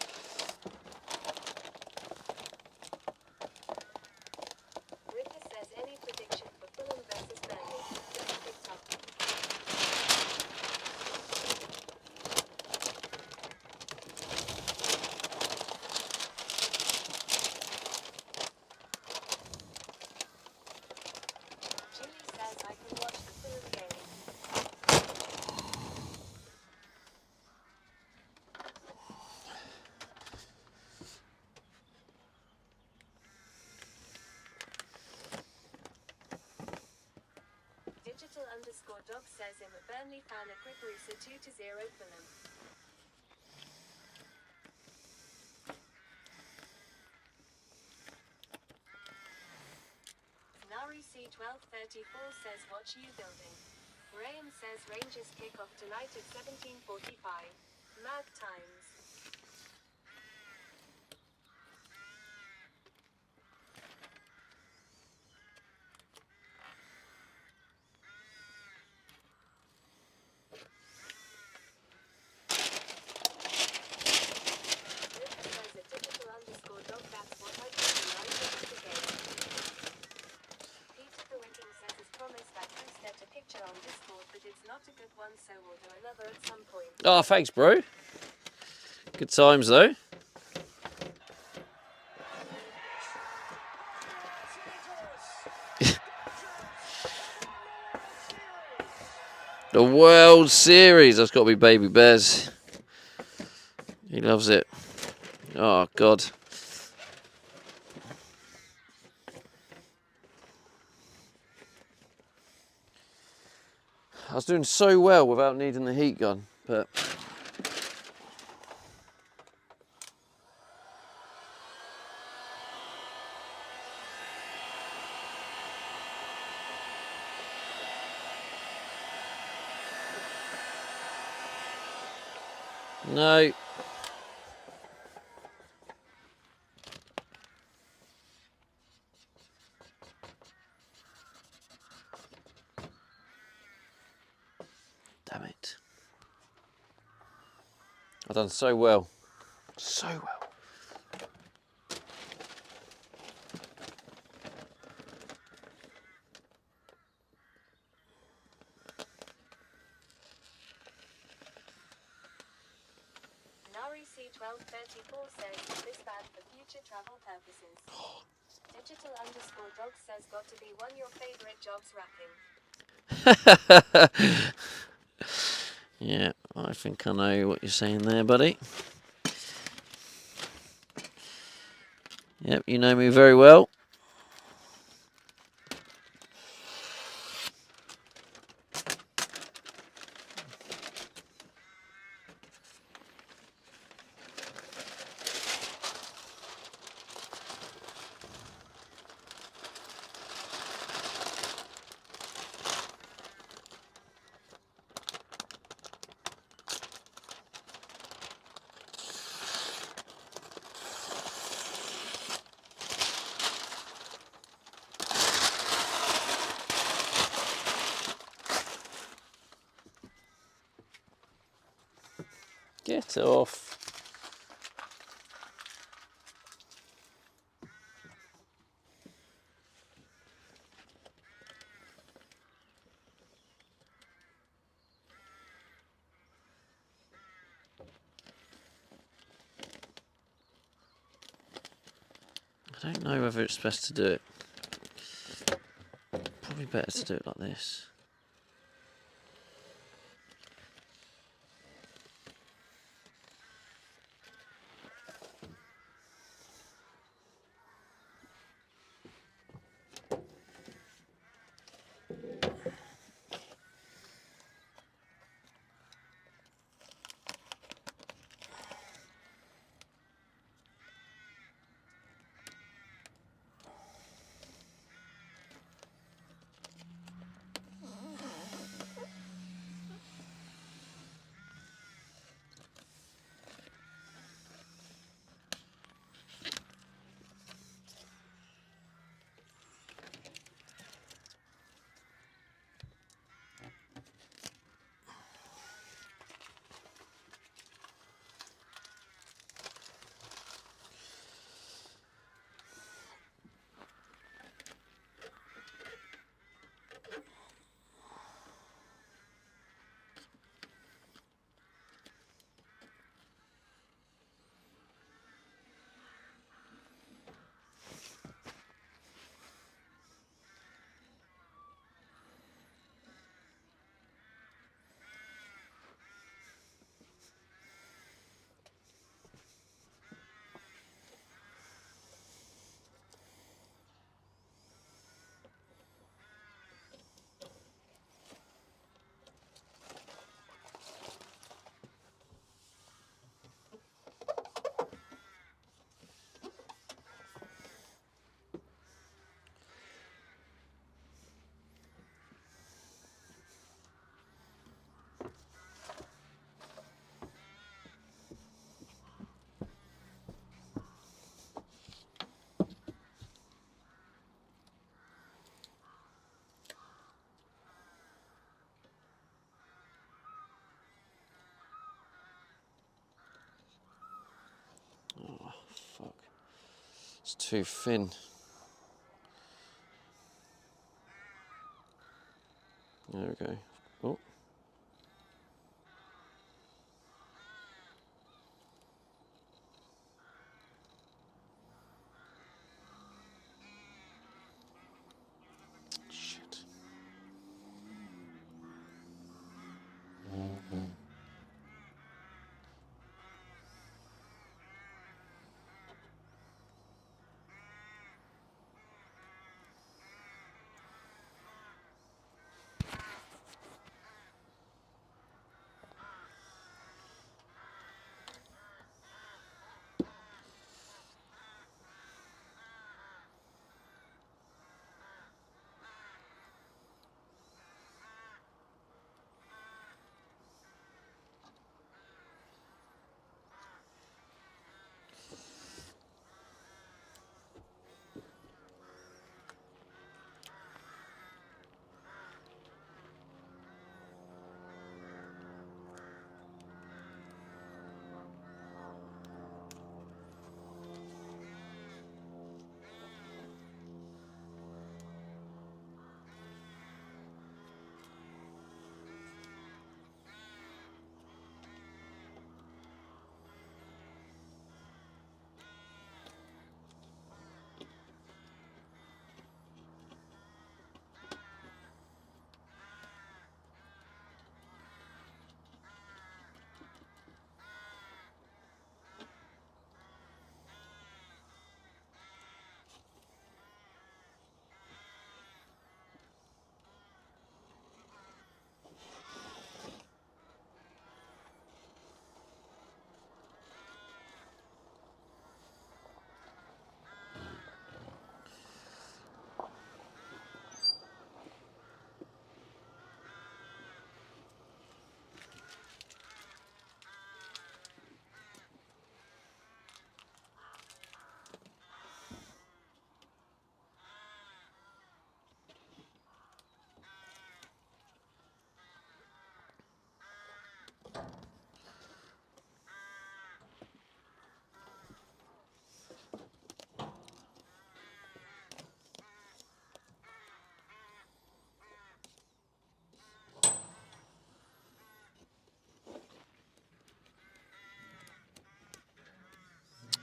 Digital_dog says I'm a Burnley fan at Griparusa 2-0 Fulham. Nari C1234 says what you building? Graham says Rangers kick off tonight at 17:45. Mad times. Digital_dog, that's what I do when I watch the game. Peter the Wicking says as promised I posted a picture on Discord, but it's not a good one, so we'll do another at some point. Oh, thanks, bro. Good times, though. The World Series. That's got to be Baby Bez. He loves it. Oh, God. I was doing so well without needing the heat gun, but... No. Damn it. I've done so well. So well. Nari C1234 says this bad for future travel purposes. Digital_dog says got to be one your favorite jobs rapping. Yeah, I think I know what you're saying there, buddy. Yep, you know me very well. Get off. I don't know whether it's best to do it. Probably better to do it like this. It's too thin. There we go. Oh. Shit.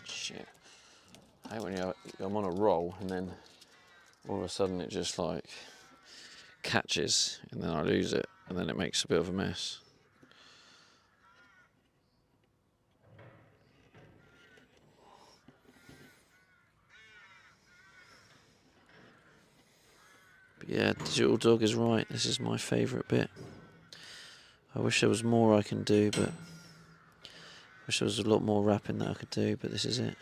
Shit. I hate when I'm on a roll and then all of a sudden it just like catches and then I lose it and then it makes a bit of a mess. But yeah, Digital Dog is right. This is my favourite bit. I wish there was more I can do, but I wish there was a lot more rapping that I could do, but this is it.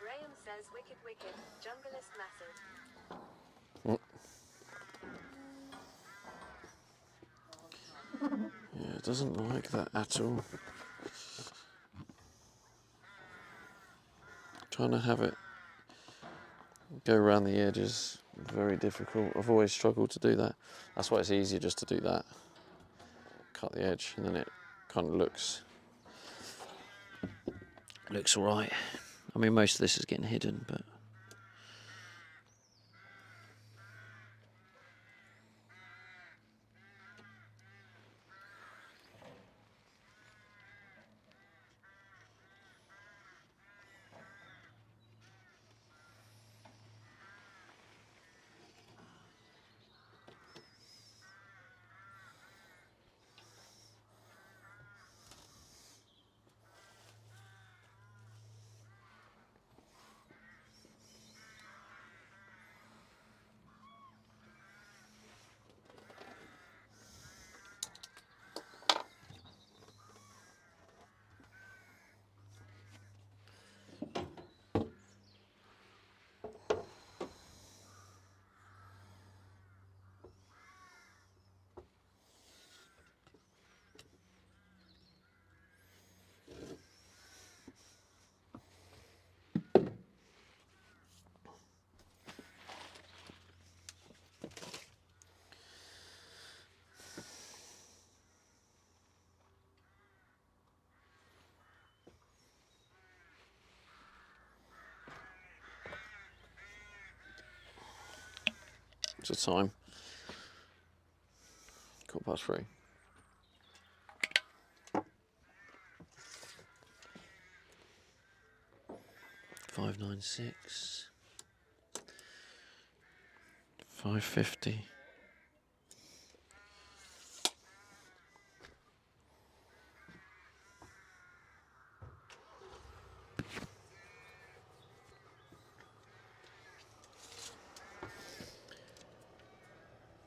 Graham says wicked wicked, jungle is massive. Yeah, it doesn't like that at all. Trying to have it go around the edge is very difficult. I've always struggled to do that. That's why it's easier just to do that. Cut the edge and then it kind of looks alright. I mean, most of this is getting hidden, but What's the time? 3:15. 596. 550.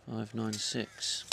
$596.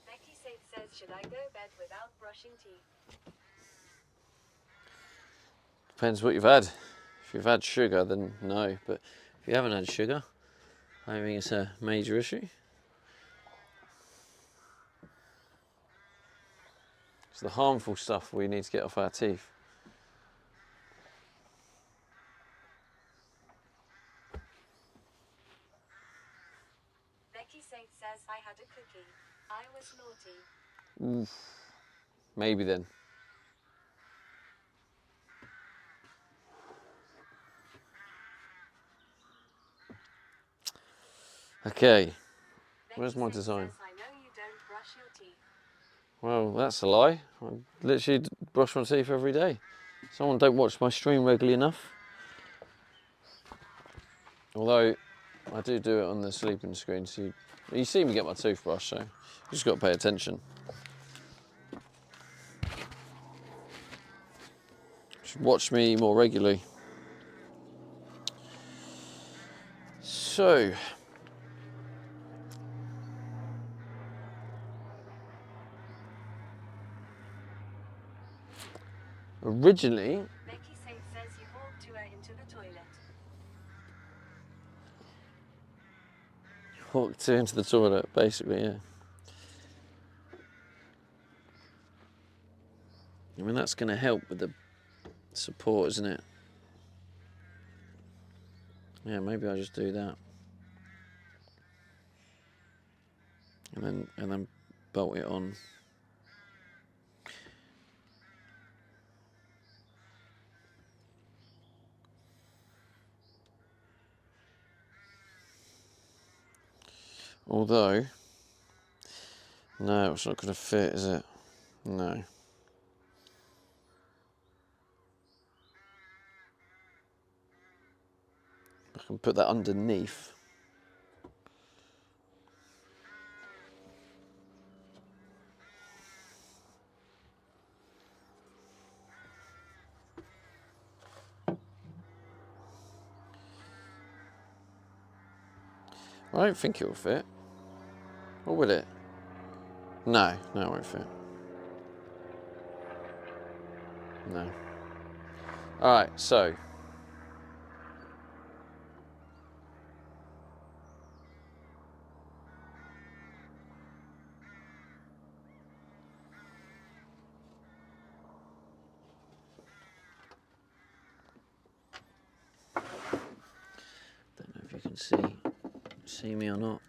Becky says, should I go bed without brushing teeth? Depends what you've had. If you've had sugar, then no. But if you haven't had sugar, I don't think it's a major issue. It's the harmful stuff we need to get off our teeth. Becky says, I had a cookie. I was naughty. Oof. Maybe then. Okay. Where's my design? Says, I know you don't brush your teeth. Well, that's a lie. I literally brush my teeth every day. Someone don't watch my stream regularly enough. Although, I do it on the sleeping screen, so you see me get my toothbrush, so you just got to pay attention. Should watch me more regularly. So, originally, Becky says you walked her into the toilet. walked into the toilet, basically, yeah. I mean, that's going to help with the support, isn't it? Yeah, maybe I'll just do that. And then bolt it on. Although, no, it's not going to fit, is it? No. I can put that underneath. I don't think it will fit. Or will it? No, it won't fit. No. Alright, so. Don't know if you can see me or not.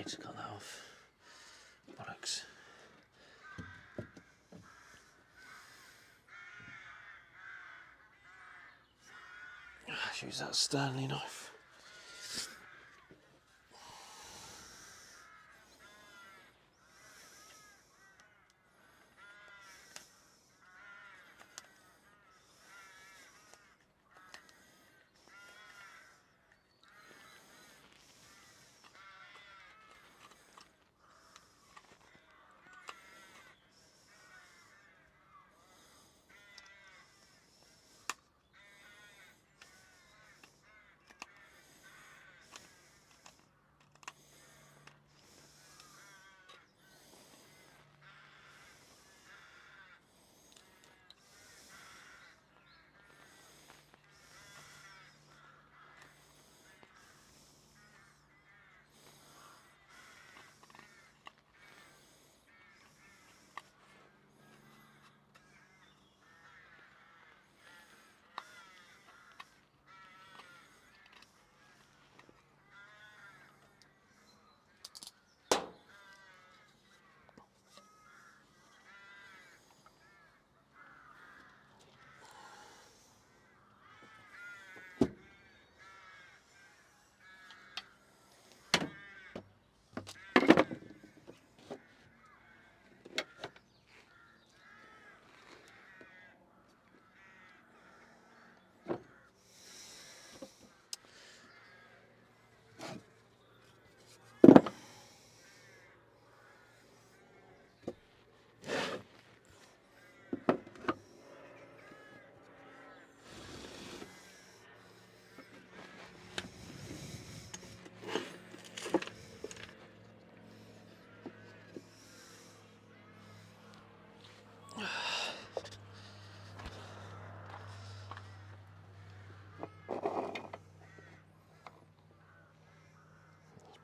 need to cut that off. Bollocks. Use that Stanley knife.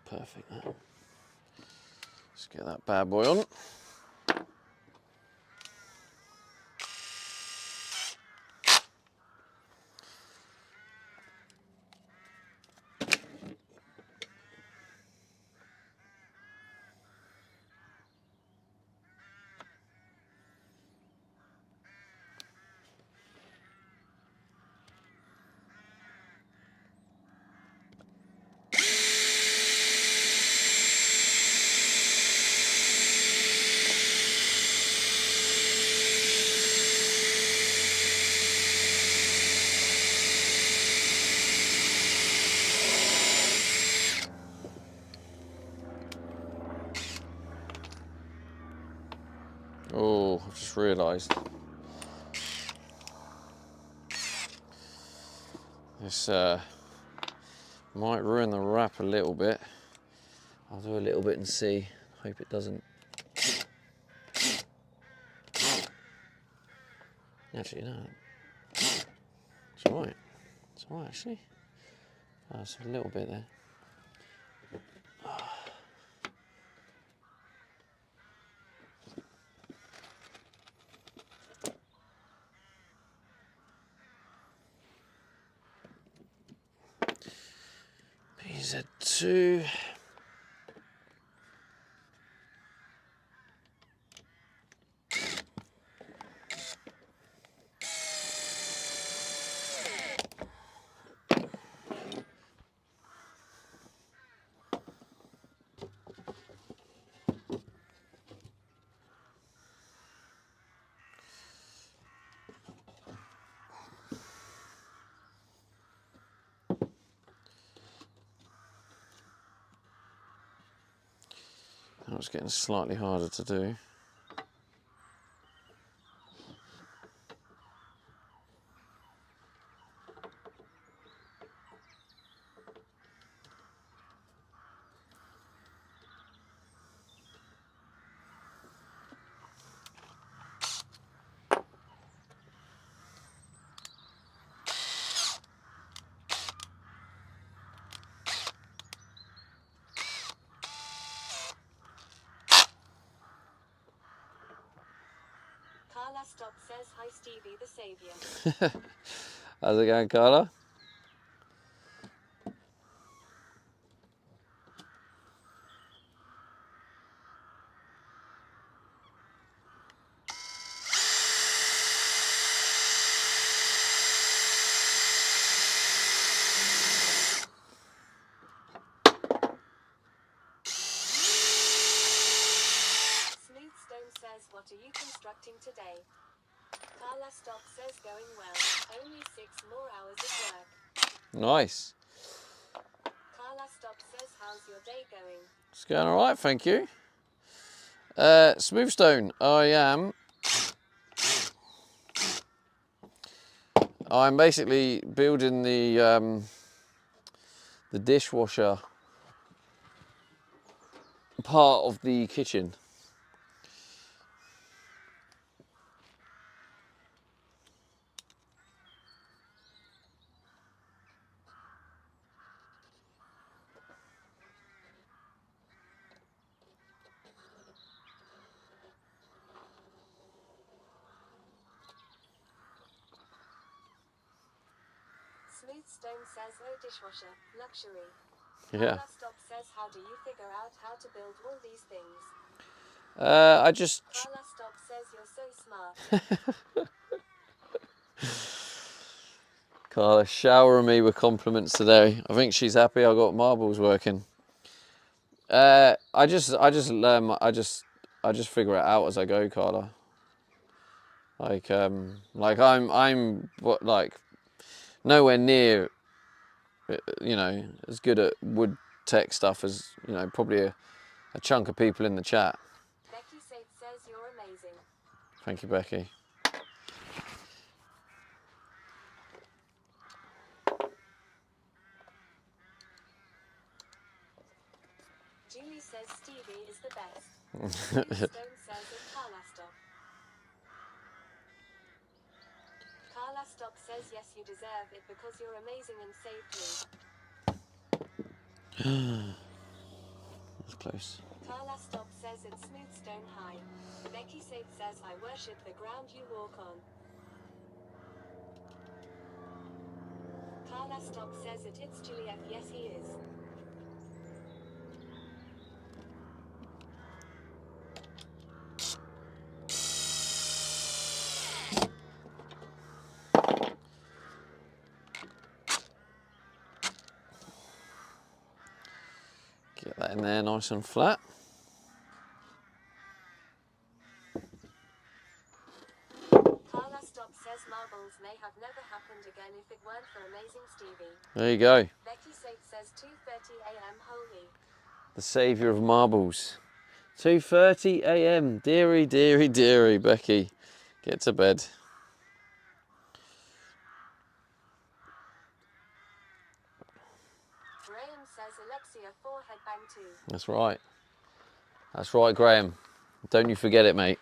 Perfect now. Let's get that bad boy on. Oh, I've just realised this might ruin the wrap a little bit. I'll do a little bit and see. Hope it doesn't. Actually, no. It's alright. It's alright, actually. Oh, it's a little bit there. PZ2. That was getting slightly harder to do. Carla Stop says hi Stevie the Saviour. How's it going, Carla? What are you constructing today? Carla Stop says going well. Only 6 more hours of work. Nice. Carla Stop says how's your day going? It's going all right, thank you. Smoothstone, I'm basically building the dishwasher part of the kitchen. Smoothstone says oh dishwasher, luxury. Yeah. Carla Stop says how do you figure out how to build all these things? I just... Carla Stop says you're so smart. Carla showering me with compliments today. I think she's happy I got marbles working. I just figure it out as I go, Carla. Like I'm nowhere near, as good at wood tech stuff as, probably a chunk of people in the chat. Becky says you're amazing. Thank you, Becky. Julie says Stevie is the best. Smoothstone says it's Carla Stop. Carla Stop says yes you deserve it because you're amazing and saved me. That's close. Carla Stop says it's Smoothstone high. Becky says I worship the ground you walk on. Carla Stop says it's Julie F. Yes he is. Get that in there nice and flat. Carla Stop says marbles may have never happened again if it weren't for amazing Stevie. There you go. Becky says 2:30 a.m. holy. The saviour of marbles. 2:30 a.m. Deary, deary, deary, Becky. Get to bed. Graham says Alexia 4 headbang 2. That's right. That's right, Graham. Don't you forget it, mate.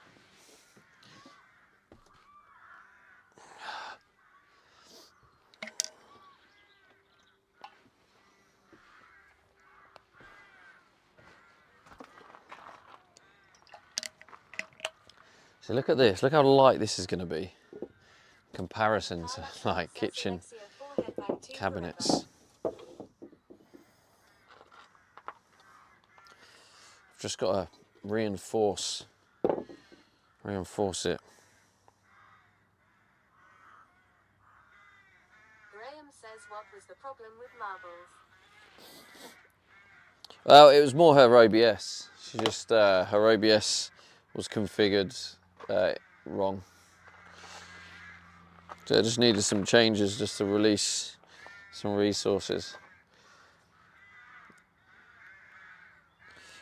So look at this. Look how light this is going to be. In comparison to like kitchen cabinets. I've just got to reinforce it. Graham says what was the problem with marbles? Well, it was more her OBS. She just, her OBS was configured wrong. So I just needed some changes just to release some resources.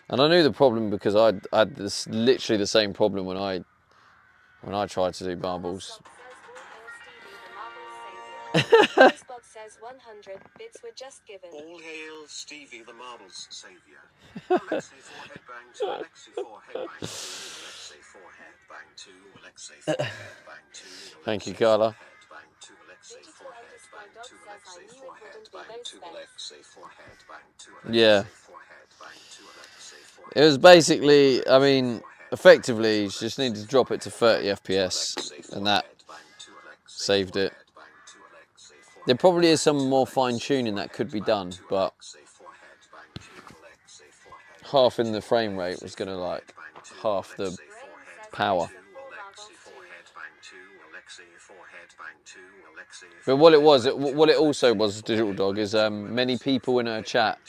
And I knew the problem because I had this literally the same problem when I tried to do marbles. Spot says 100 bits were just given. All hail Stevie the marbles saviour. Alexei 4 headbang 2, Alexei 4 headbang 2, Alexei 4 headbang 2, Alexei 4 headbang 2. Thank you, Carla. Headbang 2, Alexei 4 headbang 2, Alexei 4 headbang 2, Alexei 4 headbang 2, Yeah. 4 headbang 2, Alexei 4 It was basically, I mean, effectively, she just needed to drop it to 30 FPS, and that saved it. There probably is some more fine tuning that could be done, but half in the frame rate was going to like half the power. But what it was, what it also was, Digital Dog, is many people in her chat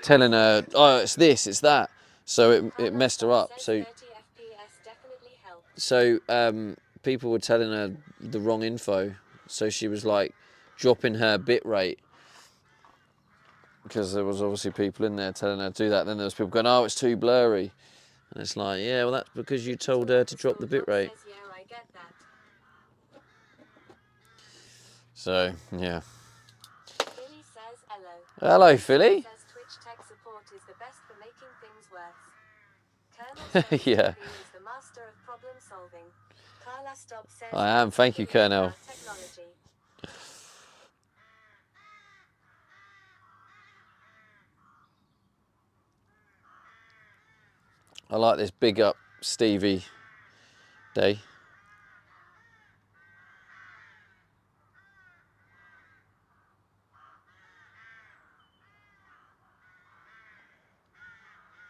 telling her, oh, it's this, it's that. So it messed her up. So So people were telling her the wrong info. So she was like dropping her bit rate. Because there was obviously people in there telling her to do that. Then there was people going, oh, it's too blurry. And it's like, yeah, well, that's because you told her to drop the bit rate. Yeah, I get that. So, yeah. Philly says hello. Hello, Philly. Says Twitch tech support is the best for making things worse. Colonel says Yeah. Stevie is the master of problem solving. Carla Stop says I am. Thank you, Colonel. technology. I like this big up Stevie day.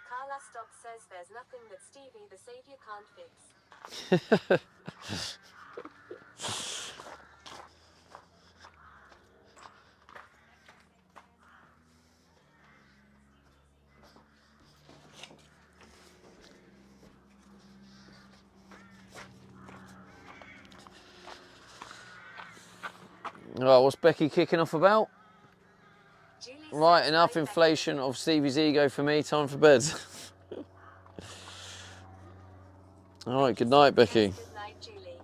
Carla Stop says there's nothing that Stevie the Savior can't fix. Right, what's Becky kicking off about? Julie Right, says, enough "Hi, inflation of Stevie's ego for me. Time for bed. All right, good night, Becky. Good night, Julie.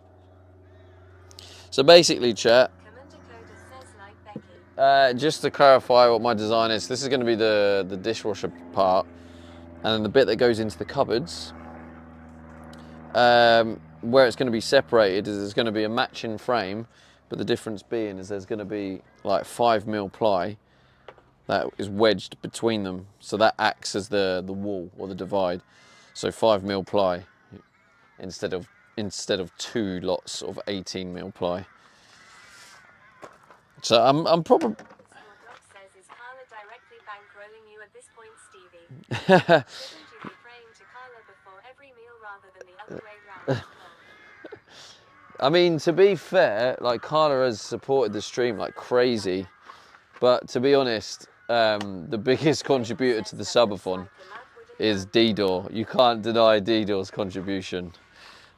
So basically, chat, Commander Coda says like Becky. just to clarify what my design is, this is going to be the dishwasher part, and then the bit that goes into the cupboards. Where it's going to be separated is there's going to be a matching frame, but the difference being is there's going to be like 5mm ply that is wedged between them, so that acts as the wall or the divide. So 5mm ply instead of 2 lots of 18mm ply. So I'm probably Dog says, is Carla directly bankrolling you at this point, Stevie? Shouldn't you be praying to Carla before every meal rather than the other way round? I mean, to be fair, like Carla has supported the stream like crazy, but to be honest, the biggest contributor to the subathon is D-Door. You can't deny D-Door's contribution.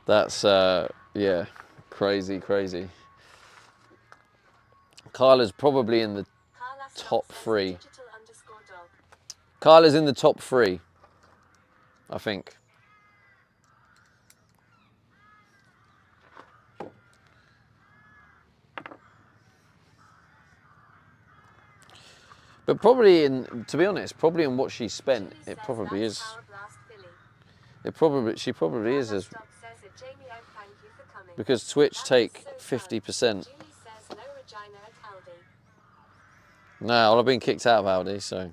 That's yeah, crazy. Carla's probably in the top 3. Carla's in the top 3, I think. But probably to be honest, probably in what she spent, it probably is. She probably is as, because Twitch take 50%. No, well, I've been kicked out of Aldi, so.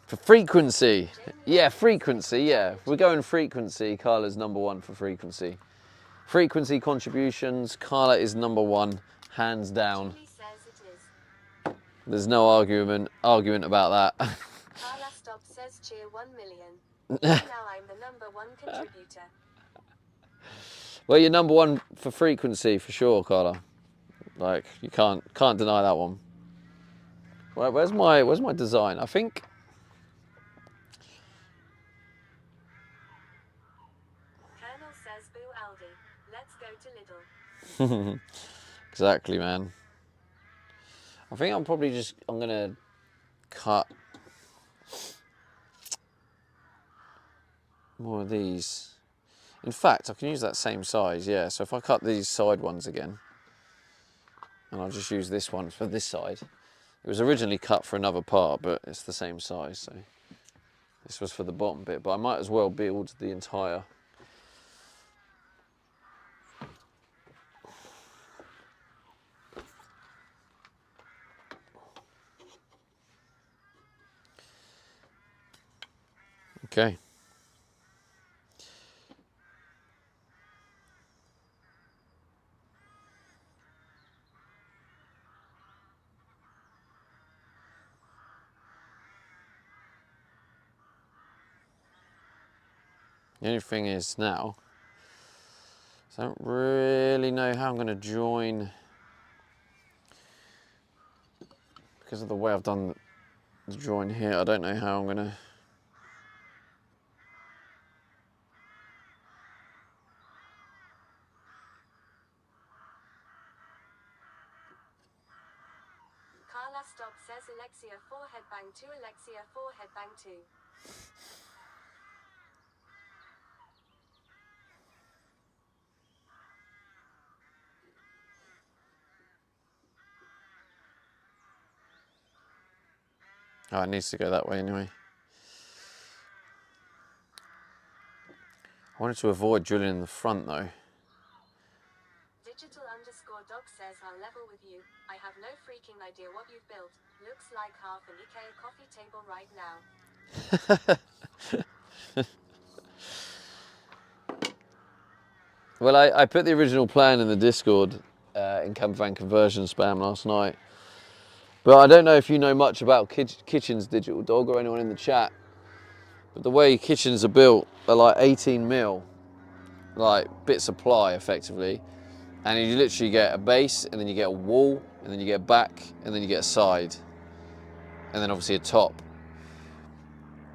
For frequency, yeah, frequency, yeah. If we're going frequency, Carla's number 1 for frequency. Frequency contributions, Carla is number 1, hands down. There's no argument about that. Carla Stop says cheer 1 million. Now I'm the number 1 contributor. Well, you're number 1 for frequency for sure, Carla. Like, you can't deny that one. Where's my design? I think. Colonel says boo Aldi. Let's go to Lidl. Exactly, man. I think I'm gonna cut more of these. In fact, I can use that same size, yeah. So if I cut these side ones again, and I'll just use this one for this side. It was originally cut for another part, but it's the same size, so this was for the bottom bit, but I might as well build the entire. Okay. The only thing is now, I don't really know how I'm going to join because of the way I've done the join here. I don't know how I'm gonna. Carla Stop says Alexia 4 headbang 2, Alexia 4 headbang 2. Oh, it needs to go that way anyway. I wanted to avoid drilling in the front though. Digital_dog says I'll level with you. I have no freaking idea what you've built. Looks like half an IKEA coffee table right now. Well, I put the original plan in the Discord in campervan conversion spam last night. But I don't know if you know much about kitchens, Digital Dog, or anyone in the chat. But the way kitchens are built, they're like 18 mil, like bits of ply effectively. And you literally get a base, and then you get a wall, and then you get a back, and then you get a side. And then obviously a top.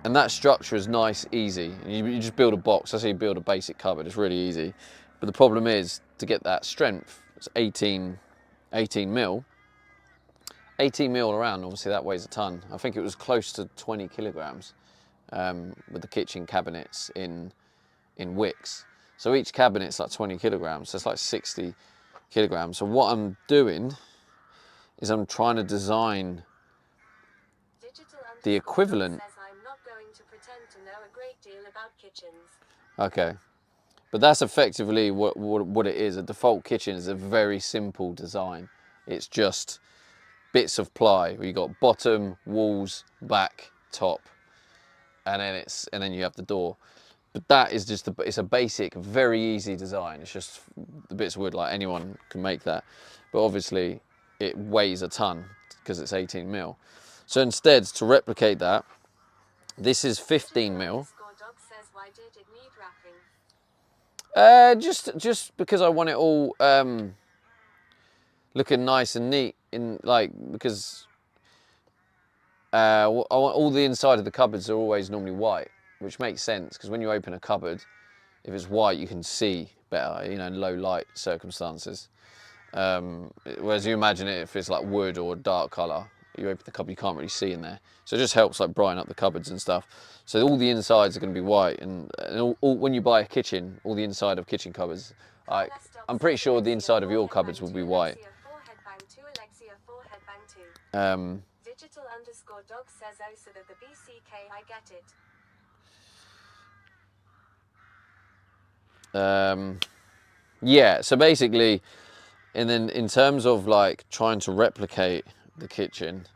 And that structure is nice, easy. You just build a box. That's how you build a basic cupboard. It's really easy. But the problem is, to get that strength, it's 18 mil. 18 mil around, obviously that weighs a ton. I think it was close to 20 kilograms with the kitchen cabinets in wicks. So each cabinet's like 20 kilograms, so it's like 60 kilograms. So what I'm doing is I'm trying to design the equivalent. Says I'm not going to pretend to know a great deal about kitchens. Okay, but that's effectively what it is. A default kitchen is a very simple design. It's just bits of ply where you got bottom, walls, back, top, and then you have the door. But that is just it's a basic, very easy design. It's just the bits of wood, like anyone can make that. But obviously it weighs a ton because it's 18 mil. So instead, to replicate that, this is 15 mil. Dog says, why did it need wrapping? Just because I want it all looking nice and neat, because I want all the inside of the cupboards are always normally white, which makes sense because when you open a cupboard, if it's white, you can see better, in low light circumstances. Whereas you imagine it if it's like wood or dark colour, you open the cupboard, you can't really see in there. So it just helps like brighten up the cupboards and stuff. So all the insides are going to be white, and when you buy a kitchen, all the inside of kitchen cupboards, I'm pretty sure the inside of your cupboards will be white. Digital_dog says, oh, so that the BCK, I get it. Yeah, so basically, and then in terms of like trying to replicate the kitchen,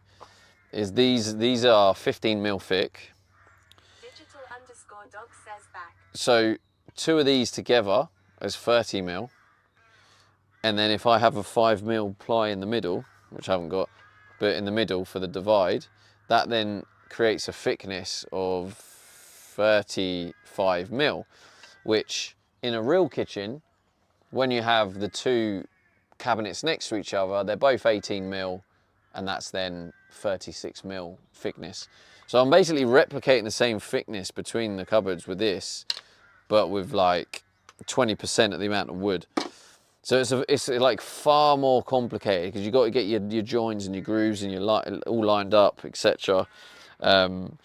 is these are 15 mil thick. Digital_dog says back. So 2 of these together is 30 mil, and then if I have a 5 mil ply in the middle, which I haven't got, but in the middle for the divide, that then creates a thickness of 35 mil, which in a real kitchen, when you have the 2 cabinets next to each other, they're both 18 mil, and that's then 36 mil thickness. So I'm basically replicating the same thickness between the cupboards with this, but with like 20% of the amount of wood. So it's like far more complicated because you've got to get your joins and your grooves and all lined up, etc. And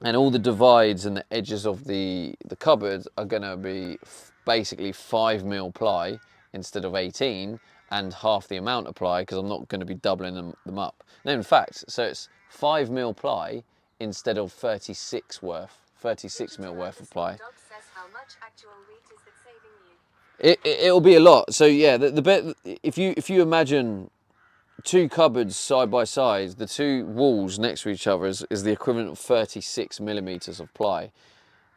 all the divides and the edges of the cupboard are going to be basically 5 mil ply instead of 18, and half the amount of ply because I'm not going to be doubling them up. No, in fact, so it's 5 mil ply instead of 36 mil worth of ply. Dog says, how much actual wheat is it saving you? It'll be a lot. So yeah, the bit, if you imagine 2 cupboards side by side, the 2 walls next to each other is the equivalent of 36 millimeters of ply.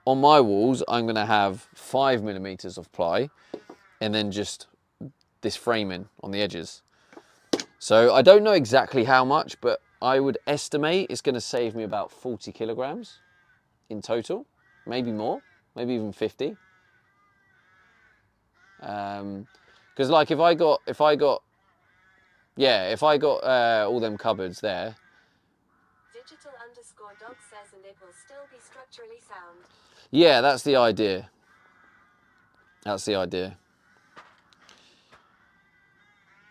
On my walls, I'm going to have 5 millimeters of ply, and then just this framing on the edges. So I don't know exactly how much, but I would estimate it's going to save me about 40 kilograms in total, maybe more, maybe even 50. Because like if I got all them cupboards there, dog says, and it will still be structurally sound. Yeah, that's the idea. That's the idea.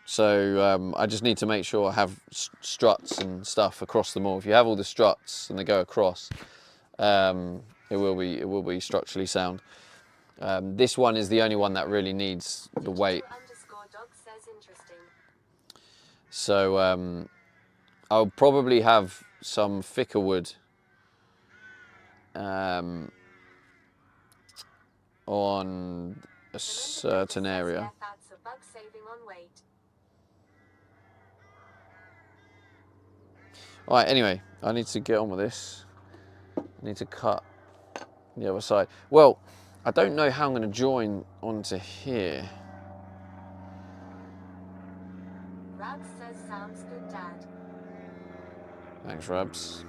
So I just need to make sure I have struts and stuff across them all. If you have all the struts and they go across, it will be structurally sound. This one is the only one that really needs the weight. _dog says interesting. So I'll probably have some thicker wood on a certain area. That's a bug saving on weight. Alright, anyway, I need to get on with this. I need to cut the other side. Well, I don't know how I'm going to join onto here. Rabs says sounds good, Dad. Thanks, Rabs.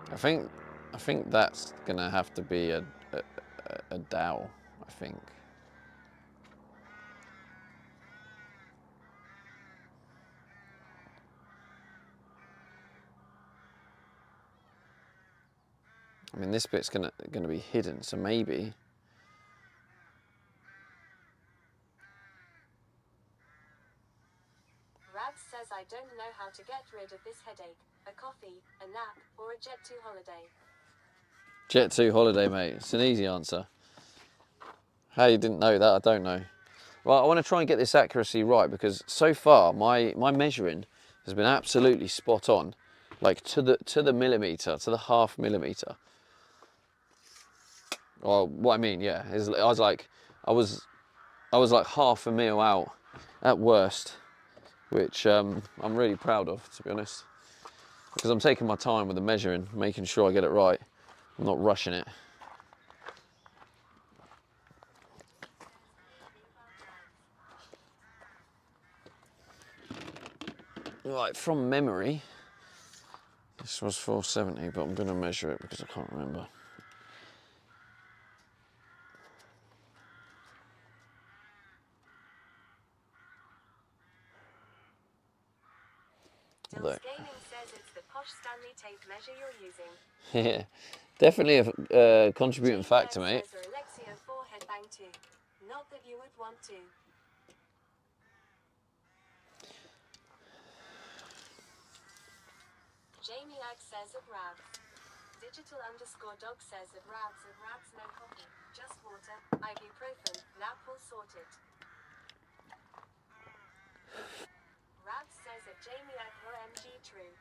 I think that's going to have to be a dowel, I think. I mean, this bit's gonna be hidden, so maybe. Rabs says, I don't know how to get rid of this headache. A coffee, a nap, or a Jet 2 holiday. Jet 2 holiday, mate. It's an easy answer. How you didn't know that, I don't know. Right, I want to try and get this accuracy right, because so far my measuring has been absolutely spot on, like to the millimeter, to the half millimeter. Or what I mean, yeah, is I was like half a mil out at worst, which I'm really proud of, to be honest, because I'm taking my time with the measuring, making sure I get it right. I'm not rushing it. Right, from memory, this was 470, but I'm going to measure it because I can't remember. Dills Gaming says it's the posh Stanley tape measure you're using. Yeah, definitely a contributing factor, mate. Says Alexia 4 headbang 2. Not that you would want to. Jamie Ag says at Rabs. Digital_dog says at Rabs no coffee, just water, ibuprofen, lap will sort it. Rabs says at Jamie Ag OMG true.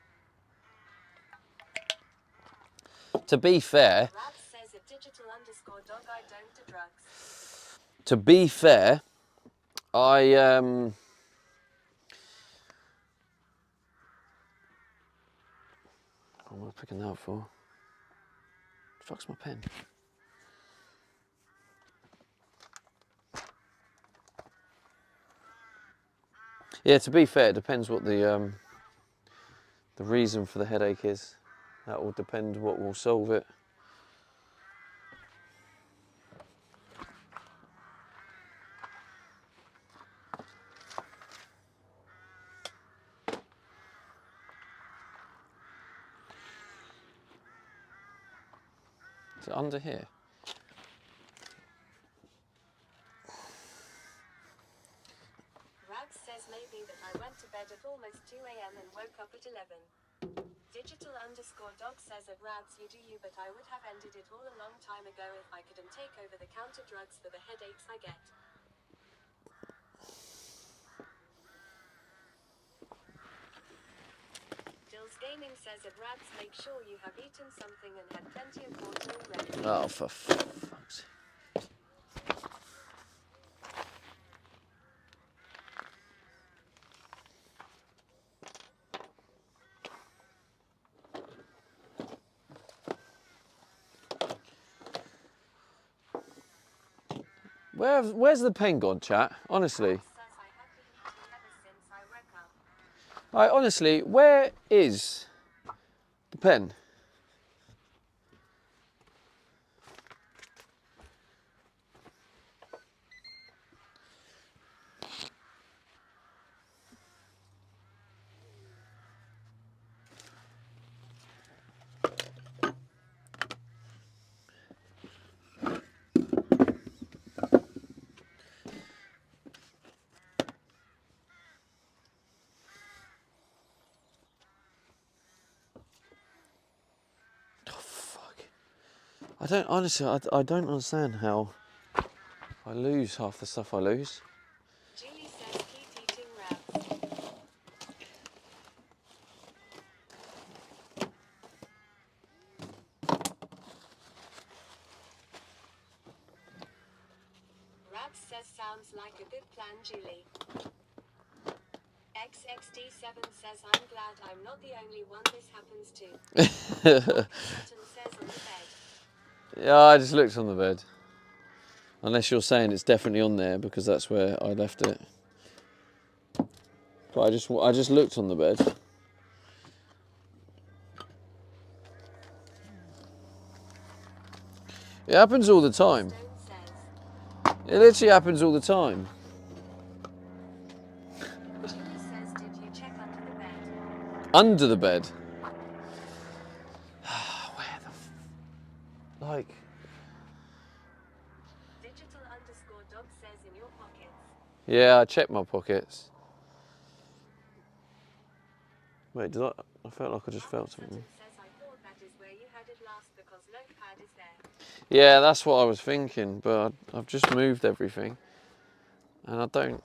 To be fair, Rabs says at digital_dog I don't do drugs. to be fair, what am I picking that up for? The fuck's my pen? Yeah, to be fair, it depends what the reason for the headache is. That will depend what will solve it. Is it under here? Rabs says maybe that I went to bed at almost 2 a.m. and woke up at 11. Digital_dog says at Rabs you do you, but I would have ended it all a long time ago if I couldn't take over-the-counter drugs for the headaches I get. Dills Gaming says at Rabs make sure you have eaten something and had plenty of water already. Oh, for fuck's sake. Where's the pen gone, chat? Honestly. Rabs says I have been eating ever since I woke up. Right, honestly, where is the pen? I don't, honestly, I don't understand how I lose half the stuff I lose. Julie says keep eating wraps. Raps says sounds like a good plan, Julie. XXD7 says I'm glad I'm not the only one this happens to. Sutton says on the bed. Yeah, I just looked on the bed. Unless you're saying it's definitely on there because that's where I left it. But I just looked on the bed. It happens all the time. Stone says. It literally happens all the time. Julie says did you check under the bed? Under the bed. Where the like? Digital_dog says in your pockets. Yeah, I checked my pockets. Wait, did I? I felt like I just felt something. Sutton says I thought that is where you had it last because notepad is there. Yeah, that's what I was thinking, but I've just moved everything, and I don't.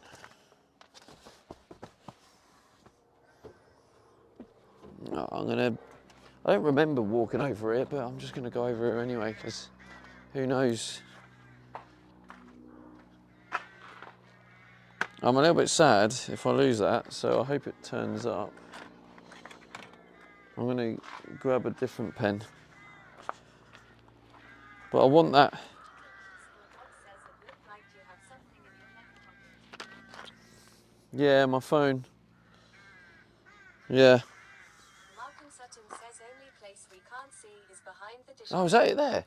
No, I don't remember walking over it, but I'm just gonna go over it anyway, because who knows? I'm a little bit sad if I lose that, so I hope it turns up. I'm gonna grab a different pen, but I want that. Dog says it looked like you have something in your left pocket. Yeah, my phone. Yeah. Markham Sutton says only place we can't see is behind the dish. Oh, is that it there?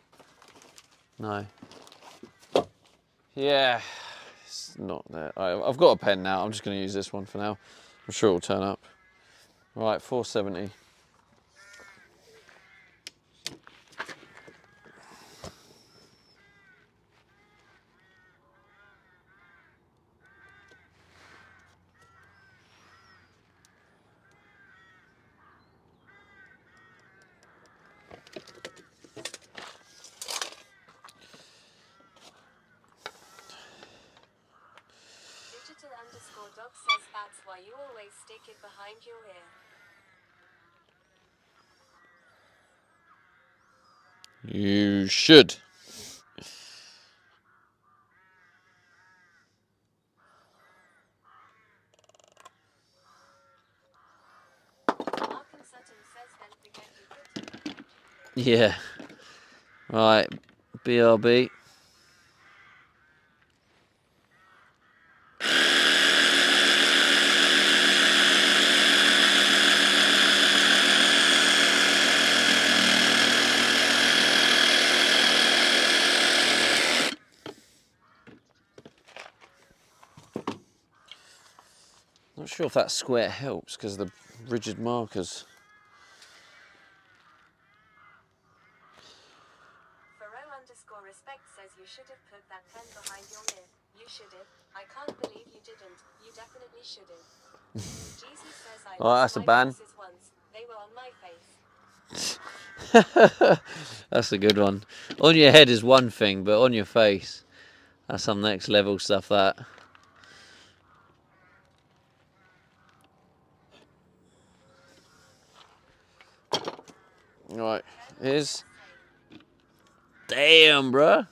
No. Yeah, it's not there. I've got a pen now. I'm just going to use this one for now. I'm sure it'll turn up. Right, 470. Digital_dog says that's why you always stick it behind your ear. You should. Markham Sutton says then forget you put it behind your ear. Yeah. Right, BRB. Not sure if that square helps because of the rigid markers. Faro_respect says you should have put that pen behind your ear. You should have. I can't believe you didn't. You definitely should have. Jesus says I Oh, that's lost a my ban. glasses once. They were on my face. That's a good one. On your head is one thing, but on your face, that's some next level stuff, that. Right, here's... Damn, bruh.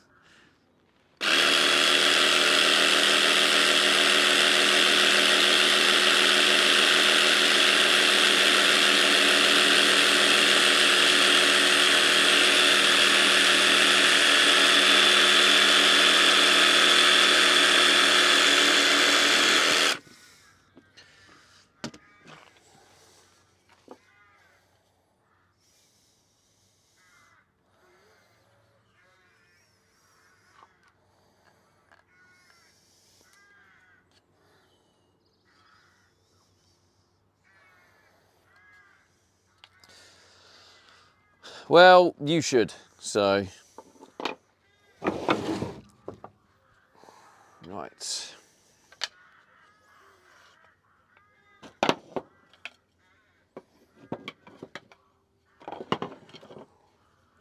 Well, you should, so... Right.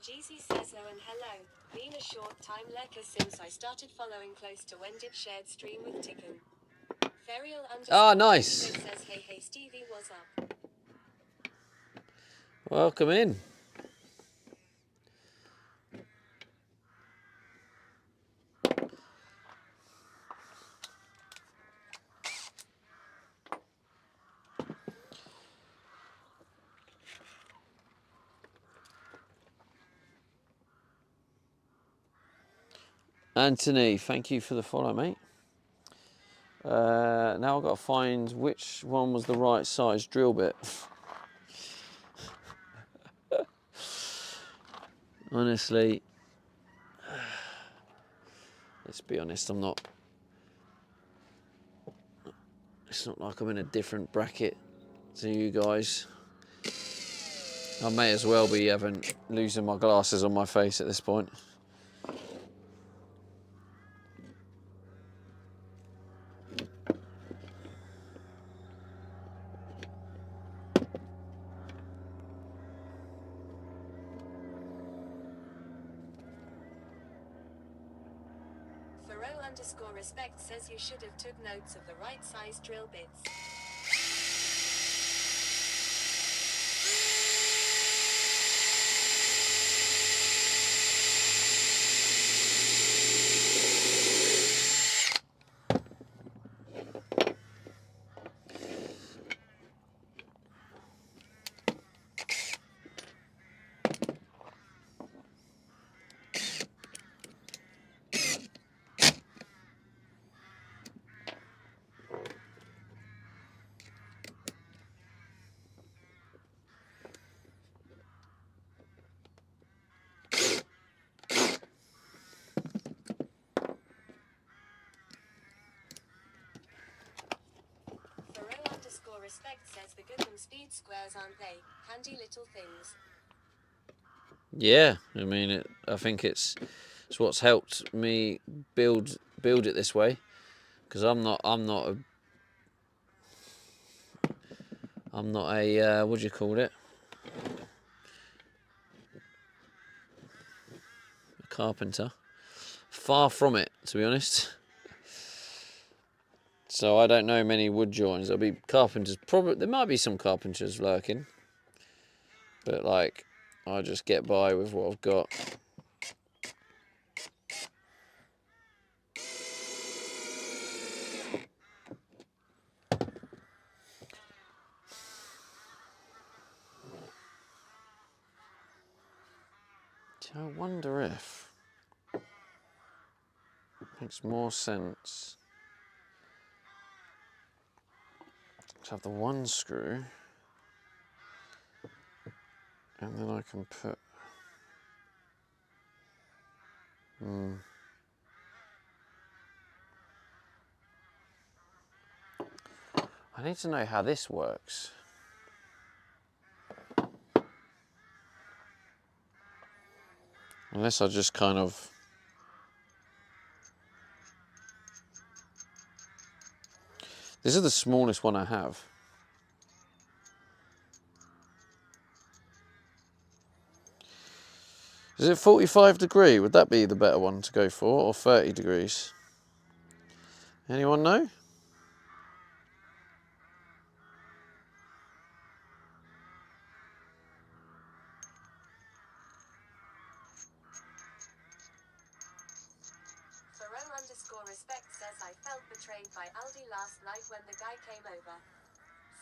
Jeezy says also and hello. Been a short time lekker since I started following close to when did shared stream with Ticken. Ferial Ah, underscore nice. says hey Stevie, what's up? Welcome in. Anthony, thank you for the follow, mate. Now I've got to find which one was the right size drill bit. Honestly, let's be honest, it's not like I'm in a different bracket to you guys. I may as well be losing my glasses on my face at this point. Faro underscore respect says you should have took notes of the right size drill bits. Faro underscore respect says the Goodman speed squares aren't they? Handy little things. Yeah, I mean, I think it's what's helped me build it this way, because I'm not a what do you call it? A carpenter. Far from it, to be honest. So I don't know many wood joiners. There'll be carpenters. Probably there might be some carpenters lurking, but like I just get by with what I've got. I wonder if it makes more sense to have the one screw and then I can put I need to know how this works. Unless I just kind of this is the smallest one I have. Is it 45 degree? Would that be the better one to go for, or 30 degrees? Anyone know? Faro underscore respect says I felt betrayed by Aldi last night when the guy came over.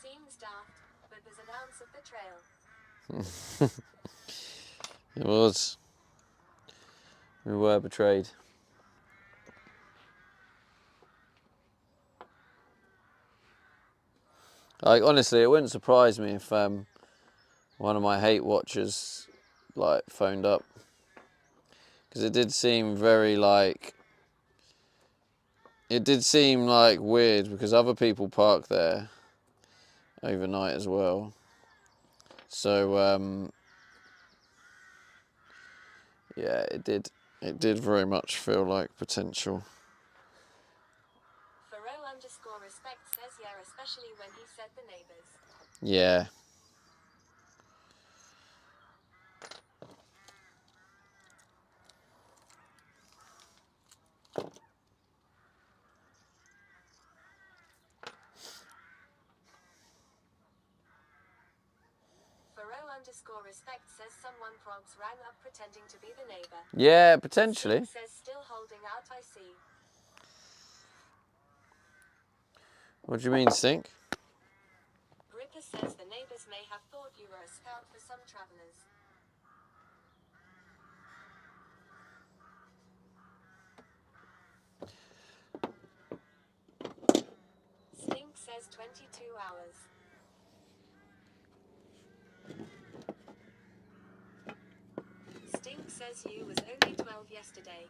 Seems daft, but there's an ounce of betrayal. It was. We were betrayed. Like honestly, it wouldn't surprise me if one of my hate watchers like phoned up, because it did seem very like. It did seem like weird because other people park there overnight as well. So yeah, it did very much feel like potential. Faro underscore respect says yeah, especially when he said the neighbours. Yeah. Furrow_respect says someone probs rang up pretending to be the neighbor. Yeah, potentially. Stink says still holding out, I see. What do you mean, Stink? Ripper says the neighbors may have thought you were a scout for some travelers. Stink says 22 hours. Stink says you was only 12 yesterday.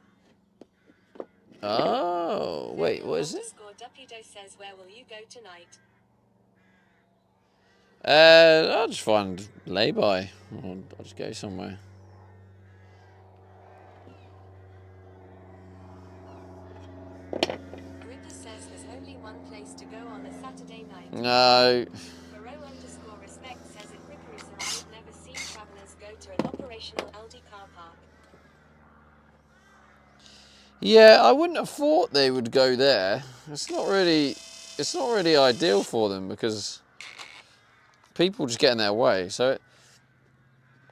Oh, wait, what is it? Dupido says where will you go tonight? I'll just find lay-by. I'll just go somewhere. Ripper says there's only one place to go on a Saturday night. No. Furrow_respect says at Rippery's I've never seen travelers go to an operational Aldi car park. Yeah, I wouldn't have thought they would go there. It's not really ideal for them because people just get in their way. So it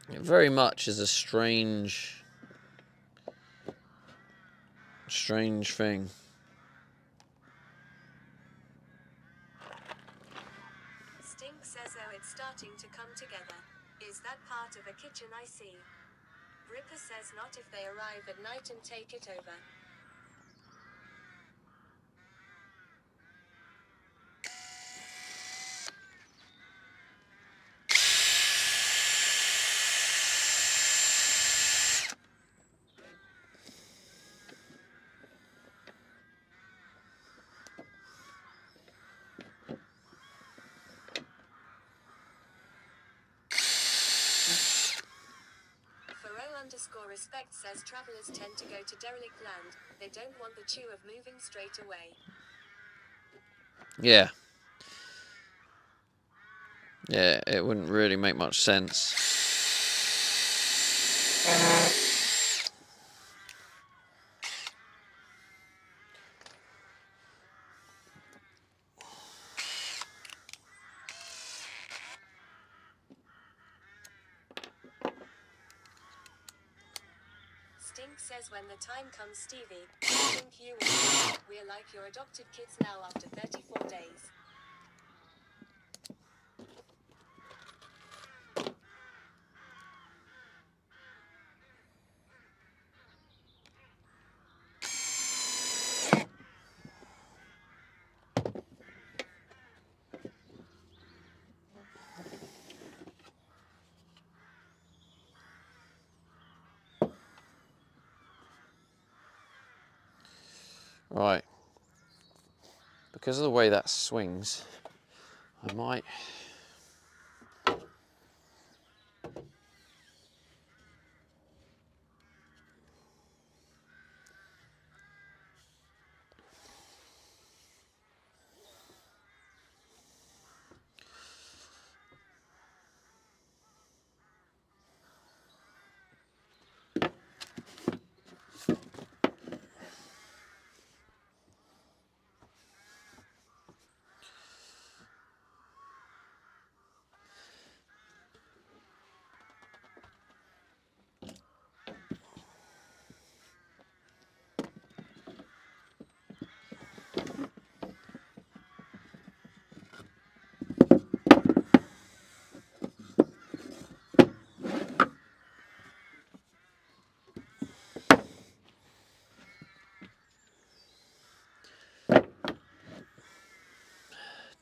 very much is a strange thing. Stink says oh it's starting to come together. Is that part of a kitchen I see? Ripper says not if they arrive at night and take it over. Furrow_respect says travelers tend to go to derelict land. They don't want the chew of moving straight away. Yeah. Yeah, it wouldn't really make much sense. Stink says when the time comes, Stevie, I think you will. We're like your adopted kids now after 34 days. Right. Because of the way that swings, I might...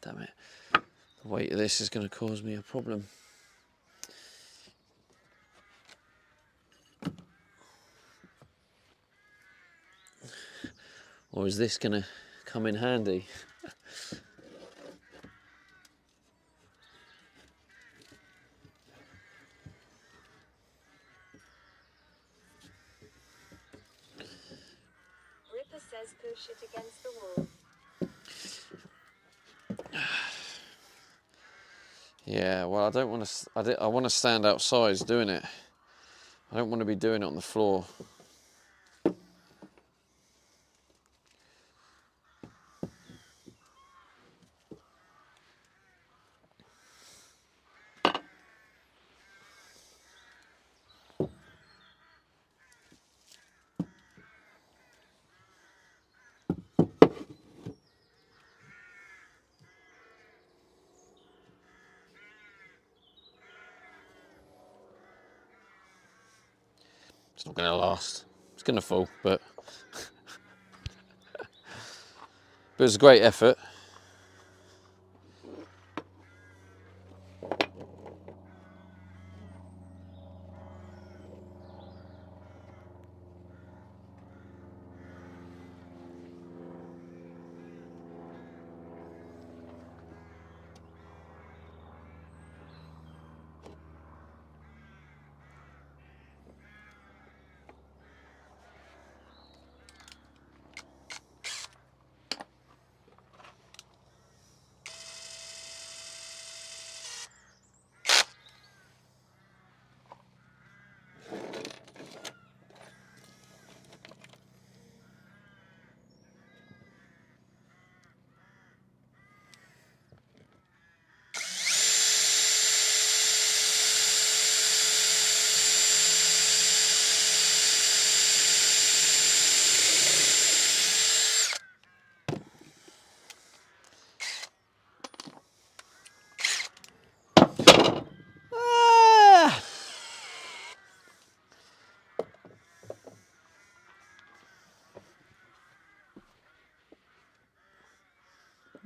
Damn it. The weight of this is going to cause me a problem. Or is this going to come in handy? Ripper says push it against the wall. Yeah, well, I don't want to... I want to stand outside doing it. I don't want to be doing it on the floor. It's not going to last. It's going to fall, but it was a great effort.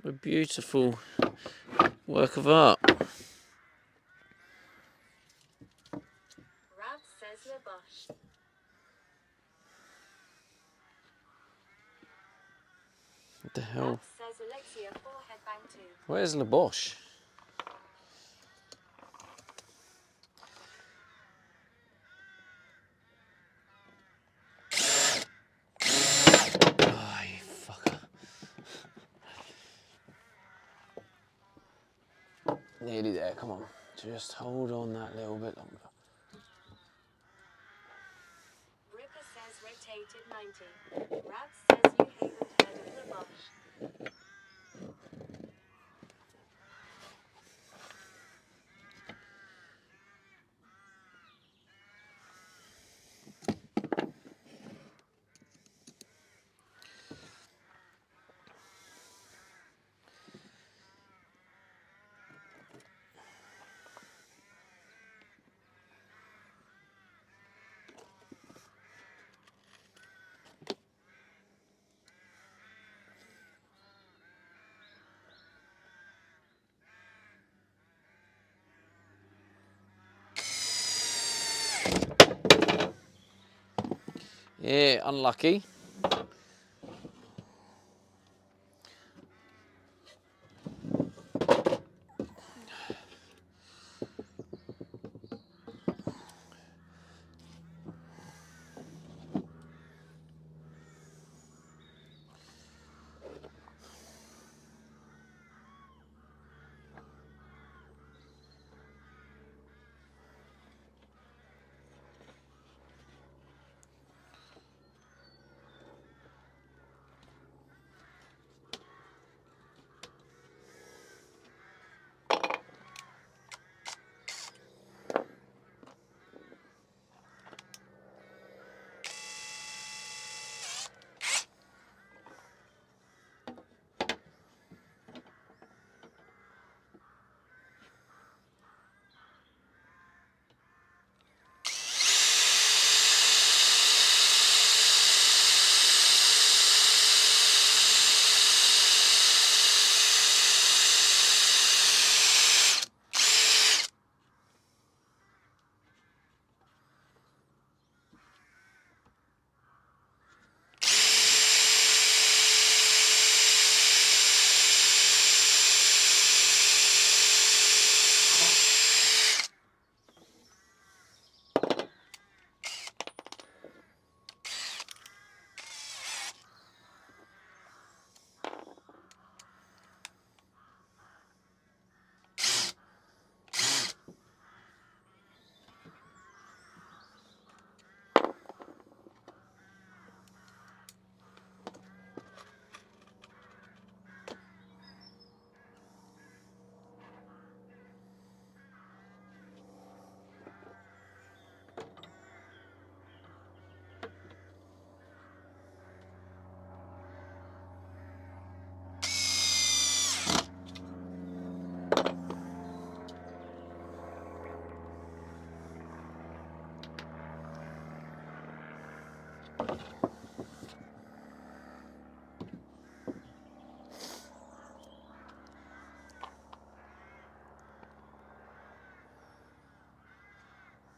A beautiful work of art. Rav says Le Bosch. What the hell? Rav says Alexia 4 headbang 2. Where's Le Bosch? Oh, you fucker. Nearly there, come on. Just hold on that little bit longer. Ripper says rotated 90. Rav says you haven't heard of Le Bosch. Yeah, unlucky.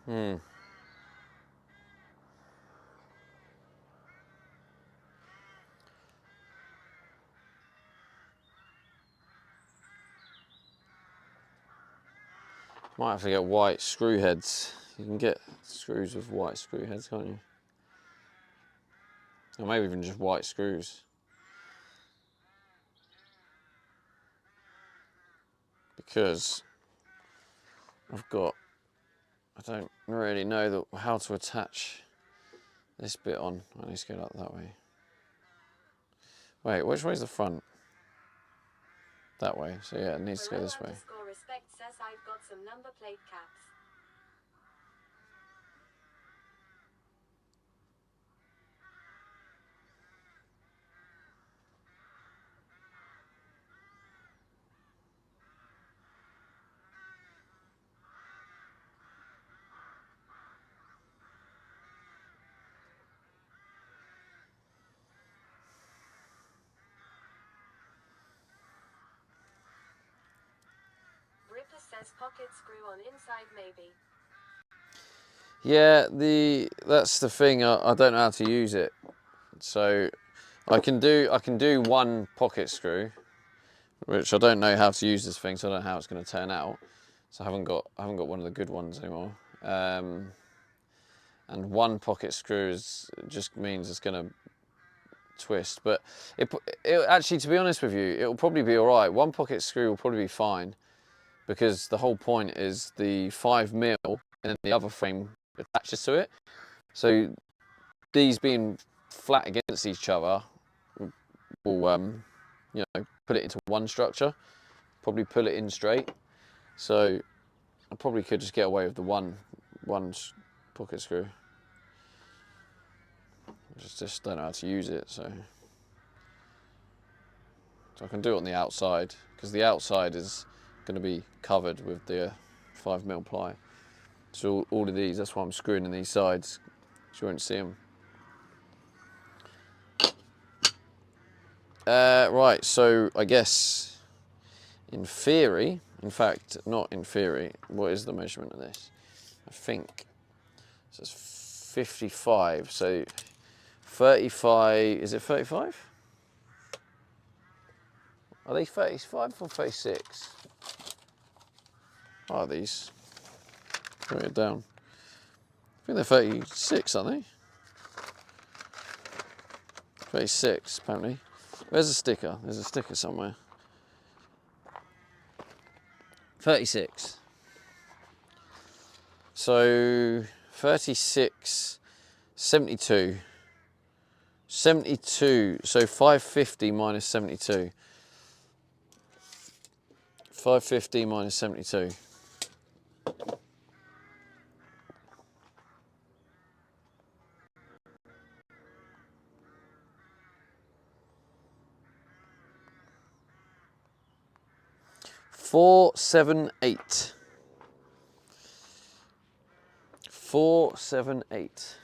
Hmm. Might have to get white screw heads. You can get screws with white screw heads, can't you? Or maybe even just white screws. Because I don't really know how to attach this bit on. I need to go that way. Wait, which way's the front? That way. So yeah, it needs to go this way. Respect says I've got some number plate caps. Ripper says pocket screw on inside maybe. Yeah, that's the thing. I don't know how to use it, so I can do one pocket screw, which I don't know how to use this thing, so I don't know how it's going to turn out. So I haven't got one of the good ones anymore. And one pocket screw just means it's going to twist. But it actually, to be honest with you, it'll probably be all right. One pocket screw will probably be fine, because the whole point is the 5mm and then the other frame attaches to it. So these being flat against each other will you know, put it into one structure, probably pull it in straight. So I probably could just get away with the one pocket screw. Just don't know how to use it, so I can do it on the outside, because the outside is going to be covered with the 5mm ply. So all of these, that's why I'm screwing in these sides, so you won't see them. Right, so I guess in theory, in fact, not in theory, what is the measurement of this? I think so it's 55, so 35, is it 35? Are they 35 or 36? Are these? Write it down. I think they're 36, aren't they? 36, apparently. Where's the sticker? There's a sticker somewhere. 36. So 36, 72. 72, so 550 minus 72. 550 minus 72. $478. 478.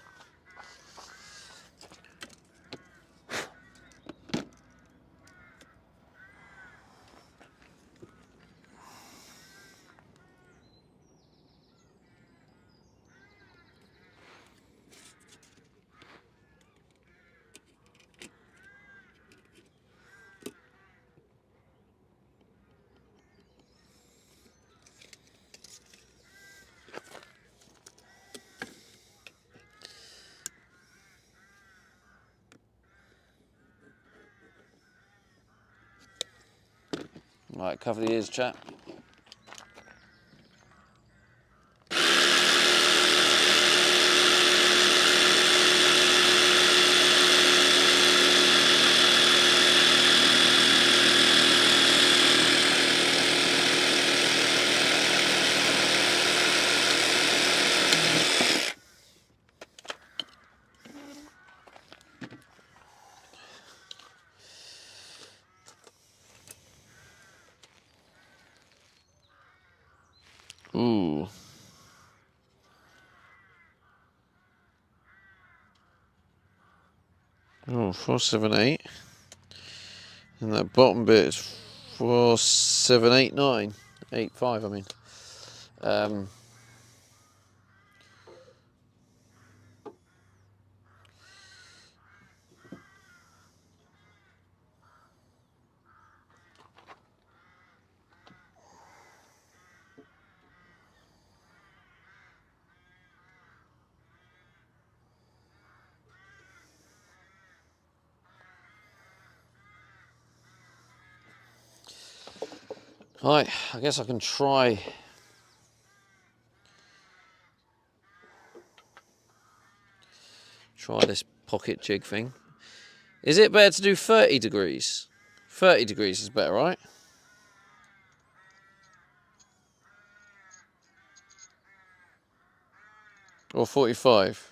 Right, cover the ears, chat. Ooh. Oh, 478. And that bottom bit is 4789. 85, I mean. Right, I guess I can try. Try this pocket jig thing. Is it better to do 30 degrees? 30 degrees is better, right? Or 45?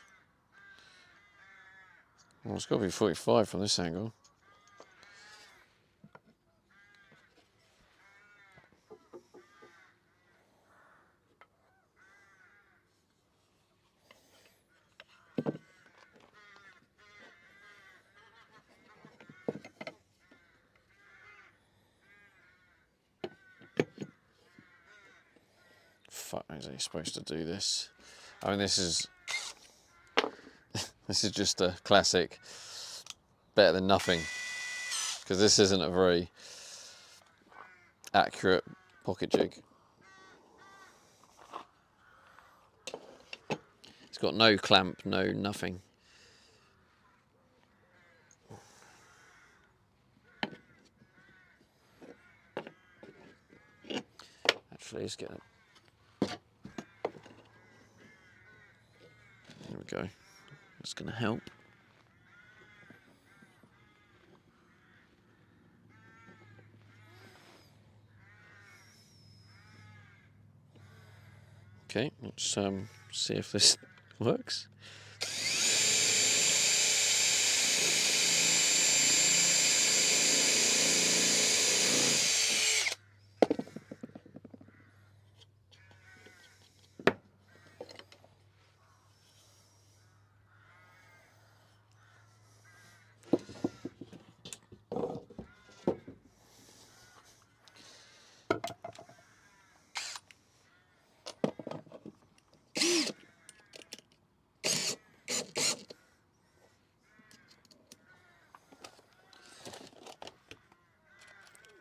Well, it's got to be 45 from this angle. Fuck, is he supposed to do this? I mean, this is just a classic better than nothing, because this isn't a very accurate pocket jig. It's got no clamp, no nothing. Actually, let's get it. There we go. That's going to help. Okay, let's see if this works.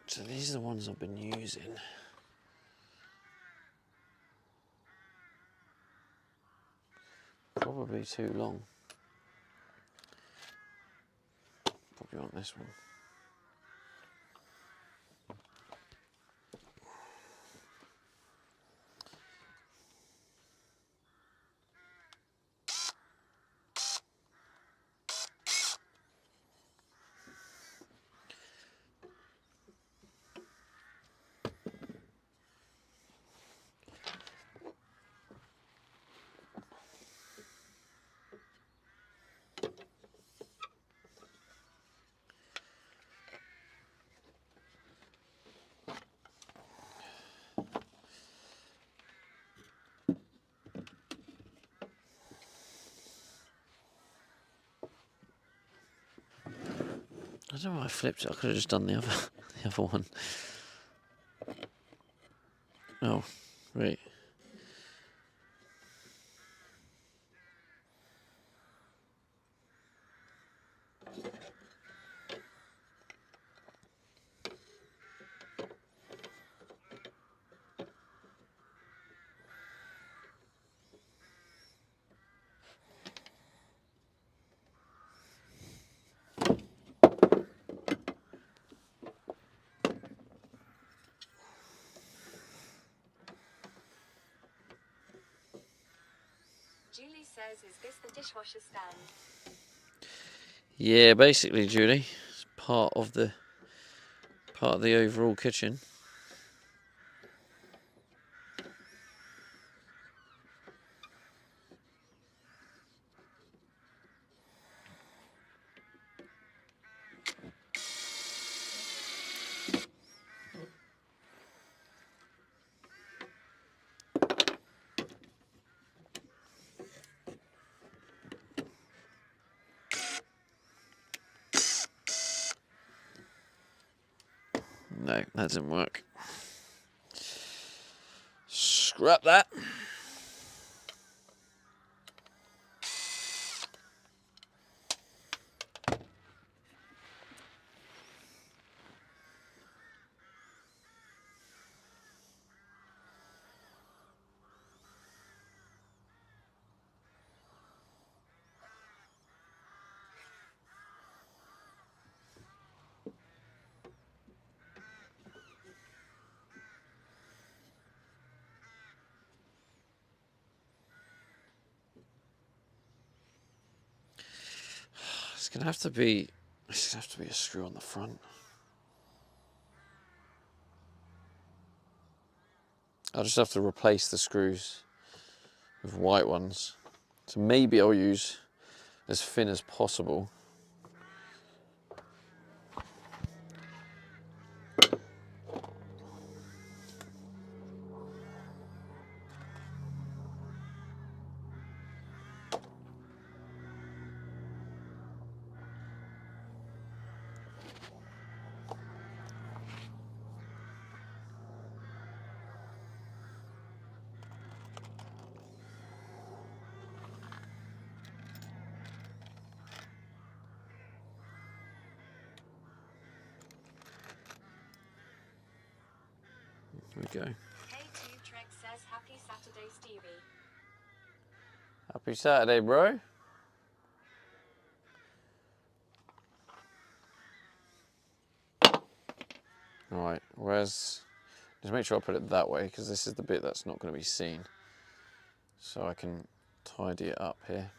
So these are the ones I've been using. Probably too long. Probably want this one. I don't know why I flipped it. I could have just done the other one. Oh, right. Julie says, is this the dishwasher stand? Yeah, basically, Julie, it's part of the overall kitchen. No, that didn't work. Scrap that. gonna have to be a screw on the front. I'll just have to replace the screws with white ones. So maybe I'll use as thin as possible. There we go. K2 Trek says happy Saturday, Stevie. Happy Saturday, bro. Alright, where's... Just make sure I put it that way, because this is the bit that's not going to be seen. So I can tidy it up here.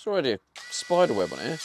There's already a spider web on here.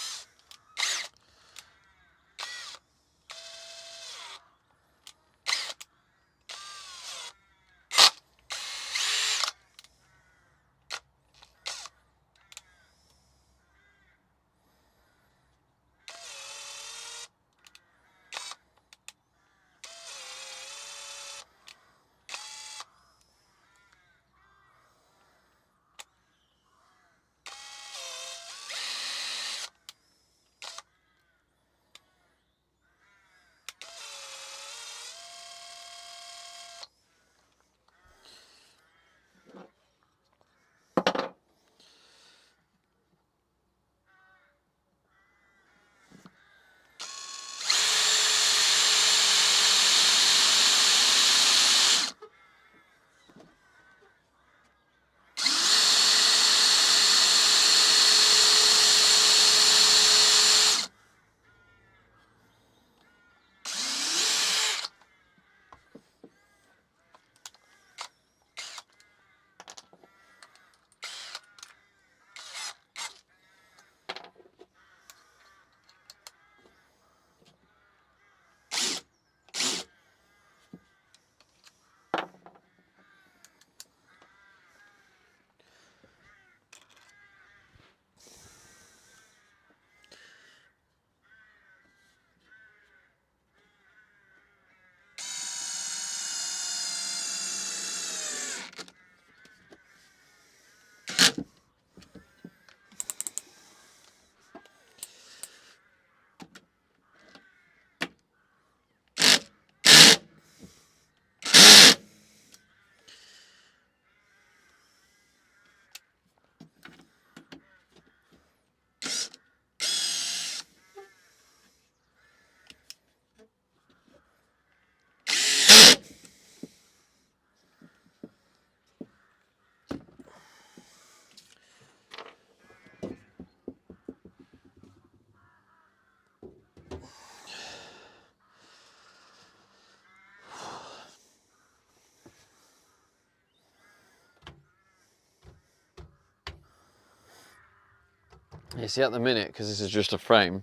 You see, at the minute, because this is just a frame,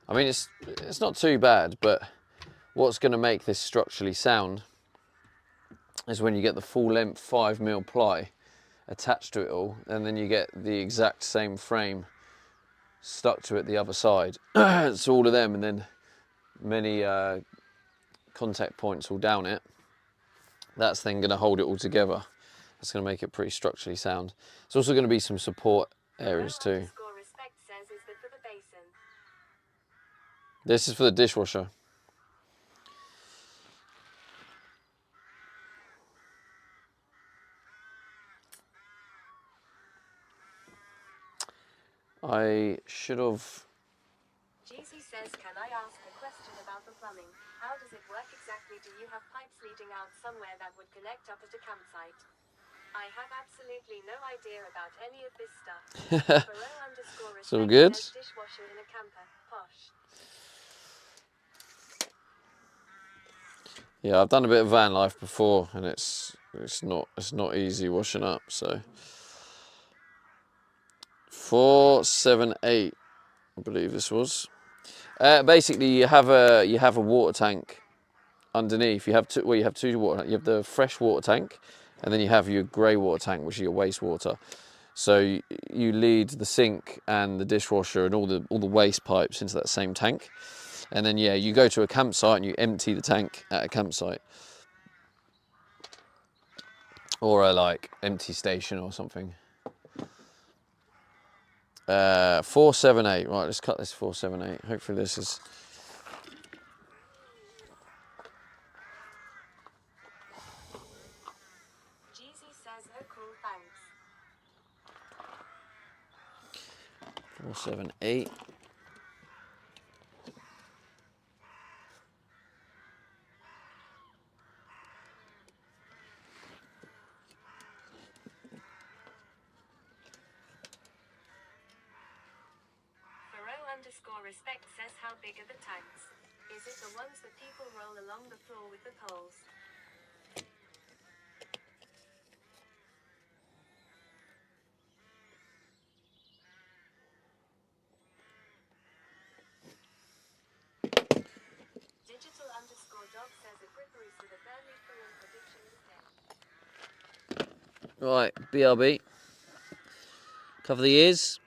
I mean, it's not too bad, but what's going to make this structurally sound is when you get the full length 5mm ply attached to it all, and then you get the exact same frame stuck to it the other side. It's all of them, and then many contact points all down it. That's then going to hold it all together. That's going to make it pretty structurally sound. There's also going to be some support areas too. Respect says, is that for the basin? This is for the dishwasher. I should have... GC says, can I ask a question about the plumbing? How does it work exactly? Do you have pipes leading out somewhere that would connect up at a campsite? I have absolutely no idea about any of this stuff. It's all good. Dishwasher in a camper. Posh. Yeah, I've done a bit of van life before, and it's not easy washing up. So 478, I believe this was. Basically, you have a water tank underneath. You have two water. You have the fresh water tank, and then you have your grey water tank, which is your wastewater. So you lead the sink and the dishwasher and all the waste pipes into that same tank, and then yeah, you go to a campsite and you empty the tank at a campsite or a like empty station or something. 478. Right, let's cut this 478. Hopefully this is. GC says, oh cool, thanks. 478. Respect says, how big are the tanks? Is it the ones that people roll along the floor with the poles? Digital_dog says a grippery so the Burnley Fulham prediction is dead. Right, BRB. Cover the ears.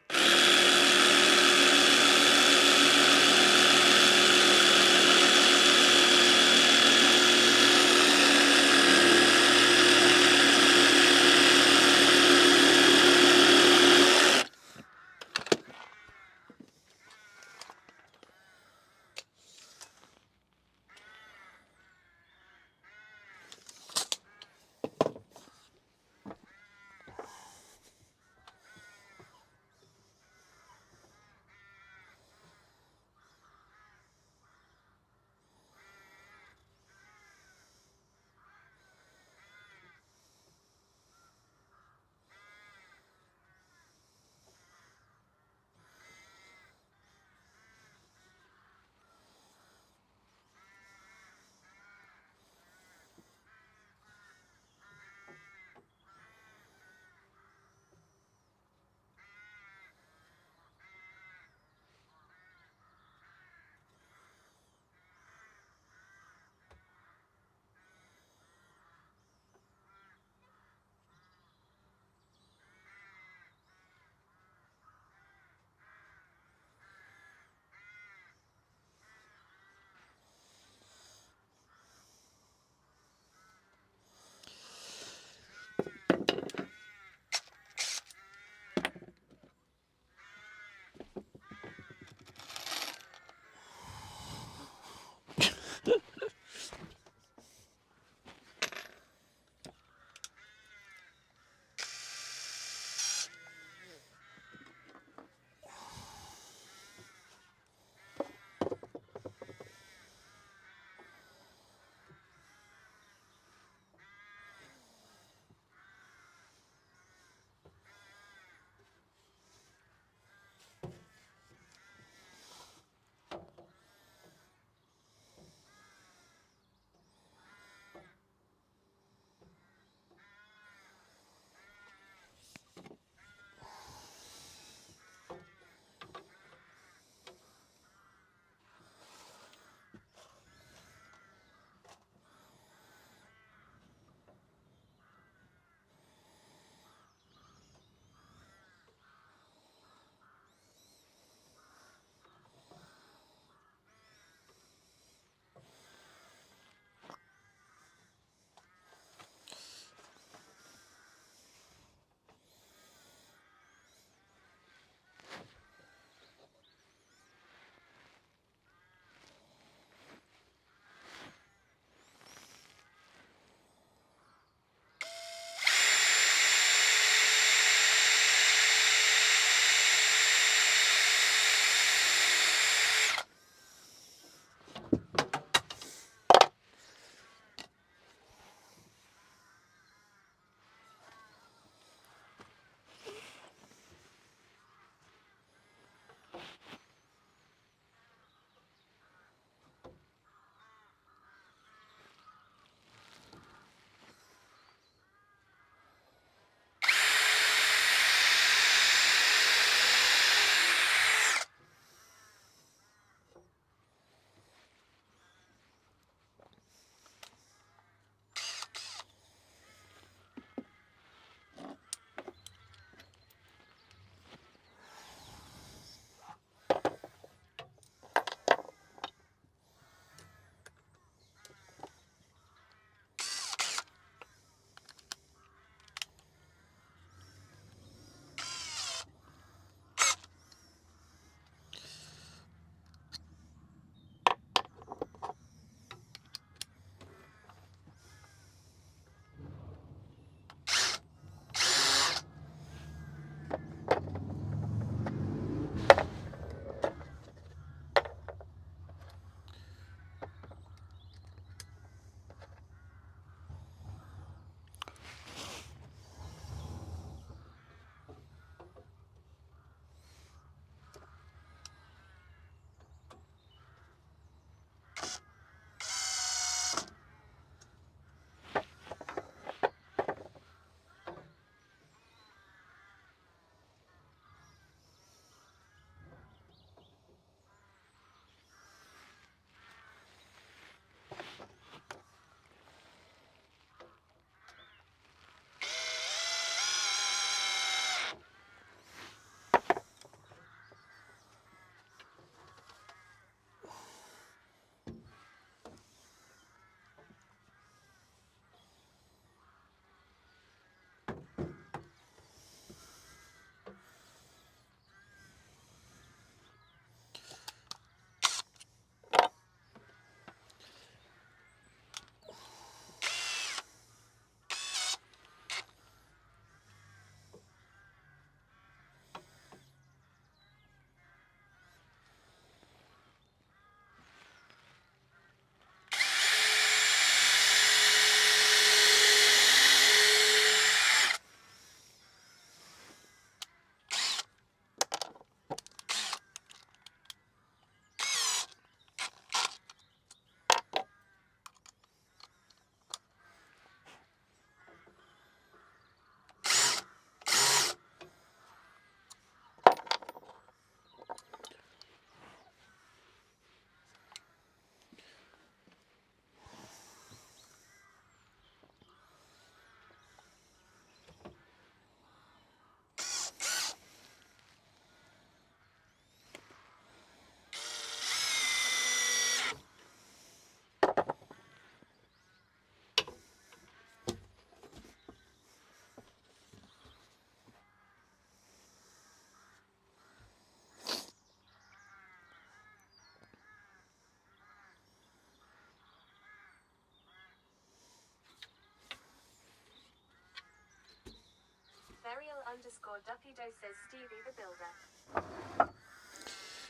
Therial_Dupido says Stevie the Builder.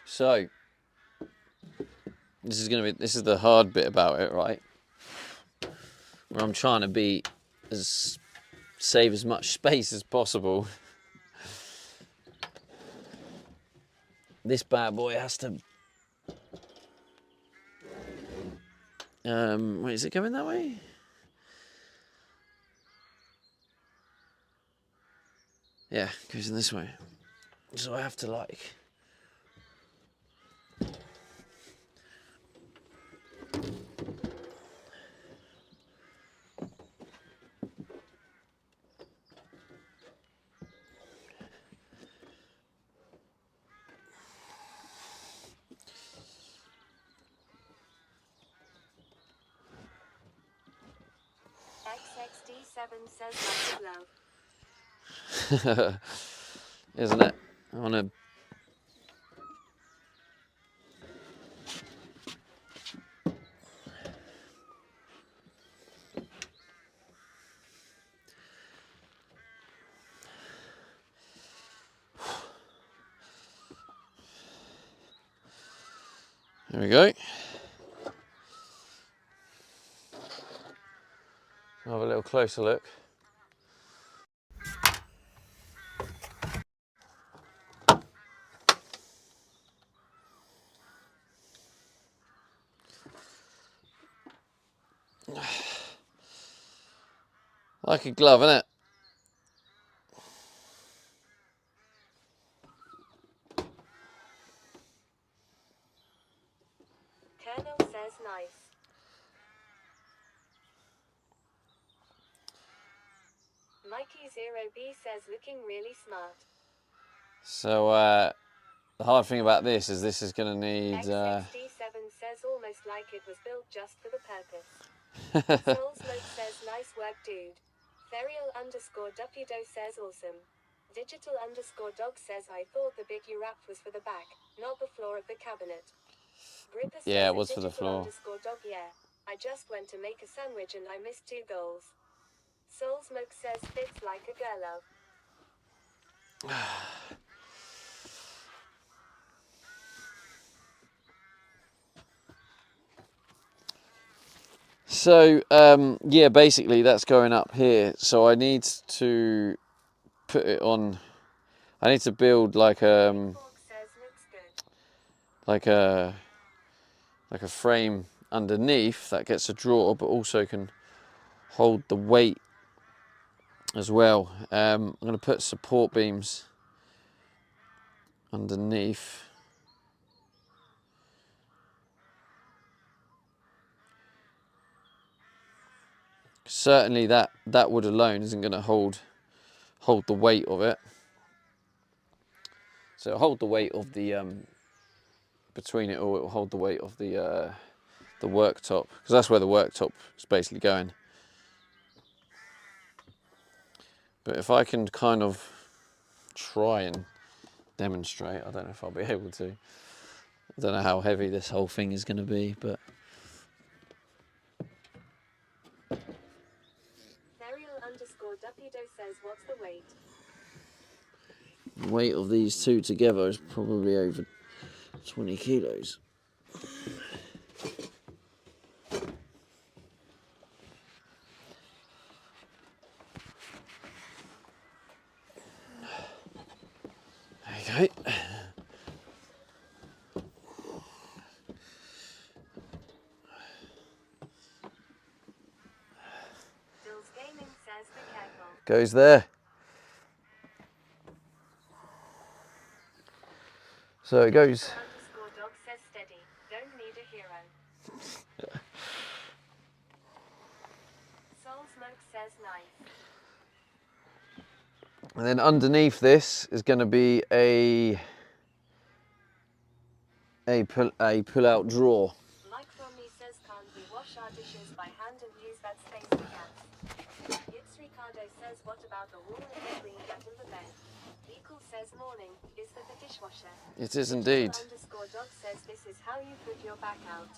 So this is the hard bit about it, right? Where I'm trying to be save as much space as possible. This bad boy has to. Wait, is it going that way? Yeah, it goes in this way. So I have to like. XXD7 says love. Isn't it? I want to. There we go. Have a little closer look. Like a glove, isn't it? Colonel says nice. Mikey0B says looking really smart. So the hard thing about this is going to need. XXD7 says almost like it was built just for the purpose. Soulsmoke says nice work, dude. Therial_Dupido says awesome. Digital_dog says I thought the big U-wrap was for the back, not the floor of the cabinet. Gripper says Yeah, it was for the floor. Digital_dog, yeah. I just went to make a sandwich and I missed 2 goals. Soulsmoke says fits like a girl love. So yeah, basically that's going up here. So I need to put it on. I need to build like like a frame underneath that gets a drawer, but also can hold the weight as well. I'm going to put support beams underneath. Certainly that wood alone isn't going to hold the weight of it. So it'll hold the weight of the between it all. It will hold the weight of the worktop, because that's where the worktop is basically going. But if I can kind of try and demonstrate, I don't know if I'll be able to. I don't know how heavy this whole thing is going to be, but Therial_Dupido says what's the weight? the weight of these two together is probably over 20 kilos. There you go. Goes there. So it goes. Dog says steady. Don't need a hero. Soulsmoke says nice. And then underneath this is going to be a pull-out drawer. Mike Romney says can't we wash our dishes by hand and use that space for gas? Yitz Ricardo says what about the wall and the green cat in the bed? Equal says morning, is that the dishwasher? It is indeed. Dog says this is how you put your back out.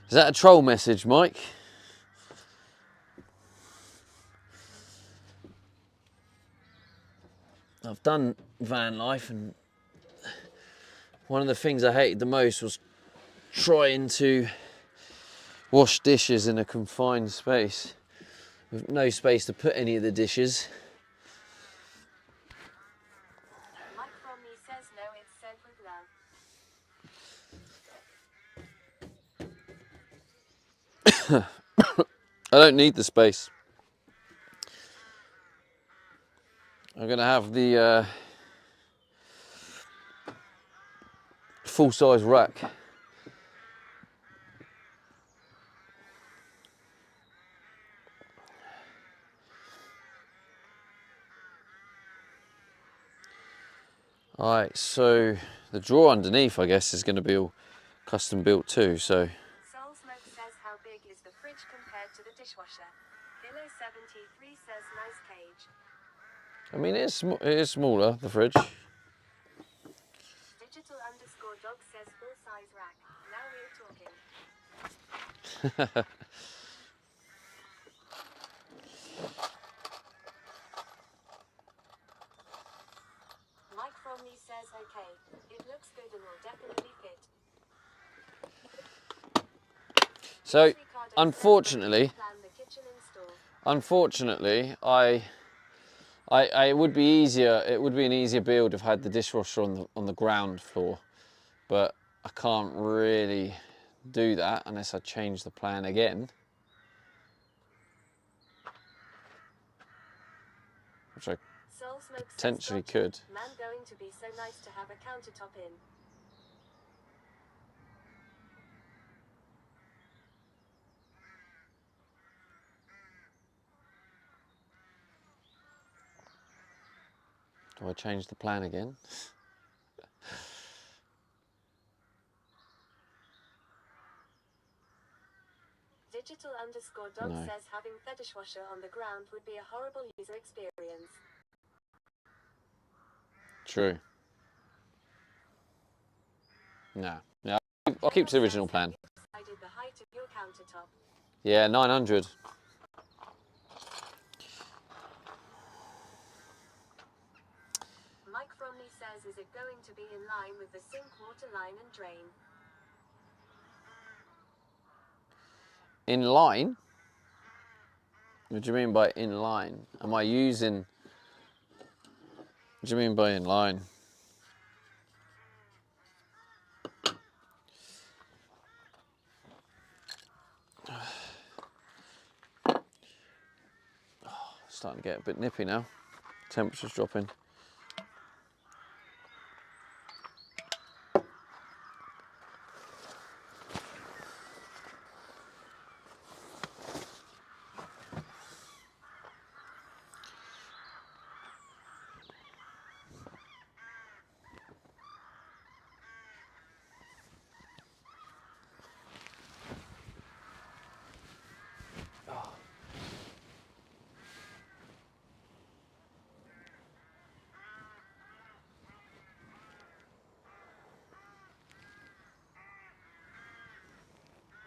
Is that a troll message, Mike? I've done van life, and one of the things I hated the most was trying to wash dishes in a confined space with no space to put any of the dishes. Mike from me says no, it's said with love. I don't need the space. I'm gonna have the full-size rack. Alright, so the drawer underneath, I guess, is going to be all custom built too, so... Soul Smoke says how big is the fridge compared to the dishwasher? Kilo 73 says nice cage. I mean, it is smaller, the fridge. Digital_dog says full size rack. Now we're talking. Mike from me says okay. It looks good and will definitely fit. So, unfortunately, it would be easier. It would be an easier build if I had the dishwasher on the ground floor, but I can't really do that unless I change the plan again, which I potentially could. Man going to be so nice to have a countertop in. Do I change the plan again? Digital_dog No. says having the dishwasher on the ground would be a horrible user experience. True. No. Yeah, I'll keep to the original plan. I did the height of your countertop. Yeah, 900. Mike from me says, is it going to be in line with the sink, water line and drain? In line? What do you mean by in line? Am I using... What do you mean by in line? Starting to get a bit nippy now. Temperature's dropping.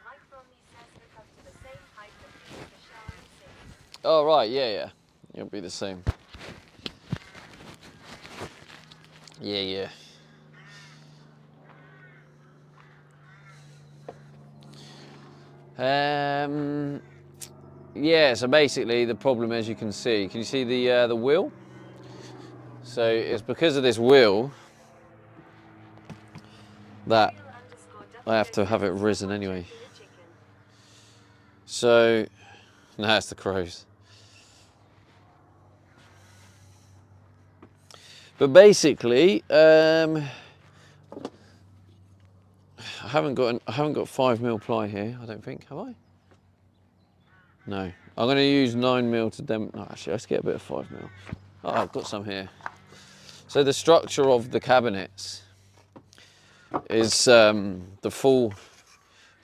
Mike from me says hook up to the same height that uses the shower and sink. Oh, right, yeah. It'll be the same. Yeah. Yeah, so basically the problem, as you can see the wheel? So it's because of this wheel that I have to have it risen anyway. So, no, it's the crows. But basically, I haven't got 5mm ply here, I don't think, have I? No. I'm going to use 9mm to no, actually, let's get a bit of 5mm. Oh, I've got some here. So the structure of the cabinets is the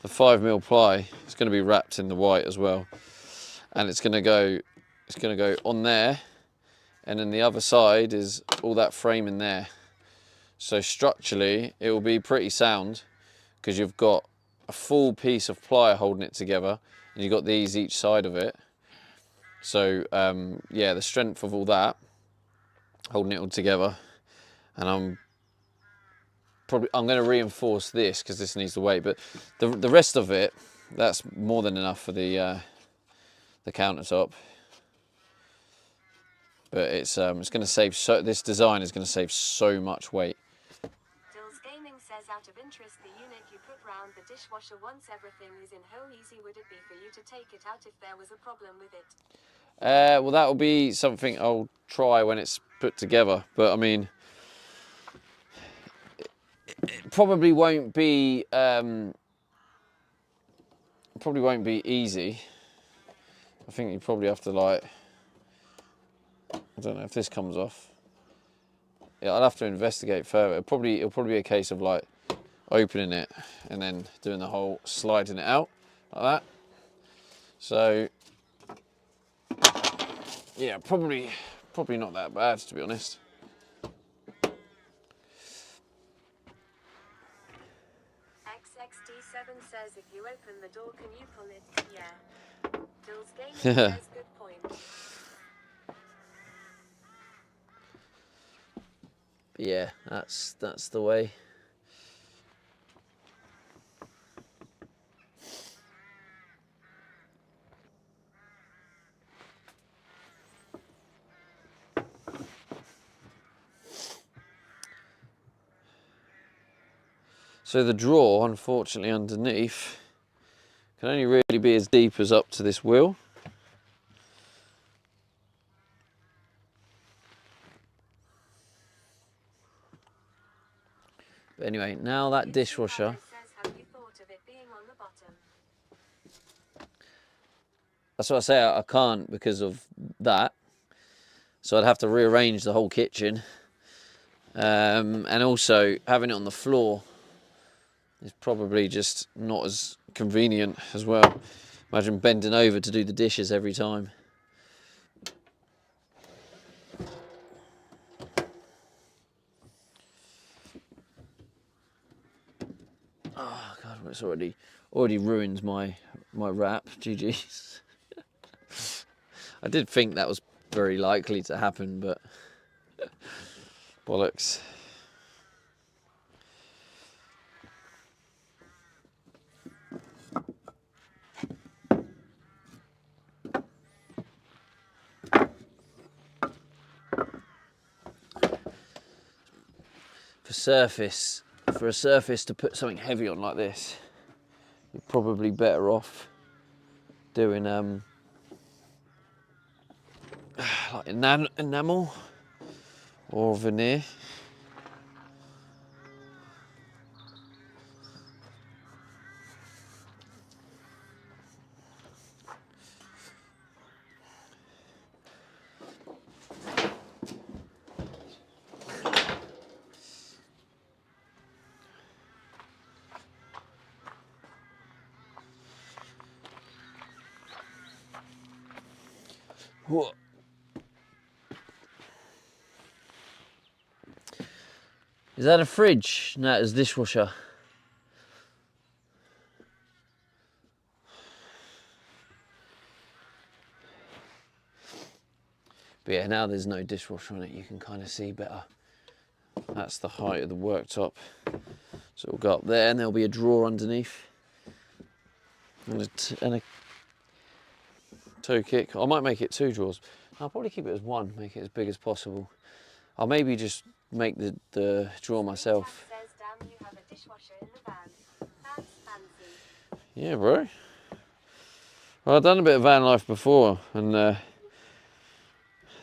5mm ply. It's going to be wrapped in the white as well, and it's going to go on there, and then the other side is all that frame in there. So structurally, it will be pretty sound because you've got a full piece of ply holding it together, and you've got these each side of it. So yeah, the strength of all that, holding it all together, and I'm going to reinforce this because this needs the weight, but the rest of it, that's more than enough for the countertop. But it's going to save this design is going to save so much weight. Dills Gaming says, out of interest, the unit you put round the dishwasher once everything is in, how easy would it be for you to take it out if there was a problem with it? Well, that will be something I'll try when it's put together. But I mean, it probably won't be easy. I think you probably have to, like, I don't know if this comes off. Yeah, I'll have to investigate further. It'll probably be a case of like opening it and then doing the whole sliding it out like that. So yeah, probably not that bad, to be honest. XXD7 says, if you open the door, can you pull it? Yeah. Dills Gaming says, good point. Yeah, that's the way. So the drawer, unfortunately, underneath can only really be as deep as up to this wheel. But anyway, now that dishwasher, that's what I say, I can't because of that. So I'd have to rearrange the whole kitchen. And also having it on the floor is probably just not as convenient as well. Imagine bending over to do the dishes every time. Oh God, it's already ruined my wrap. GG's. I did think that was very likely to happen, but bollocks. For a surface to put something heavy on like this, you're probably better off doing like enamel or veneer. Whoa. Is that a fridge? No, it's a dishwasher. But yeah, now there's no dishwasher on it, you can kind of see better. That's the height of the worktop. So it'll go up there and there'll be a drawer underneath. And a toe kick. I might make it 2 drawers. I'll probably keep it as 1, make it as big as possible. I'll maybe just make the drawer myself. Yeah, bro. Well, I've done a bit of van life before, and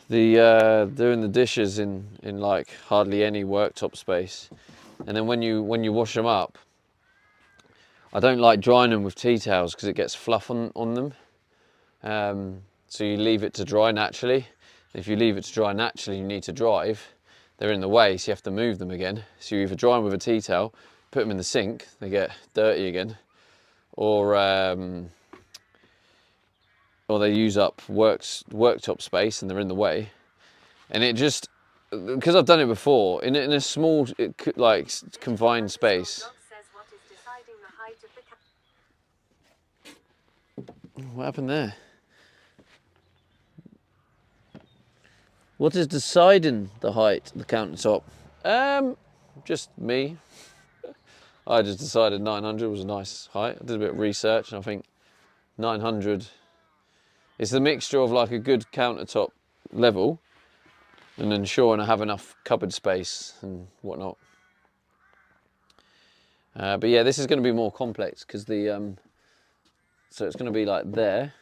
doing the dishes in like hardly any worktop space, and then when you wash them up, I don't like drying them with tea towels because it gets fluff on them. So you leave it to dry naturally. If you leave it to dry naturally, you need to drive. They're in the way, so you have to move them again. So you either dry them with a tea towel, put them in the sink, they get dirty again, or they use up worktop space and they're in the way. And it just, because I've done it before, in a small, like, confined space. What happened there? What is deciding the height of the countertop? Just me. I just decided 900 was a nice height. I did a bit of research and I think 900 is the mixture of like a good countertop level and ensuring I have enough cupboard space and whatnot. But yeah, this is going to be more complex because the so it's going to be like there.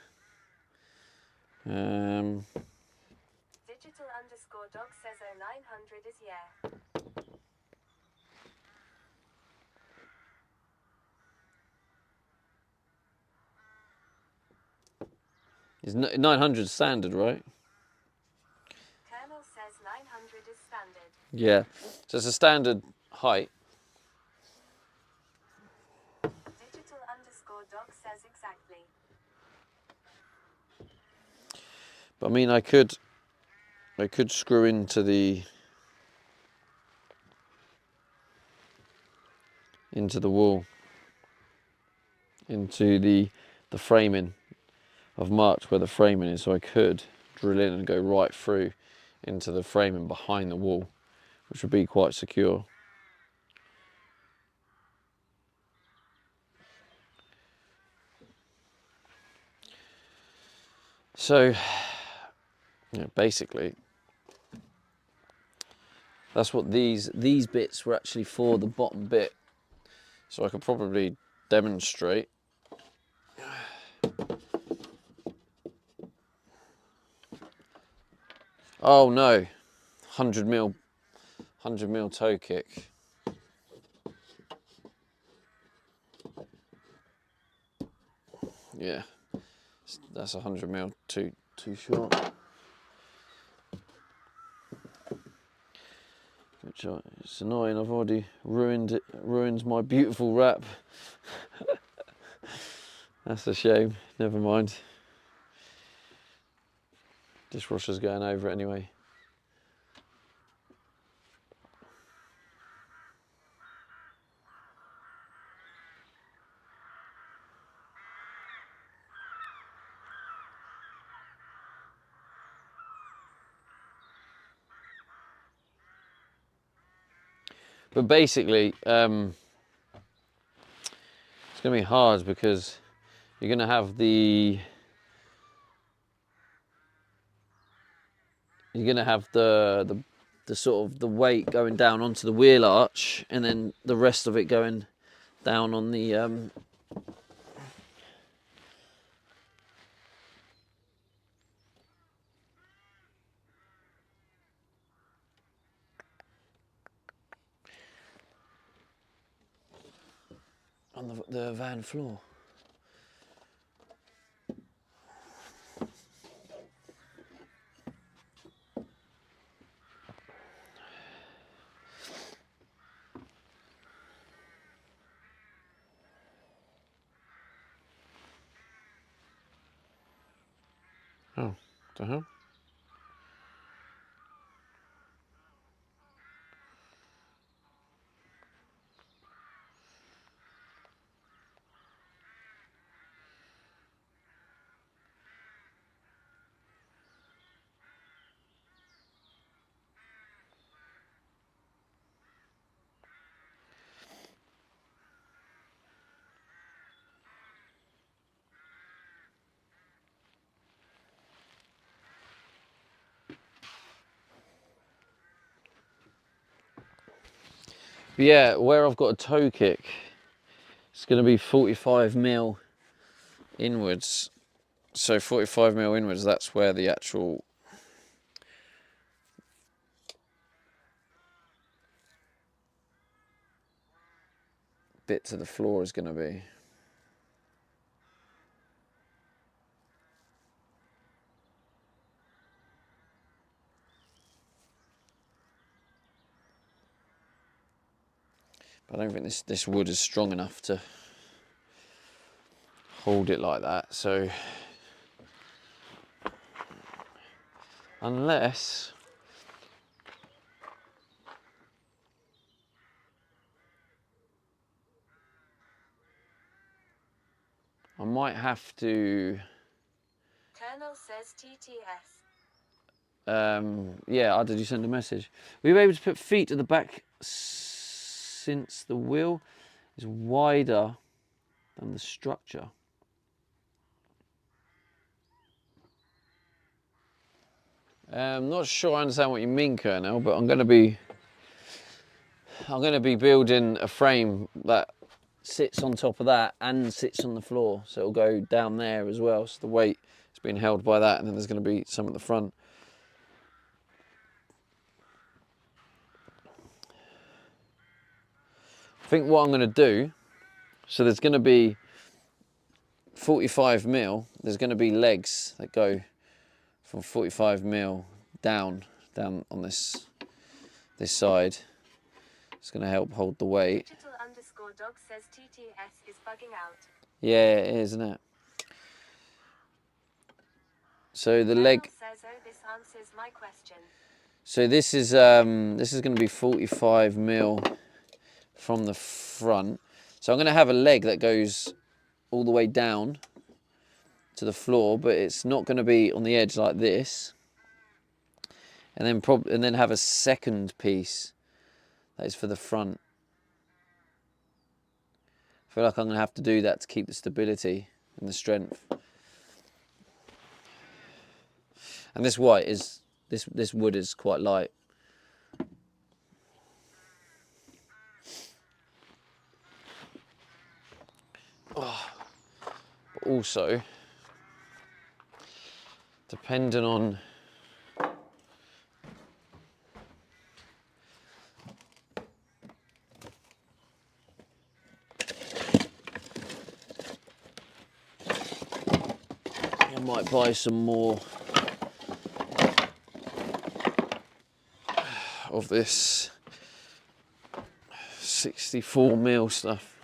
Digital_dog says 0900 is yeah. Is 900 standard, right? Colonel says 900 is standard. Yeah, so it's a standard height. Digital_dog says exactly. But I mean, I could screw into the wall, into the framing. I've marked where the framing is, so I could drill in and go right through into the framing behind the wall, which would be quite secure. So, yeah, basically, that's what these bits were actually for, the bottom bit. So I could probably demonstrate. Oh no, 100mm toe kick. Yeah, that's 100mm too short. Which it's annoying. I've already ruined my beautiful wrap. That's a shame. Never mind. Dishwasher's going over it anyway. But basically, it's going to be hard because you're going to have the sort of the weight going down onto the wheel arch, and then the rest of it going down on the the van floor. Oh, the hell? But yeah, where I've got a toe kick, it's going to be 45mm inwards. So 45mm inwards, that's where the actual bit to the floor is going to be. But I don't think this wood is strong enough to hold it like that. So unless I might have to. Colonel says TTS. Yeah, did you send a message? Were you able to put feet at the back since the wheel is wider than the structure? I'm not sure I understand what you mean, Colonel, but I'm going to be building a frame that sits on top of that and sits on the floor, so it'll go down there as well. So the weight is being held by that, and then there's going to be some at the front. I think what I'm going to do, so there's going to be 45 mil. There's going to be legs that go from 45 mil down on this side. It's going to help hold the weight. Digital_dog says TTS is bugging out. Yeah, it is, isn't it? So the Colonel leg. says, oh, this answers my question. So this is going to be 45 mil from the front. So I'm going to have a leg that goes all the way down to the floor, but it's not going to be on the edge like this. And then have a second piece that is for the front. I feel like I'm going to have to do that to keep the stability and the strength. And this white is this wood is quite light. Oh. But also, depending on I might buy some more of this 64 mil stuff.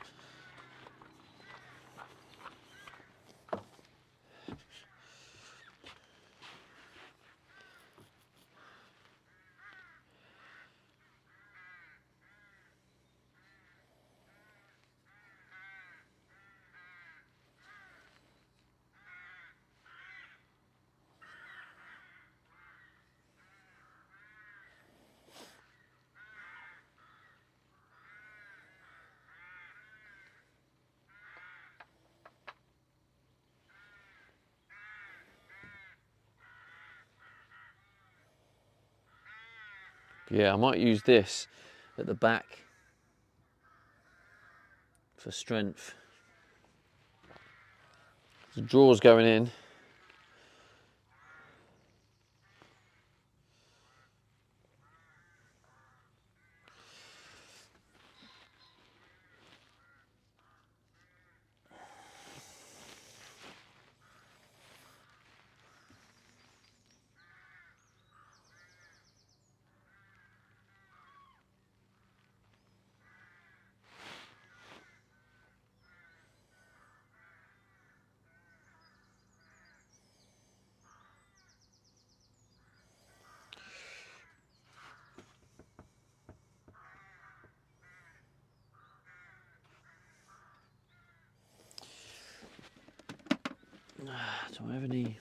Yeah, I might use this at the back for strength. The drawers going in. Do I have any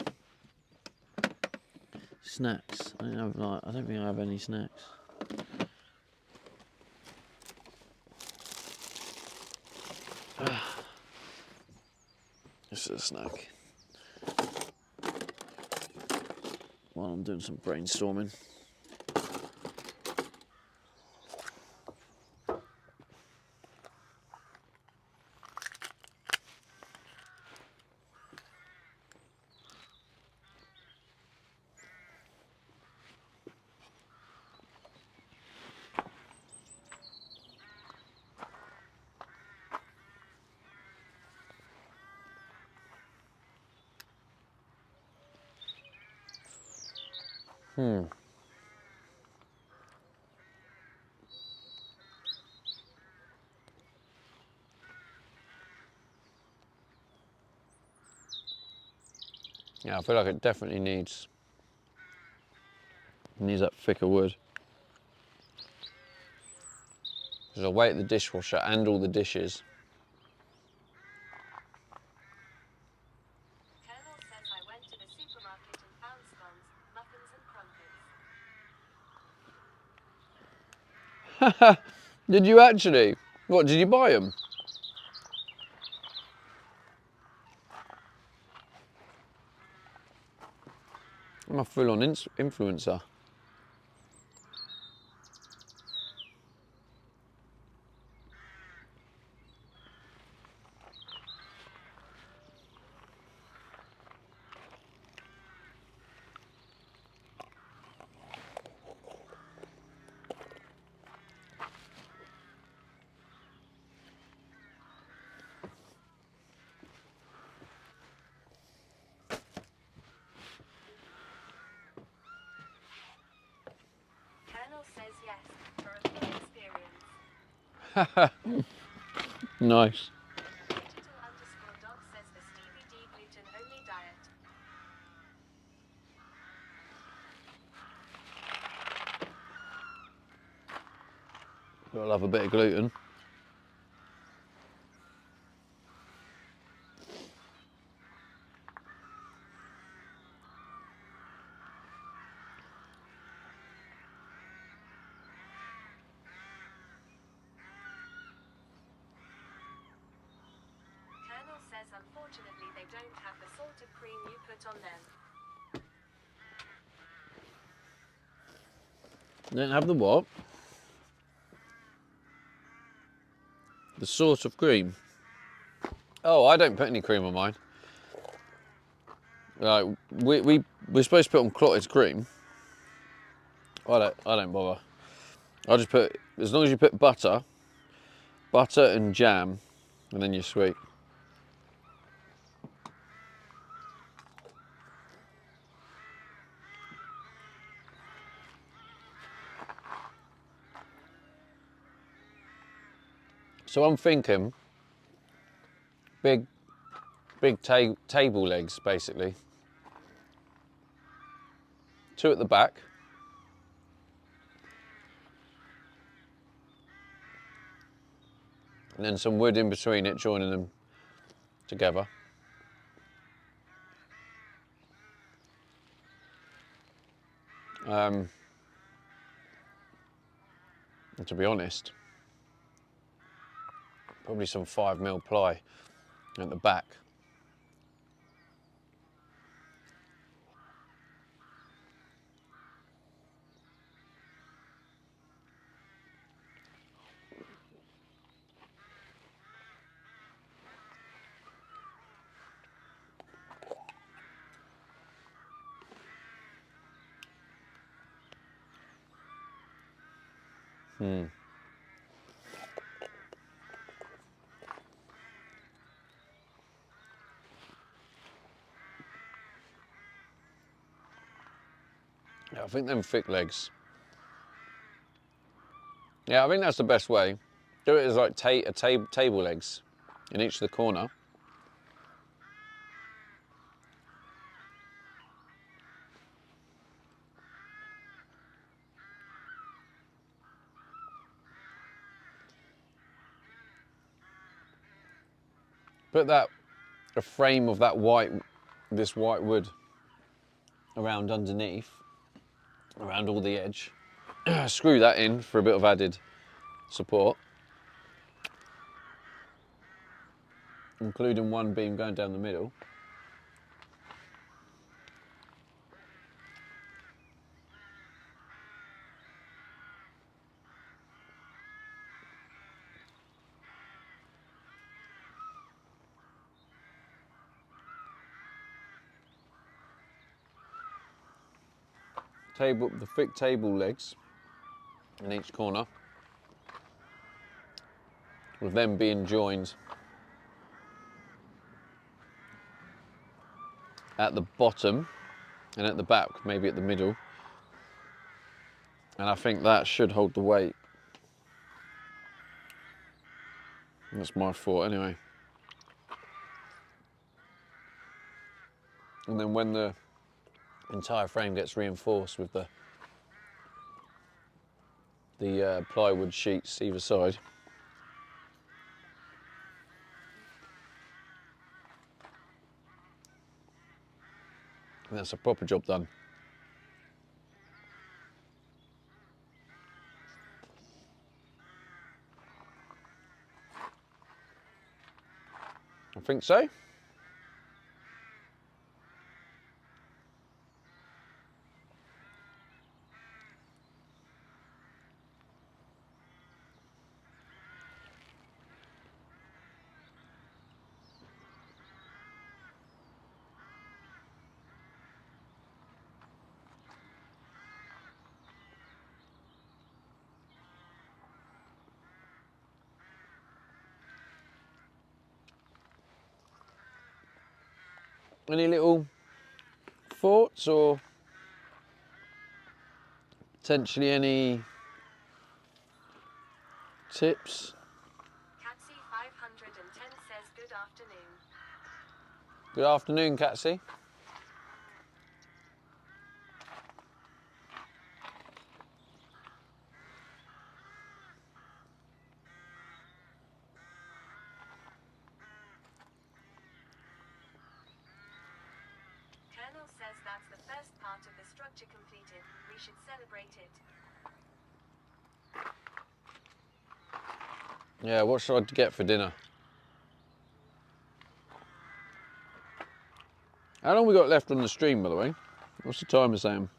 snacks? I don't think I have any snacks. This is a snack. While I'm doing some brainstorming. Yeah, I feel like it definitely needs that thicker wood. Because I weight the dishwasher and all the dishes. Did you actually? What, did you buy them? I'm a full-on influencer. Colonel says yes, for a full experience. Nice. Digital_dog says the Stevie D gluten-only diet. Gotta love a bit of gluten. Colonel says unfortunately they don't have the sort of cream you put on them. Don't have the what? The sort of cream. Oh, I don't put any cream on mine. Like we're supposed to put on clotted cream. I don't bother. I just put, as long as you put butter and jam, and then you're sweet. So I'm thinking big table legs, basically. 2 at the back. And then some wood in between it, joining them together. And to be honest, probably some 5mm ply at the back. Yeah, I think them thick legs. Yeah, I think that's the best way. Do it as like table legs in each of the corner. Put a frame of this white wood around underneath, around all the edge. Screw that in for a bit of added support, including one beam going down the middle. The thick table legs in each corner, with them being joined at the bottom and at the back, maybe at the middle. And I think that should hold the weight. That's my thought anyway. And then when the entire frame gets reinforced with the plywood sheets either side, and that's a proper job done. think so. Any little thoughts or potentially any tips? Catsy 510 says good afternoon. Good afternoon, Catsy. Colonel says that's the first part of the structure completed. We should celebrate it. Yeah, what should I get for dinner? How long we got left on the stream, by the way? What's the timer saying?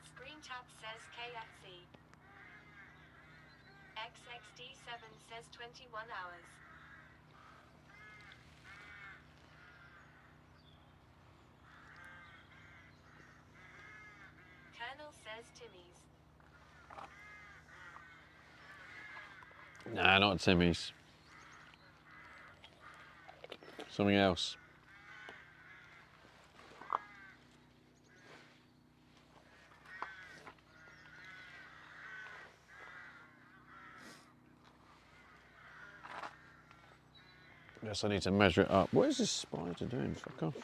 Screen tap says KFC. XXD7 says 21 hours. Colonel says Timmy's. Nah, not Timmy's. Something else. Guess I need to measure it up. What is this spider doing? Fuck off.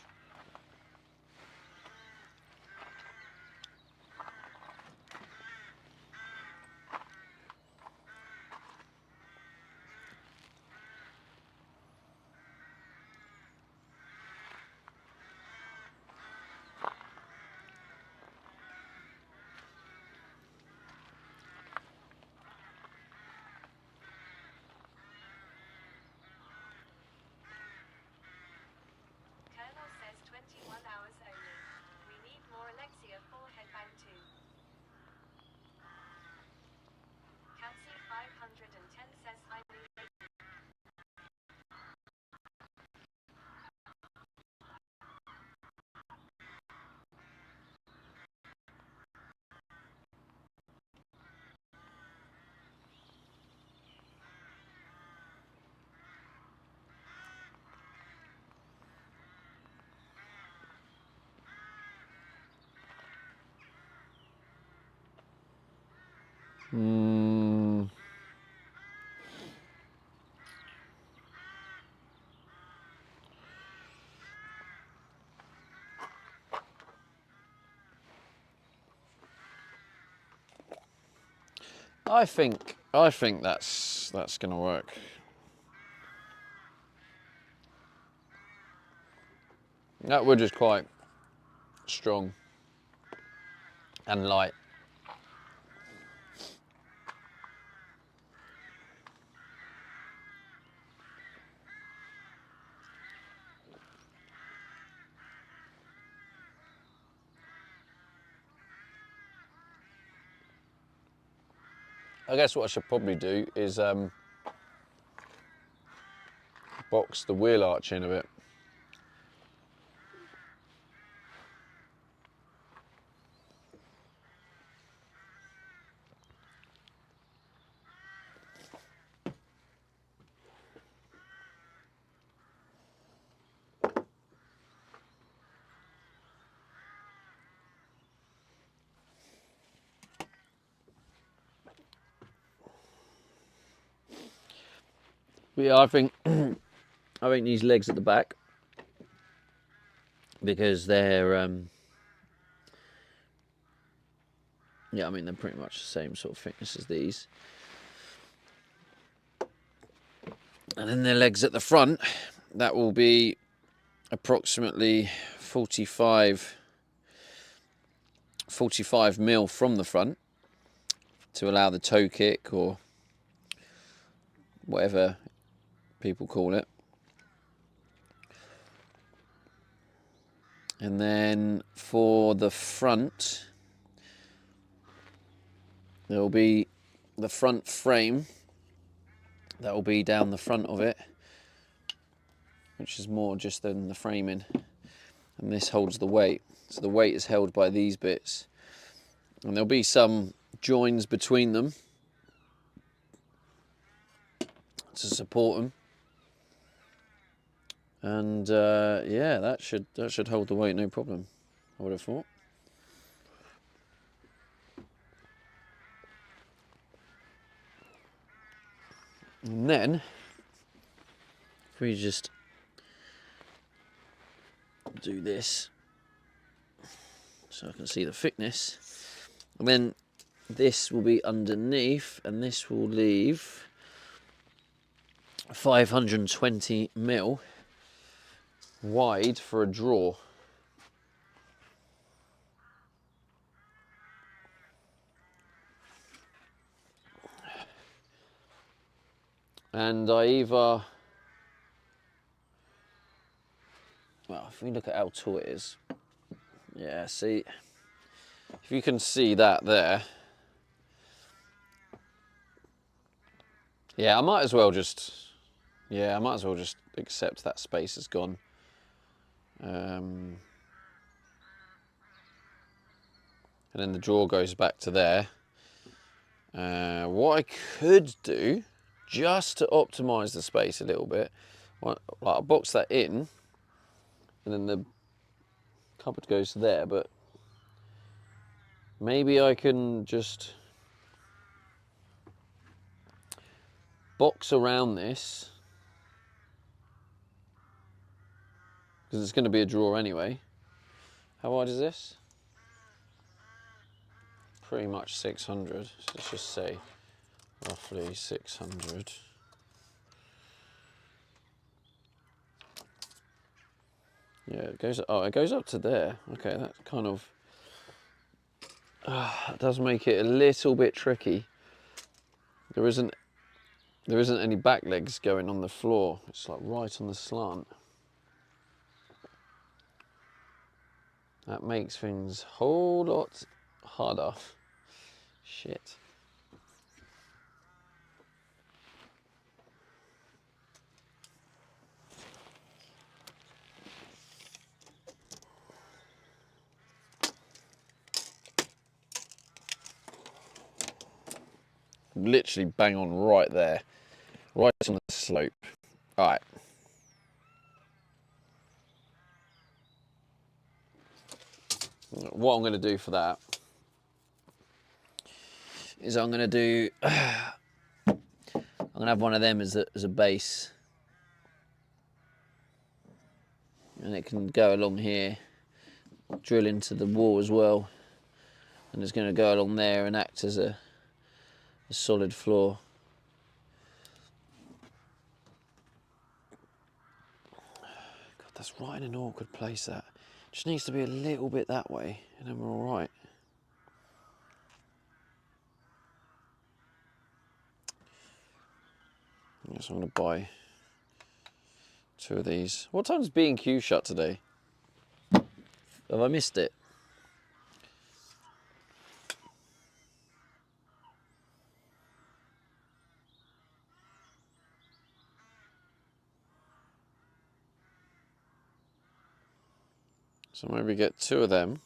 Colonel says 21 hours only. We need more Alexia for headbang too. Catsy 510 says I need. I think that's gonna work. That wood is quite strong and light. I guess what I should probably do is box the wheel arch in a bit. But yeah, I think these legs at the back, because they're yeah, I mean they're pretty much the same sort of thickness as these. And then the legs at the front, that will be approximately 45 45mm from the front to allow the toe kick or whatever people call it. And then for the front, there will be the front frame that will be down the front of it, which is more just than the framing. And this holds the weight. So the weight is held by these bits. And there'll be some joins between them to support them. And yeah, that should hold the weight, no problem, I would have thought. And then, if we just do this, so I can see the thickness, and then this will be underneath, and this will leave 520mm wide for a drawer. And I either, well, if we look at how tall it is, yeah, see, if you can see that there, yeah, I might as well just accept that space is gone. And then the drawer goes back to there. What I could do, just to optimise the space a little bit, like I'll box that in, and then the cupboard goes there, but maybe I can just box around this, because it's going to be a drawer anyway. How wide is this? Pretty much 600, so let's just say roughly 600. Yeah, it goes up to there. Okay, that kind of does make it a little bit tricky. There isn't any back legs going on the floor. It's like right on the slant. That makes things a whole lot harder. Shit. Literally bang on right there. Right on the slope. Alright. What I'm going to do for that is I'm going to have one of them as a base, and it can go along here, drill into the wall as well, and it's going to go along there and act as a solid floor. God, that's right in an awkward place. That just needs to be a little bit that way, and then we're all right. So I'm going to buy 2 of these. What time's B&Q shut today? Have I missed it? So maybe get 2 of them.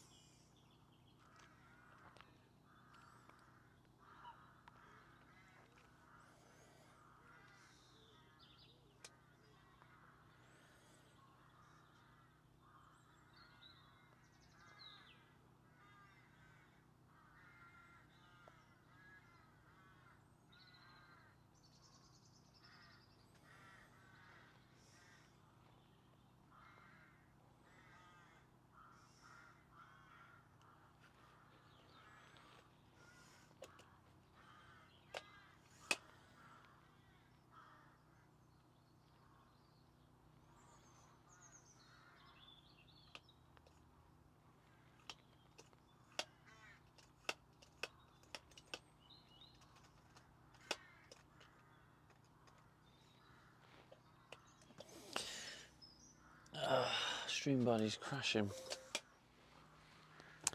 stream buddy's crashing.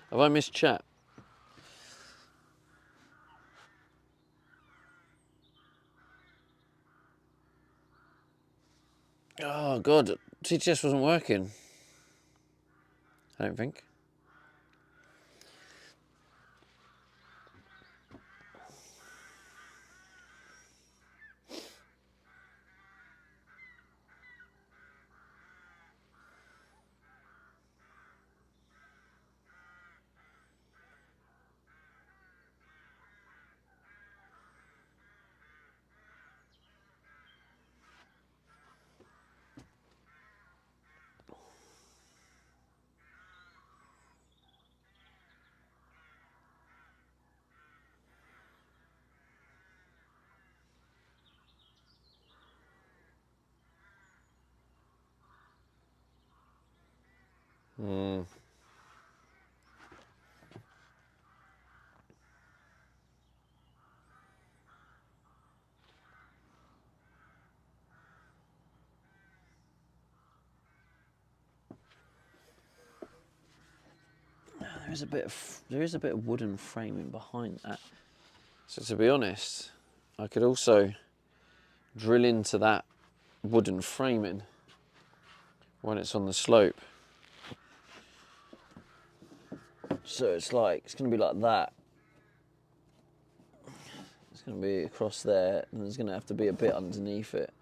Have I missed chat? Oh God, TTS wasn't working. I don't think. There is a bit of wooden framing behind that. So to be honest, I could also drill into that wooden framing when it's on the slope. So it's going to be like that. It's going to be across there, and there's going to have to be a bit underneath it.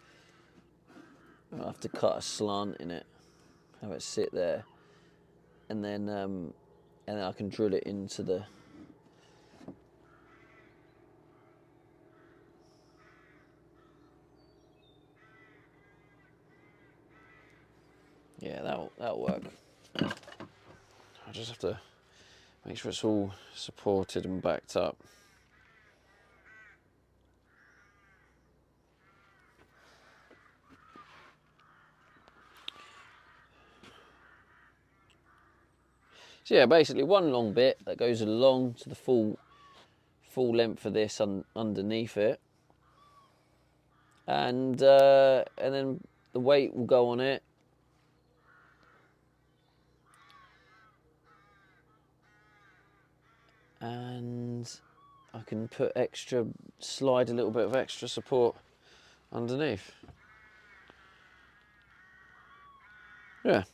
I'll have to cut a slant in it, have it sit there, and then I can drill it into the. Yeah, that'll work. I just have to make sure it's all supported and backed up. So yeah, basically one long bit that goes along to the full length of this underneath it, and then the weight will go on it. And I can slide a little bit of extra support underneath. Yeah.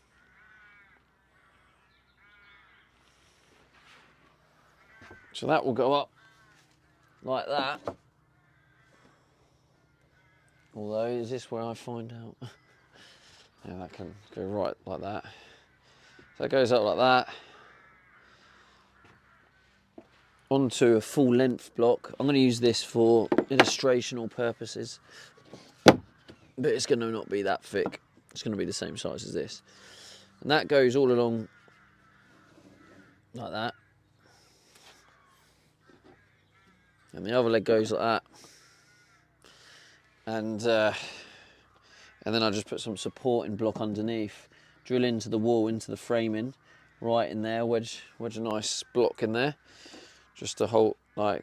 So that will go up like that. Although, is this where I find out? Yeah, that can go right like that. So it goes up like that. Onto a full length block. I'm going to use this for illustrational purposes. But it's going to not be that thick. It's going to be the same size as this. And that goes all along like that. And the other leg goes like that. And then I just put some supporting block underneath, drill into the wall, into the framing, right in there, wedge a nice block in there, just to hold,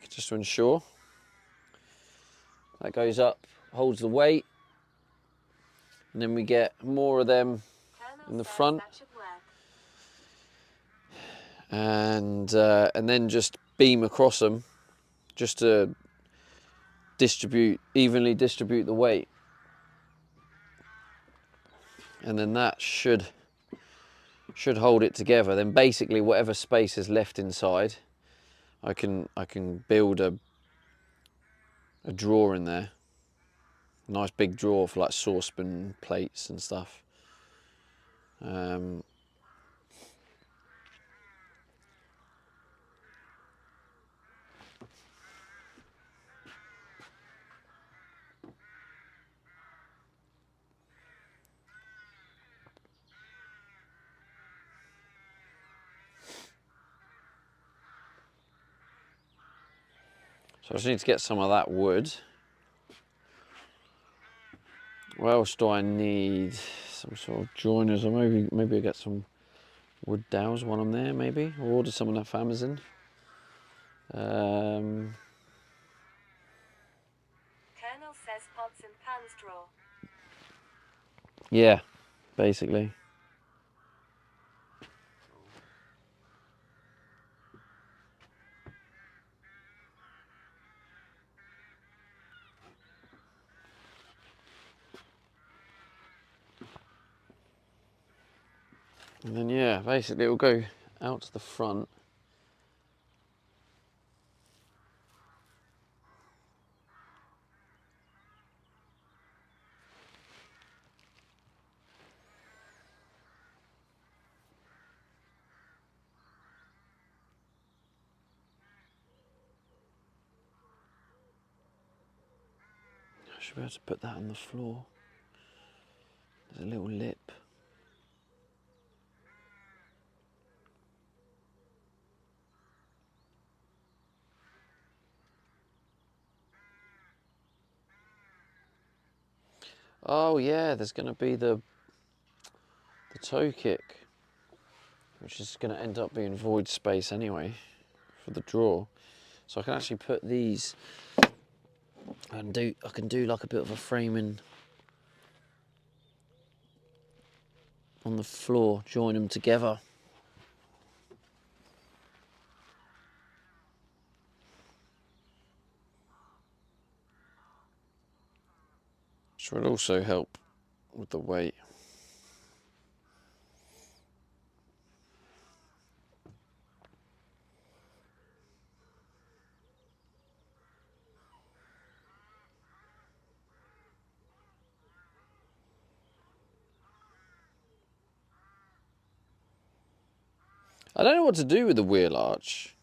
just to ensure. That goes up, holds the weight, and then we get more of them in the front. And then just beam across them, just to evenly distribute the weight. And then that should hold it together. Then basically whatever space is left inside, I can build a drawer in there. A nice big drawer for like saucepan plates and stuff. So I just need to get some of that wood. What else do I need? Some sort of joiners, or maybe I get some wood dowels while I'm there, maybe. Or order some off Amazon. Colonel says pots and pans drawer. Yeah, basically. And then yeah, basically it'll go out to the front. I should be able to put that on the floor. There's a little lip. Oh yeah, there's going to be the toe kick, which is going to end up being void space anyway for the drawer. So I can actually put these and I can do like a bit of a framing on the floor, join them together. Which would also help with the weight. I don't know what to do with the wheel arch.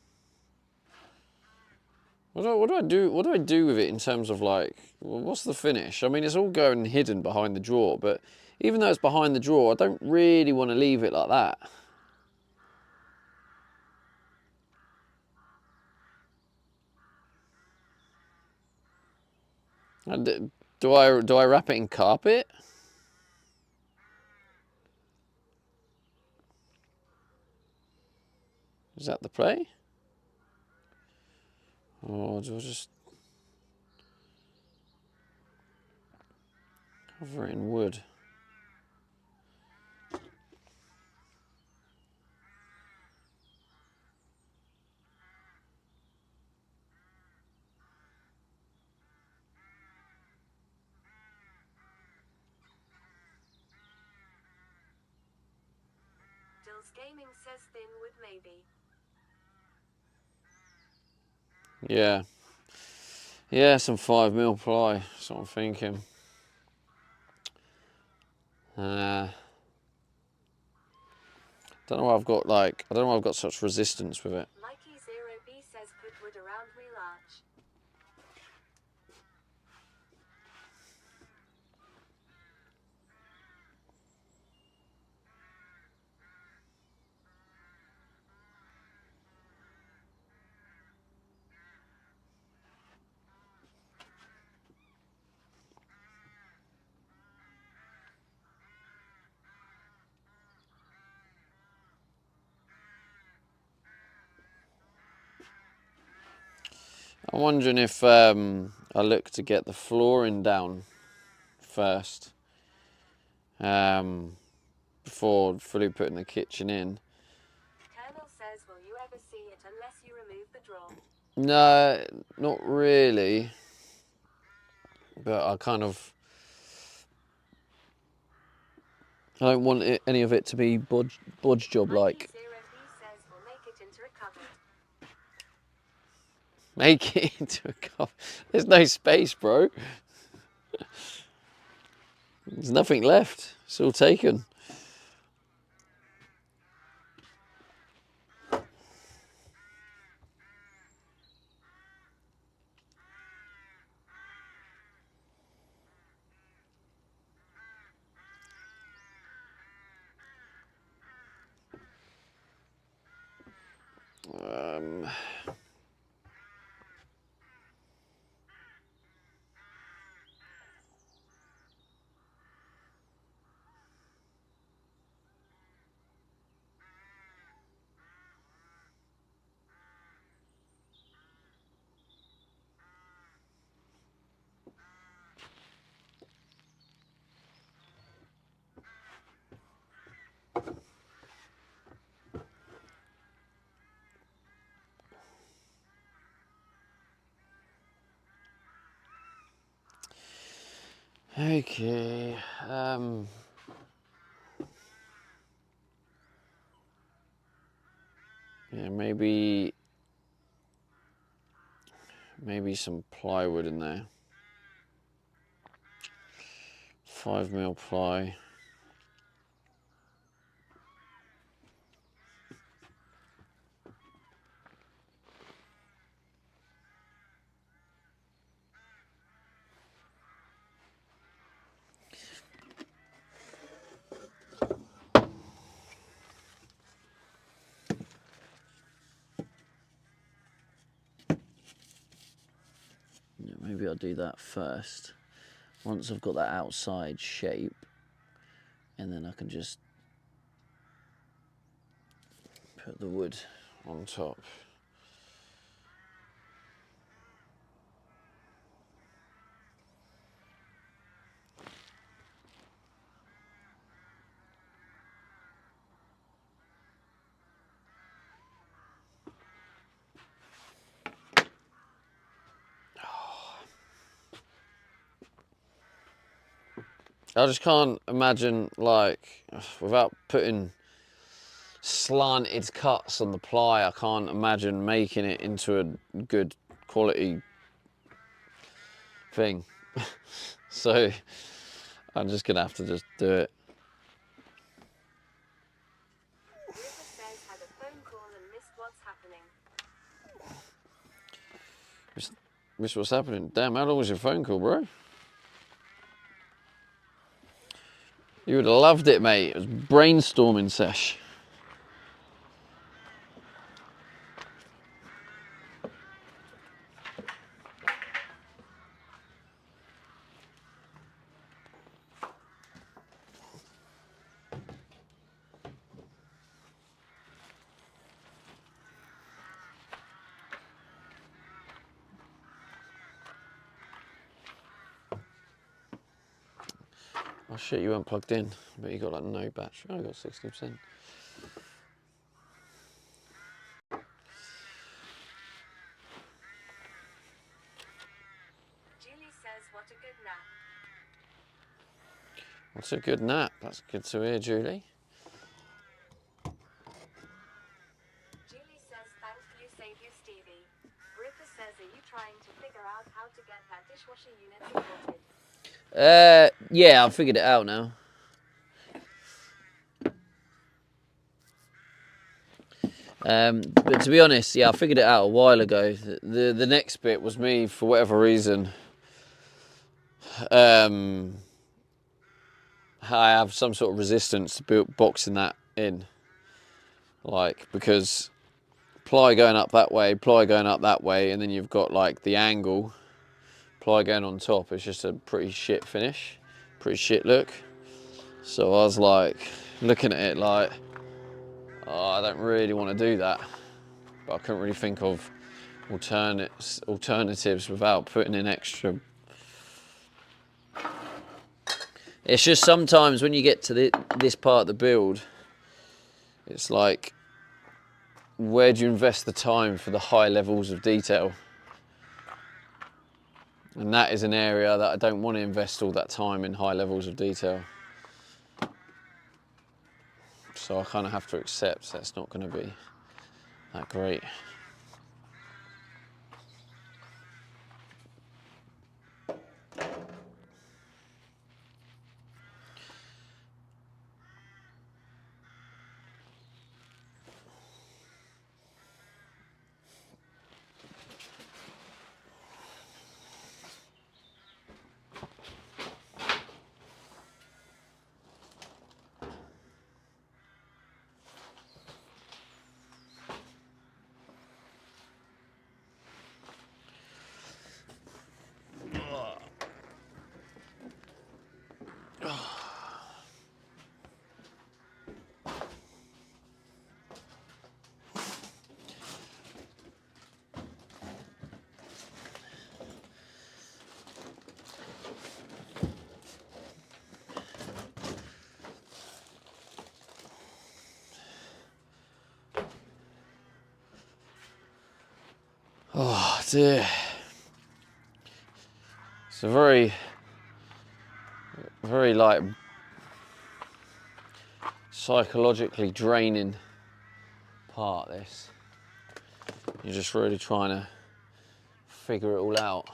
What do I do? What do I do with it in terms of like, well, what's the finish? I mean, it's all going hidden behind the drawer, but even though it's behind the drawer, I don't really want to leave it like that. And do I wrap it in carpet? Is that the play? Or do I just cover it in wood? Dill's Gaming says thin wood maybe. Yeah. Yeah, some 5mm ply. That's what I'm thinking. Don't know why I've got like, I don't know why I've got such resistance with it. Mikey 0B says put wood around wheel arch. I'm wondering if I look to get the flooring down first before fully putting the kitchen in. Colonel says will you ever see it unless you remove the drawer? No, not really. But I don't want any of it to be bodge job like. Mikey 0B says we'll make it into a cupboard. Make it into a cup. There's no space, bro. There's nothing left. It's all taken. Okay. maybe some plywood in there. 5mm ply. Yeah, maybe I'll do that first. Once I've got that outside shape, and then I can just put the wood on top. I just can't imagine, like, without putting slanted cuts on the ply, I can't imagine making it into a good quality thing. So I'm just gonna have to just do it. Rupert says had a phone call and missed what's happening. Miss what's happening? Damn, how long was your phone call, bro? You would have loved it, mate. It was brainstorming sesh. Oh shit, you weren't plugged in. But you got like no battery. Oh, I got 60%. Julie says what a good nap. What's a good nap? That's good to hear, Julie. Julie says thank you, save you, Stevie. Rupert says are you trying to figure out how to get that dishwasher unit supported? Yeah, I've figured it out now. But to be honest, yeah, I figured it out a while ago. The next bit was me, for whatever reason, I have some sort of resistance to boxing that in. Like, because ply going up that way, ply going up that way, and then you've got like the angle, ply going on top. It's just a pretty shit finish, pretty shit look. So I was like, looking at it like, oh, I don't really want to do that. But I couldn't really think of alternatives without putting in extra. It's just sometimes when you get to this part of the build, it's like, where do you invest the time for the high levels of detail? And that is an area that I don't want to invest all that time in high levels of detail. So I kind of have to accept that's not going to be that great. Oh dear. It's a very like psychologically draining part, this. You're just really trying to figure it all out.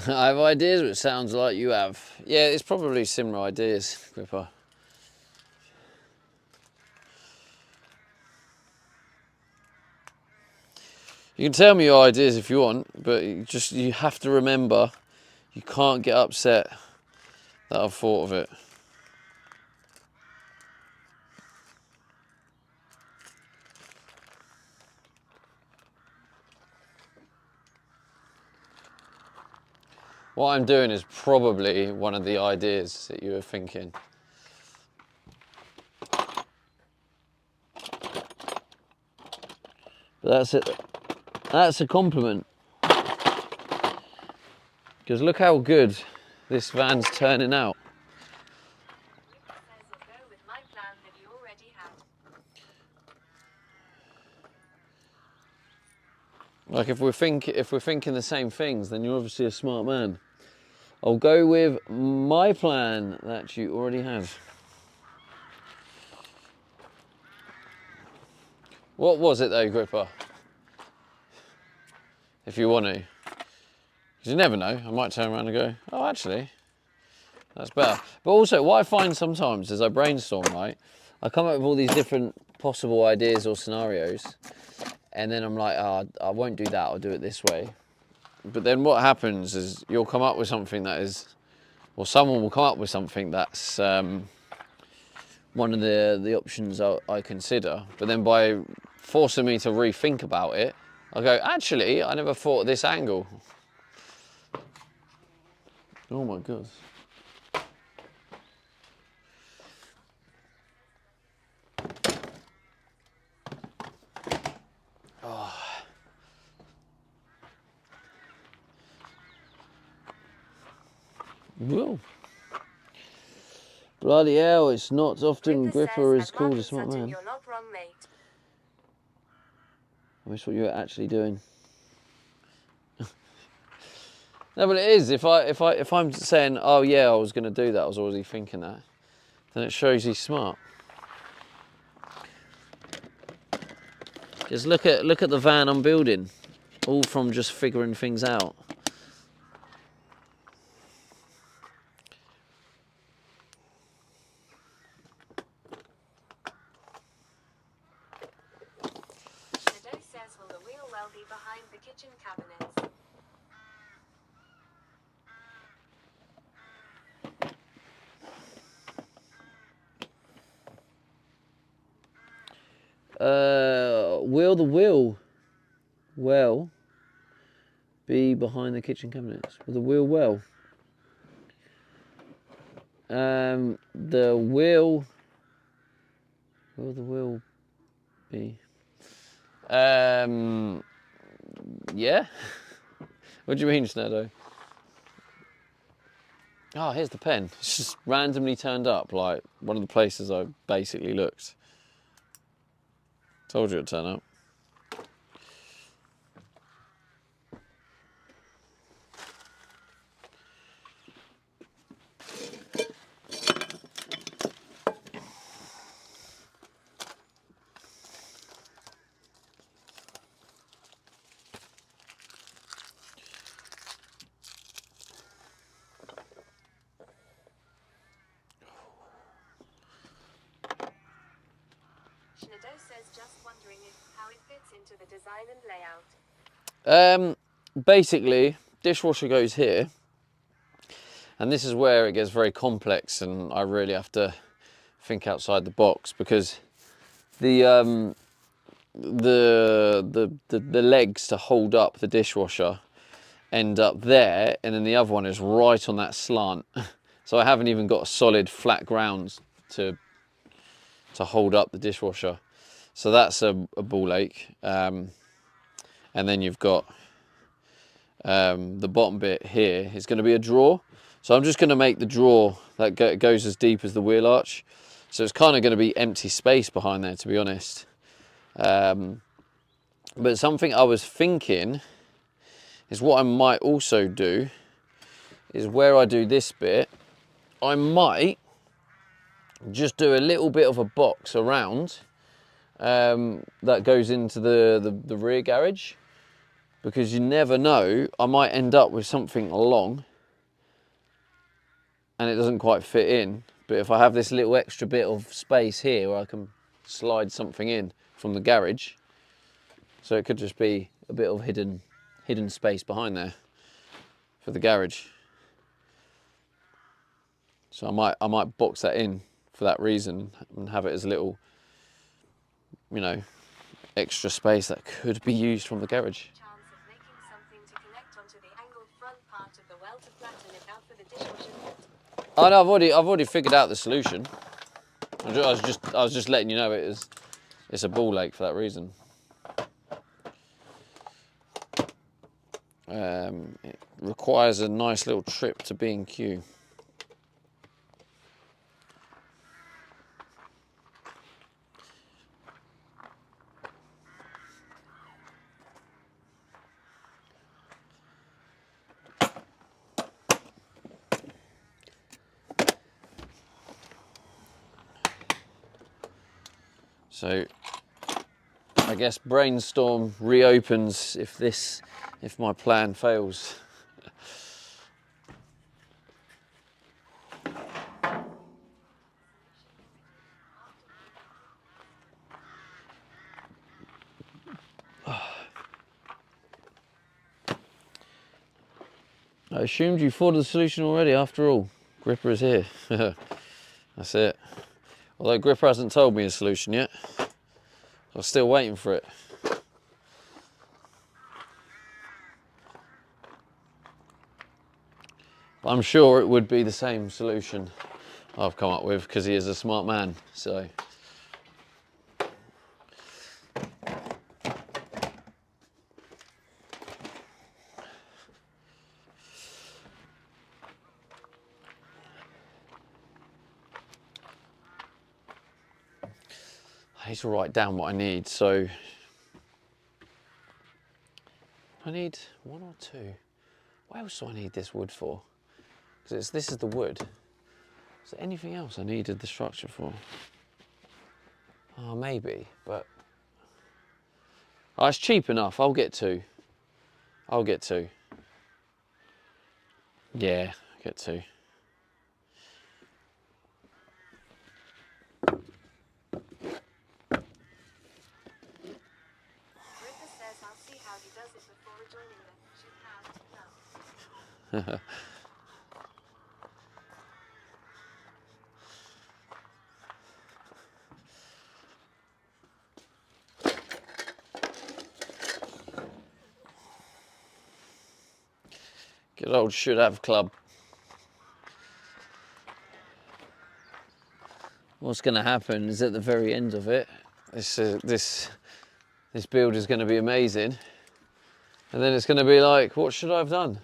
I have ideas, but it sounds like you have. Yeah, it's probably similar ideas, Gripper. You can tell me your ideas if you want, but you have to remember, you can't get upset that I've thought of it. What I'm doing is probably one of the ideas that you were thinking. But that's it. That's a compliment. Because look how good this van's turning out. Says go with my plan that you already had. Like if we're thinking the same things, then you're obviously a smart man. I'll go with my plan that you already have. What was it though, Gripper? If you want to. Because you never know, I might turn around and go, oh actually, that's better. But also what I find sometimes as I brainstorm, right, I come up with all these different possible ideas or scenarios, and then I'm like, oh, I won't do that, I'll do it this way. But then what happens is you'll come up with something that is, or someone will come up with something that's one of the options I consider. But then by forcing me to rethink about it, I go, actually, I never thought of this angle. Oh my God. Whoa. Bloody hell, it's not often Gripper is called a smart man. You're not wrong, mate. I wish what you were actually doing. No, but it is. If I'm saying, oh yeah, I was going to do that, I was already thinking that, then it shows he's smart. Just look at the van I'm building, all from just figuring things out. Shadow says, will the wheel well be behind the kitchen cabinets? Will the wheel well be behind the kitchen cabinets? Will the wheel well? Will the wheel be? Yeah. What do you mean, Sneddo? Oh, here's the pen. It's just randomly turned up, like one of the places I basically looked. Told you it'd turn up. Shadow says, just wondering how it fits into the design and layout. Basically, dishwasher goes here, and this is where it gets very complex, and I really have to think outside the box, because the legs to hold up the dishwasher end up there, and then the other one is right on that slant. So I haven't even got a solid flat ground to hold up the dishwasher. So that's a ball ache. And then you've got the bottom bit here is going to be a drawer. So I'm just going to make the drawer that goes as deep as the wheel arch. So it's kind of going to be empty space behind there, to be honest. But something I was thinking is what I might also do is where I do this bit, I might just do a little bit of a box around that goes into the rear garage, because you never know, I might end up with something long and it doesn't quite fit in. But if I have this little extra bit of space here where I can slide something in from the garage, so it could just be a bit of hidden space behind there for the garage. So I might box that in for that reason and have it as a little, you know, extra space that could be used from the garage. Chance of making something to connect onto the angled front part of the well to flatten it out for the dishwasher bit. Oh no, I've already figured out the solution. I was just letting you know it's a ball ache for that reason. It requires a nice little trip to B&Q. So I guess brainstorm reopens if my plan fails. I assumed you thought of the solution already after all. Gripper is here. That's it. Although Gripper hasn't told me a solution yet. I'm still waiting for it. But I'm sure it would be the same solution I've come up with, because he is a smart man, so. I need to write down what I need, so I need one or two. What else do I need this wood for? Because this is the wood. Is there anything else I needed the structure for? Oh, maybe, but oh, it's cheap enough. I'll get two. I'll get two. Yeah, I'll get two. Ripper says I'll see how he does it before rejoining them. Should have no. Good old should have club. What's going to happen is at the very end of it, this build is going to be amazing, and then it's going to be like, what should I have done?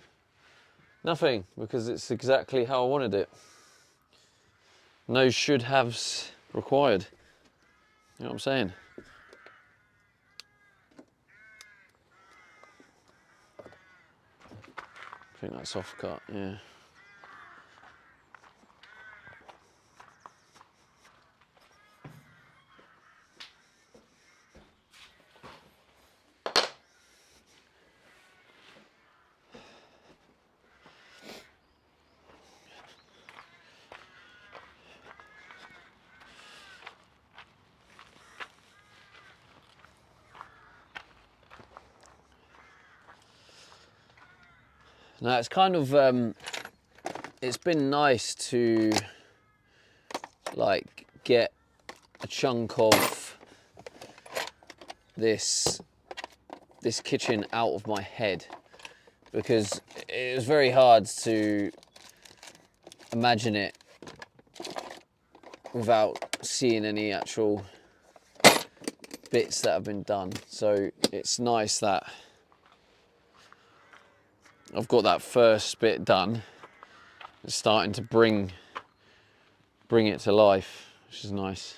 Nothing, because it's exactly how I wanted it. No should haves required. You know what I'm saying? I think that's off cut, yeah. Now it's kind of, it's been nice to like get a chunk of this kitchen out of my head, because it was very hard to imagine it without seeing any actual bits that have been done. So it's nice that I've got that first bit done. It's starting to bring it to life, which is nice.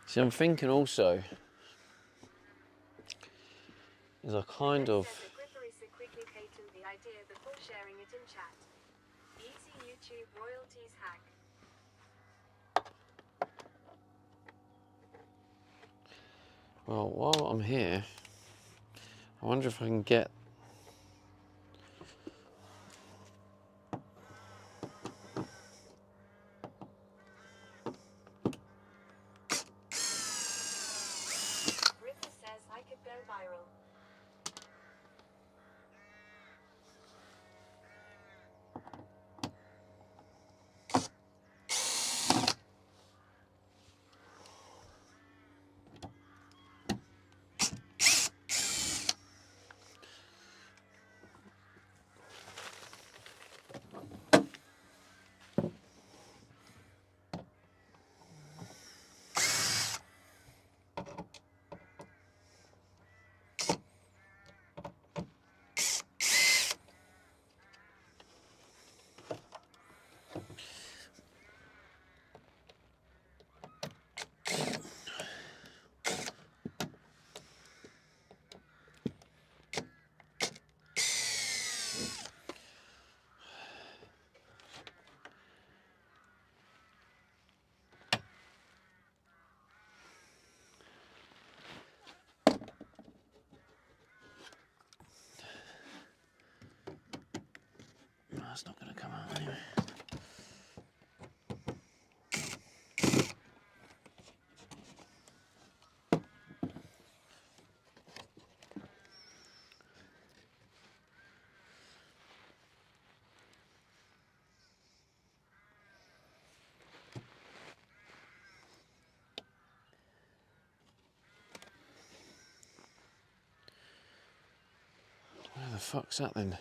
See, I'm thinking also is I kind of the idea before sharing it in chat. Easy YouTube royalties hack. well, while I'm here, I wonder if I can get Ripper says I could go viral. That's not going to come out anyway. Where the fuck's that then?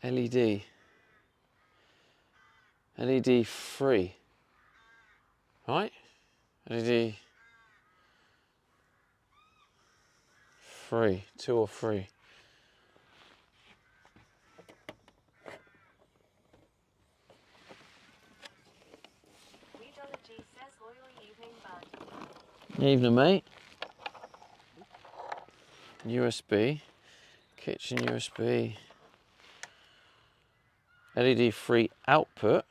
LED. LED free. Right? LED free. 2 or 3. Weedology says oily evening bud. Evening, mate. USB. Kitchen USB. LED free output.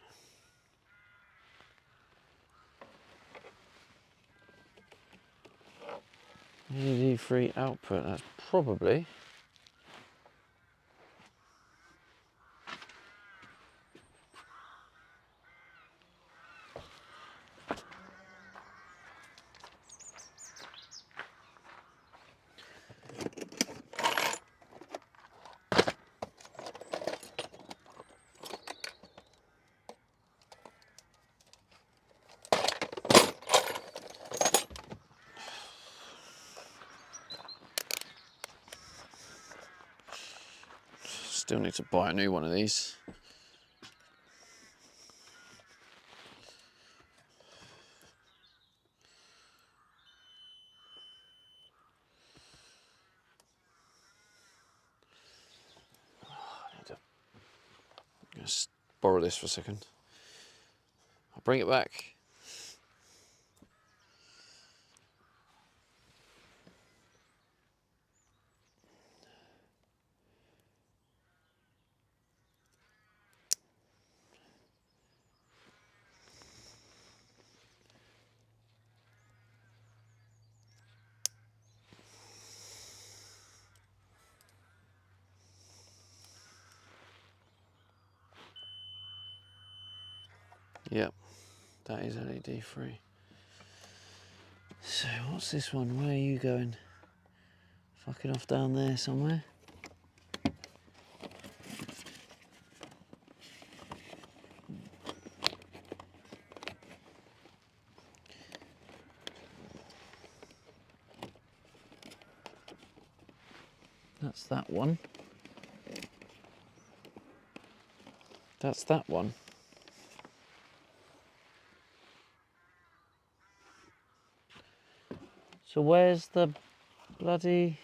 LED free output. That's probably still need to buy a new one of these. Just borrow this for a second. I'll bring it back. Yep, that is LED free. So what's this one? Where are you going? Fucking off down there somewhere. That's that one. That's that one. So where's the bloody...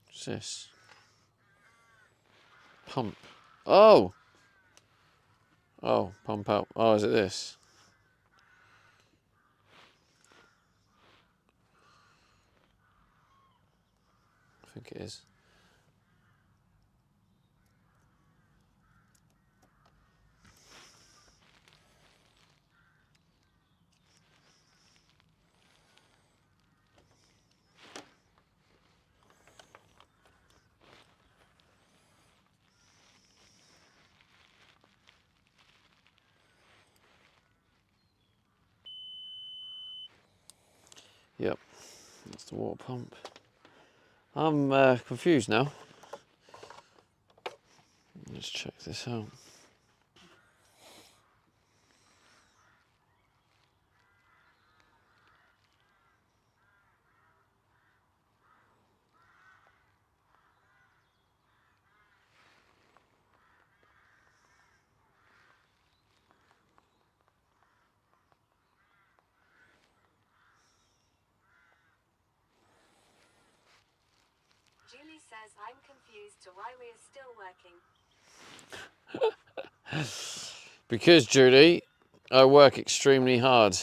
What's this? Pump. Oh! Oh, pump out. Oh, is it this? I think it is. Yep, that's the water pump. I'm confused now. Let's check this out. Julie says I'm confused to why we are still working. Because, Judy, I work extremely hard.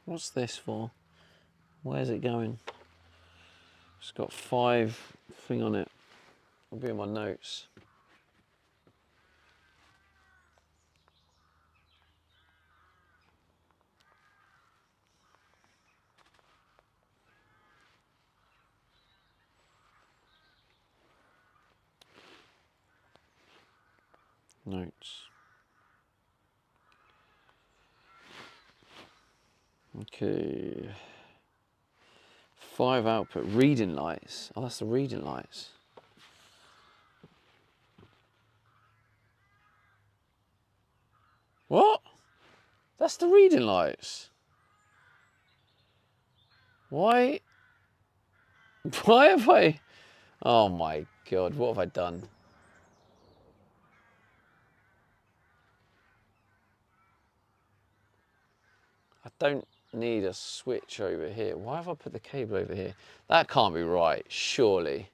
What's this for? Where's it going? It's got 5 thing on it. It'll be in my notes. Notes. Okay. 5 output. Reading lights. Oh, that's the reading lights. What? That's the reading lights. Why? Why have I? Oh my God, what have I done? I don't need a switch over here. Why have I put the cable over here? That can't be right, surely.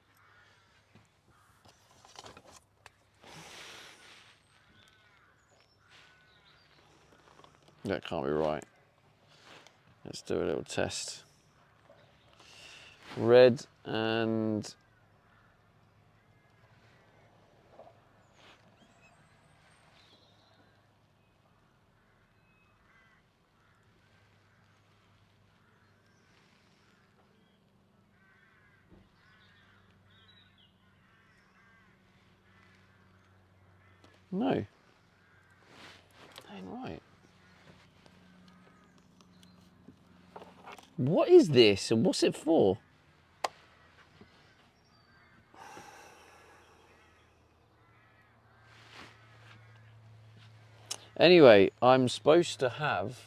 That can't be right. Let's do a little test. Red and... No. That ain't right. What is this and what's it for? Anyway, I'm supposed to have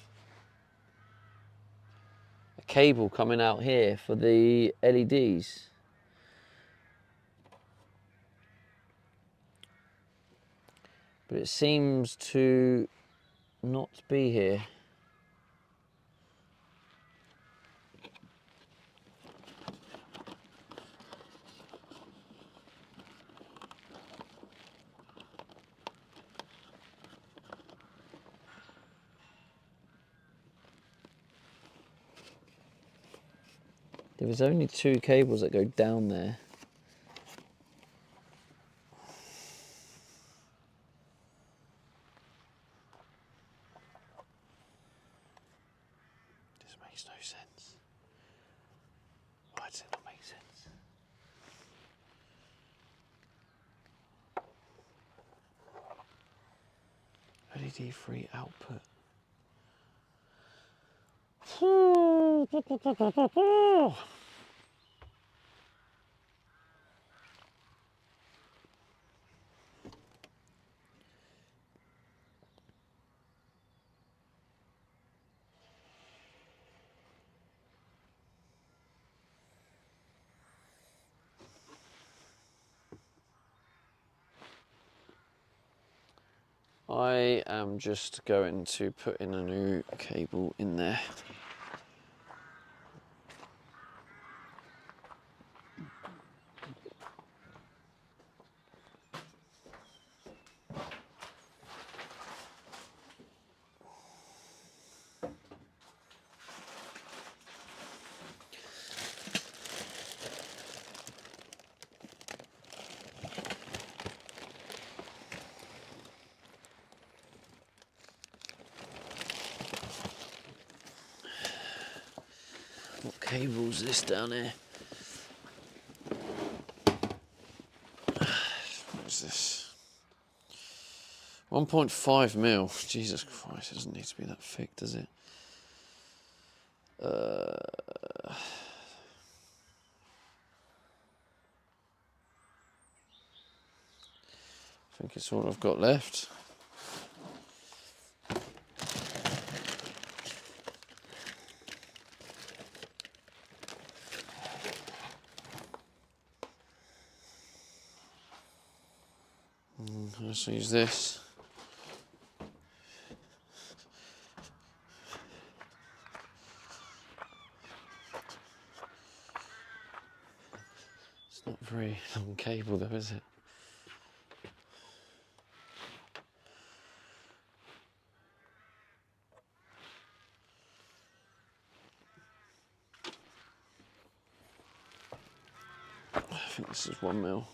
a cable coming out here for the LEDs. But it seems to not be here. There was only 2 cables that go down there. This makes no sense. Why does it not make sense? LED-free output. I am just going to put in a new cable in there. What cable is this down here? What is this? 1.5 mil. Jesus Christ, it doesn't need to be that thick, does it? I think it's all I've got left. Let's use this. It's not a very long cable though, is it? I think this is 1 mil.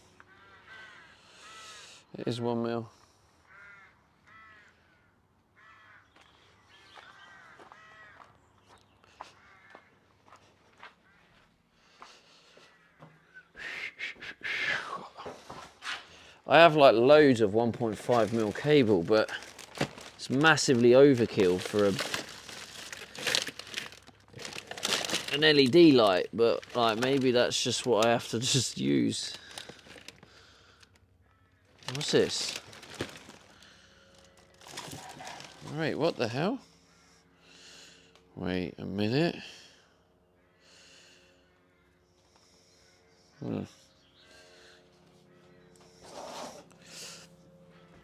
It is 1 mil. I have like loads of 1.5 mil cable, but it's massively overkill for an LED light, but like maybe that's just what I have to just use. What's this? Wait, what the hell? Wait a minute.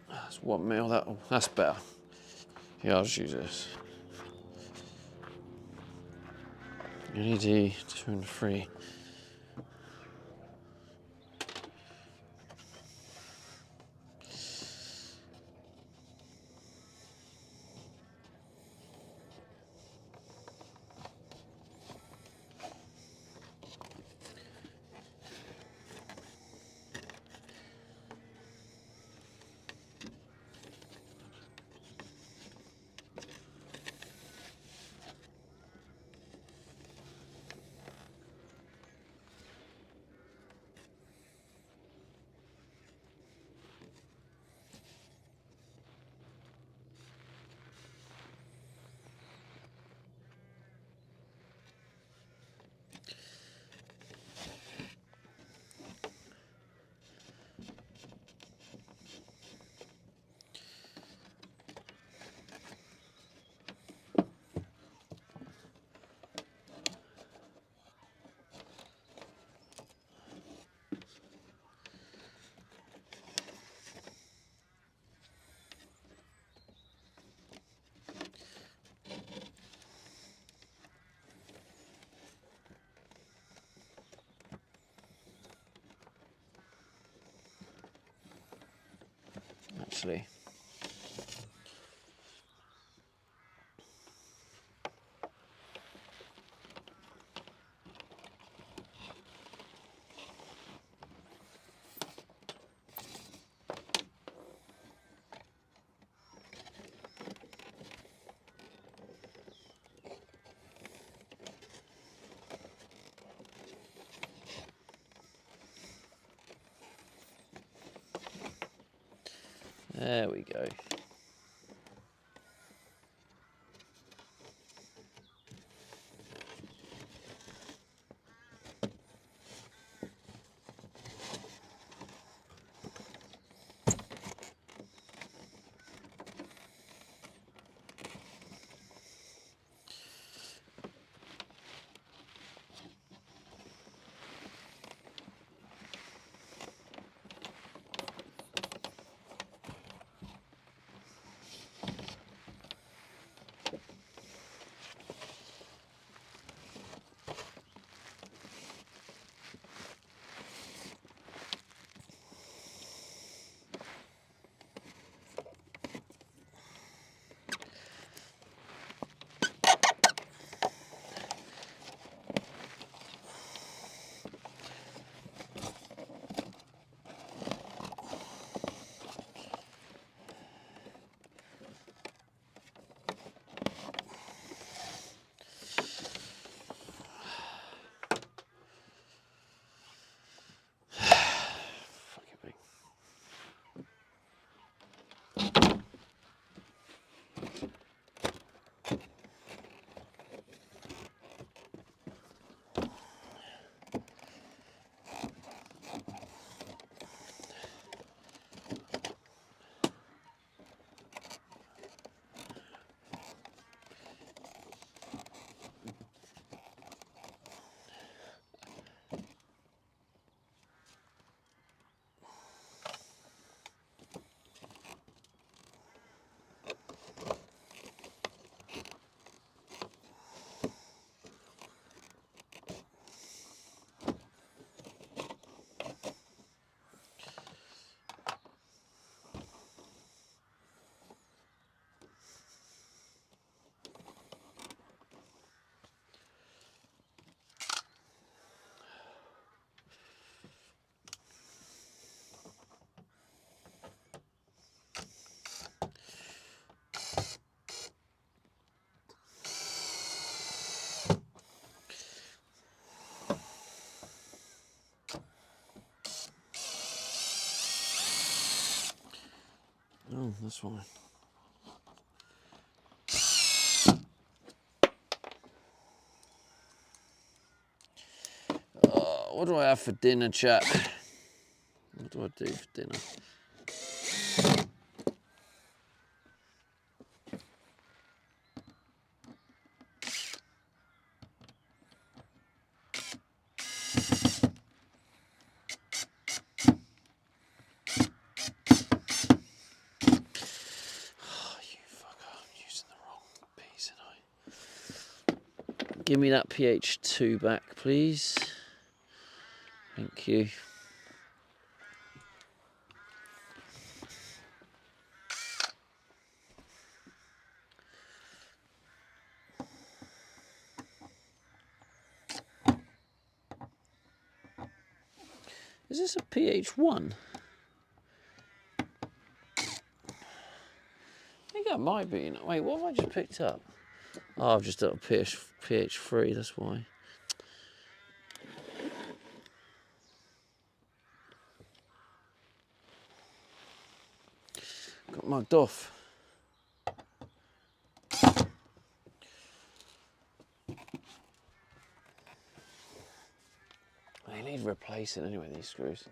That's 1 mil. That's better. Yeah, I'll just use this. LED 2 and 3. Actually. There we go. Fucking thing. Oh, that's fine. What do I have for dinner, chat? What do I do for dinner? Give me that pH2 back, please. Thank you. Is this a pH1? I think that might be. Wait, what have I just picked up? Oh, I've just done a pH3, that's why. Got mugged off. They need replacing anyway, these screws.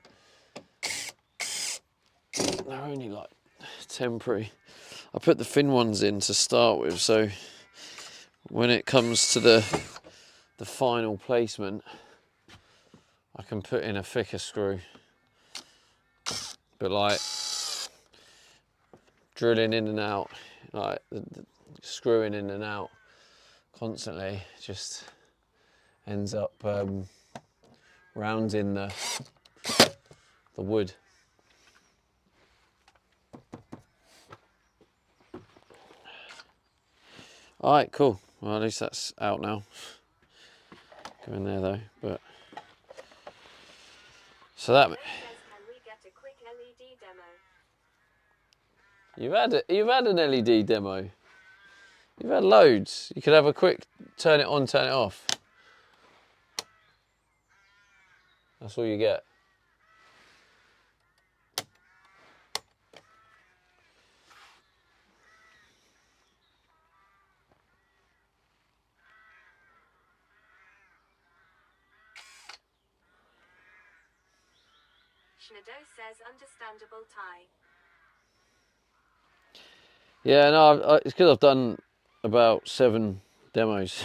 They're only like temporary. I put the thin ones in to start with, so when it comes to the final placement, I can put in a thicker screw. But like drilling in and out, like the screwing in and out constantly, just ends up rounding the wood. All right, cool. Well, at least that's out now. Go in there though, but so that. Can we get a quick LED demo? You've had an LED demo. You've had loads. You could have a quick turn it on, turn it off. That's all you get. Schneido says understandable tie. Yeah, no, it's because I've done about 7 demos.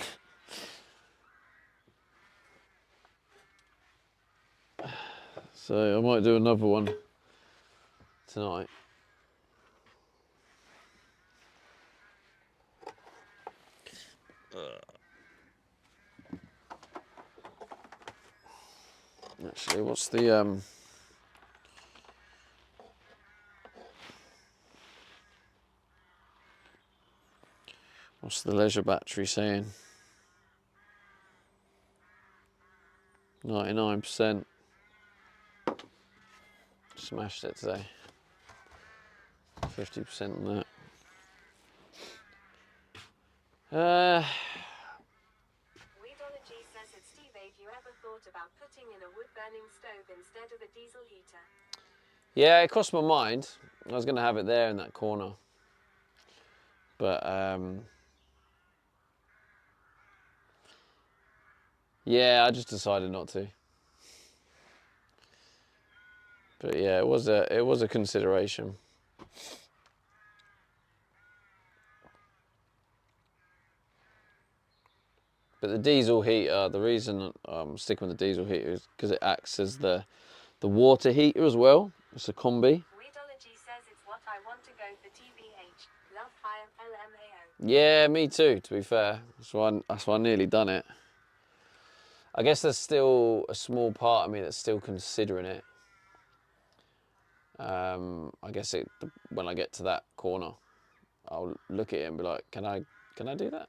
So I might do another one tonight. Actually, what's the leisure battery saying? 99%. Smashed it today. 50% on that. Weedology says it's Steve, have you ever thought about putting in a wood-burning stove instead of a diesel heater? Yeah, it crossed my mind. I was going to have it there in that corner. But, yeah, I just decided not to. But yeah, it was a consideration. But the diesel heater, the reason I'm sticking with the diesel heater is because it acts as the water heater as well. It's a combi. Weedology says it's what I want to go for TBH. Love fire LMAO. Yeah, me too, to be fair. That's why I nearly done it. I guess there's still a small part of me that's still considering it. I guess when I get to that corner, I'll look at it and be like, can I do that?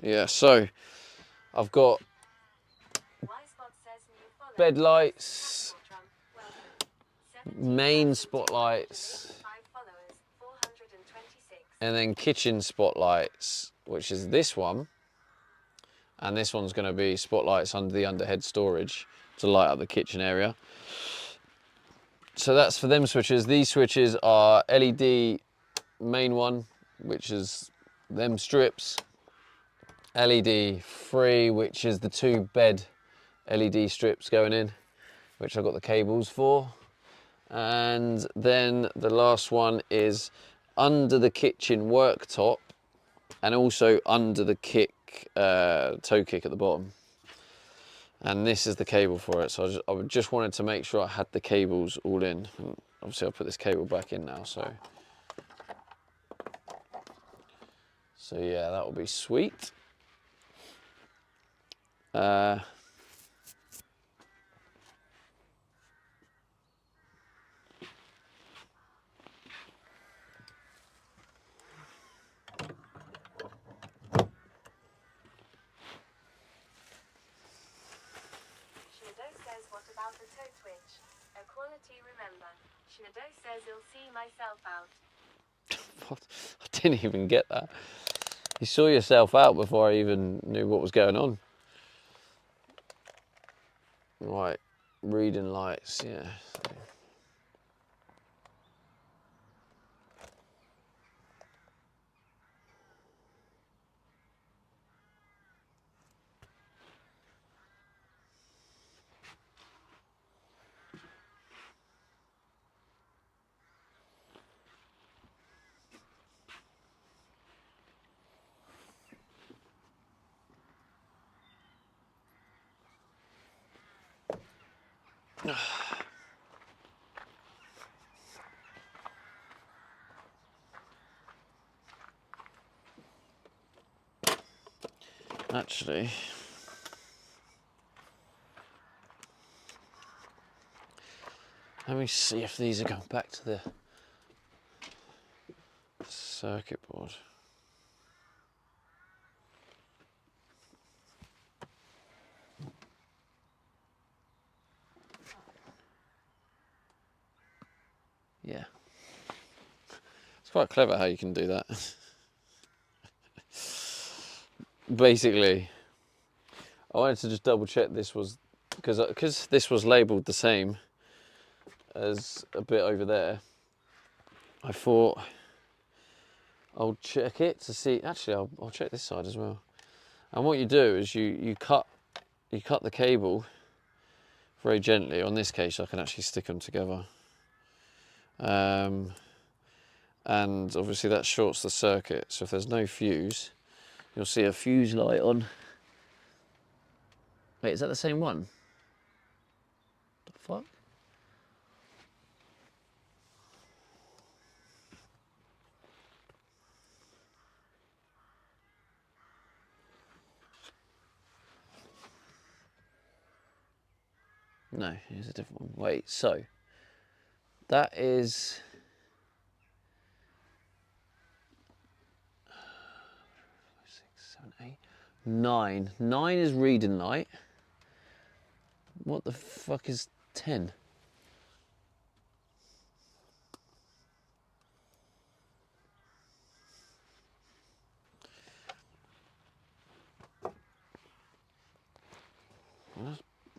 Yeah, so I've got bed lights, main spotlights, and then kitchen spotlights, which is this one. And this one's going to be spotlights under the underhead storage to light up the kitchen area. So that's for them switches. These switches are LED main one, which is them strips. LED 3, which is the 2 bed LED strips going in, which I've got the cables for. And then the last one is under the kitchen worktop and also under the toe kick at the bottom. And this is the cable for it. So I just wanted to make sure I had the cables all in. And obviously I'll put this cable back in now, so yeah, that will be sweet. Shadow says, what about the toe twitch? Equality, remember. Shadow says, I'll see myself out. What? I didn't even get that. You saw yourself out before I even knew what was going on. Right, reading lights, yeah. Actually, let me see if these are going back to the circuit board. Yeah. It's quite clever how you can do that. Basically, I wanted to just double check this was, because this was labelled the same as a bit over there, I thought I'll check it to see. Actually, I'll check this side as well. And what you do is you cut the cable very gently. On this case, I can actually stick them together. And obviously that shorts the circuit. So if there's no fuse, you'll see a fuse light on. Wait, is that the same one? The fuck? No, here's a different one. Wait, so that is 6, 7, 8, 9. 9 is reading light. What the fuck is 10?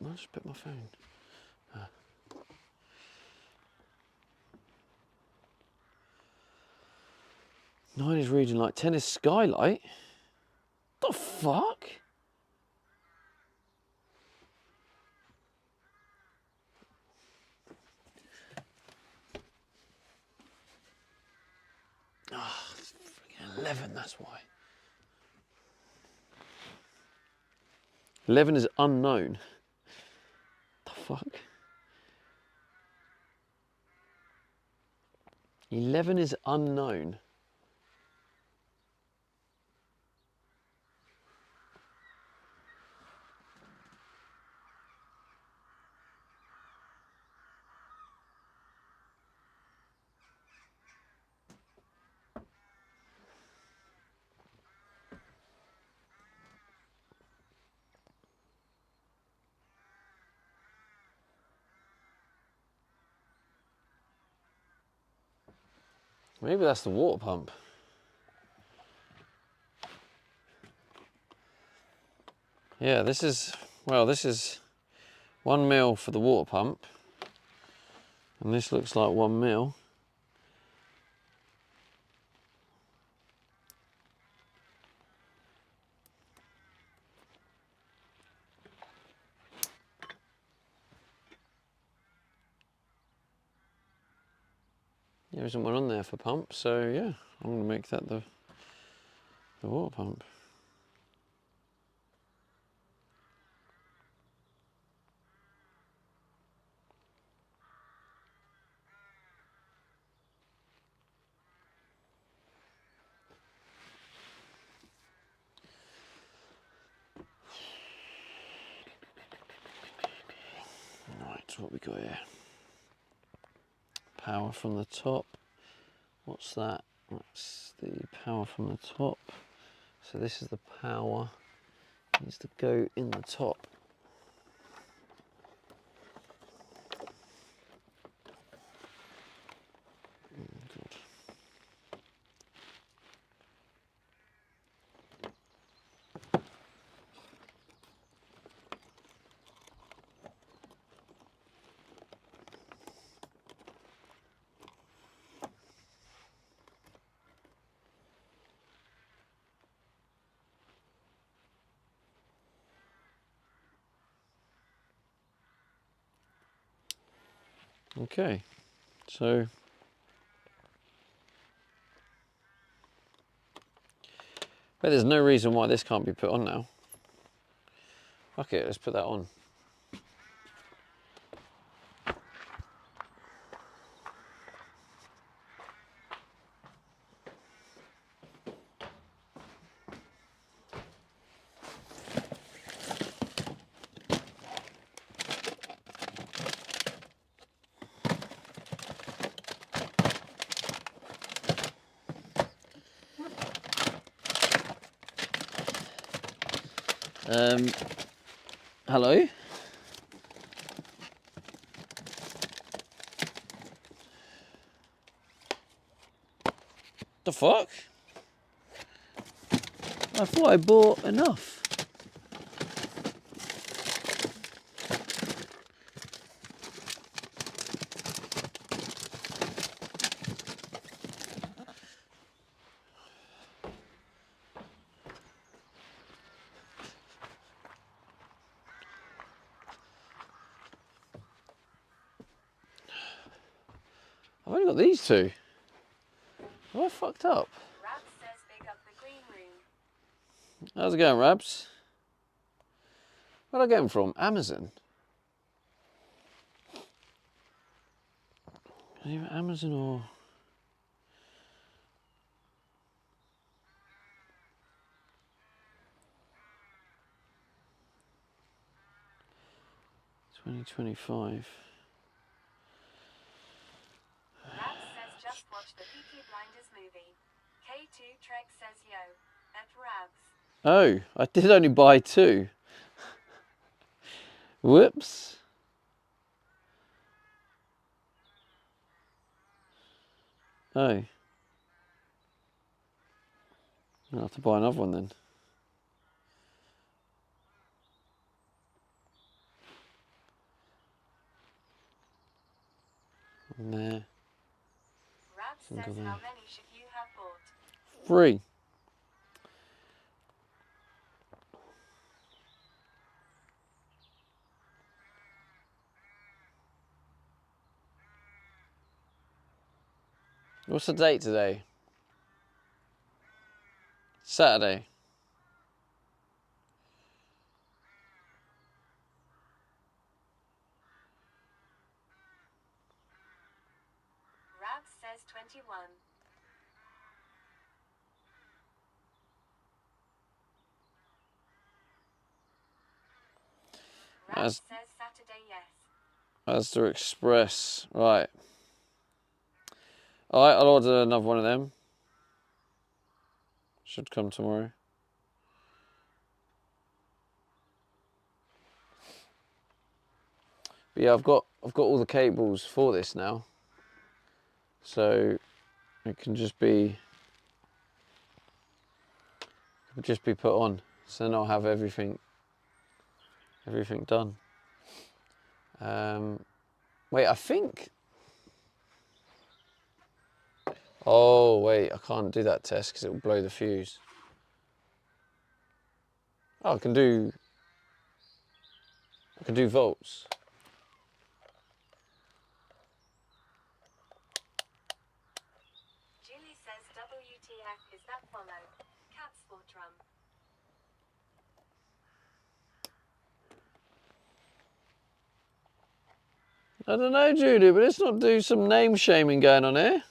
I'll just put my phone. 9 is reading light. 10 is skylight. The fuck? Ah, it's freaking 11. That's why. 11 is unknown. The fuck? 11 is unknown. Maybe that's the water pump. Yeah, this is 1 mil for the water pump. And this looks like 1 mil. There isn't one on there for pump, so yeah, I'm going to make that the water pump. So what we got here? Power from the top. What's that? That's the power from the top. So this is the power. Needs to go in the top. Oh, God. Okay, so but there's no reason why this can't be put on now. Okay, let's put that on. Hello? The fuck? I thought I bought enough. I've only got these two. Have I fucked up? Rabs says big up the green room. How's it going, Rabs? Where'd I get them from? Amazon? Either Amazon or... $20.25. Rabs says just watch the Peaky Blinders movie. K2 Trek says yo. At Rabs. Oh, I did only buy two. Whoops. Oh. I'll have to buy another one then. And there. Rabs says Single how there. many should you have bought? 3. What's the date today? Saturday. Rabs says 21. Rabs says Saturday, yes. Asda Express. Right. Alright, I'll order another one of them. Should come tomorrow. But yeah, I've got all the cables for this now. So it can just be put on. So then I'll have everything done. Wait, I think... Oh, wait, I can't do that test because it will blow the fuse. Oh, I can do volts. Julie says WTF is that follow? Cats for drum. I don't know, Judy, but let's not do some name shaming going on here.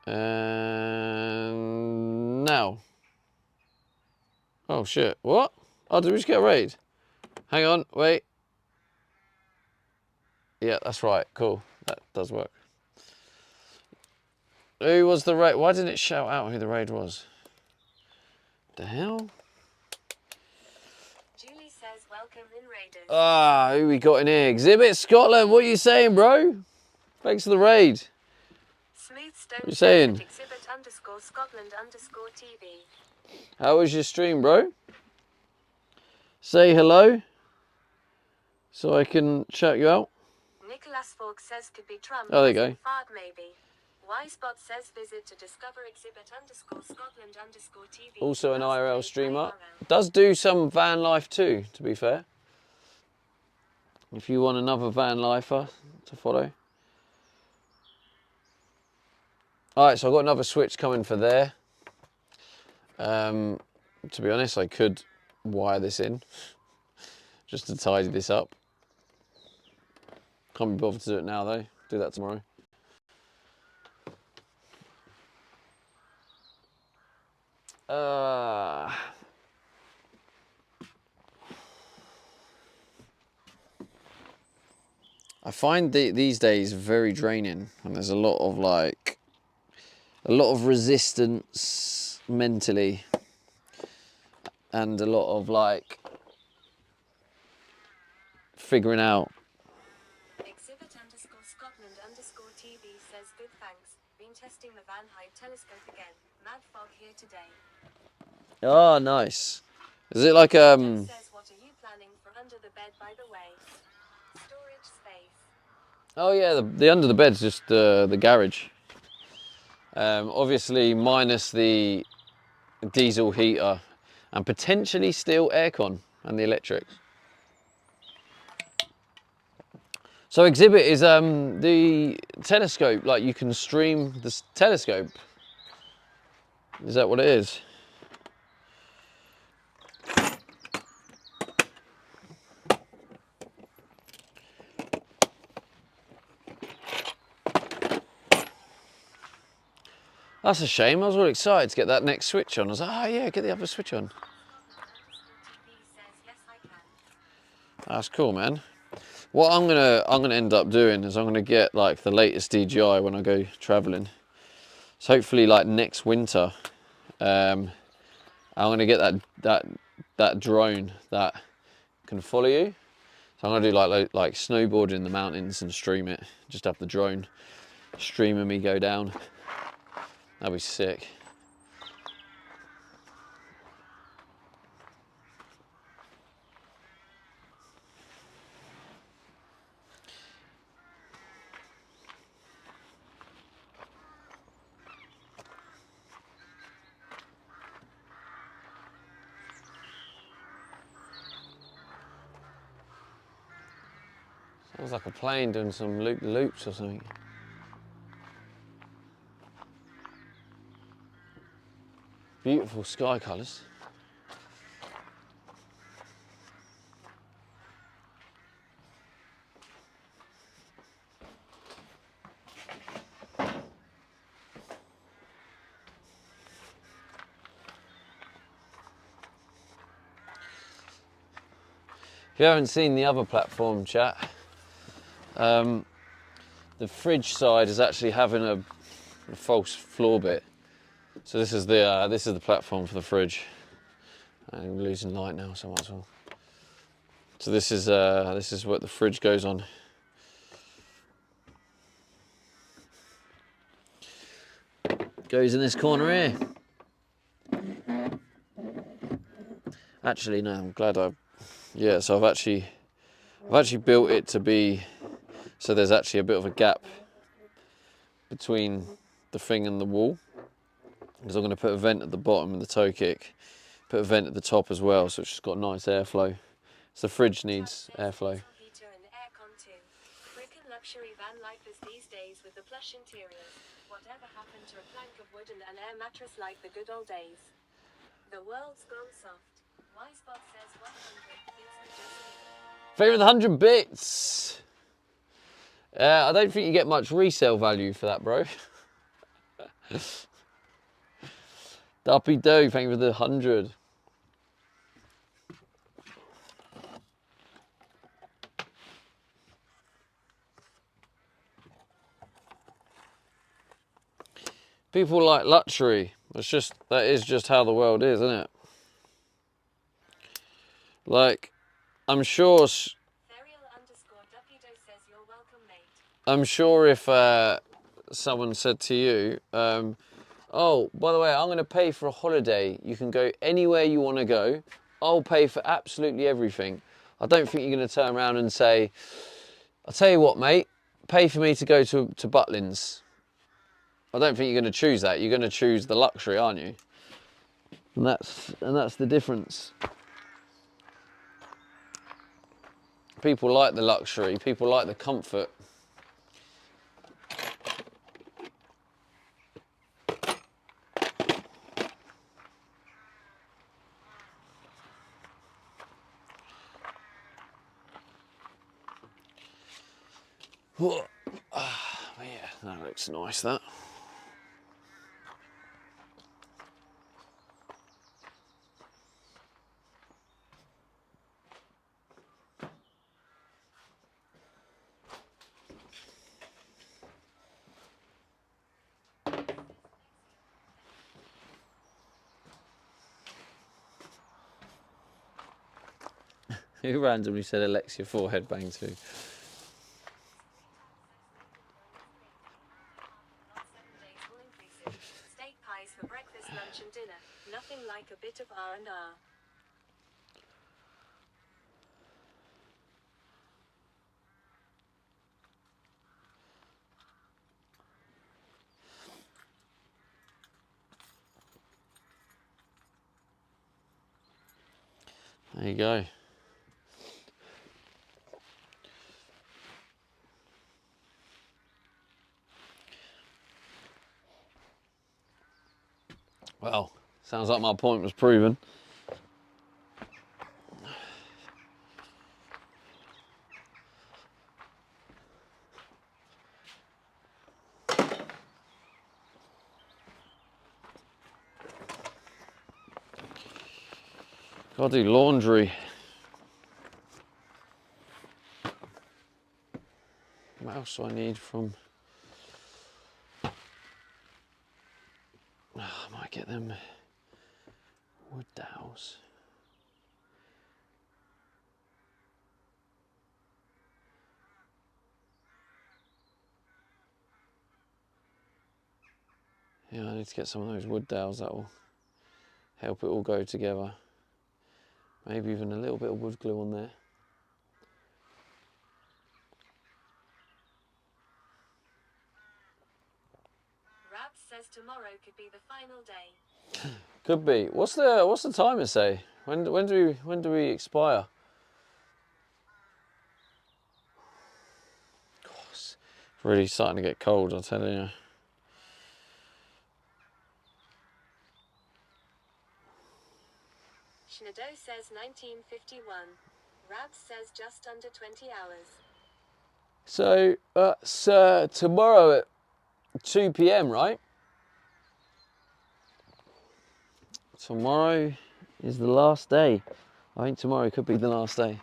And now. Oh shit, what? Oh, did we just get a raid? Hang on, wait. Yeah, that's right, cool. That does work. Who was the raid? Why didn't it shout out who the raid was? The hell? Julie says welcome in Raiders. Ah, who we got in here? Exhibit Scotland, what are you saying, bro? Thanks for the raid. Smooth Stone What you saying? exhibit_Scotland_TV. How was your stream, bro? Say hello so I can shout you out. Nicholas Falk says could be Trump. Oh, there you go. Fart maybe. Yspot says visit to discover exhibit_Scotland_TV. Also an IRL streamer. Does do some van life too, to be fair. If you want another van lifer to follow. Alright, so I've got another switch coming for there. To be honest, I could wire this in just to tidy this up. Can't be bothered to do it now though. Do that tomorrow. I find these days very draining, and there's a lot of resistance mentally, and a lot of figuring out. Exhibit_Scotland_TV says good thanks. Been testing the Van Hyde telescope again. Mad fog here today. Oh, nice. Is it like Says what are you planning for under the bed by the way? Storage space. Oh yeah, the under the bed's just the garage. Obviously minus the diesel heater and potentially still aircon and the electric. So Exhibit is the telescope, like you can stream the telescope. Is that what it is? That's a shame. I was really excited to get that next switch on. I was like, oh yeah, get the other switch on. That's cool, man. What I'm gonna end up doing is I'm gonna get like the latest DJI when I go traveling. So hopefully like next winter, I'm gonna get that drone that can follow you. So I'm gonna do like snowboarding in the mountains and stream it. Just have the drone streaming me go down. That'd be sick. Sounds like a plane doing some loop-loops or something. Beautiful sky colours. If you haven't seen the other platform, chat, the fridge side is actually having a false floor bit. So this is the platform for the fridge. I'm losing light now, so I might as well. So this is what the fridge goes on. Goes in this corner here. Actually, no, I'm glad so I've actually built it to be so there's actually a bit of a gap between the thing and the wall, because I'm going to put a vent at the bottom of the toe kick, put a vent at the top as well, so it's just got nice airflow. So the fridge needs airflow. Luxury van like this these days with the plush interiors. Whatever happened to a plank of wood and an air mattress like the good old days? The world's gone soft. Yspot says 100 bits just Favourite 100 bits. I don't think you get much resale value for that, bro. Duppy Do, thank you for the 100. People like luxury. That is just how the world is, isn't it? Like, I'm sure. Ferial_Dupido says you're welcome, mate. I'm sure if someone said to you, "Oh, by the way, I'm going to pay for a holiday. You can go anywhere you want to go. I'll pay for absolutely everything." I don't think you're going to turn around and say, "I'll tell you what, mate. Pay for me to go to Butlins." I don't think you're going to choose that. You're going to choose the luxury, aren't you? And that's the difference. People like the luxury. People like the comfort. Oh, yeah, that looks nice, that. Who randomly said Alexia 4 headbang too? On 7 days all inclusive. Steak pies for breakfast, lunch and dinner. Nothing like a bit of R&R. There you go. Well, sounds like my point was proven. Gotta do laundry. What else do I need from... I might get them wood dowels. Yeah, I need to get some of those wood dowels. That will help it all go together. Maybe even a little bit of wood glue on there. Rabs says tomorrow could be the final day. Could be. What's the timer say? When do we expire? God, it's really starting to get cold, I'll tell you. Schneido says 1951. Rabs says just under 20 hours. So that's tomorrow at 2 p.m, right? Tomorrow is the last day. I think tomorrow could be the last day.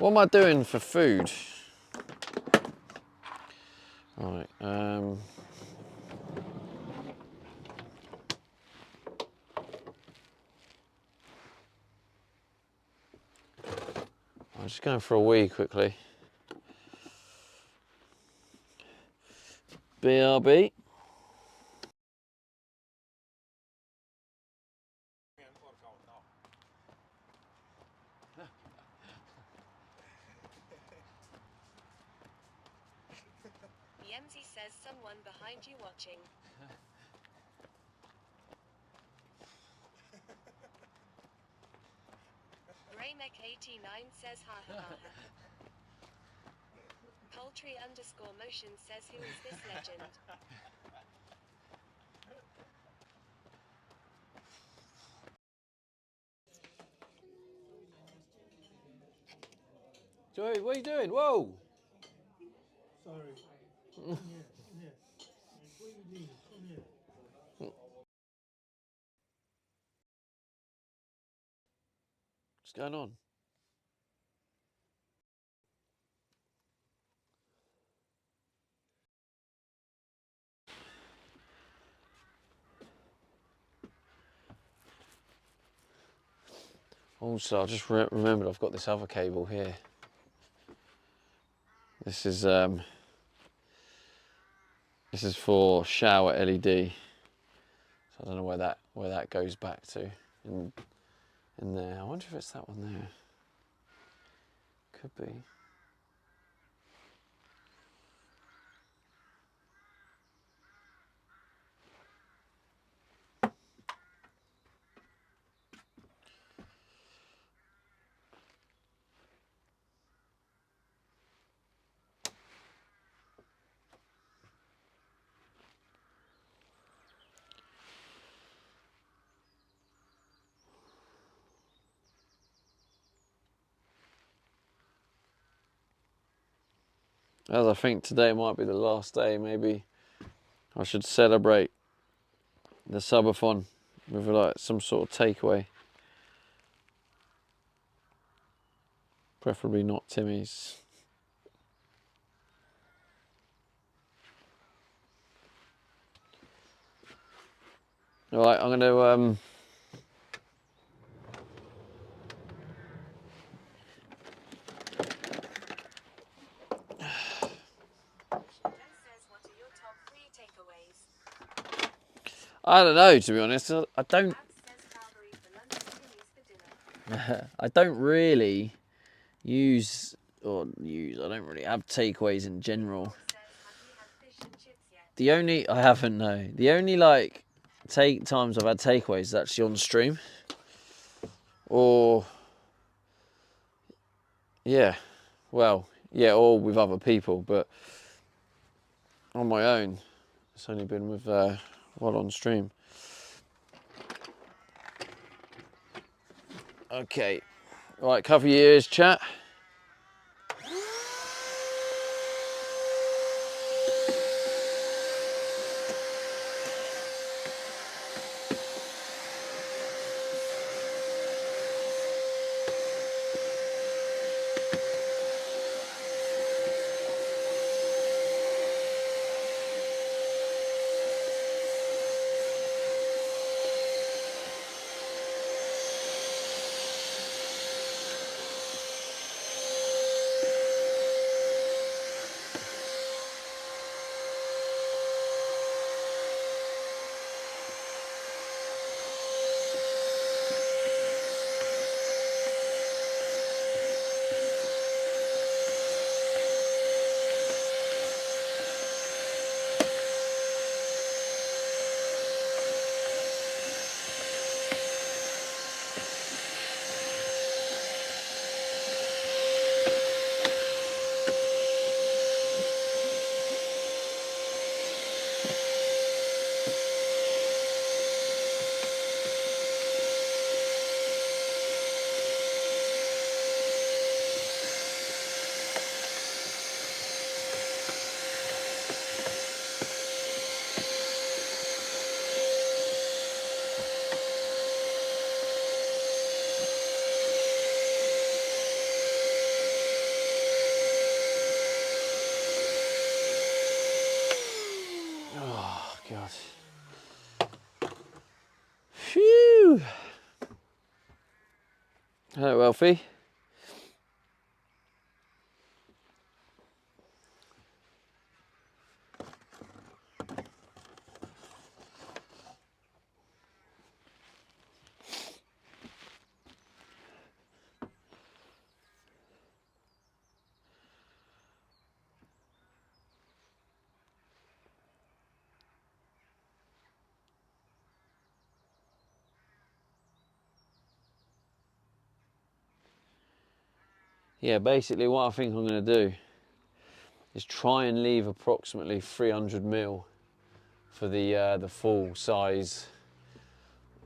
What am I doing for food? Right, I'm just going for a wee quickly. BRB. Yemzi says someone behind you watching. Greyneck89 says ha ha ha. Poultry_motion says who is this legend? you doing? Whoa! Sorry. Come here. Before you leave, come here. What's going on? Also, I just remembered I've got this other cable here. This is for shower LED. So I don't know where that goes back to in there. I wonder if it's that one there. Could be. As I think today might be the last day, maybe I should celebrate the subathon with like some sort of takeaway. Preferably not Timmy's. All right, I'm going to What are your top 3 takeaways? I don't know, to be honest. I don't. Calgary for lunch, Timmy's for dinner. I don't really use. I don't really have takeaways in general. Have you had fish and chips yet? I haven't, no. The only like times I've had takeaways is actually on stream. Or yeah. Well, yeah, or with other people, but on my own it's only been with while on stream. Okay. Right, cover your ears, chat. God. Phew. Hello, Elfie. Yeah, basically what I think I'm going to do is try and leave approximately 300 mil for the full size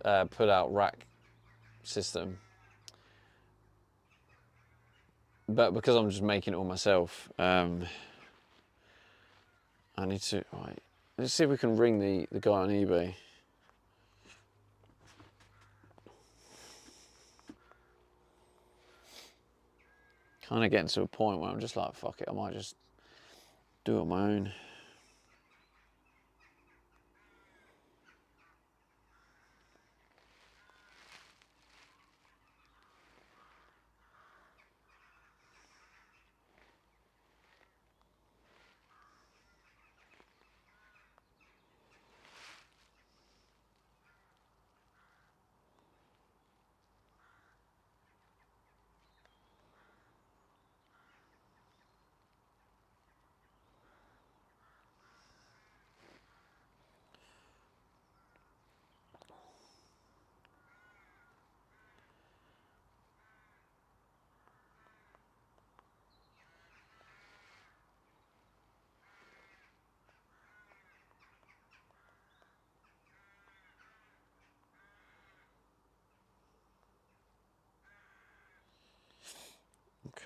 pull-out rack system. but because I'm just making it all myself, I need to, right, let's see if we can ring the guy on eBay. Kind of getting to a point where I'm just like, fuck it, I might just do it on my own.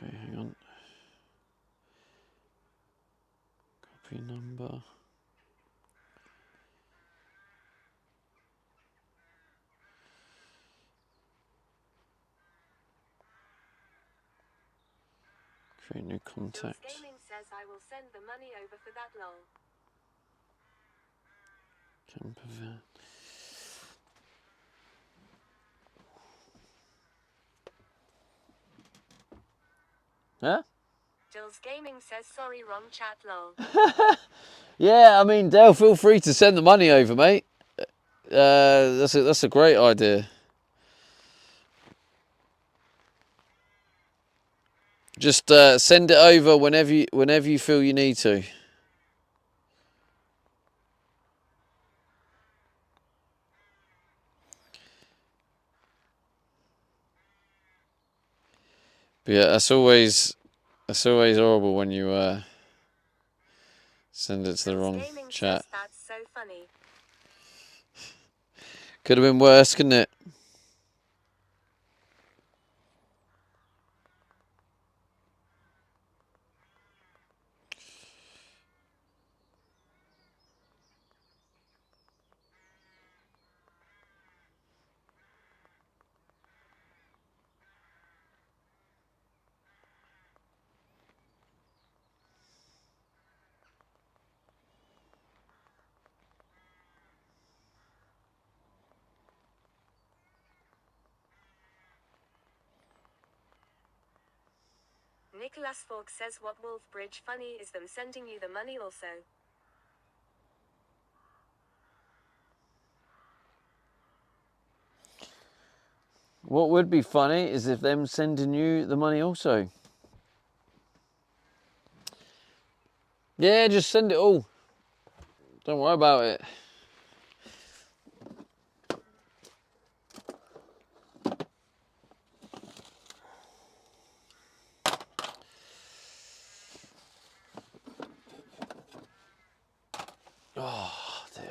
Okay, hang on. Copy number. Create new contact. Gaming says I will send the money over for that lol. Camper van. Huh? Jill's Gaming says sorry, wrong chat lol. Yeah, I mean, Dale, feel free to send the money over, mate. That's a great idea. Just send it over whenever you feel you need to. But yeah, that's always horrible when you send it to the wrong chat. That's so funny. Could have been worse, couldn't it? Nicholas Fork says what Wolfbridge funny is them sending you the money also. What would be funny is if them sending you the money also. Yeah, just send it all. Don't worry about it. Oh, dear.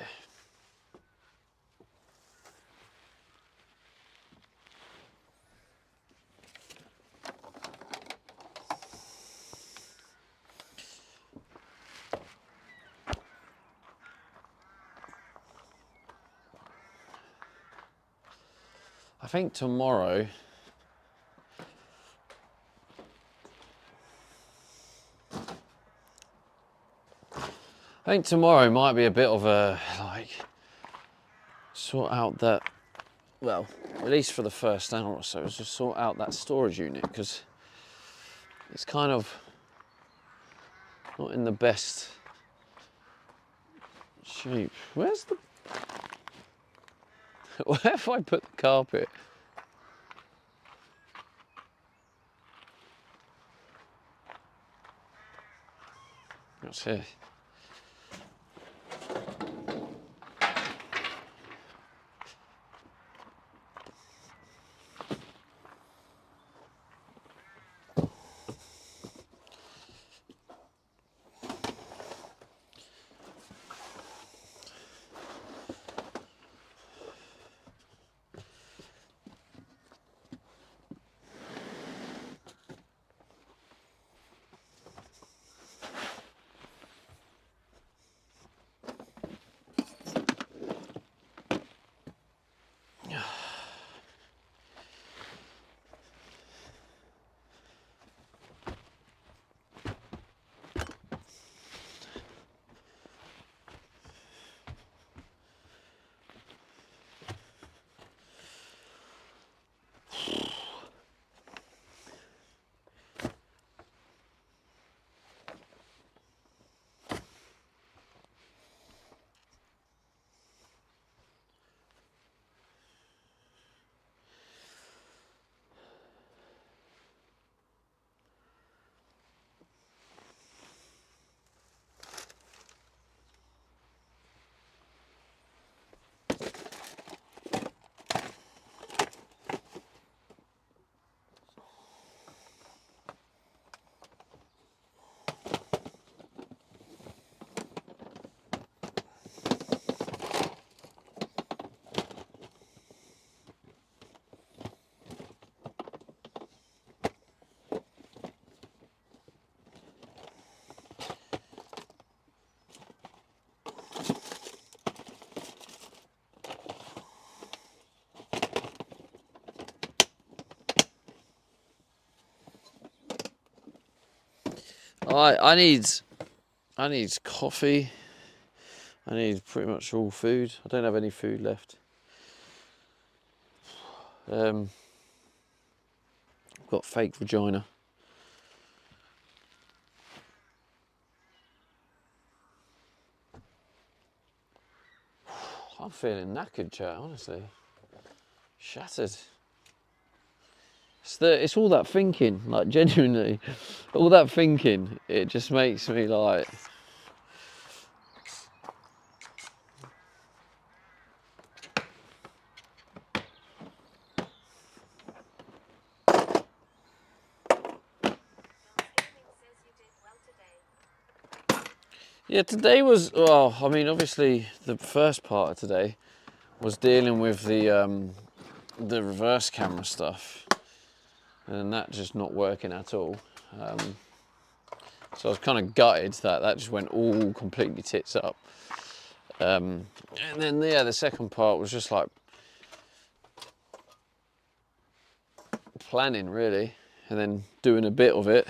I think tomorrow might be a bit of a, like, sort out that, well, at least for the first hour or so, just sort out that storage unit, because it's kind of not in the best shape. Where's the... Where have I put the carpet? What's here? I need coffee. I need pretty much all food. I don't have any food left. I've got fake vagina. I'm feeling knackered, chat, honestly. Shattered. It's all that thinking, like genuinely, all that thinking, it just makes me like... Yeah, today was, well, I mean, obviously the first part of today was dealing with the reverse camera stuff, and that just not working at all. So I was kind of gutted that just went all completely tits up. And then, yeah, the second part was just like planning, really, and then doing a bit of it.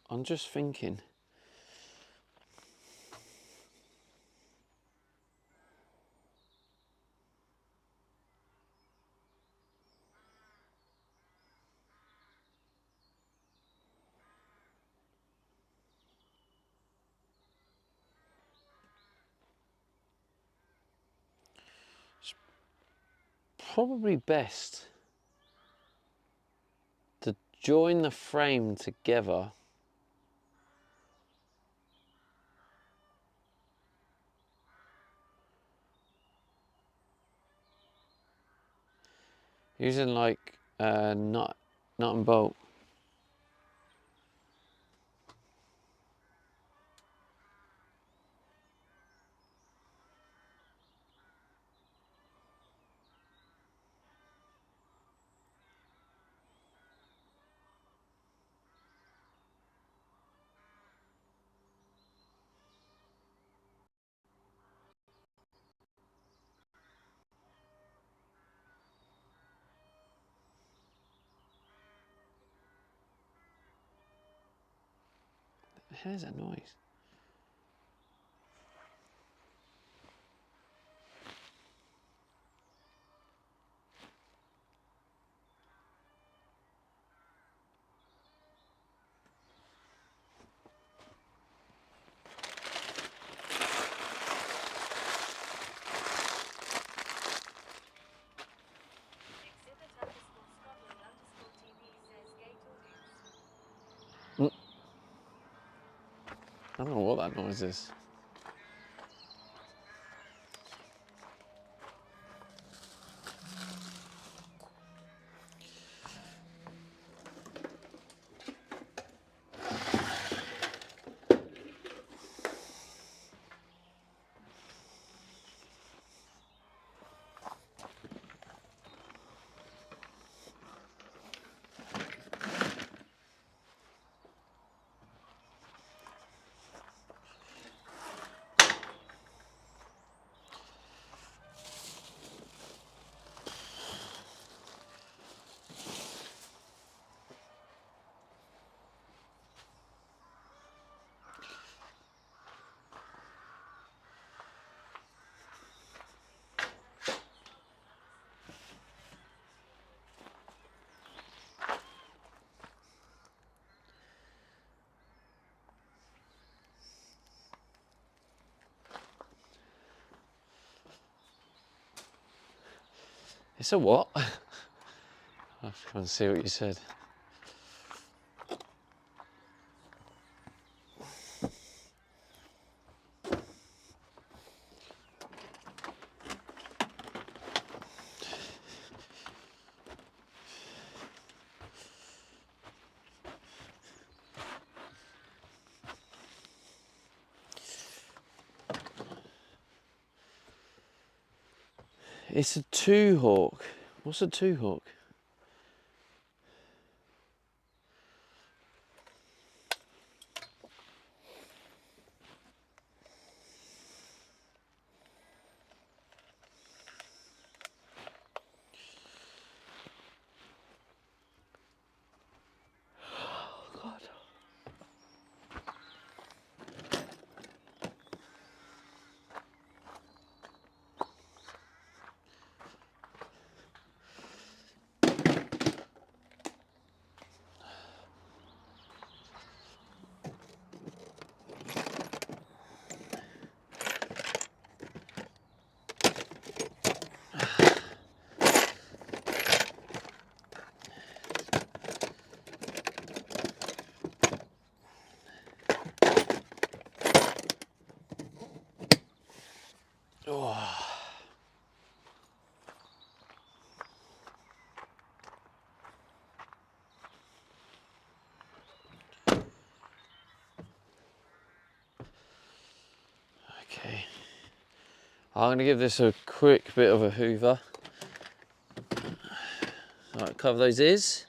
I'm just thinking. It's probably best to join the frame together using like nut and bolt. What the hell is that noise? I don't know what that noise is. It's a what? I'll have to come and see what you said. It's a two-hawk. What's a two-hawk? I'm going to give this a quick bit of a hoover. Right, cover those ears.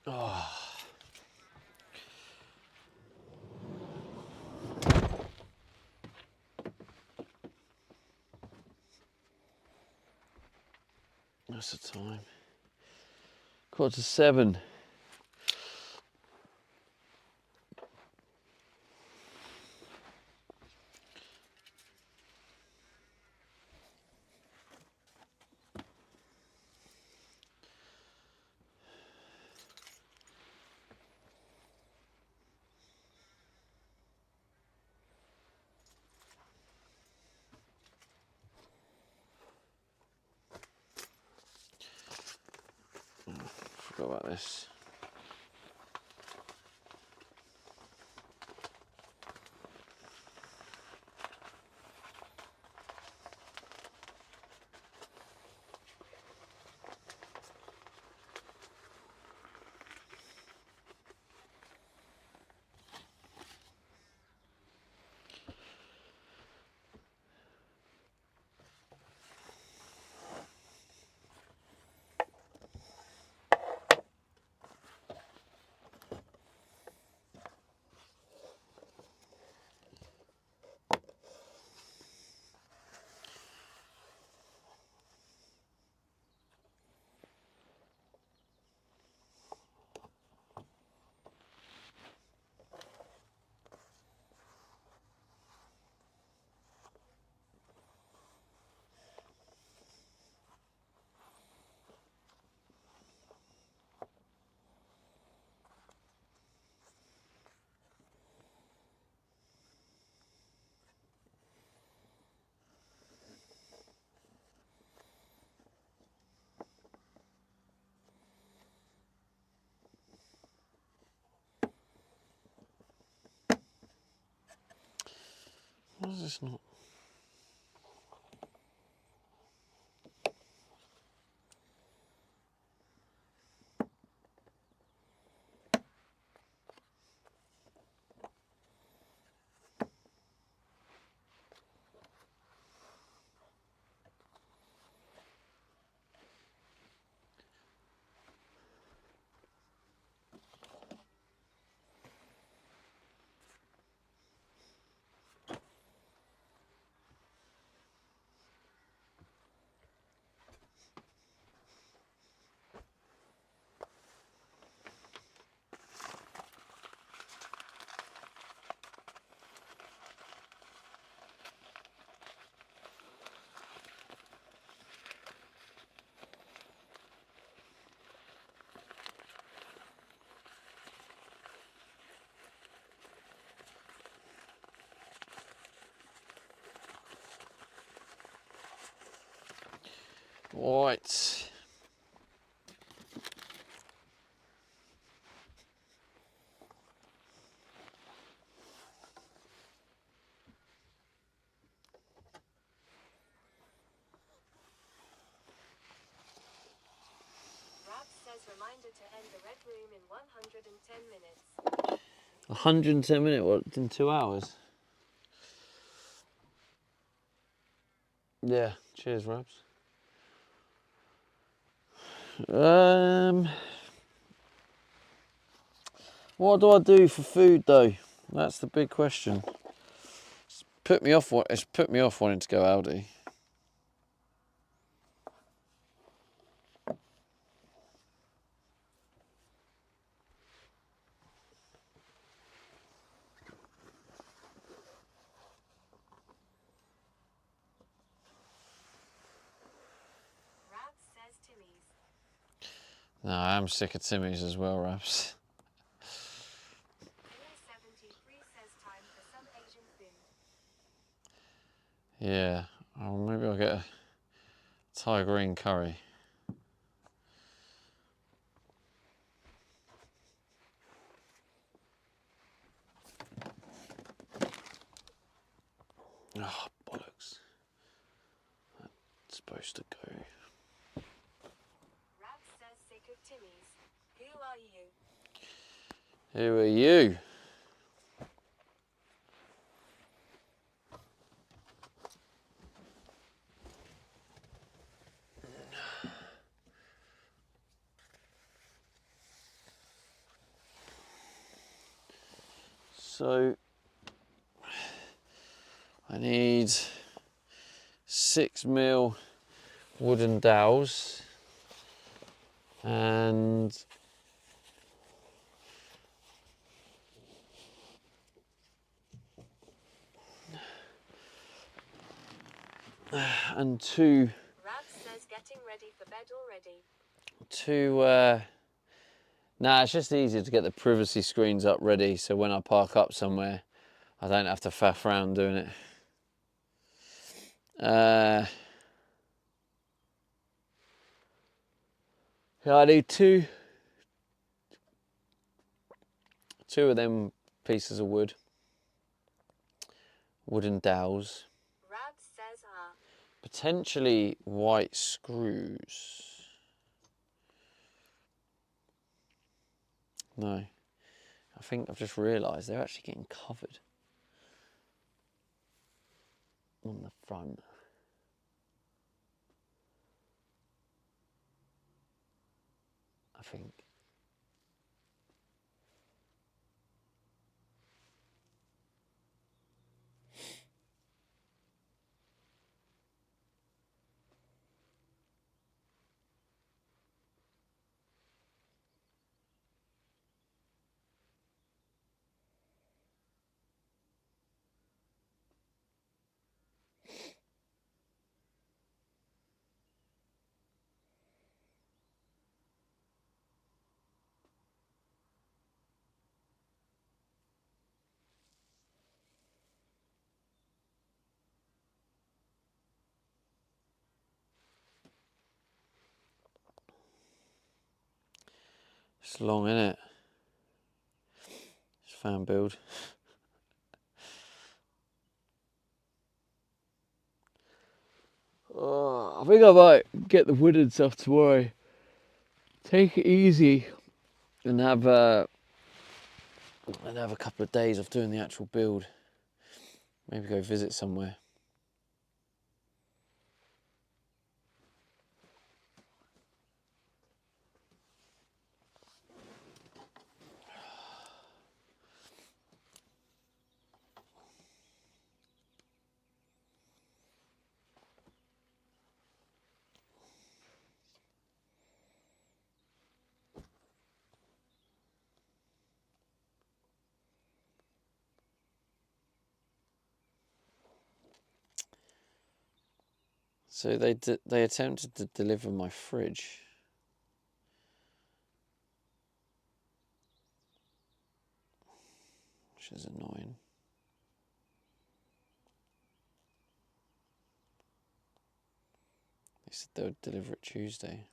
Oh. What's the time? 7:15. Forgot about this. Why is this not? Right. Rab says reminder to end the red room in 110 minutes. 110 minutes, what, in 2 hours? Yeah, cheers, Rabs. What do I do for food though? That's the big question. It's put me off wanting to go Aldi. Rab says Timmy's. No, I am sick of Timmy's as well, Rabs. 73 says time for some Asian food. Yeah, oh, maybe I'll get a Thai green curry. Oh, bollocks. That's supposed to go. Rab says sick of Timmy's. Who are you? Who are you? So I need 6mm wooden dowels and two Rab says getting ready for bed already. nah, it's just easier to get the privacy screens up ready so when I park up somewhere I don't have to faff around doing it. Yeah, I need two of them pieces of wooden dowels. Rab says Potentially white screws. No, I think I've just realised they're actually getting covered on the front. I think. It's long, innit? It's fan build. I think I might get the wood and stuff tomorrow. Take it easy and have a couple of days of doing the actual build. Maybe go visit somewhere. So they attempted to deliver my fridge. Which is annoying. They said they would deliver it Tuesday.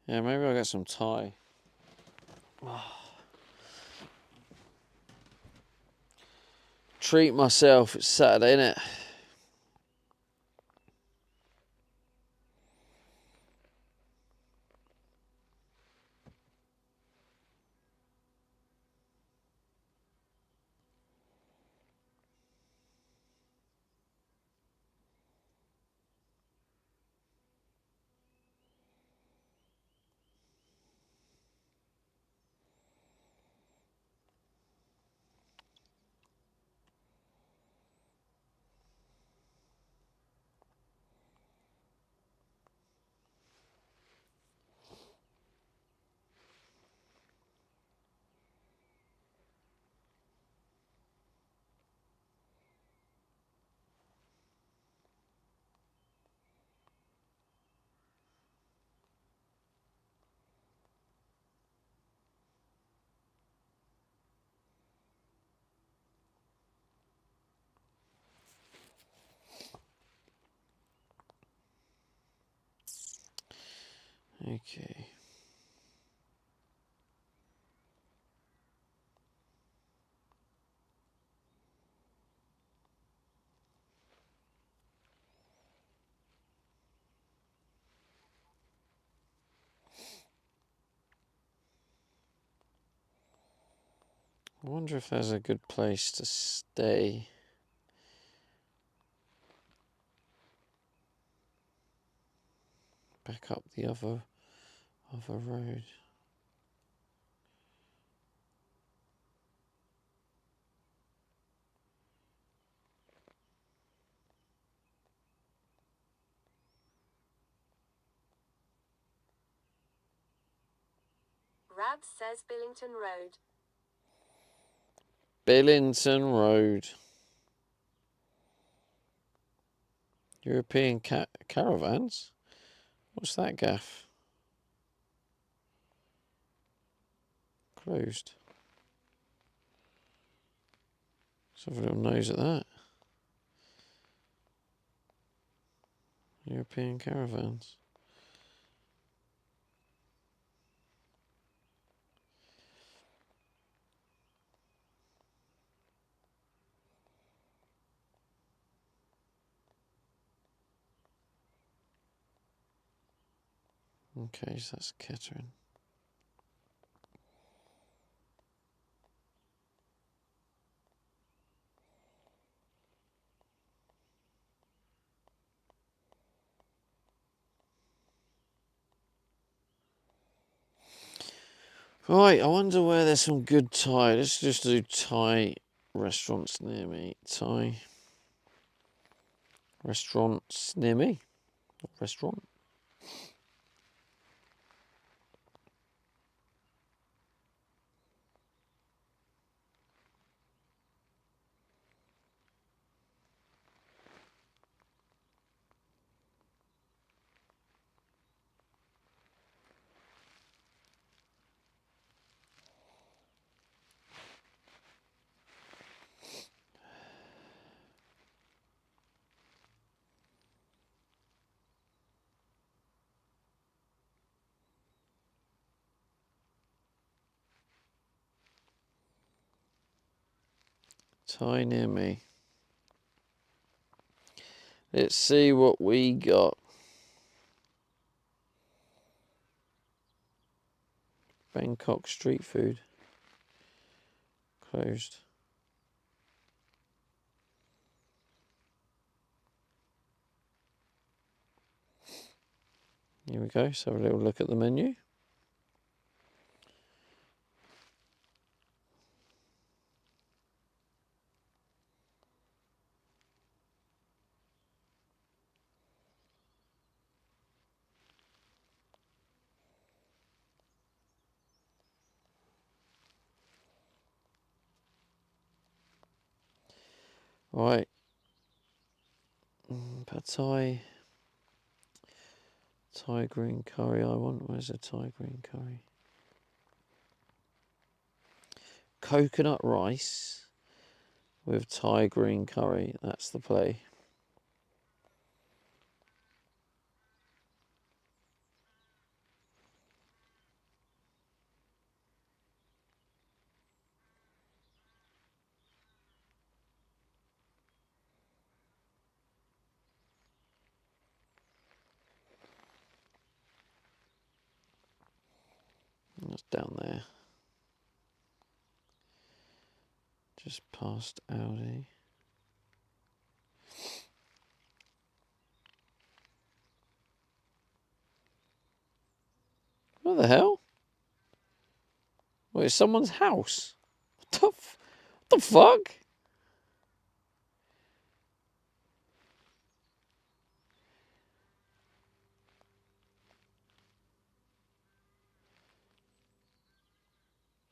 Yeah, maybe I'll get some Thai. Treat myself. It's Saturday, innit? Okay. I wonder if there's a good place to stay. Back up the other road. Rabs says Billington Road. Billington Road. European caravans? What's that gaff? Closed. Let's have a little nose at that. European caravans. Okay, so that's Kettering. Right, I wonder where there's some good Thai. Let's just do Thai restaurants near me. Thai restaurants near me. Restaurant. Thai near me. Let's see what we got. Bangkok street food. Closed. Here we go. So have a little look at the menu. Right. Pad Thai. Thai green curry I want. Where's the Thai green curry? Coconut rice with Thai green curry. That's the play. That's down there. Just past Audi. What the hell? Wait, it's someone's house. What the fuck?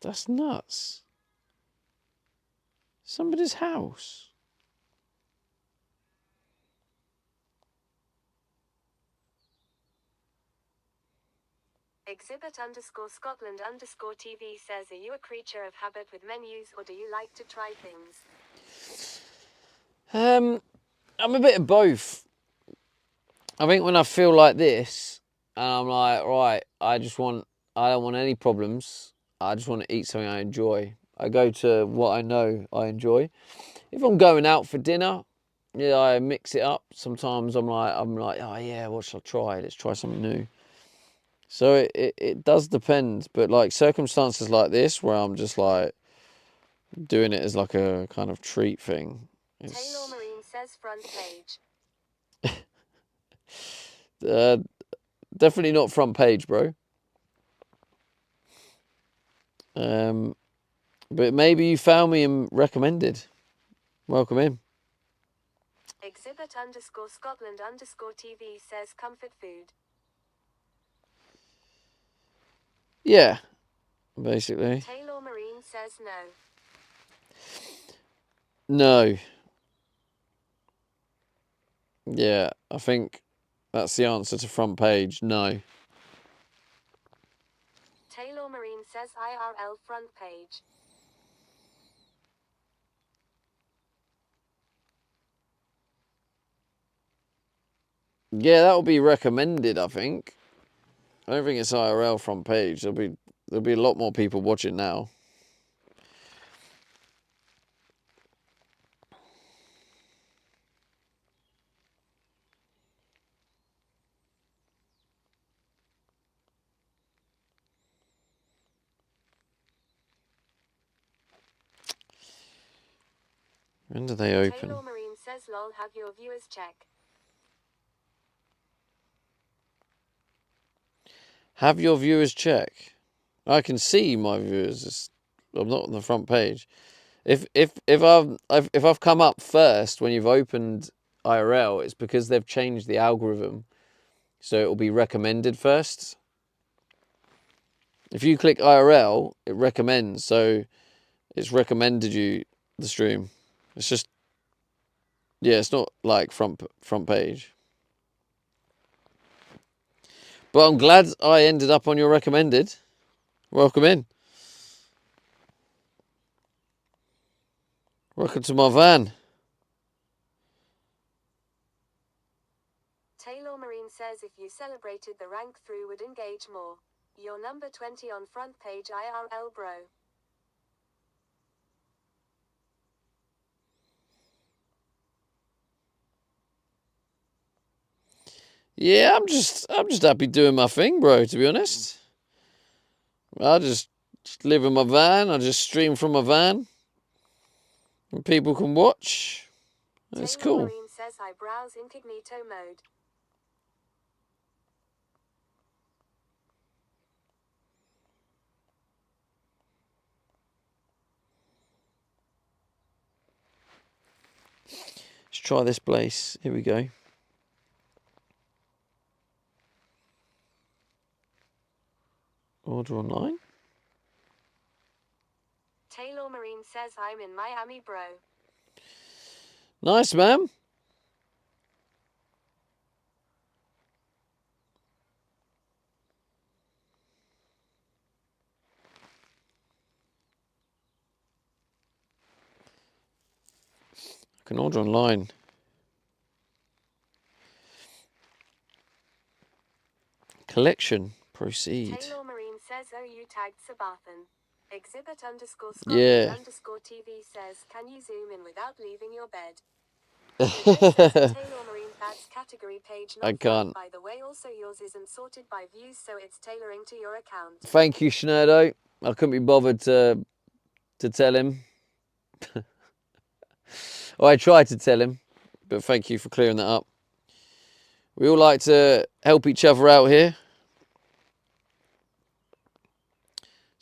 That's nuts. Somebody's house. Exhibit_Scotland_TV says, are you a creature of habit with menus, or do you like to try things? I'm a bit of both. I think when I feel like this, and I'm like, right, I don't want any problems. I just want to eat something I enjoy. I go to what I know I enjoy. If I'm going out for dinner, yeah, I mix it up. Sometimes I'm like, oh yeah, what should I try? Let's try something new. So it does depend, but like circumstances like this where I'm just like doing it as like a kind of treat thing. Taylor Marine says front page. Definitely not front page, bro. But maybe you found me and recommended. Welcome in. Exhibit_Scotland_TV says comfort food. Yeah, basically. Taylor Marine says no. No. Yeah, I think that's the answer to front page. No. Taylor Marine says IRL front page. Yeah, that'll be recommended, I think. I don't think it's IRL front page. There'll be a lot more people watching now. When do they open? Taylor Marine says lol, have your viewers check. Have your viewers check. I can see my viewers. I'm not on the front page. If I've come up first when you've opened IRL, it's because they've changed the algorithm, so it will be recommended first. If you click IRL, it recommends, so it's recommended you the stream. It's just, yeah, it's not like front page. But I'm glad I ended up on your recommended. Welcome in. Welcome to my van. Taylor Marine says if you celebrated the rank through would engage more. You're number 20 on front page IRL, bro. Yeah, I'm just happy doing my thing, bro, to be honest. I just live in my van. I just stream from my van. And people can watch. It's Taylor cool. Marine says I browse incognito mode. Let's try this place. Here we go. Order online. Taylor Marine says I'm in Miami, bro. Nice, man. I can order online. Collection. Proceed. Taylor Marine says oh you tagged Subathon. Exhibit _ Yeah. Scotland _ TV says can you zoom in without leaving your bed? Taylor Marine Pat's category page not I can't. By the way, also yours isn't sorted by views, so it's tailoring to your account. Thank you, Schnerdo. I couldn't be bothered to tell him. Well, I tried to tell him, but thank you for clearing that up. We all like to help each other out here.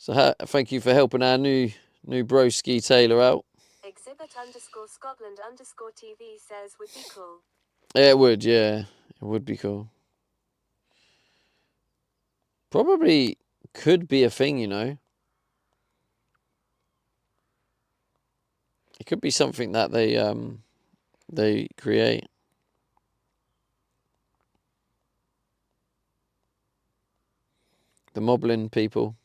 So thank you for helping our new broski Taylor out. Exhibit _ Scotland _ TV says would be cool. Yeah, it would, yeah. It would be cool. Probably could be a thing, you know. It could be something that they create. The Moblin people.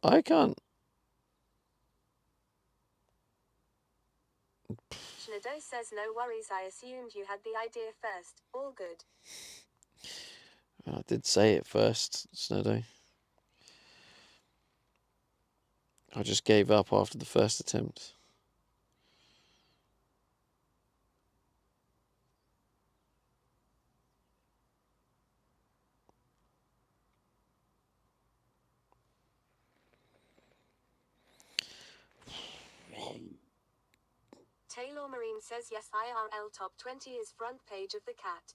I can't. Schneider says no worries, I assumed you had the idea first. All good. I did say it first, Snowdo. I just gave up after the first attempt. Taylor Marine says yes, IRL top 20 is front page of the cat.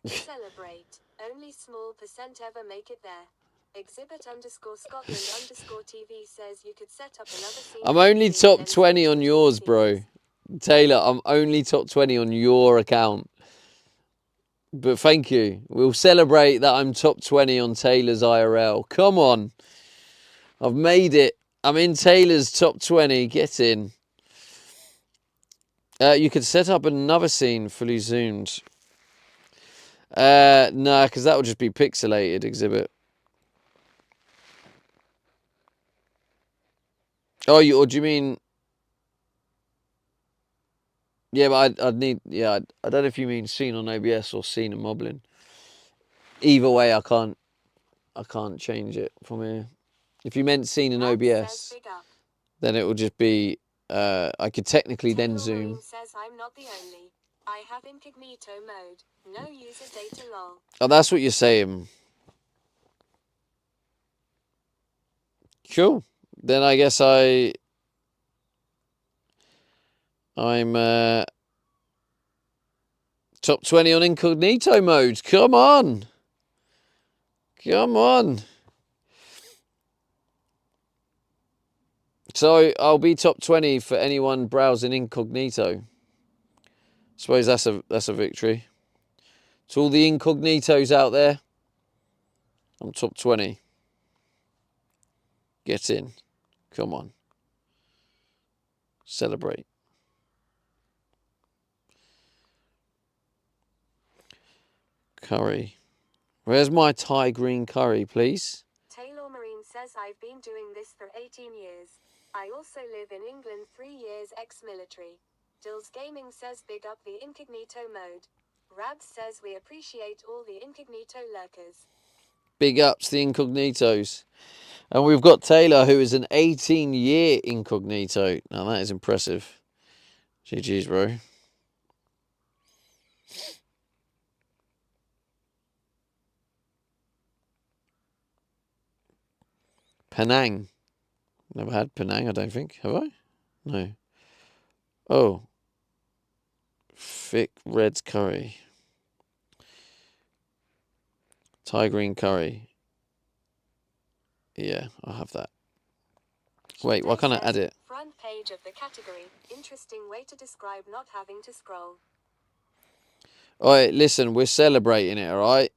Celebrate. Only small % ever make it there. Exhibit _ Scotland _ TV says you could set up another scene. I'm only top 20 on yours, bro. Taylor, I'm only top 20 on your account. But thank you. We'll celebrate that I'm top 20 on Taylor's IRL. Come on. I've made it. I'm in Taylor's top 20. Get in. You could set up another scene fully zoomed. No, because that would just be pixelated, Exhibit. Oh, or do you mean... Yeah, but I'd need... Yeah, I don't know if you mean scene on OBS or scene in Moblin. Either way, I can't change it from here. If you meant scene in OBS, then it will just be... I could technically then zoom. Says I'm not the only. I have incognito mode. No user data lol. Oh, that's what you're saying. Cool. Then I guess I'm top 20 on incognito mode. Come on. Come on. So I'll be top 20 for anyone browsing incognito. Suppose that's a victory. To all the incognitos out there, I'm top 20. Get in. Come on. Celebrate. Curry. Where's my Thai green curry, please? Taylor Marine says I've been doing this for 18 years. I also live in England 3 years ex-military. Dills Gaming says big up the incognito mode. Rabs says we appreciate all the incognito lurkers. Big ups the incognitos. And we've got Taylor, who is an 18-year incognito. Now that is impressive. GG's, bro. Penang. Never had Penang, I don't think. Have I? No. Oh. Thick red curry. Thai green curry. Yeah, I'll have that. Wait, why can't I add it? Front page of the category. Interesting way to describe not having to scroll. Alright, listen, we're celebrating it, alright?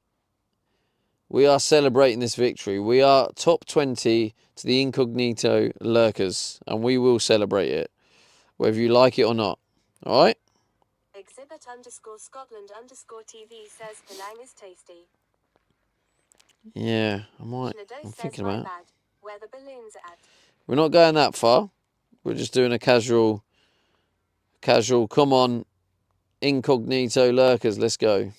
We are celebrating this victory. We are top 20 to the incognito lurkers, and we will celebrate it, whether you like it or not. Alright? Exhibit_Scotland_TV says Penang is tasty. Yeah, I'm Schneider thinking says, about it. bad. Where the balloons at? We're not going that far. We're just doing a casual, come on, incognito lurkers, let's go.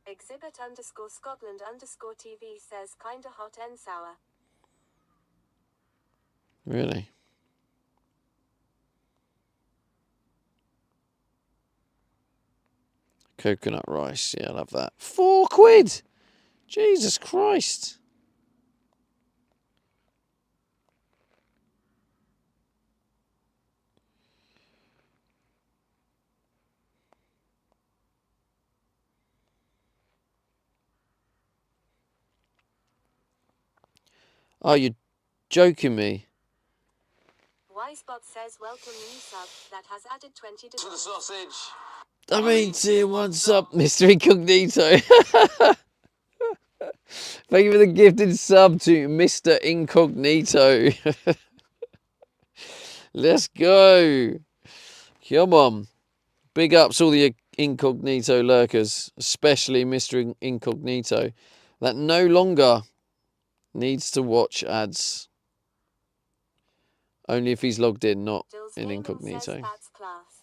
Exhibit_Scotland_TV says kinda hot and sour. Really? Coconut rice, yeah, I love that. £4! Jesus Christ. Oh, you're joking me. Wisebot says welcome new sub that has added 20 to the sausage. I mean, see what's up, Mr. Incognito. Thank you for the gifted sub to Mr. Incognito. Let's go. Come on. Big ups all the incognito lurkers, especially Mr. Incognito, that no longer needs to watch ads. Only if he's logged in, not in incognito. That's class.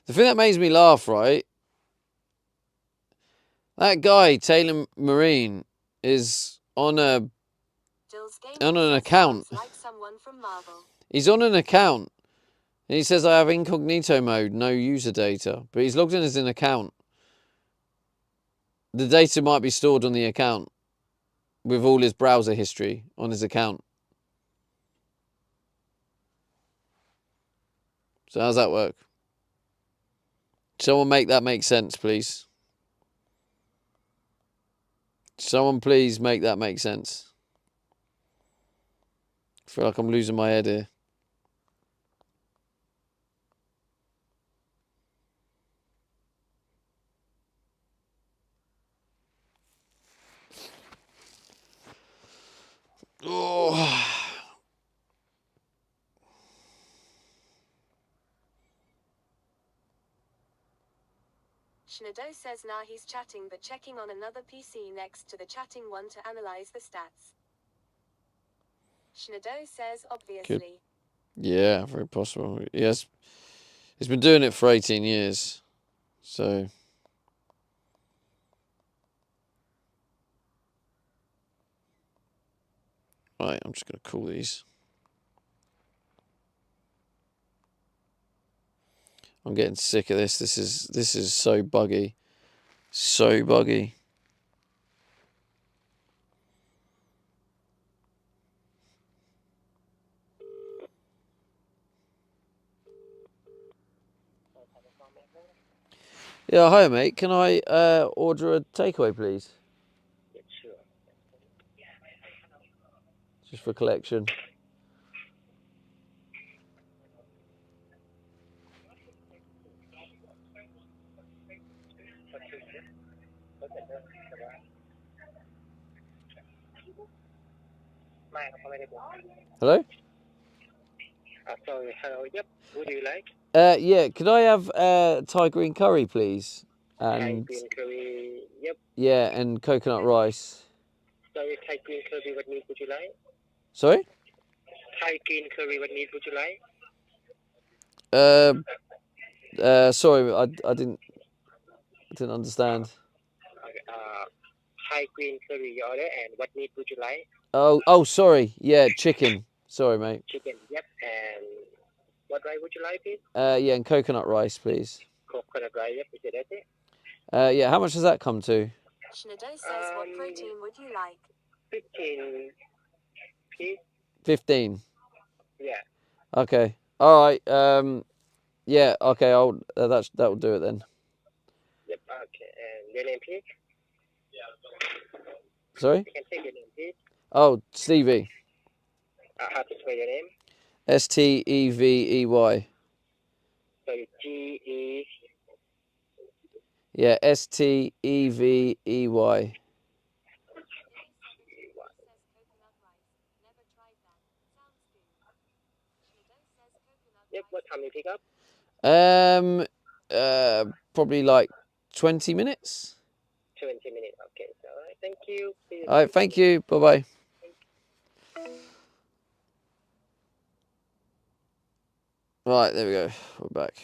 The thing that makes me laugh, right? That guy, Taylor Marine, is on an account. Like someone from Marvel. He's on an account. And he says, I have incognito mode, no user data. But he's logged in as an account. The data might be stored on the account with all his browser history on his account. So how's that work? Someone make that make sense, please. Someone please make that make sense. I feel like I'm losing my head here. Oh. Schneider says nah he's chatting but checking on another PC next to the chatting one to analyze the stats. Schneider says obviously. Good. Yeah, very possible. Yes. He's been doing it for 18 years. So right, I'm just going to call these. I'm getting sick of this. This is so buggy. So buggy. Yeah, hi mate. Can I order a takeaway, please? Yeah, sure. Just for collection. Hello? Sorry, hello, yep. What do you like? Yeah, could I have Thai green curry, please? Thai And green curry, yep. yeah, and coconut rice. Sorry, Thai green curry, what meat would you like? Sorry? Thai green curry, what meat would you like? Sorry, I didn't understand. Okay, Thai green curry you order, and what meat would you like? Oh, sorry. Yeah, chicken. Sorry, mate. Chicken, yep. And what rice would you like, please? Yeah, and coconut rice, please. Coconut rice, yep. Is it okay? Yeah, how much does that come to? Schneider says, what protein would you like? 15, please? 15. Yeah. Okay. All right. Yeah. Okay. That'll do it then. Yep, okay. And your name, please? Sorry. You can take your name, please. Oh, Stevie. How to spell your name? Stevey. Sorry, G-E... Yeah, Stevey. Yep, what time you pick up? Probably like 20 minutes. 20 minutes. Okay, so, all right. Thank you. Please. All right. Thank you. Bye bye. Right, there we go. We're back.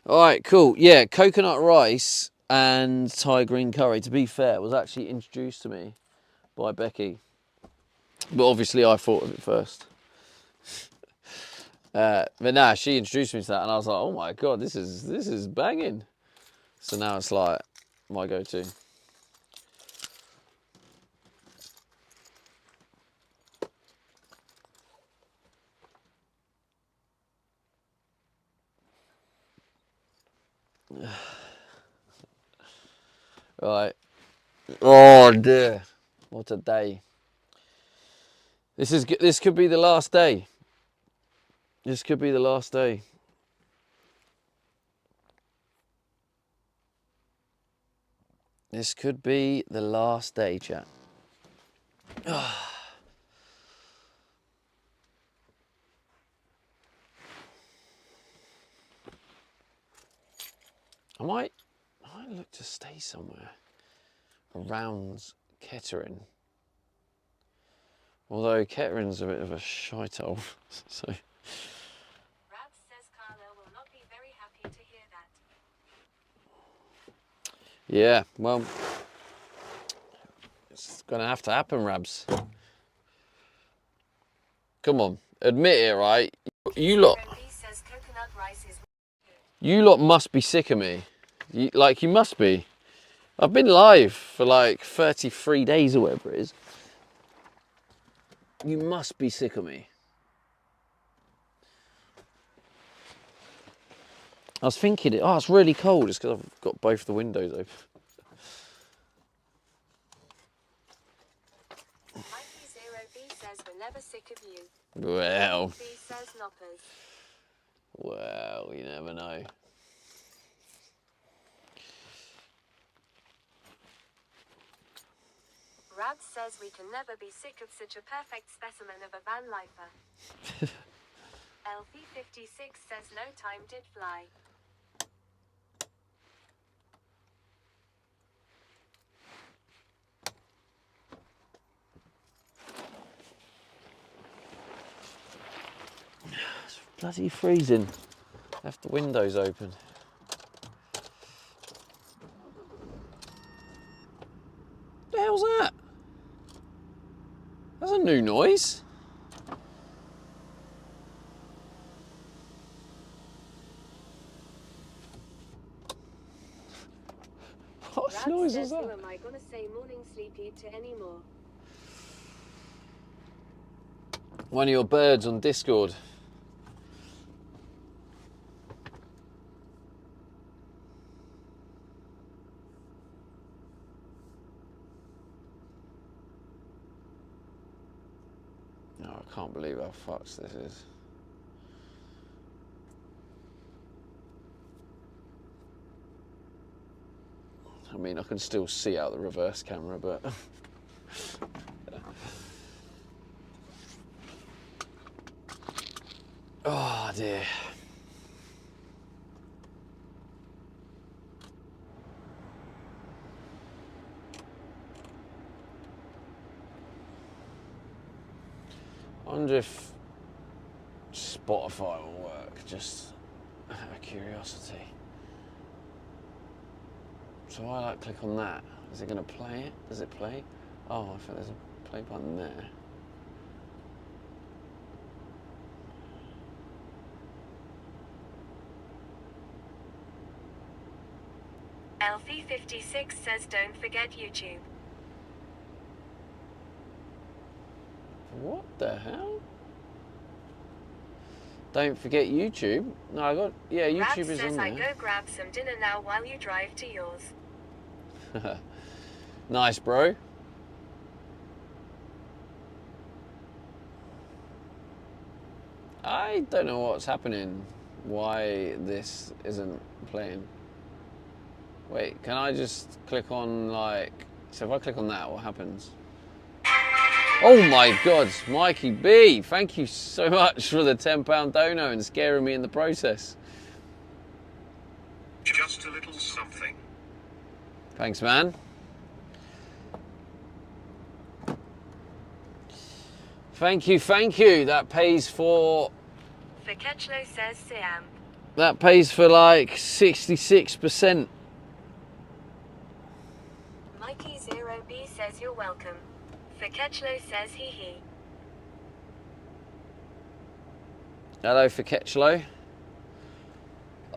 All right, cool. Yeah, coconut rice and Thai green curry, to be fair, was actually introduced to me by Becky. But obviously I thought of it first. But nah, she introduced me to that and I was like, oh my God, this is banging. So now it's like my go-to. Right. Oh dear. What a day. This could be the last day. This could be the last day. This could be the last day, chat. I might look to stay somewhere around Kettering. Although Kettering's a bit of a shithole, so. Rabs says Carla will not be very happy to hear that. Yeah, well, it's gonna have to happen, Rabs. Come on, admit it, right? You lot must be sick of me. You must be. I've been live for like 33 days or whatever it is. You must be sick of me. I was thinking, it's really cold. It's because I've got both the windows open. Mikey0B says we're never sick of you. Well. B says knoppers. Well, you never know. Rad says we can never be sick of such a perfect specimen of a van lifer. LP56 says no time did fly. It's bloody freezing. Left the windows open. What the hell's that? That's a new noise. What? What noise was says, who that? am I gonna say morning sleepy to anymore? One of your birds on Discord. No, I can't believe how fucked this is. I mean, I can still see out the reverse camera, but... Oh dear. I wonder if Spotify will work, just out of curiosity. So I like click on that. Is it going to play it? Does it play? Oh, I think there's a play button there. Elfie56 says don't forget YouTube. What the hell? Don't forget YouTube. No, I got, yeah, YouTube Rab is says on I there. go grab some dinner now while you drive to yours. Nice, bro. I don't know what's happening. Why this isn't playing. Wait, can I just click on like... So if I click on that, what happens? Oh my God, Mikey B, thank you so much for the £10 dono and scaring me in the process. Just a little something. Thanks, man. Thank you, thank you. That pays for... Fakechlo says Siam. That pays for like 66%. Mikey0B says you're welcome. Fakechlo says hee hee. Hello, Fakechlo.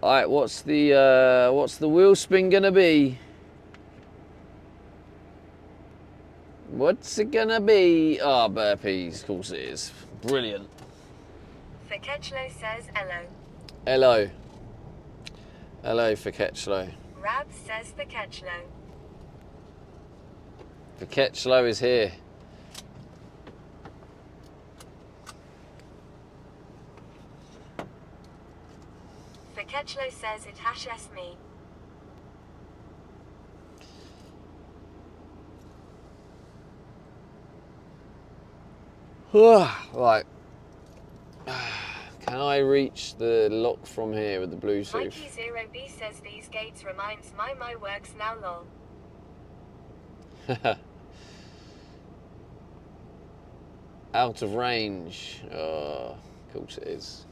Alright, what's the wheel spin gonna be? What's it gonna be? Ah, burpees, of course it is. Brilliant. Fakechlo says hello. Hello. Hello, Fakechlo. Rab says Fakechlo. Fakechlo is here. Fakechlo says it hashes me. Right. Can I reach the lock from here with the Bluetooth? Mikey0B says these gates reminds my works now lol. Out of range. Oh, of course it is.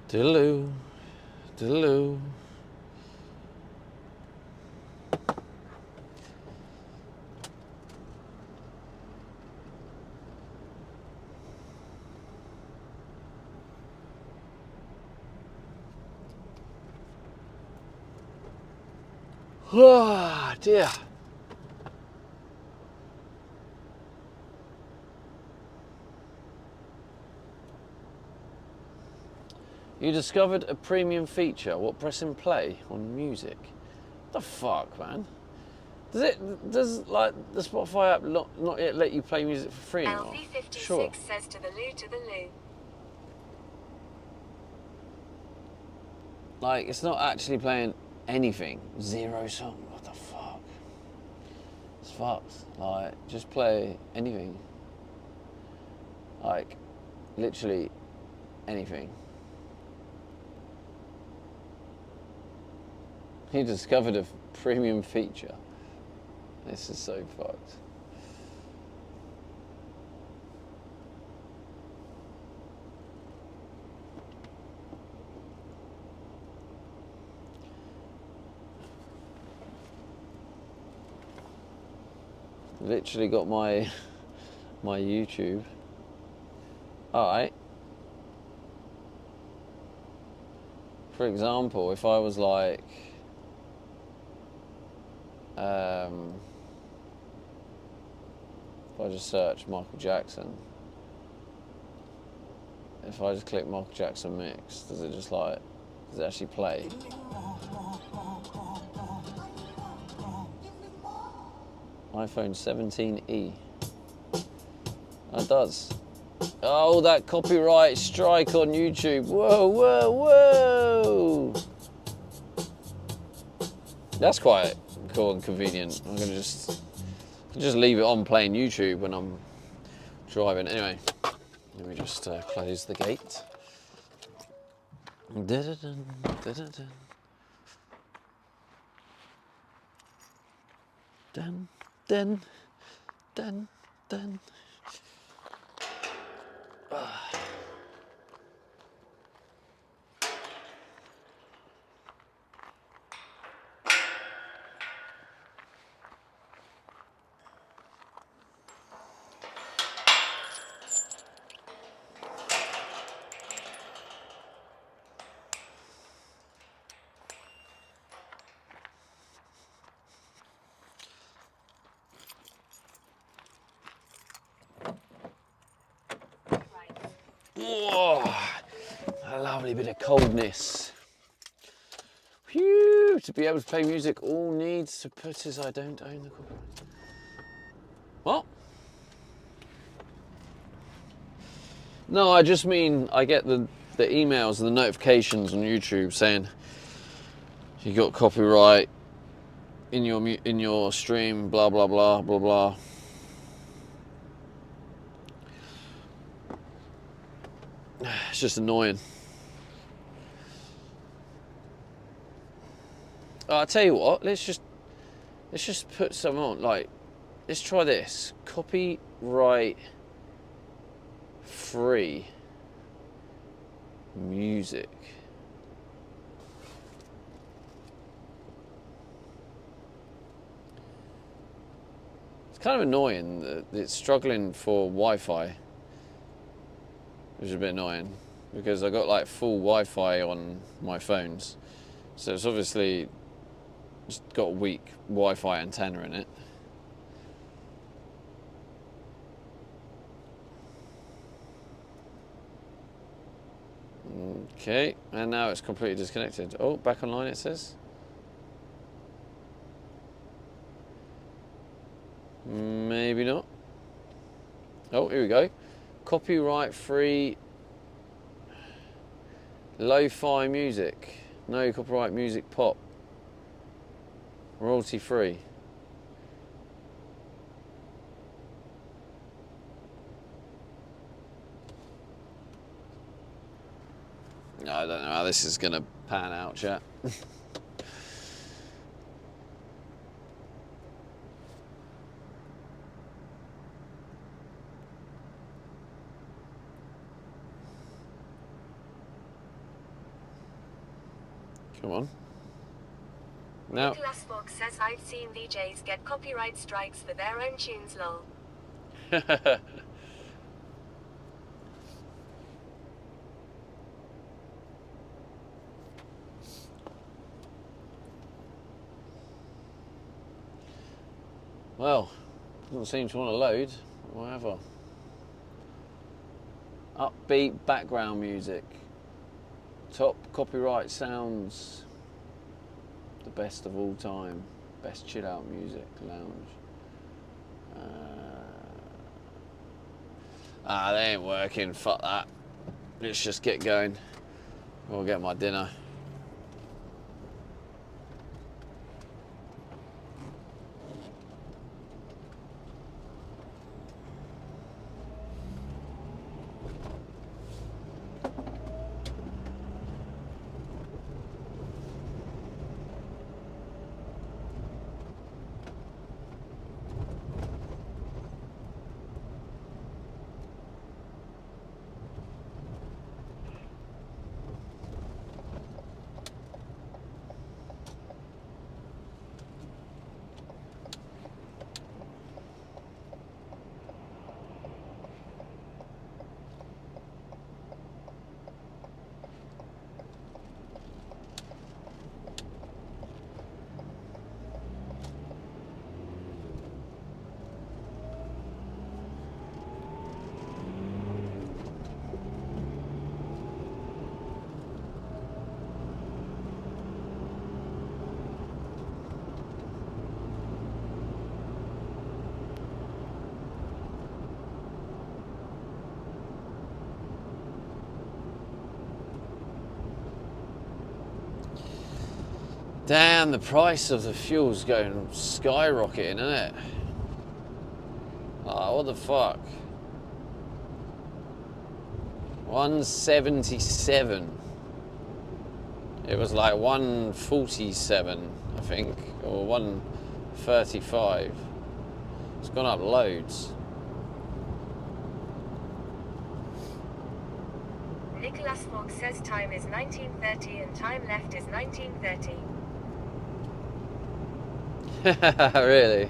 Diddle-oo, diddle-oo. Oh dear. You discovered a premium feature. What, pressing play on music? The fuck, man? Does like the Spotify app not yet let you play music for free anymore? Elfie56 Sure. says to the loo. Like, it's not actually playing anything. Zero song. What the fuck? It's fucked. Like, just play anything. Like, literally anything. He discovered a premium feature. This is so fucked. Literally got my YouTube. Alright. For example, if I was like if I just search Michael Jackson, if I just click Michael Jackson mix, does it actually play? iPhone 17e. It does. Oh, that copyright strike on YouTube. Whoa, whoa, whoa. That's quite cool and convenient. I'm gonna just leave it on playing YouTube when I'm driving. Anyway, let me just close the gate. Dun, dun, dun, dun. Whoa, a lovely bit of coldness. Phew, to be able to play music, all needs to put is I don't own the copyright. What? No, I just mean I get the emails and the notifications on YouTube saying you got copyright in your stream, blah blah blah blah blah. It's just annoying. I'll tell you what. Let's just put some on. Like, let's try this. Copyright free music. It's kind of annoying that it's struggling for Wi-Fi. Which is a bit annoying because I got like full Wi-Fi on my phones, so it's obviously just got a weak Wi-Fi antenna in it. Okay, and now it's completely disconnected. Oh, back online it says. Maybe not. Oh, here we go. Copyright free lo-fi music. No copyright music pop. Royalty free. No, I don't know how this is going to pan out, chat. Come on. No. Nicholas Fox says I've seen DJs get copyright strikes for their own tunes, lol. Well, doesn't seem to want to load. Whatever. Upbeat background music. Top copyright sounds. The best of all time. Best chill out music. Lounge. They ain't working. Fuck that. Let's just get going. I'll get my dinner. Damn, the price of the fuel's going skyrocketing, isn't it? Oh, what the fuck? 177. It was like 147, I think, or 135. It's gone up loads. Nicholas Fogg says time is 1930 and time left is 1930. Really?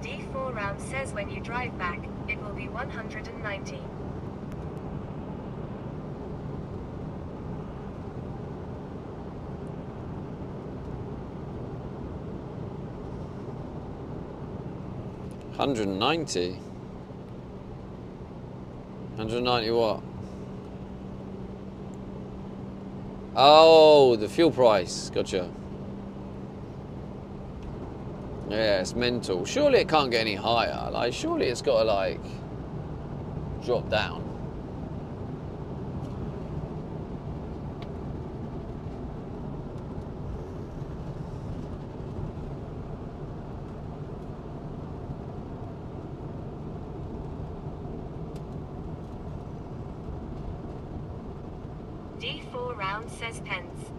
D4 round says when you drive back, it will be 190. $190. 190 what? Oh, the fuel price. Gotcha. Yeah, it's mental. Surely it can't get any higher. Like, surely it's got to, like, drop down. D4 round says pence.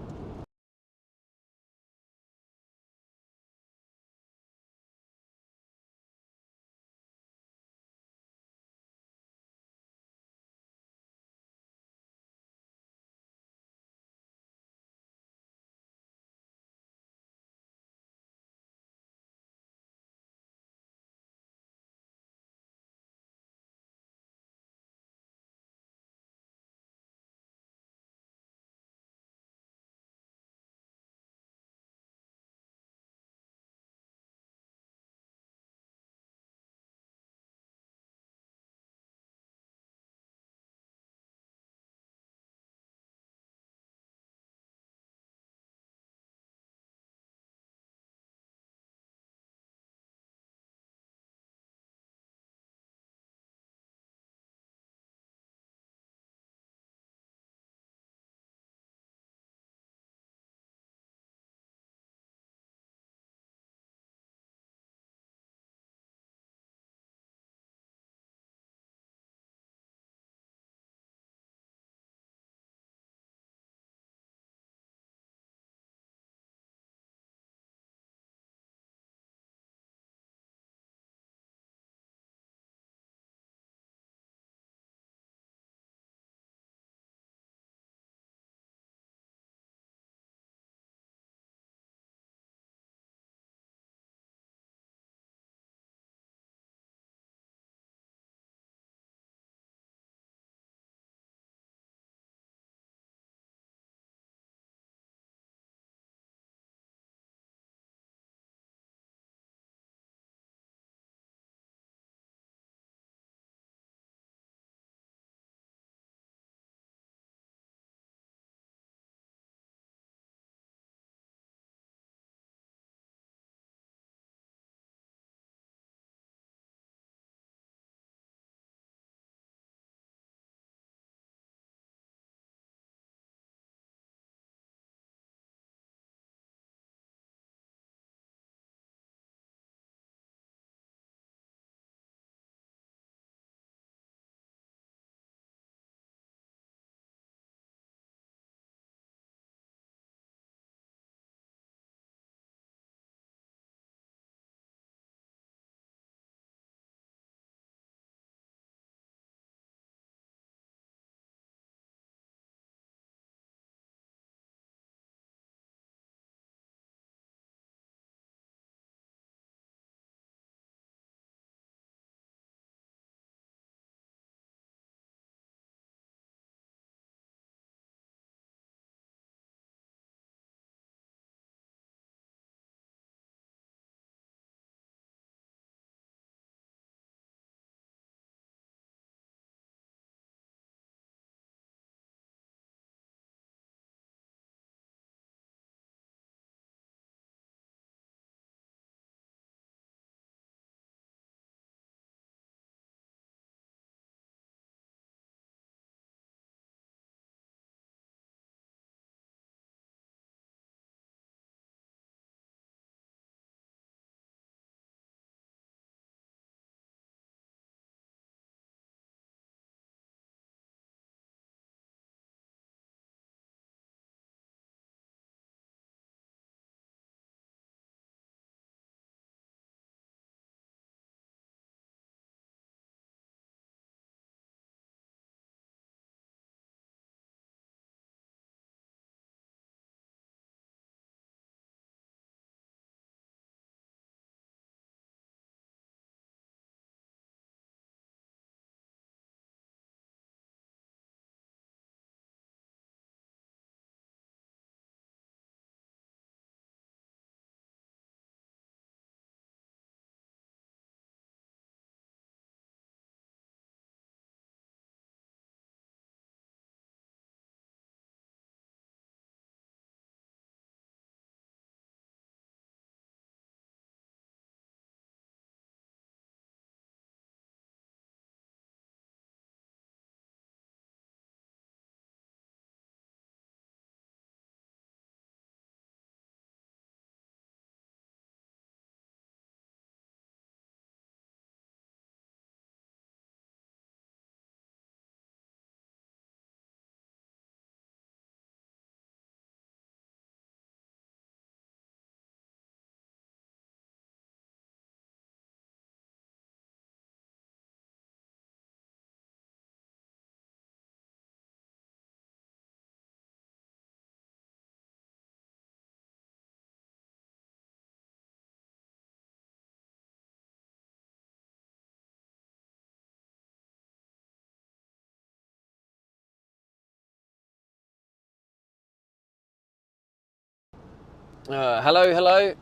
Hello.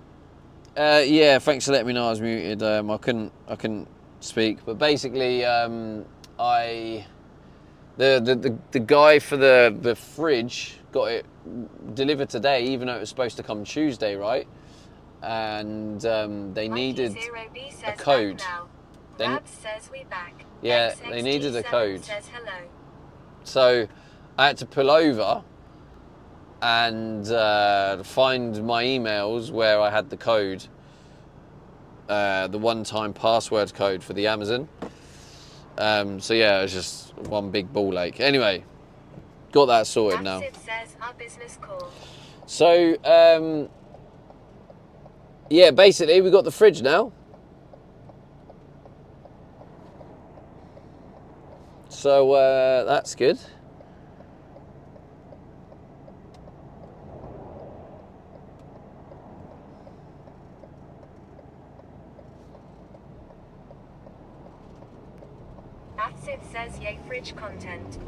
Yeah, thanks for letting me know I was muted. I couldn't speak, but basically, the guy for the fridge got it delivered today, even though it was supposed to come Tuesday, right? And they needed a code. Says we back. Yeah, they needed a code. Says hello. So I had to pull over and find my emails where I had the code, the one-time password code for the Amazon. So yeah, it was just one big ball ache. Anyway, got that sorted now. Says our business call. So yeah, basically we got the fridge now. So that's good. It says yay fridge content.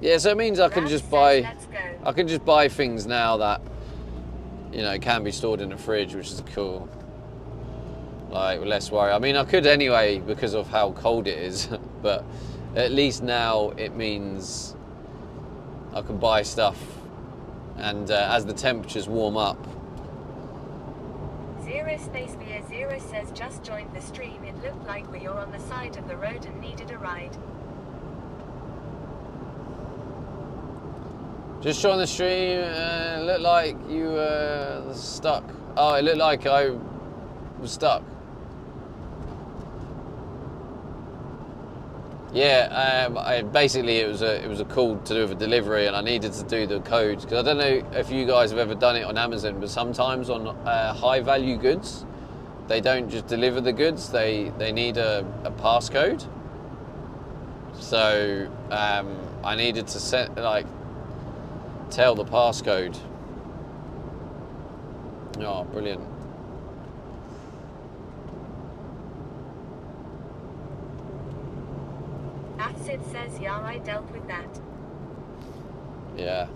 Yeah, so it means I can just buy things now that, you know, can be stored in the fridge, which is cool. Like, less worry. I mean, I could anyway because of how cold it is, but at least now it means I can buy stuff, and as the temperatures warm up. Zero space beer zero says just joined the stream. It looked like we were on the side of the road and needed a ride. Just joined the stream. Looked like you were stuck. Oh, it looked like I was stuck. Yeah, basically it was a call to do with a delivery, and I needed to do the code because I don't know if you guys have ever done it on Amazon, but sometimes on high value goods, they don't just deliver the goods; they need a passcode. So I needed to tell the passcode. Oh, brilliant. It says, yeah, I dealt with that. Yeah.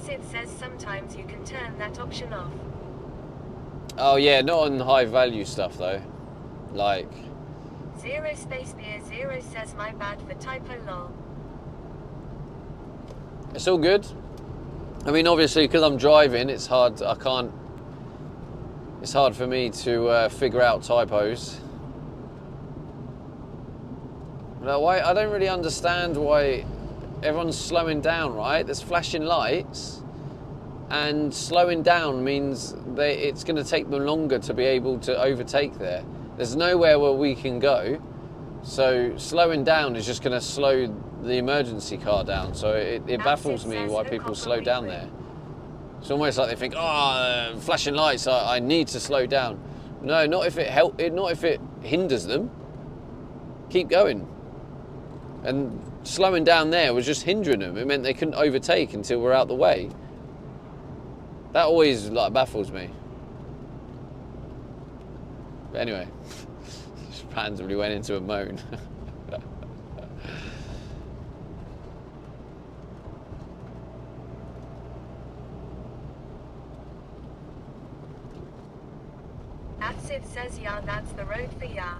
It says sometimes you can turn that option off. Oh yeah, not on high value stuff though. Like. Zero space beer zero says my bad for typo lol. It's all good. I mean, obviously, because I'm driving, it's hard. It's hard for me to figure out typos. But I don't really understand why everyone's slowing down, right? There's flashing lights, and slowing down means it's going to take them longer to be able to overtake there. There's nowhere where we can go, so slowing down is just going to slow the emergency car down. So it baffles me why people slow down there. It's almost like they think, flashing lights, I need to slow down. No, not if not if it hinders them. Keep going. And slowing down there was just hindering them. It meant they couldn't overtake until we're out the way. That always baffles me. But anyway, just randomly went into a moan. It says, yeah, that's the road for ya.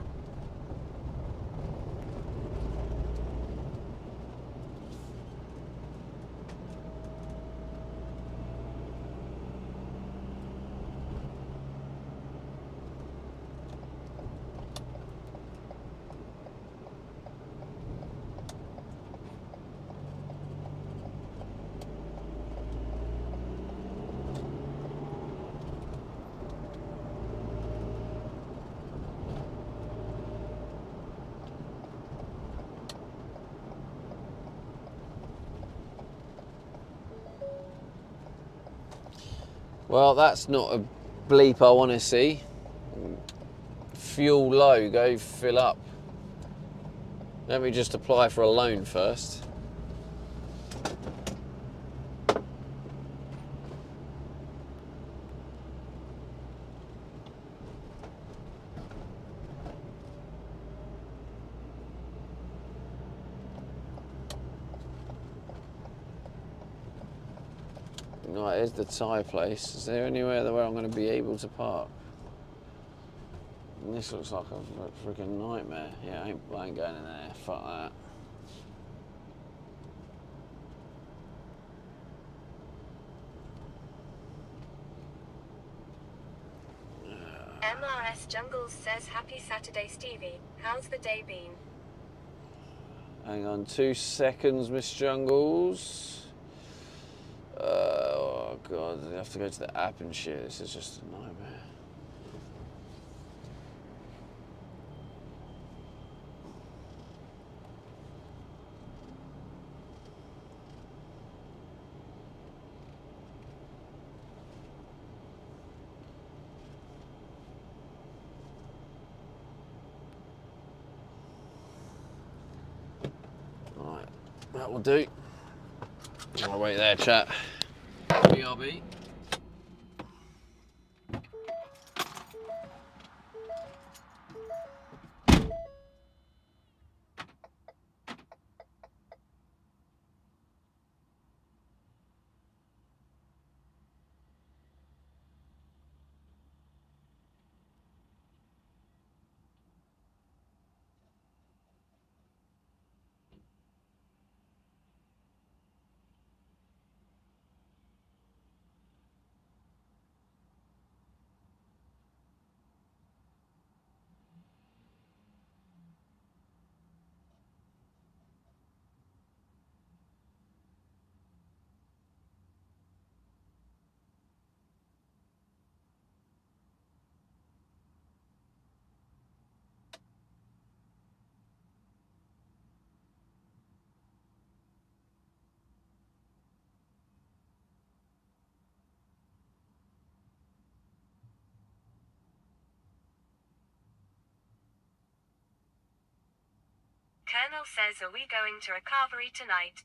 Well, that's not a bleep I want to see. Fuel low, go fill up. Let me just apply for a loan first. Right, here's the Thai place. Is there anywhere where I'm going to be able to park? And this looks like a freaking nightmare. Yeah, I ain't going in there. Fuck that. MRS Jungles says happy Saturday, Stevie. How's the day been? Hang on 2 seconds, Miss Jungles. Oh god, I have to go to the app and shit. This is just a nightmare. Right, that will do. I'll wait there, chat. BRB. Colonel says, are we going to recovery tonight?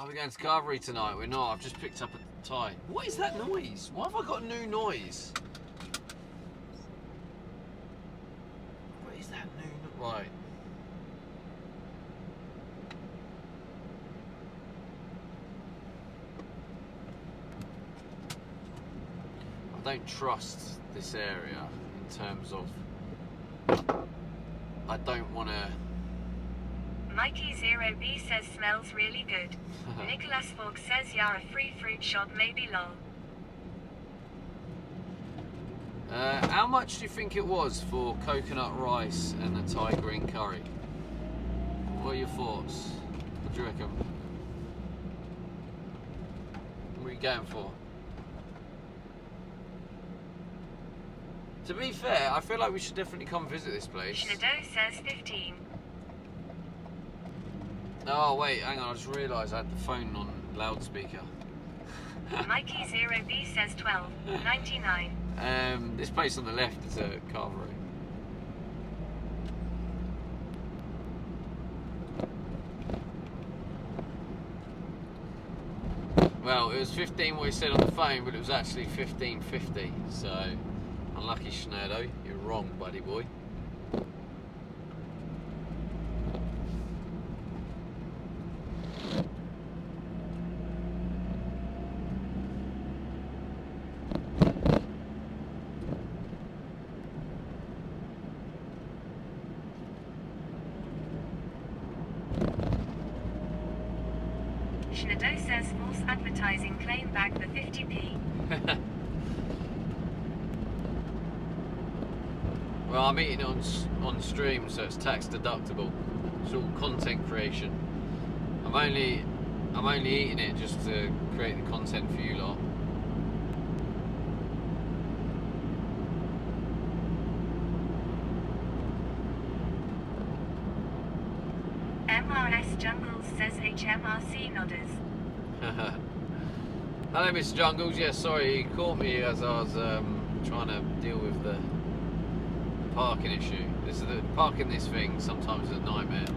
we going to Carvery tonight? We're not. I've just picked up a tie. What is that noise? Why have I got a new noise? What is that new noise? Right. I don't trust this area in terms of I don't want to. Mikey 0B says smells really good. Nicholas Falk says yeah, a free fruit shot maybe lol. How much do you think it was for coconut rice and a Thai green curry? What are your thoughts? What do you reckon? What are you going for? To be fair, I feel like we should definitely come visit this place. Schneider says 15. Oh wait, hang on, I just realised I had the phone on loudspeaker. Mikey 0B says 12.99. This place on the left is a Carvery. Well, it was 15 what he said on the phone, but it was actually 15.50, so unlucky Schneider, you're wrong, buddy boy. Schneider says false advertising, claim back the 50p. Well, I'm eating it on stream, so it's tax deductible. It's all content creation. I'm only eating it just to create the content for you lot. MRS Jungles says HMRC nodders. Hello, Mr. Jungles. Yeah, sorry, you caught me as I was trying to deal with the parking issue. The parking this thing sometimes is a nightmare.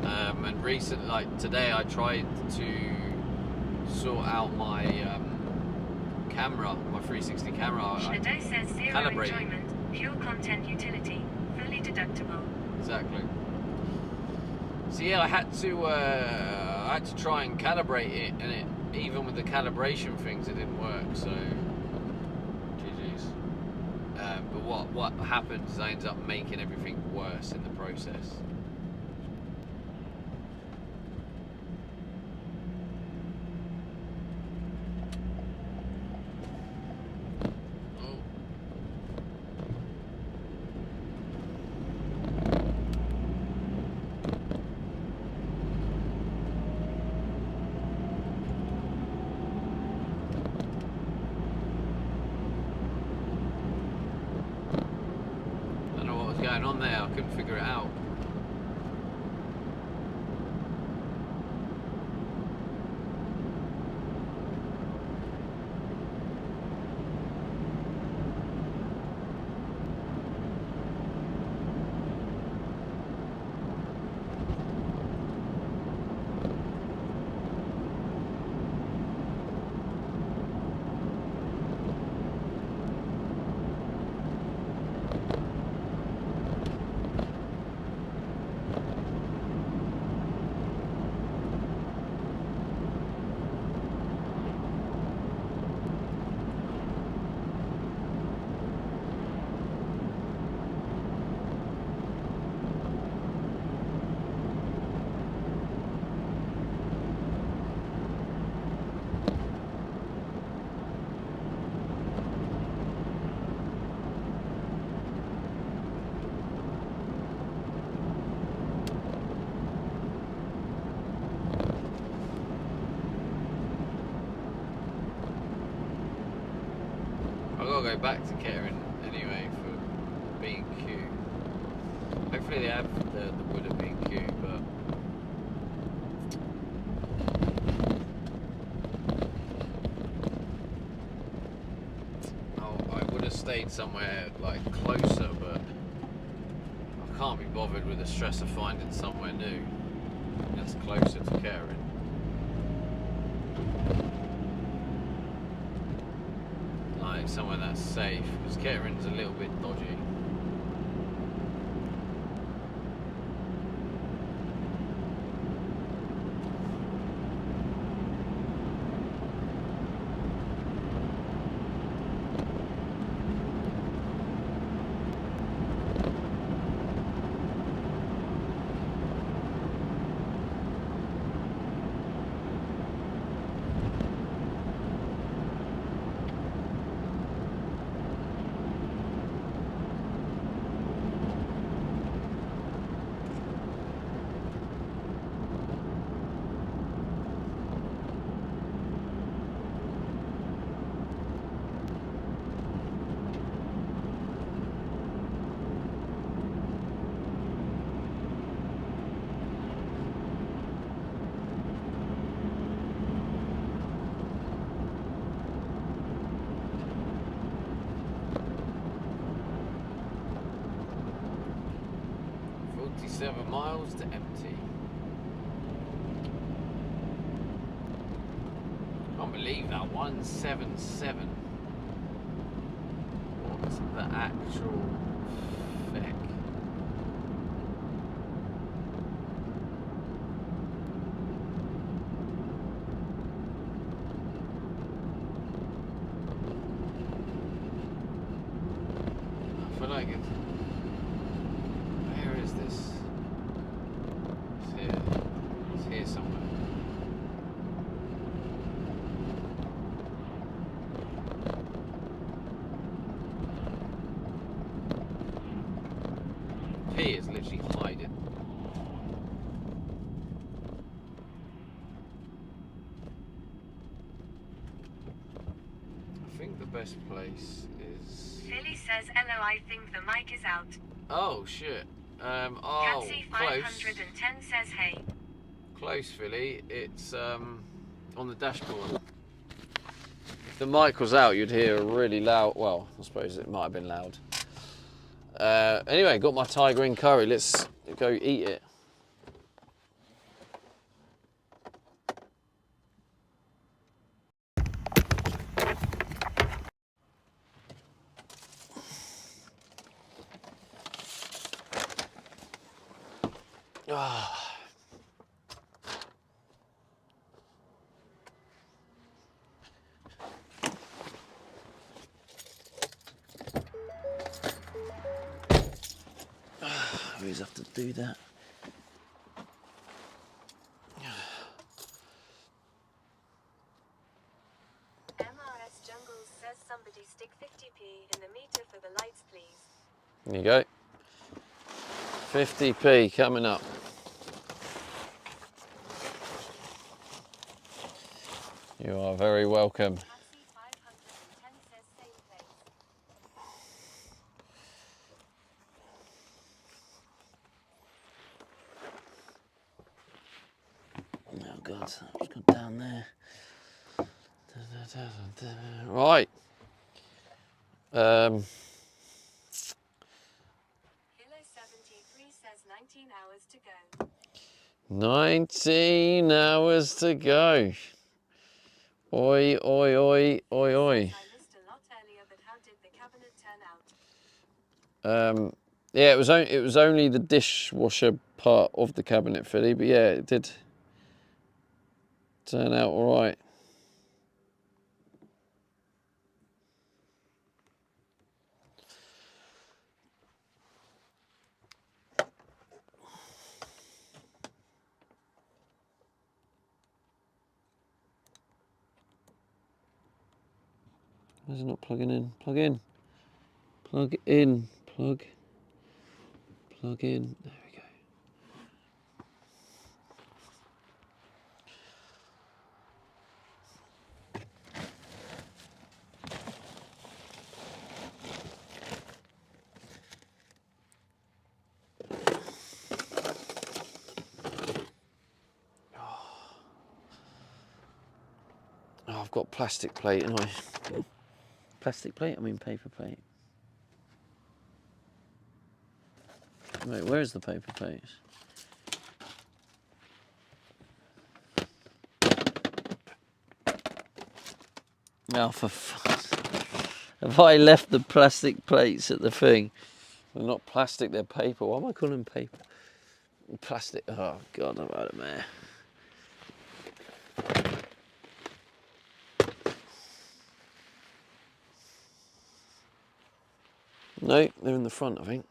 And recently, like today, I tried to sort out my camera, my 360 camera. Schneider says zero enjoyment, pure content utility, fully deductible. Exactly. So yeah, I had to try and calibrate it, and even with the calibration things, it didn't work. So, GG's. But what happened is I ended up making everything worse in the process. Going on there, I couldn't figure it out. I'll go back to Kettering anyway for B&Q. Hopefully they have the wood at B&Q, but I would have stayed somewhere like closer, but I can't be bothered with the stress of finding somewhere new that's closer to Kettering. find somewhere that's safe, because Kettering's a little bit dodgy. Miles to empty. Can't believe that 177. What's the actual feck? I feel like it's. Where is this? It's here somewhere. He is literally hiding. I think the best place is. Philly says, "Hello, I think the mic is out." Oh shit. Catsy Close. 510 says, "Hey." Close, Philly. It's on the dashboard. If the mic was out, you'd hear a really loud. Well, I suppose it might have been loud. Anyway, got my Thai green curry. Let's go eat it. Ah. I always have to do that. MRS Jungles says, "Somebody stick 50p in the meter for the lights, please." There you go. 50p coming up. You are very welcome. Catsy 510 says, "Same place." Oh God, I've just gone down there. Right. Hilo 73 says 19 hours to go. 19 hours to go. Oi, oi, oi, oi, oi. I missed a lot earlier, but how did the cabinet turn out? Yeah, it was only the dishwasher part of the cabinet, Philly, but yeah, it did turn out all right. Why is it not plugging in? Plug in. Plug in. Plug in. There we go. Oh, I've got plastic plate, and plastic plate? I mean paper plate. Wait, where's the paper plate? Oh, for fuck's sake. Have I left the plastic plates at the thing? They're not plastic, they're paper. Why am I calling them paper? Plastic. Oh, God, I've had it, man. No, they're in the front, I think.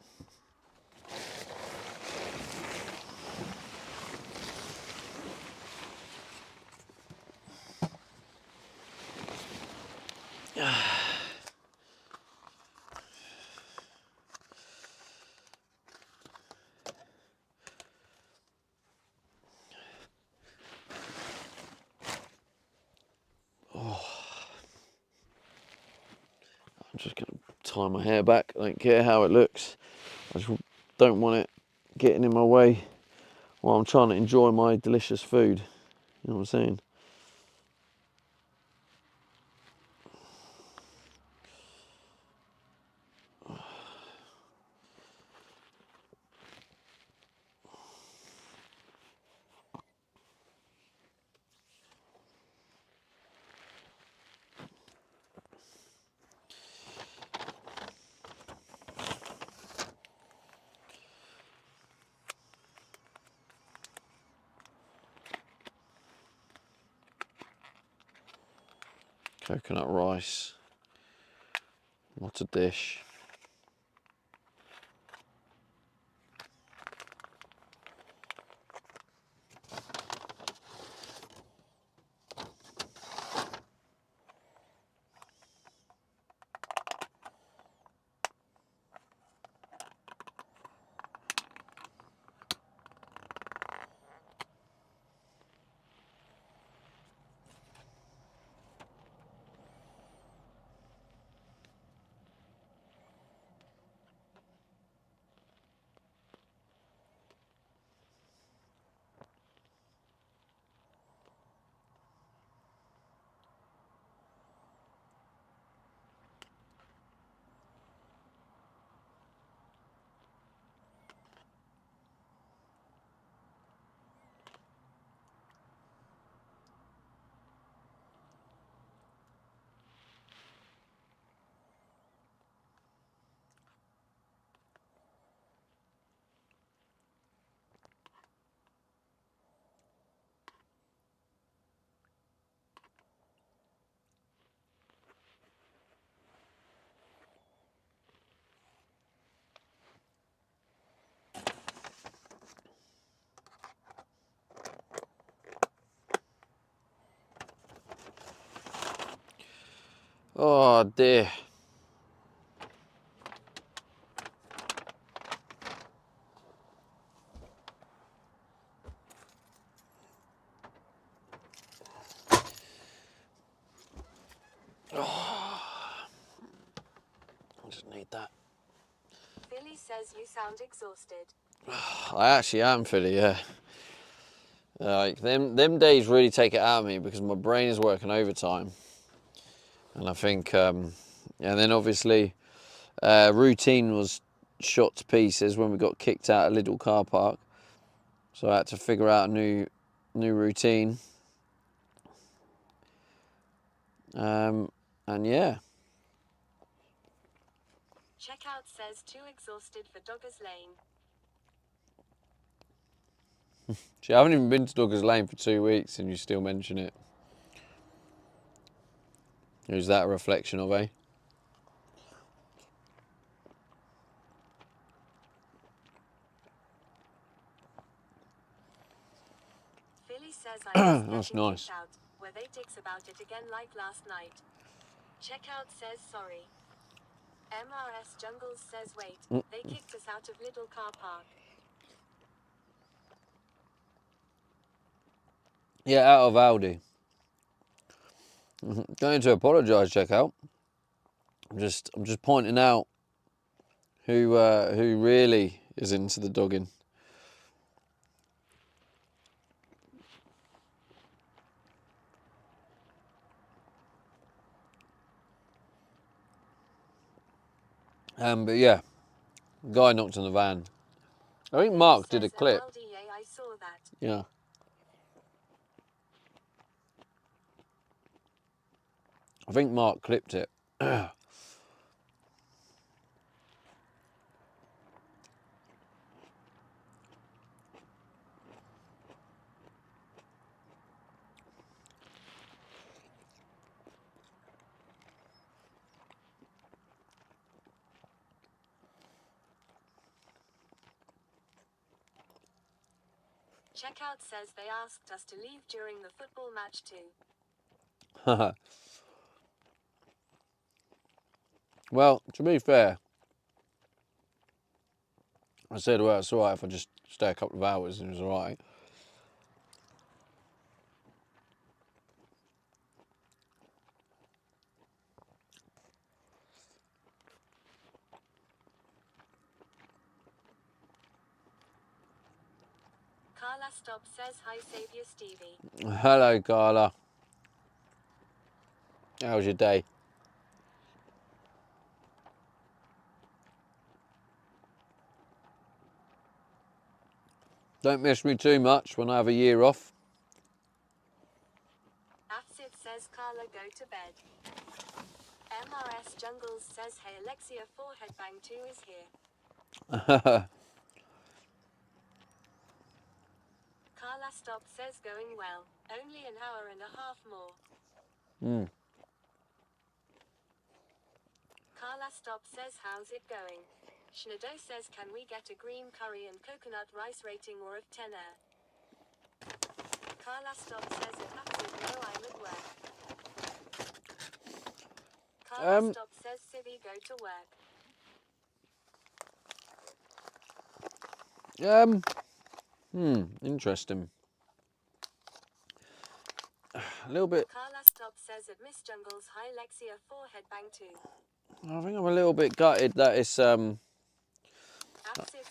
I'm just going to tie my hair back. I don't care how it looks. I just don't want it getting in my way while I'm trying to enjoy my delicious food. You know what I'm saying? Coconut rice. What a dish. Oh dear. Oh, I just need that. Philly says you sound exhausted. I actually am, Philly, yeah. Like them days really take it out of me because my brain is working overtime. And I think, and then obviously routine was shot to pieces when we got kicked out of Lidl car park. So I had to figure out a new routine. And yeah. Checkout says too exhausted for Doggers Lane. Gee, I haven't even been to Doggers Lane for 2 weeks and you still mention it. Is that a reflection of, eh? Philly says I missed That's getting nice. kicked out. Were they dicks about it again like last night? Checkout says sorry. MRS Jungles says wait, they kicked us out of Lidl car park. Yeah, out of Aldi. Don't need to apologise, checkout. I'm just pointing out who really is into the dogging. But yeah, guy knocked on the van. I think Mark did a clip. I saw that. Yeah. I think Mark clipped it. Checkout says they asked us to leave during the football match too. Well, to be fair, I said, well, it's alright if I just stay a couple of hours, and it was alright. Carla Stop says hi Saviour Stevie. Hello, Carla. How was your day? Don't miss me too much when I have a year off. Afsif says Carla go to bed. MRS Jungles says hey Alexia 4 Headbang 2 is here. Carla Stop says going well. Only an hour and a half more. Carla Stop says how's it going? Shnado says can we get a green curry and coconut rice rating or of 10 air? Carla Stop says it absolutely no I'm at work. Carla Stop says Civvy go to work. Interesting. A little bit. Carla Stop says at Miss Jungles hi Lexia 4 Headbang 2. I think I'm a little bit gutted that it's Absif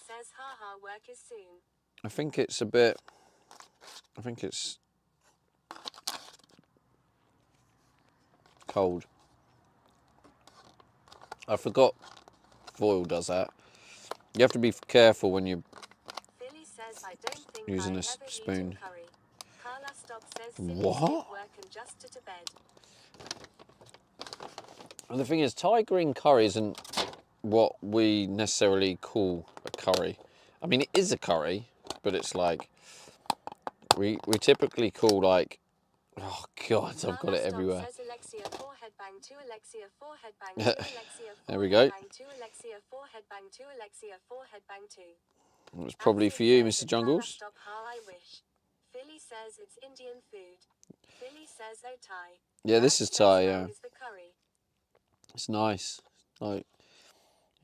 says haha work is soon. I think it's a bit. I think it's cold. I forgot foil does that. You have to be careful when you're Philly says I don't think using a I've ever spoon. eaten curry. Carla Stop says What? work and just to bed. And the thing is, Thai green curry isn't what we necessarily call a curry. I mean, it is a curry, but it's like we typically call like. Oh God, I've got it everywhere. Says Alexia 4 Headbang 2 Alexia 4 Headbang 2 Alexia 4 There we go. Headbang 2 Alexia 4 Headbang 2 Alexia 4 Headbang 2. It was probably for you, Mr. Jungles. Stop how I wish. Philly says it's Indian food. Philly says oh Thai. Yeah, this is Thai. Yeah, Is the curry. it's nice. Like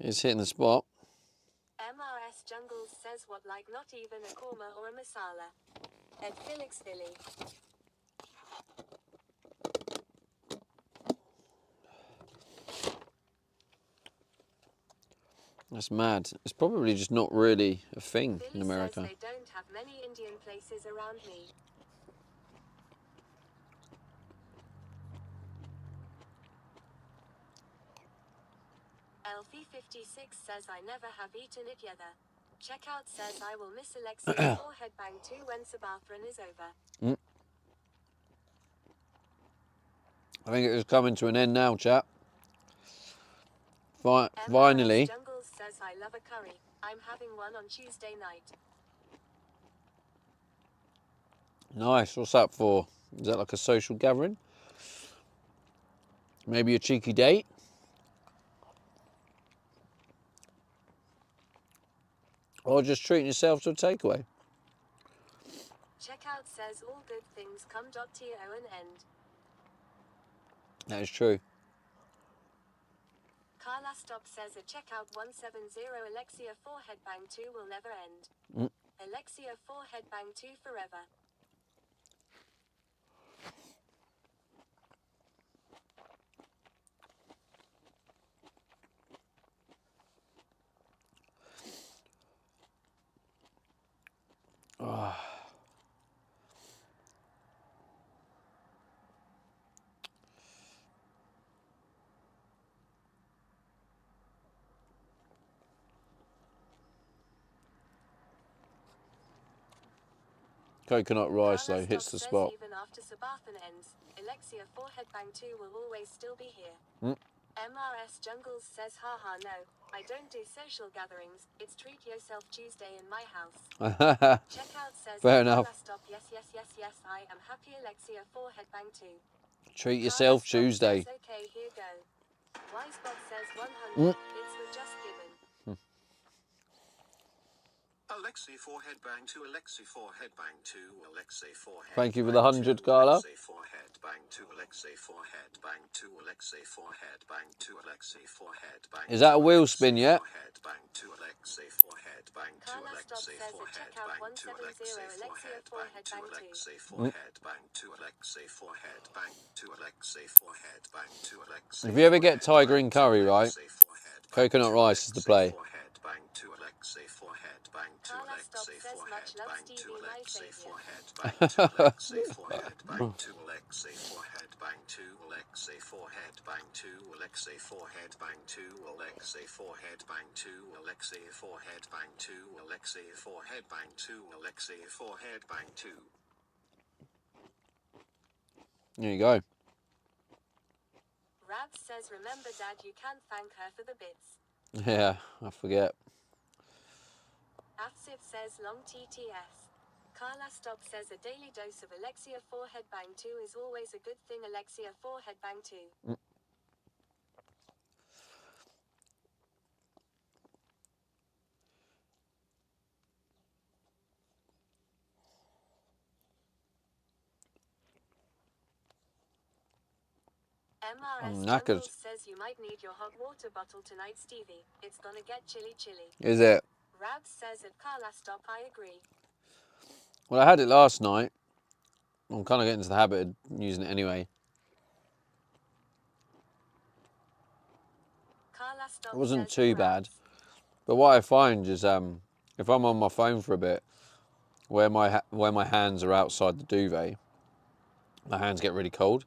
it's hitting the spot. MRS Jungles says what like not even a korma or a masala. Ed Felix Philly. That's mad. It's probably just not really a thing Philly in America. says they don't have many Indian places around me. Elfie56 says I never have eaten it yet. Checkout says I will miss Alexia 4 Headbang 2 when Subathon is over. I think it is coming to an end now, chap. MRS Finally. Jungles says I love a curry. I'm having one on Tuesday night. Nice. What's that for? Is that like a social gathering? Maybe a cheeky date? Or just treating yourself to a takeaway? Checkout says all good things come to an end. That is true. Carla Stop says a checkout 170 Alexia 4 Headbang 2 will never end. Alexia 4 Headbang 2 forever. Coconut rice Carla though hits Stop the says spot. even after Subathon ends, Alexia 4 Headbang 2 will always still be here. MRS Jungles says haha no, I don't do social gatherings, it's treat yourself Tuesday in my house. Checkout says Fair Carla enough. Stop yes I am happy Alexia 4 Headbang 2. Treat yourself Carla Stop Tuesday. says, okay here go. Wisebot says 100, it's was just given. Alexei 4 headbang 2, Alexei 4 headbang 2, Alexei 4 headbang 2. Thank you for the 100, Carla. Alexei 4 headbang 2, Alexei 4 headbang 2, Alexei 4 headbang 2, Alexei 4 headbang 2. Is that a wheel spin yet? Headbang 2, Alexei 4 headbang 2, Carla Stop Alexei says 4 at checkout headbang 2, 170 Alexei 4 Alexia 4 headbang 2, Alexei 4 headbang 2, Alexei 4 headbang 2, Alexei 4 headbang 2, Alexei If you ever get tiger in curry, right, coconut rice is the play. headbang 2, Alexei 4 headbang 2, Carla Stop Alexei says 4 much love headbang 2, Stevie, my Alexei 4 saviour. headbang 2, Alexei 4 headbang 2, Alexei 4 headbang 2, Alexei 4 headbang 2, Alexei 4 headbang 2, Alexei 4 headbang 2, Alexei 4 headbang 2, Alexei 4 headbang 2, Alexei 4 headbang 2. There you go. Rabs says remember Dad, you can thank her for the bits. Yeah, I forget. Afsif says long TTS. Carla Stop says a daily dose of Alexia 4 headbang 2 is always a good thing. Alexia 4 headbang 2. MRS knackered. Jungles says you might need your hot water bottle tonight, Stevie. It's gonna get chilly. Is it? Rabs says at Carla Stop, I agree. Well, I had it last night. I'm kind of getting into the habit of using it anyway. Carla Stop It wasn't says too bad. But what I find is if I'm on my phone for a bit, where my hands are outside the duvet, my hands get really cold.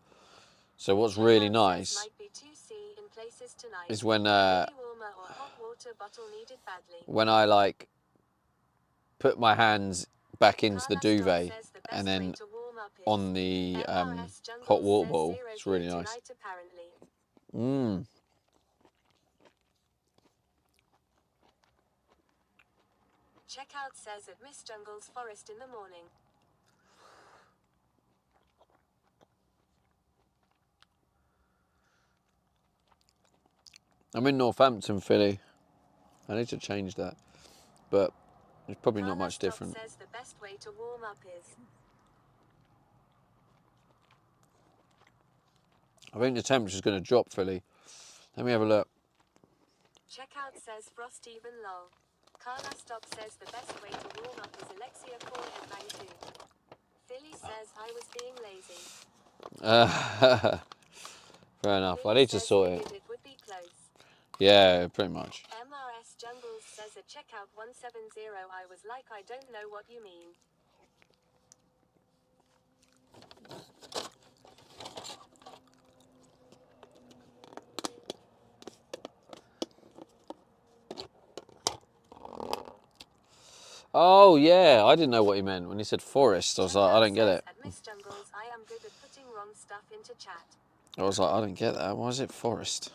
So what's really nice might be 2C in places tonight. is when warmer or hot water bottle needed badly. when I like put my hands back into the duvet and then on the hot water bottle. It's really nice. Mmm. Checkout says at Miss Jungle's Forest in the morning. I'm in Northampton, Philly. I need to change that, but it's probably not much different. Says the best way to warm up is. I think the temperature's going to drop, Philly. Let me have a look. Checkout says frost even lol. Carla Stop says the best way to warm up is Alexia 4 headbang 2. Philly says I was being lazy. Fair enough. Philly I need to says sort it. It would be close. Yeah, pretty much. MRS Jungles says at checkout 170 I was like I don't know what you mean. Oh yeah, I didn't know what he meant when he said forest. I was like, I don't get it. At Miss Jungles, I am good at putting wrong stuff into chat. I was like, I don't get that. Why is it forest?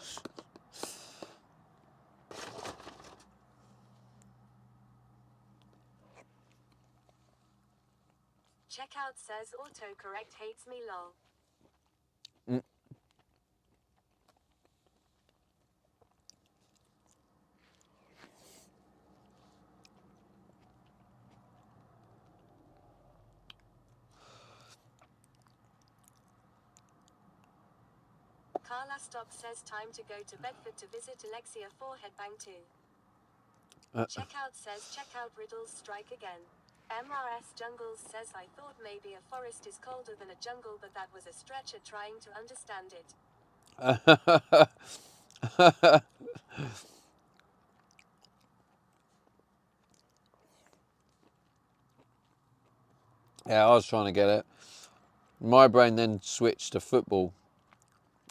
Checkout says autocorrect hates me lol. Carla Stop says time to go to Bedford to visit Alexia 4 headbang 2. Checkout says checkout riddles strike again. MRS Jungles says I thought maybe a forest is colder than a jungle, but that was a stretcher trying to understand it. Yeah, I was trying to get it. My brain then switched to football.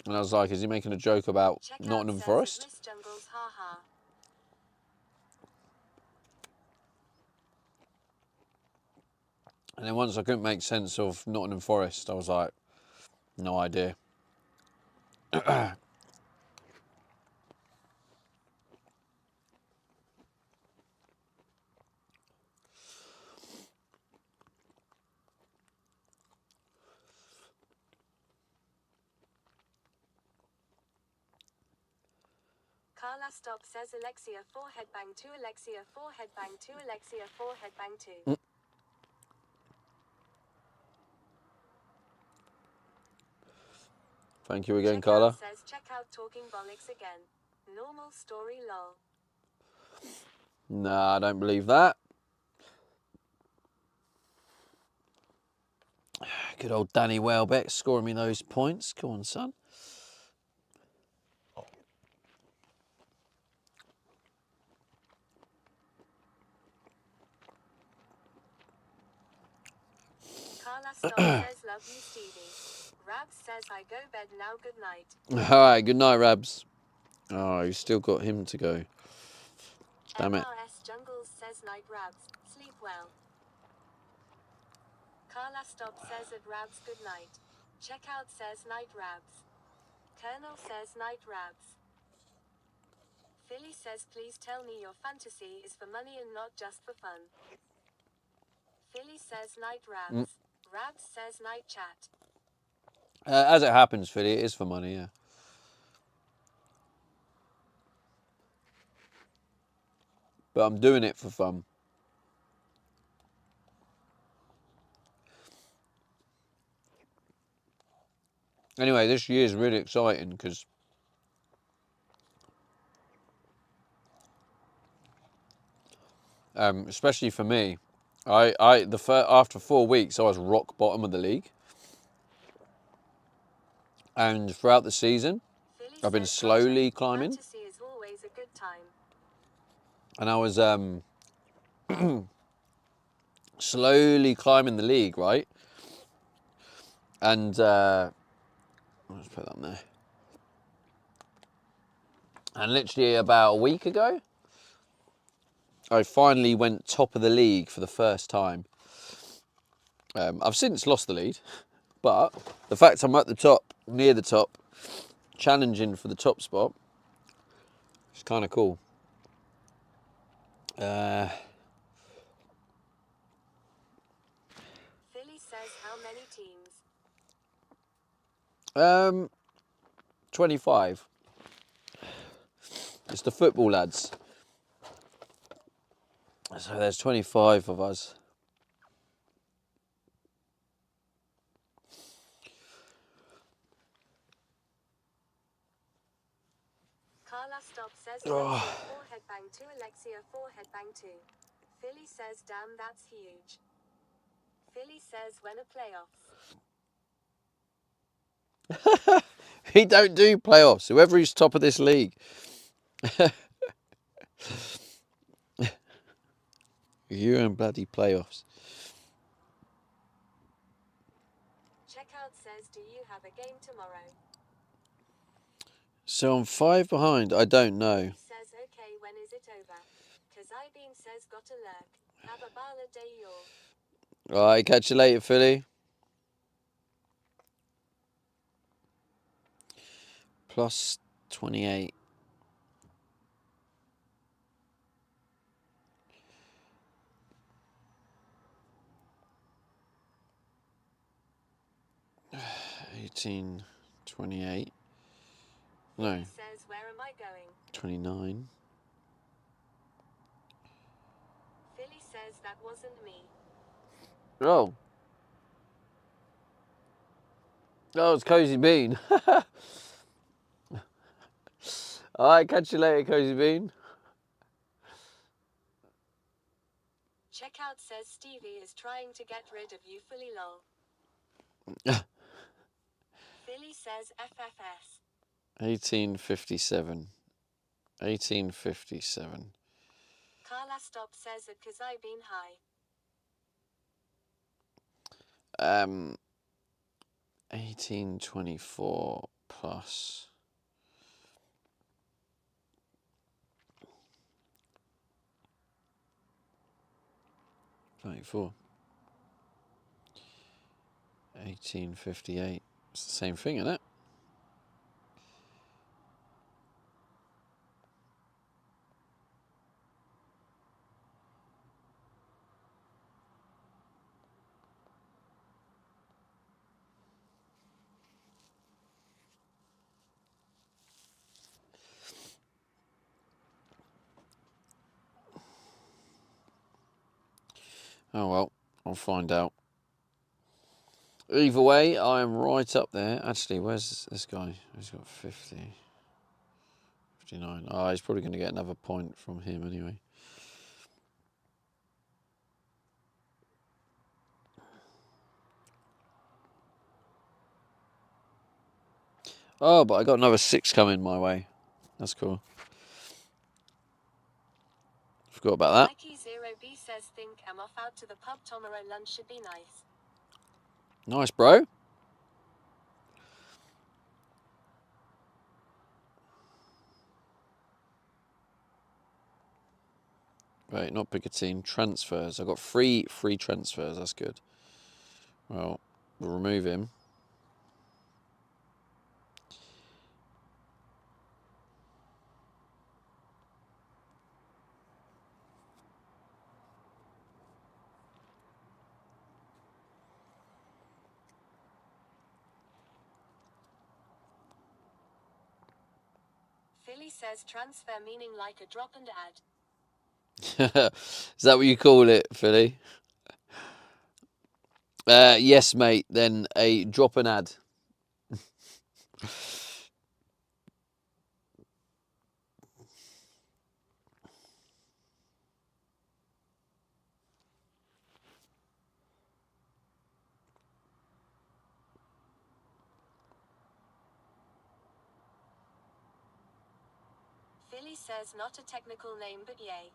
And I was like, is he making a joke about Nottingham Forest? Miss Jungles, ha ha. And then once I couldn't make sense of Nottingham Forest, I was like, no idea. Carla Stop says Alexia 4 headbang 2 Alexia 4 headbang 2 Alexia 4 headbang 2. Thank you again, Checkout Carla. says check out talking bollocks again. Normal story lol. Nah, I don't believe that. Good old Danny Welbeck scoring me those points. Come on, son. Carla Stop says love you Stevie. Rabs says I go bed now good night. Alright, good night, Rabs. Oh, you've still got him to go. Damn it. MRS Jungles says night Rabs. Sleep well. Carla Stop says at Rabs good night. Checkout says night Rabs. Colonel says night Rabs. Philly says please tell me your fantasy is for money and not just for fun. Philly says night Rabs. Rabs says night chat. As it happens, Philly, it is for money, yeah. But I'm doing it for fun. Anyway, this year is really exciting because especially for me, after 4 weeks I was rock bottom of the league, and throughout the season Philly I've been says, slowly "Gotcha. climbing, Fantasy is always a good time." and I was slowly climbing the league, right? And let's put that on there. And literally about a week ago, I finally went top of the league for the first time. I've since lost the lead, but the fact I'm at the top, near the top, challenging for the top spot, it's kind of cool. Philly says how many teams? 25. It's the football lads. So there's 25 of us. Carla Stop says Alexia 4 headbang 2 Alexia 4 headbang 2. Philly says damn that's huge. Philly says when a playoffs. He don't do playoffs. Whoever is top of this league. You and bloody playoffs. Checkout says do you have a game tomorrow? So I'm 5 behind. I don't know. He says okay when is it over? Cause I been says gotta lurk. Have a bala day y'all. Alright, catch you later, Philly. Plus 28. $18, 28. No. He says where am I going? 29. Philly says that wasn't me. Oh. Oh, it's Cozy Bean. Alright, catch you later, Cozy Bean. Checkout says Stevie is trying to get rid of you Philly lol. Philly says FFS. 1857. 1857. Carla Stop says it cause I been high. 1824 plus 24. 1858. It's the same thing, isn't it? Oh well, I'll find out. Either way, I am right up there. Actually, where's this guy? He's got 50. 59. Oh, he's probably going to get another point from him anyway. Oh, but I got another 6 coming my way. That's cool. Forgot about that. Mikey0B says, think I'm off out to the pub tomorrow, lunch should be nice. Nice, bro. Right, not Pickatine. Transfers. I've got 3 free transfers. That's good. Well, we'll remove him. Philly says transfer meaning like a drop and add. Is that what you call it, Philly? Yes, mate. Then a drop and add. Philly says not a technical name but yay.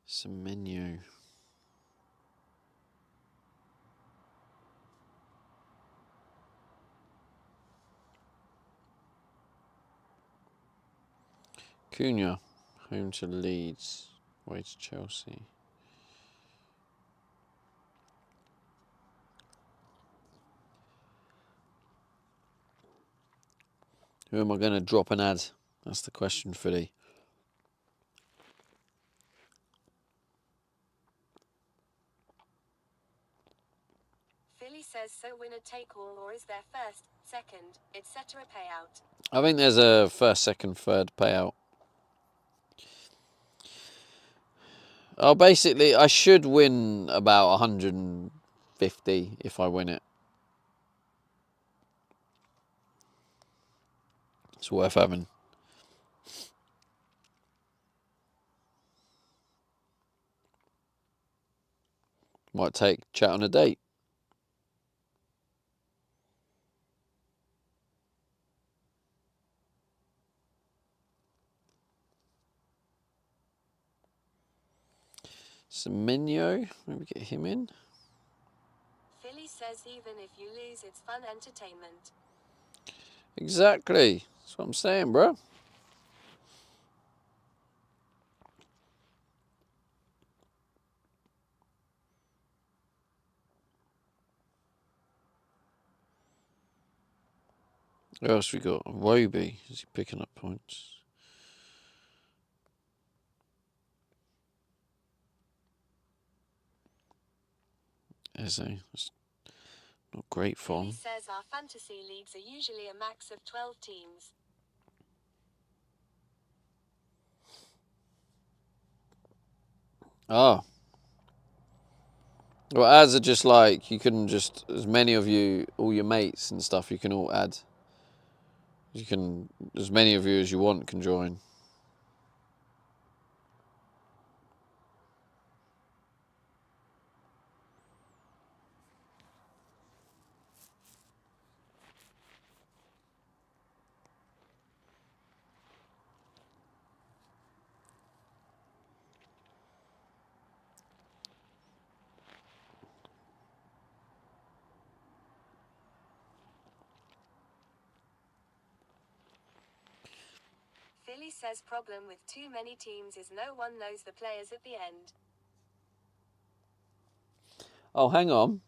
Some menu. Cunha, home to Leeds, away to Chelsea. Who am I going to drop and add? That's the question, Philly. Philly says, so winner take all, or is there first, second, etc. payout? I think there's a first, second, third payout. Oh, basically, I should win about 150 if I win it. It's worth having. Might take chat on a date. Semenyo, maybe get him in. Philly says even if you lose, it's fun entertainment. Exactly. That's what I'm saying, bro. Who else we got? Woby. Is he picking up points? Is he? That's not great form. Philly says our fantasy leagues are usually a max of 12 teams. Oh. Well, ads are just like, you can just, as many of you, all your mates and stuff, you can all add. You can, as many of you as you want can join. Philly says problem with too many teams is no one knows the players at the end. Oh, hang on.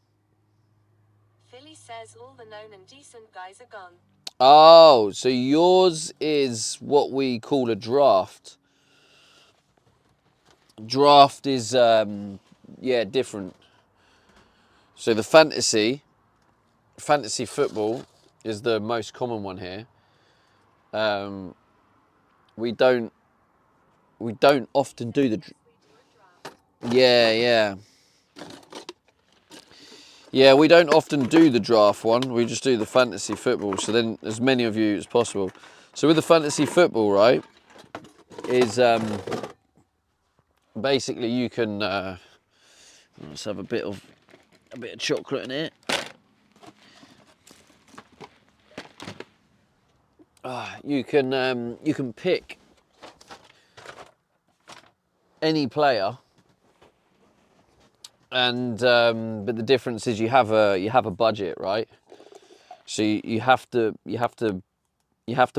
Philly says all the known and decent guys are gone. Oh, so yours is what we call a draft. Draft is, yeah, different. So the fantasy football is the most common one here. we don't often do the. Yeah. Yeah, we don't often do the draft one. We just do the fantasy football. So then, as many of you as possible. So with the fantasy football, right, is basically you can. Let's have a bit of chocolate in it. You can pick any player, and but the difference is you have a budget, right? So you have to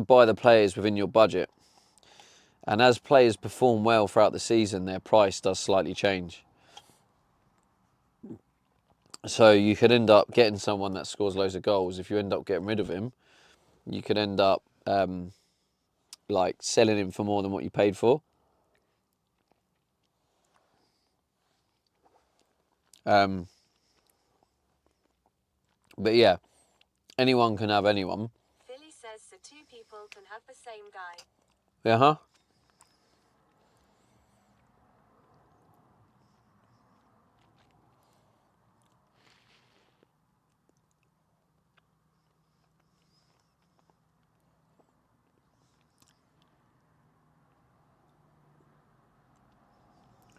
buy the players within your budget, and as players perform well throughout the season, their price does slightly change. So you could end up getting someone that scores loads of goals. If you end up getting rid of him, you could end up like selling him for more than what you paid for. But yeah, anyone can have anyone. Philly says so two people can have the same guy. Yeah,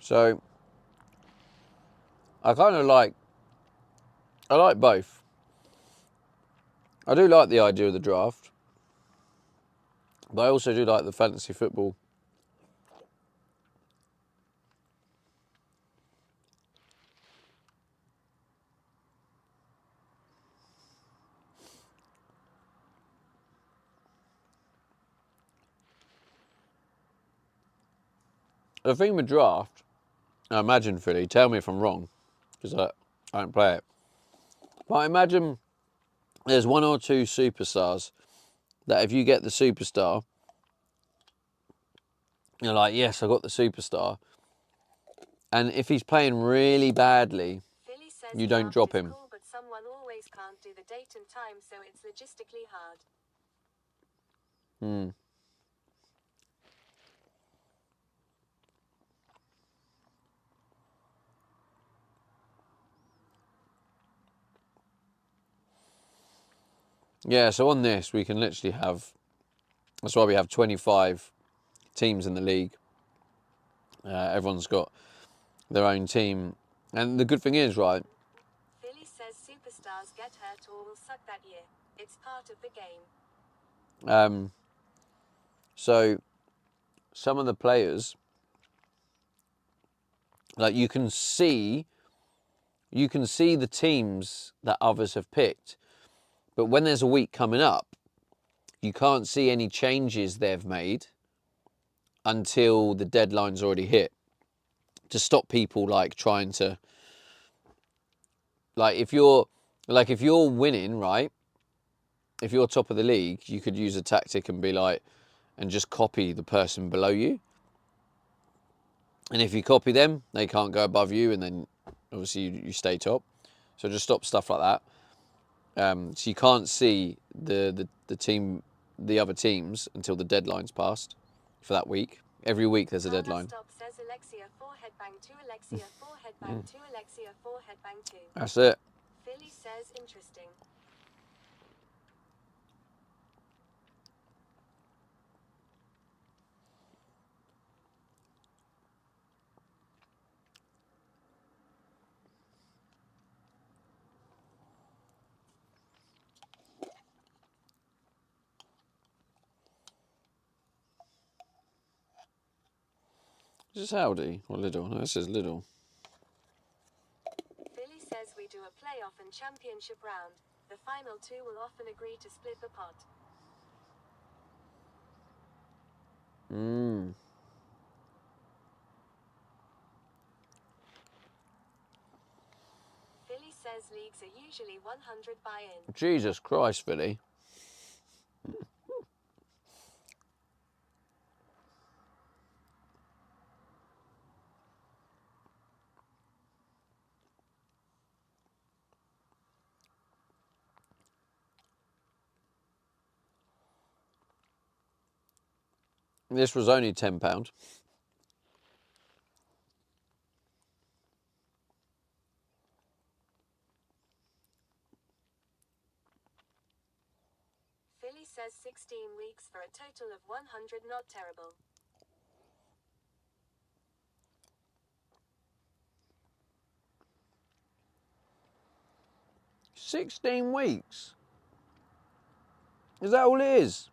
So I like both. I do like the idea of the draft, but I also do like the fantasy football. The thing with draft, I imagine, Philly, tell me if I'm wrong, because I don't play it. But I imagine there's one or two superstars that if you get the superstar, you're like, yes, I got the superstar. And if he's playing really badly, Philly says you don't drop him. cool, but someone always can't do the date and time, so it's logistically hard. Yeah, so on this, we can literally have, that's why we have 25 teams in the league. Everyone's got their own team. And the good thing is, right, Philly says superstars get hurt or will suck that year. It's part of the game. so some of the players, like you can see the teams that others have picked. But when there's a week coming up, you can't see any changes they've made until the deadline's already hit, to stop people like trying to, like if you're winning, right, if you're top of the league, you could use a tactic and be like, and just copy the person below you, and if you copy them, they can't go above you, and then obviously you stay top. So just stop stuff like that. So you can't see the other teams until the deadline's passed for that week. Every week there's a deadline. Stop says Alexia 4 headbang 2 Alexia 4 headbang 2 Alexia 4 headbang 2. That's it. Philly says interesting. Is this Audi or Lidl? No, this is Lidl. Philly says we do a playoff and championship round. The final two will often agree to split the pot. Philly says leagues are usually 100 buy-in. Jesus Christ, Philly. This was only £10. Philly says 16 weeks for a total of 100. Not terrible. 16 weeks? Is that all it is?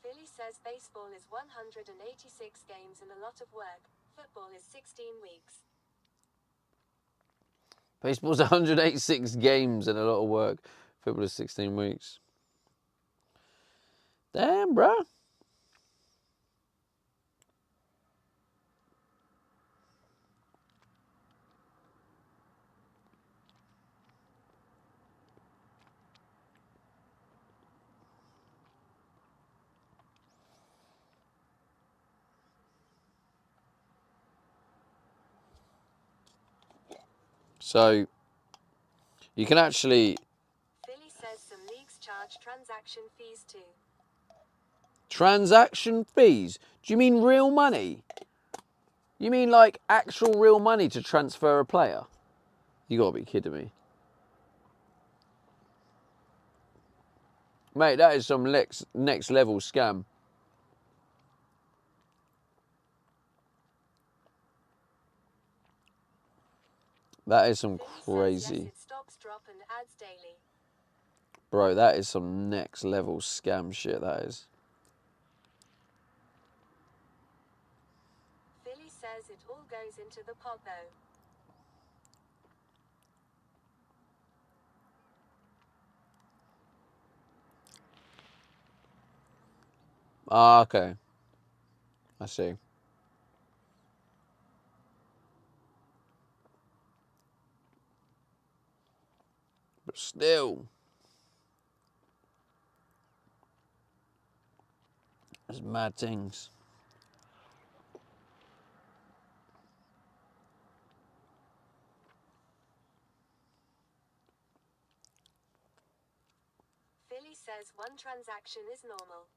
Philly says baseball is 186 games and a lot of work. Football is 16 weeks. Baseball's 186 games and a lot of work. Football is 16 weeks. Damn, bruh. So, you can actually... Philly says some leagues charge transaction fees too. Transaction fees? Do you mean real money? You mean like actual real money to transfer a player? You gotta be kidding me. Mate, that is some next level scam. That is some Philly says crazy... yes, its stocks drop and ads daily. Bro, that is some next level scam shit, that is. Philly says it all goes into the pot though. Ah, okay. I see. But still... There's mad things. Philly says one transaction is normal.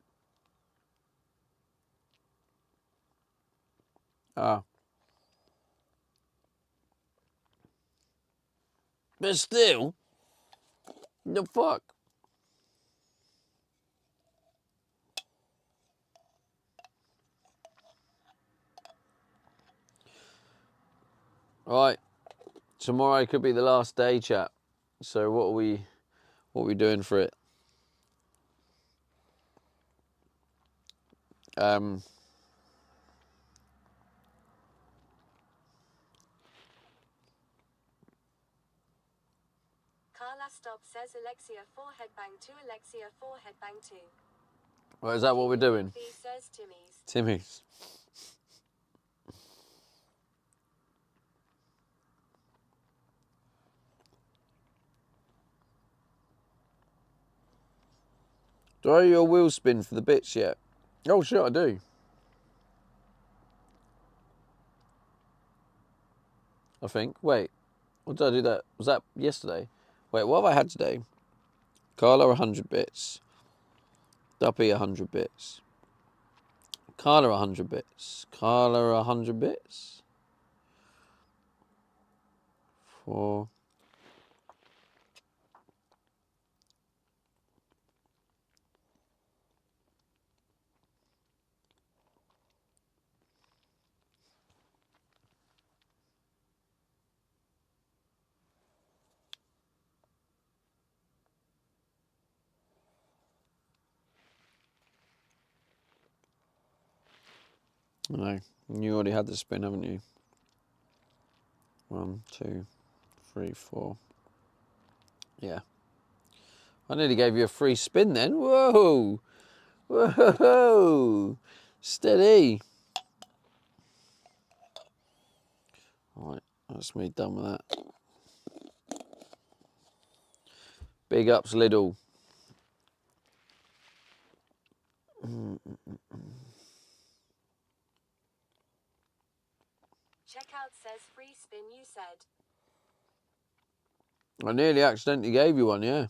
Ah. But still... The fuck? Right. Tomorrow could be the last day, chat. So what are we doing for it? Carla Stop says Alexia 4 headbang 2 Alexia 4 headbang 2. Well, is that what we're doing? V says Timmy's. Timmy's. Do I owe you a wheel spin for the bits yet? Oh shit, I do. I think. Wait, what did I do that? Was that yesterday? Wait, what have I had today? Carla 100 bits. Duppy 100 bits. Carla 100 bits. Carla 100 bits. 4. No, you already had the spin, haven't you? 1, 2, 3, 4. Yeah. I nearly gave you a free spin then. Whoa! Whoa! Steady. Right, that's me done with that. Big ups, Lidl. Checkout says free spin, you said. I nearly accidentally gave you one, yeah.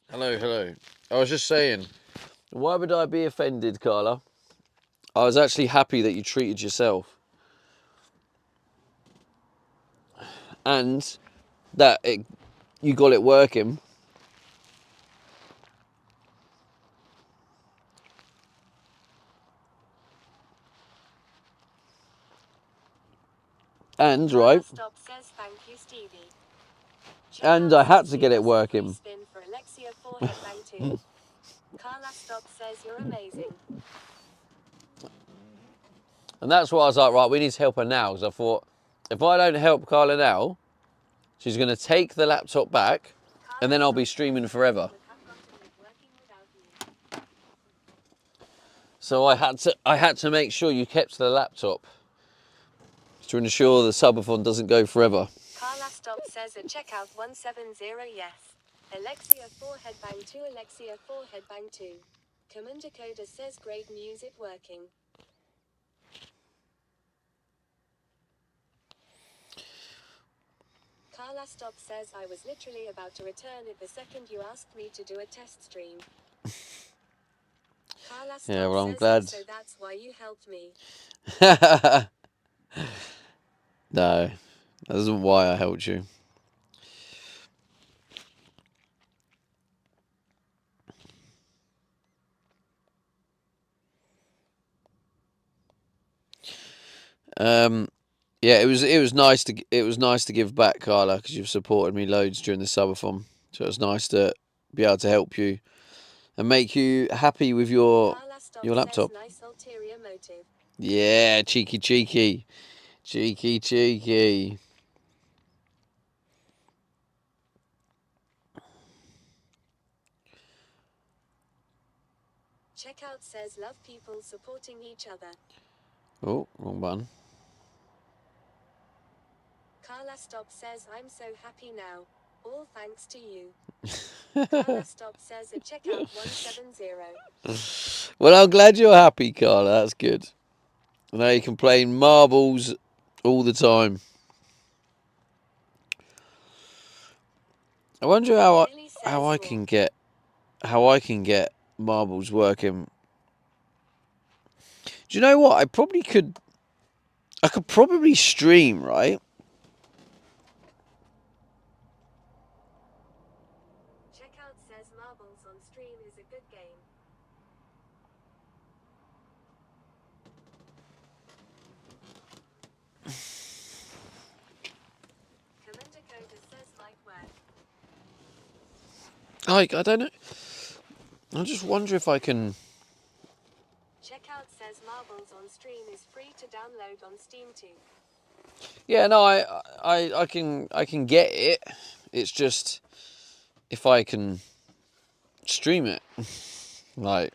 Hello, hello. I was just saying, why would I be offended, Carla? I was actually happy that you treated yourself. And that you got it working. And, right, Stop says thank you, Stevie. and I had to get it working. Spin for Alexia 4 headbang 2. Carla Stop says you're amazing. And that's why I was like, right, we need to help her now. Because I thought, if I don't help Carla now, she's going to take the laptop back, and then I'll be streaming forever. So I had to make sure you kept the laptop to ensure the subathon doesn't go forever. Carla Stop says at checkout 170 yes. Alexia 4 headbang 2 Alexia 4 headbang 2. Commander Coda says great music working. Carla Stop says I was literally about to return it the second you asked me to do a test stream. Carla Stop Yeah, well, I'm says glad. so that's why you helped me. No, that isn't why I helped you. Yeah, it was nice to give back, Carla, because you've supported me loads during the subathon. So it was nice to be able to help you and make you happy with your laptop. Nice ulterior motive. Yeah, cheeky. Checkout says love people supporting each other. Oh, wrong button. Carla Stop says I'm so happy now. All thanks to you. Carla Stop says at checkout 170. Well, I'm glad you're happy, Carla. That's good. Now you can play marbles all the time. I wonder how I can get marbles working. Do you know what? I could probably stream, right? Checkout says marbles on stream is a good game. Commander Coda says might work. I don't know. I just wonder if I can. Checkout says marbles on stream is free to download on Steam too. Yeah, no, I can get it. It's just if I can stream it, like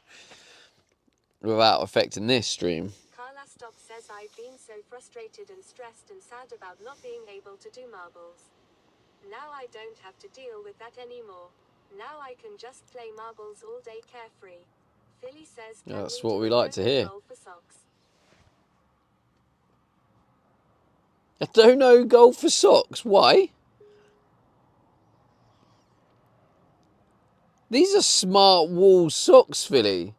without affecting this stream. Carla Stop says I've been so frustrated and stressed and sad about not being able to do marbles. Now I don't have to deal with that anymore. Now I can just play marbles all day carefree. Philly says Yeah, that's what we like to hear. for socks. I don't know goal for socks. Why? These are smart wool socks, Philly.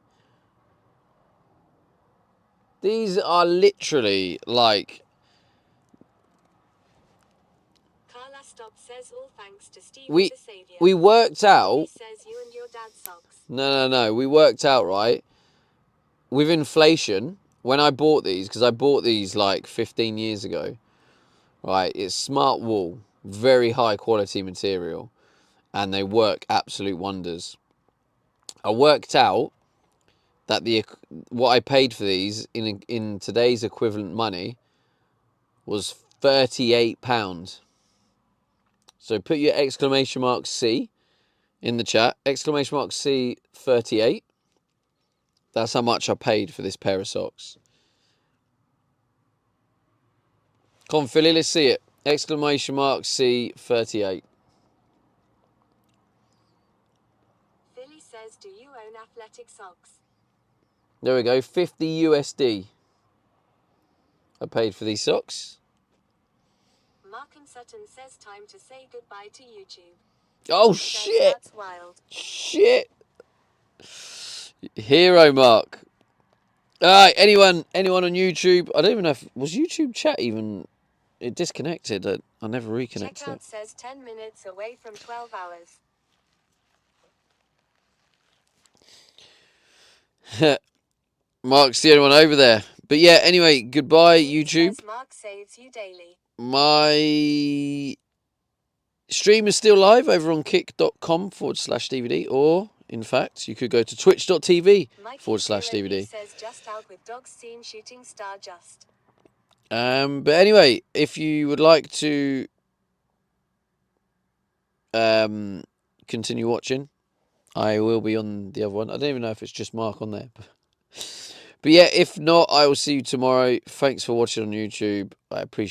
These are literally like... Carla Stop says all thanks to Steve We the Savior. worked out... Billy says you and your dad socks. No. We worked out, right? With inflation, when I bought these, because I bought these like 15 years ago, right? It's smart wool, very high quality material, and they work absolute wonders. I worked out that what I paid for these in today's equivalent money was £38. So put your exclamation mark C in the chat. Exclamation mark C 38. That's how much I paid for this pair of socks. Come on, Philly, let's see it. Exclamation mark C 38. Philly says, do you own athletic socks? There we go, 50 USD. I paid for these socks. Mark and Sutton says time to say goodbye to YouTube. Oh, Says shit. that's wild. Shit. Hero Mark. Alright, anyone on YouTube? I don't even know if... Was YouTube chat even... It disconnected. I never reconnected Checkout says 10 minutes away from 12 hours. Mark's the only one over there. But yeah, anyway, goodbye, YouTube. Says Mark saves you daily. My stream is still live over on kick.com/DVD, or in fact, you could go to twitch.tv/DVD. Says just out with dogs seen shooting star just. But anyway, if you would like to continue watching, I will be on the other one. I don't even know if it's just Mark on there. But yeah, if not, I will see you tomorrow. Thanks for watching on YouTube. I appreciate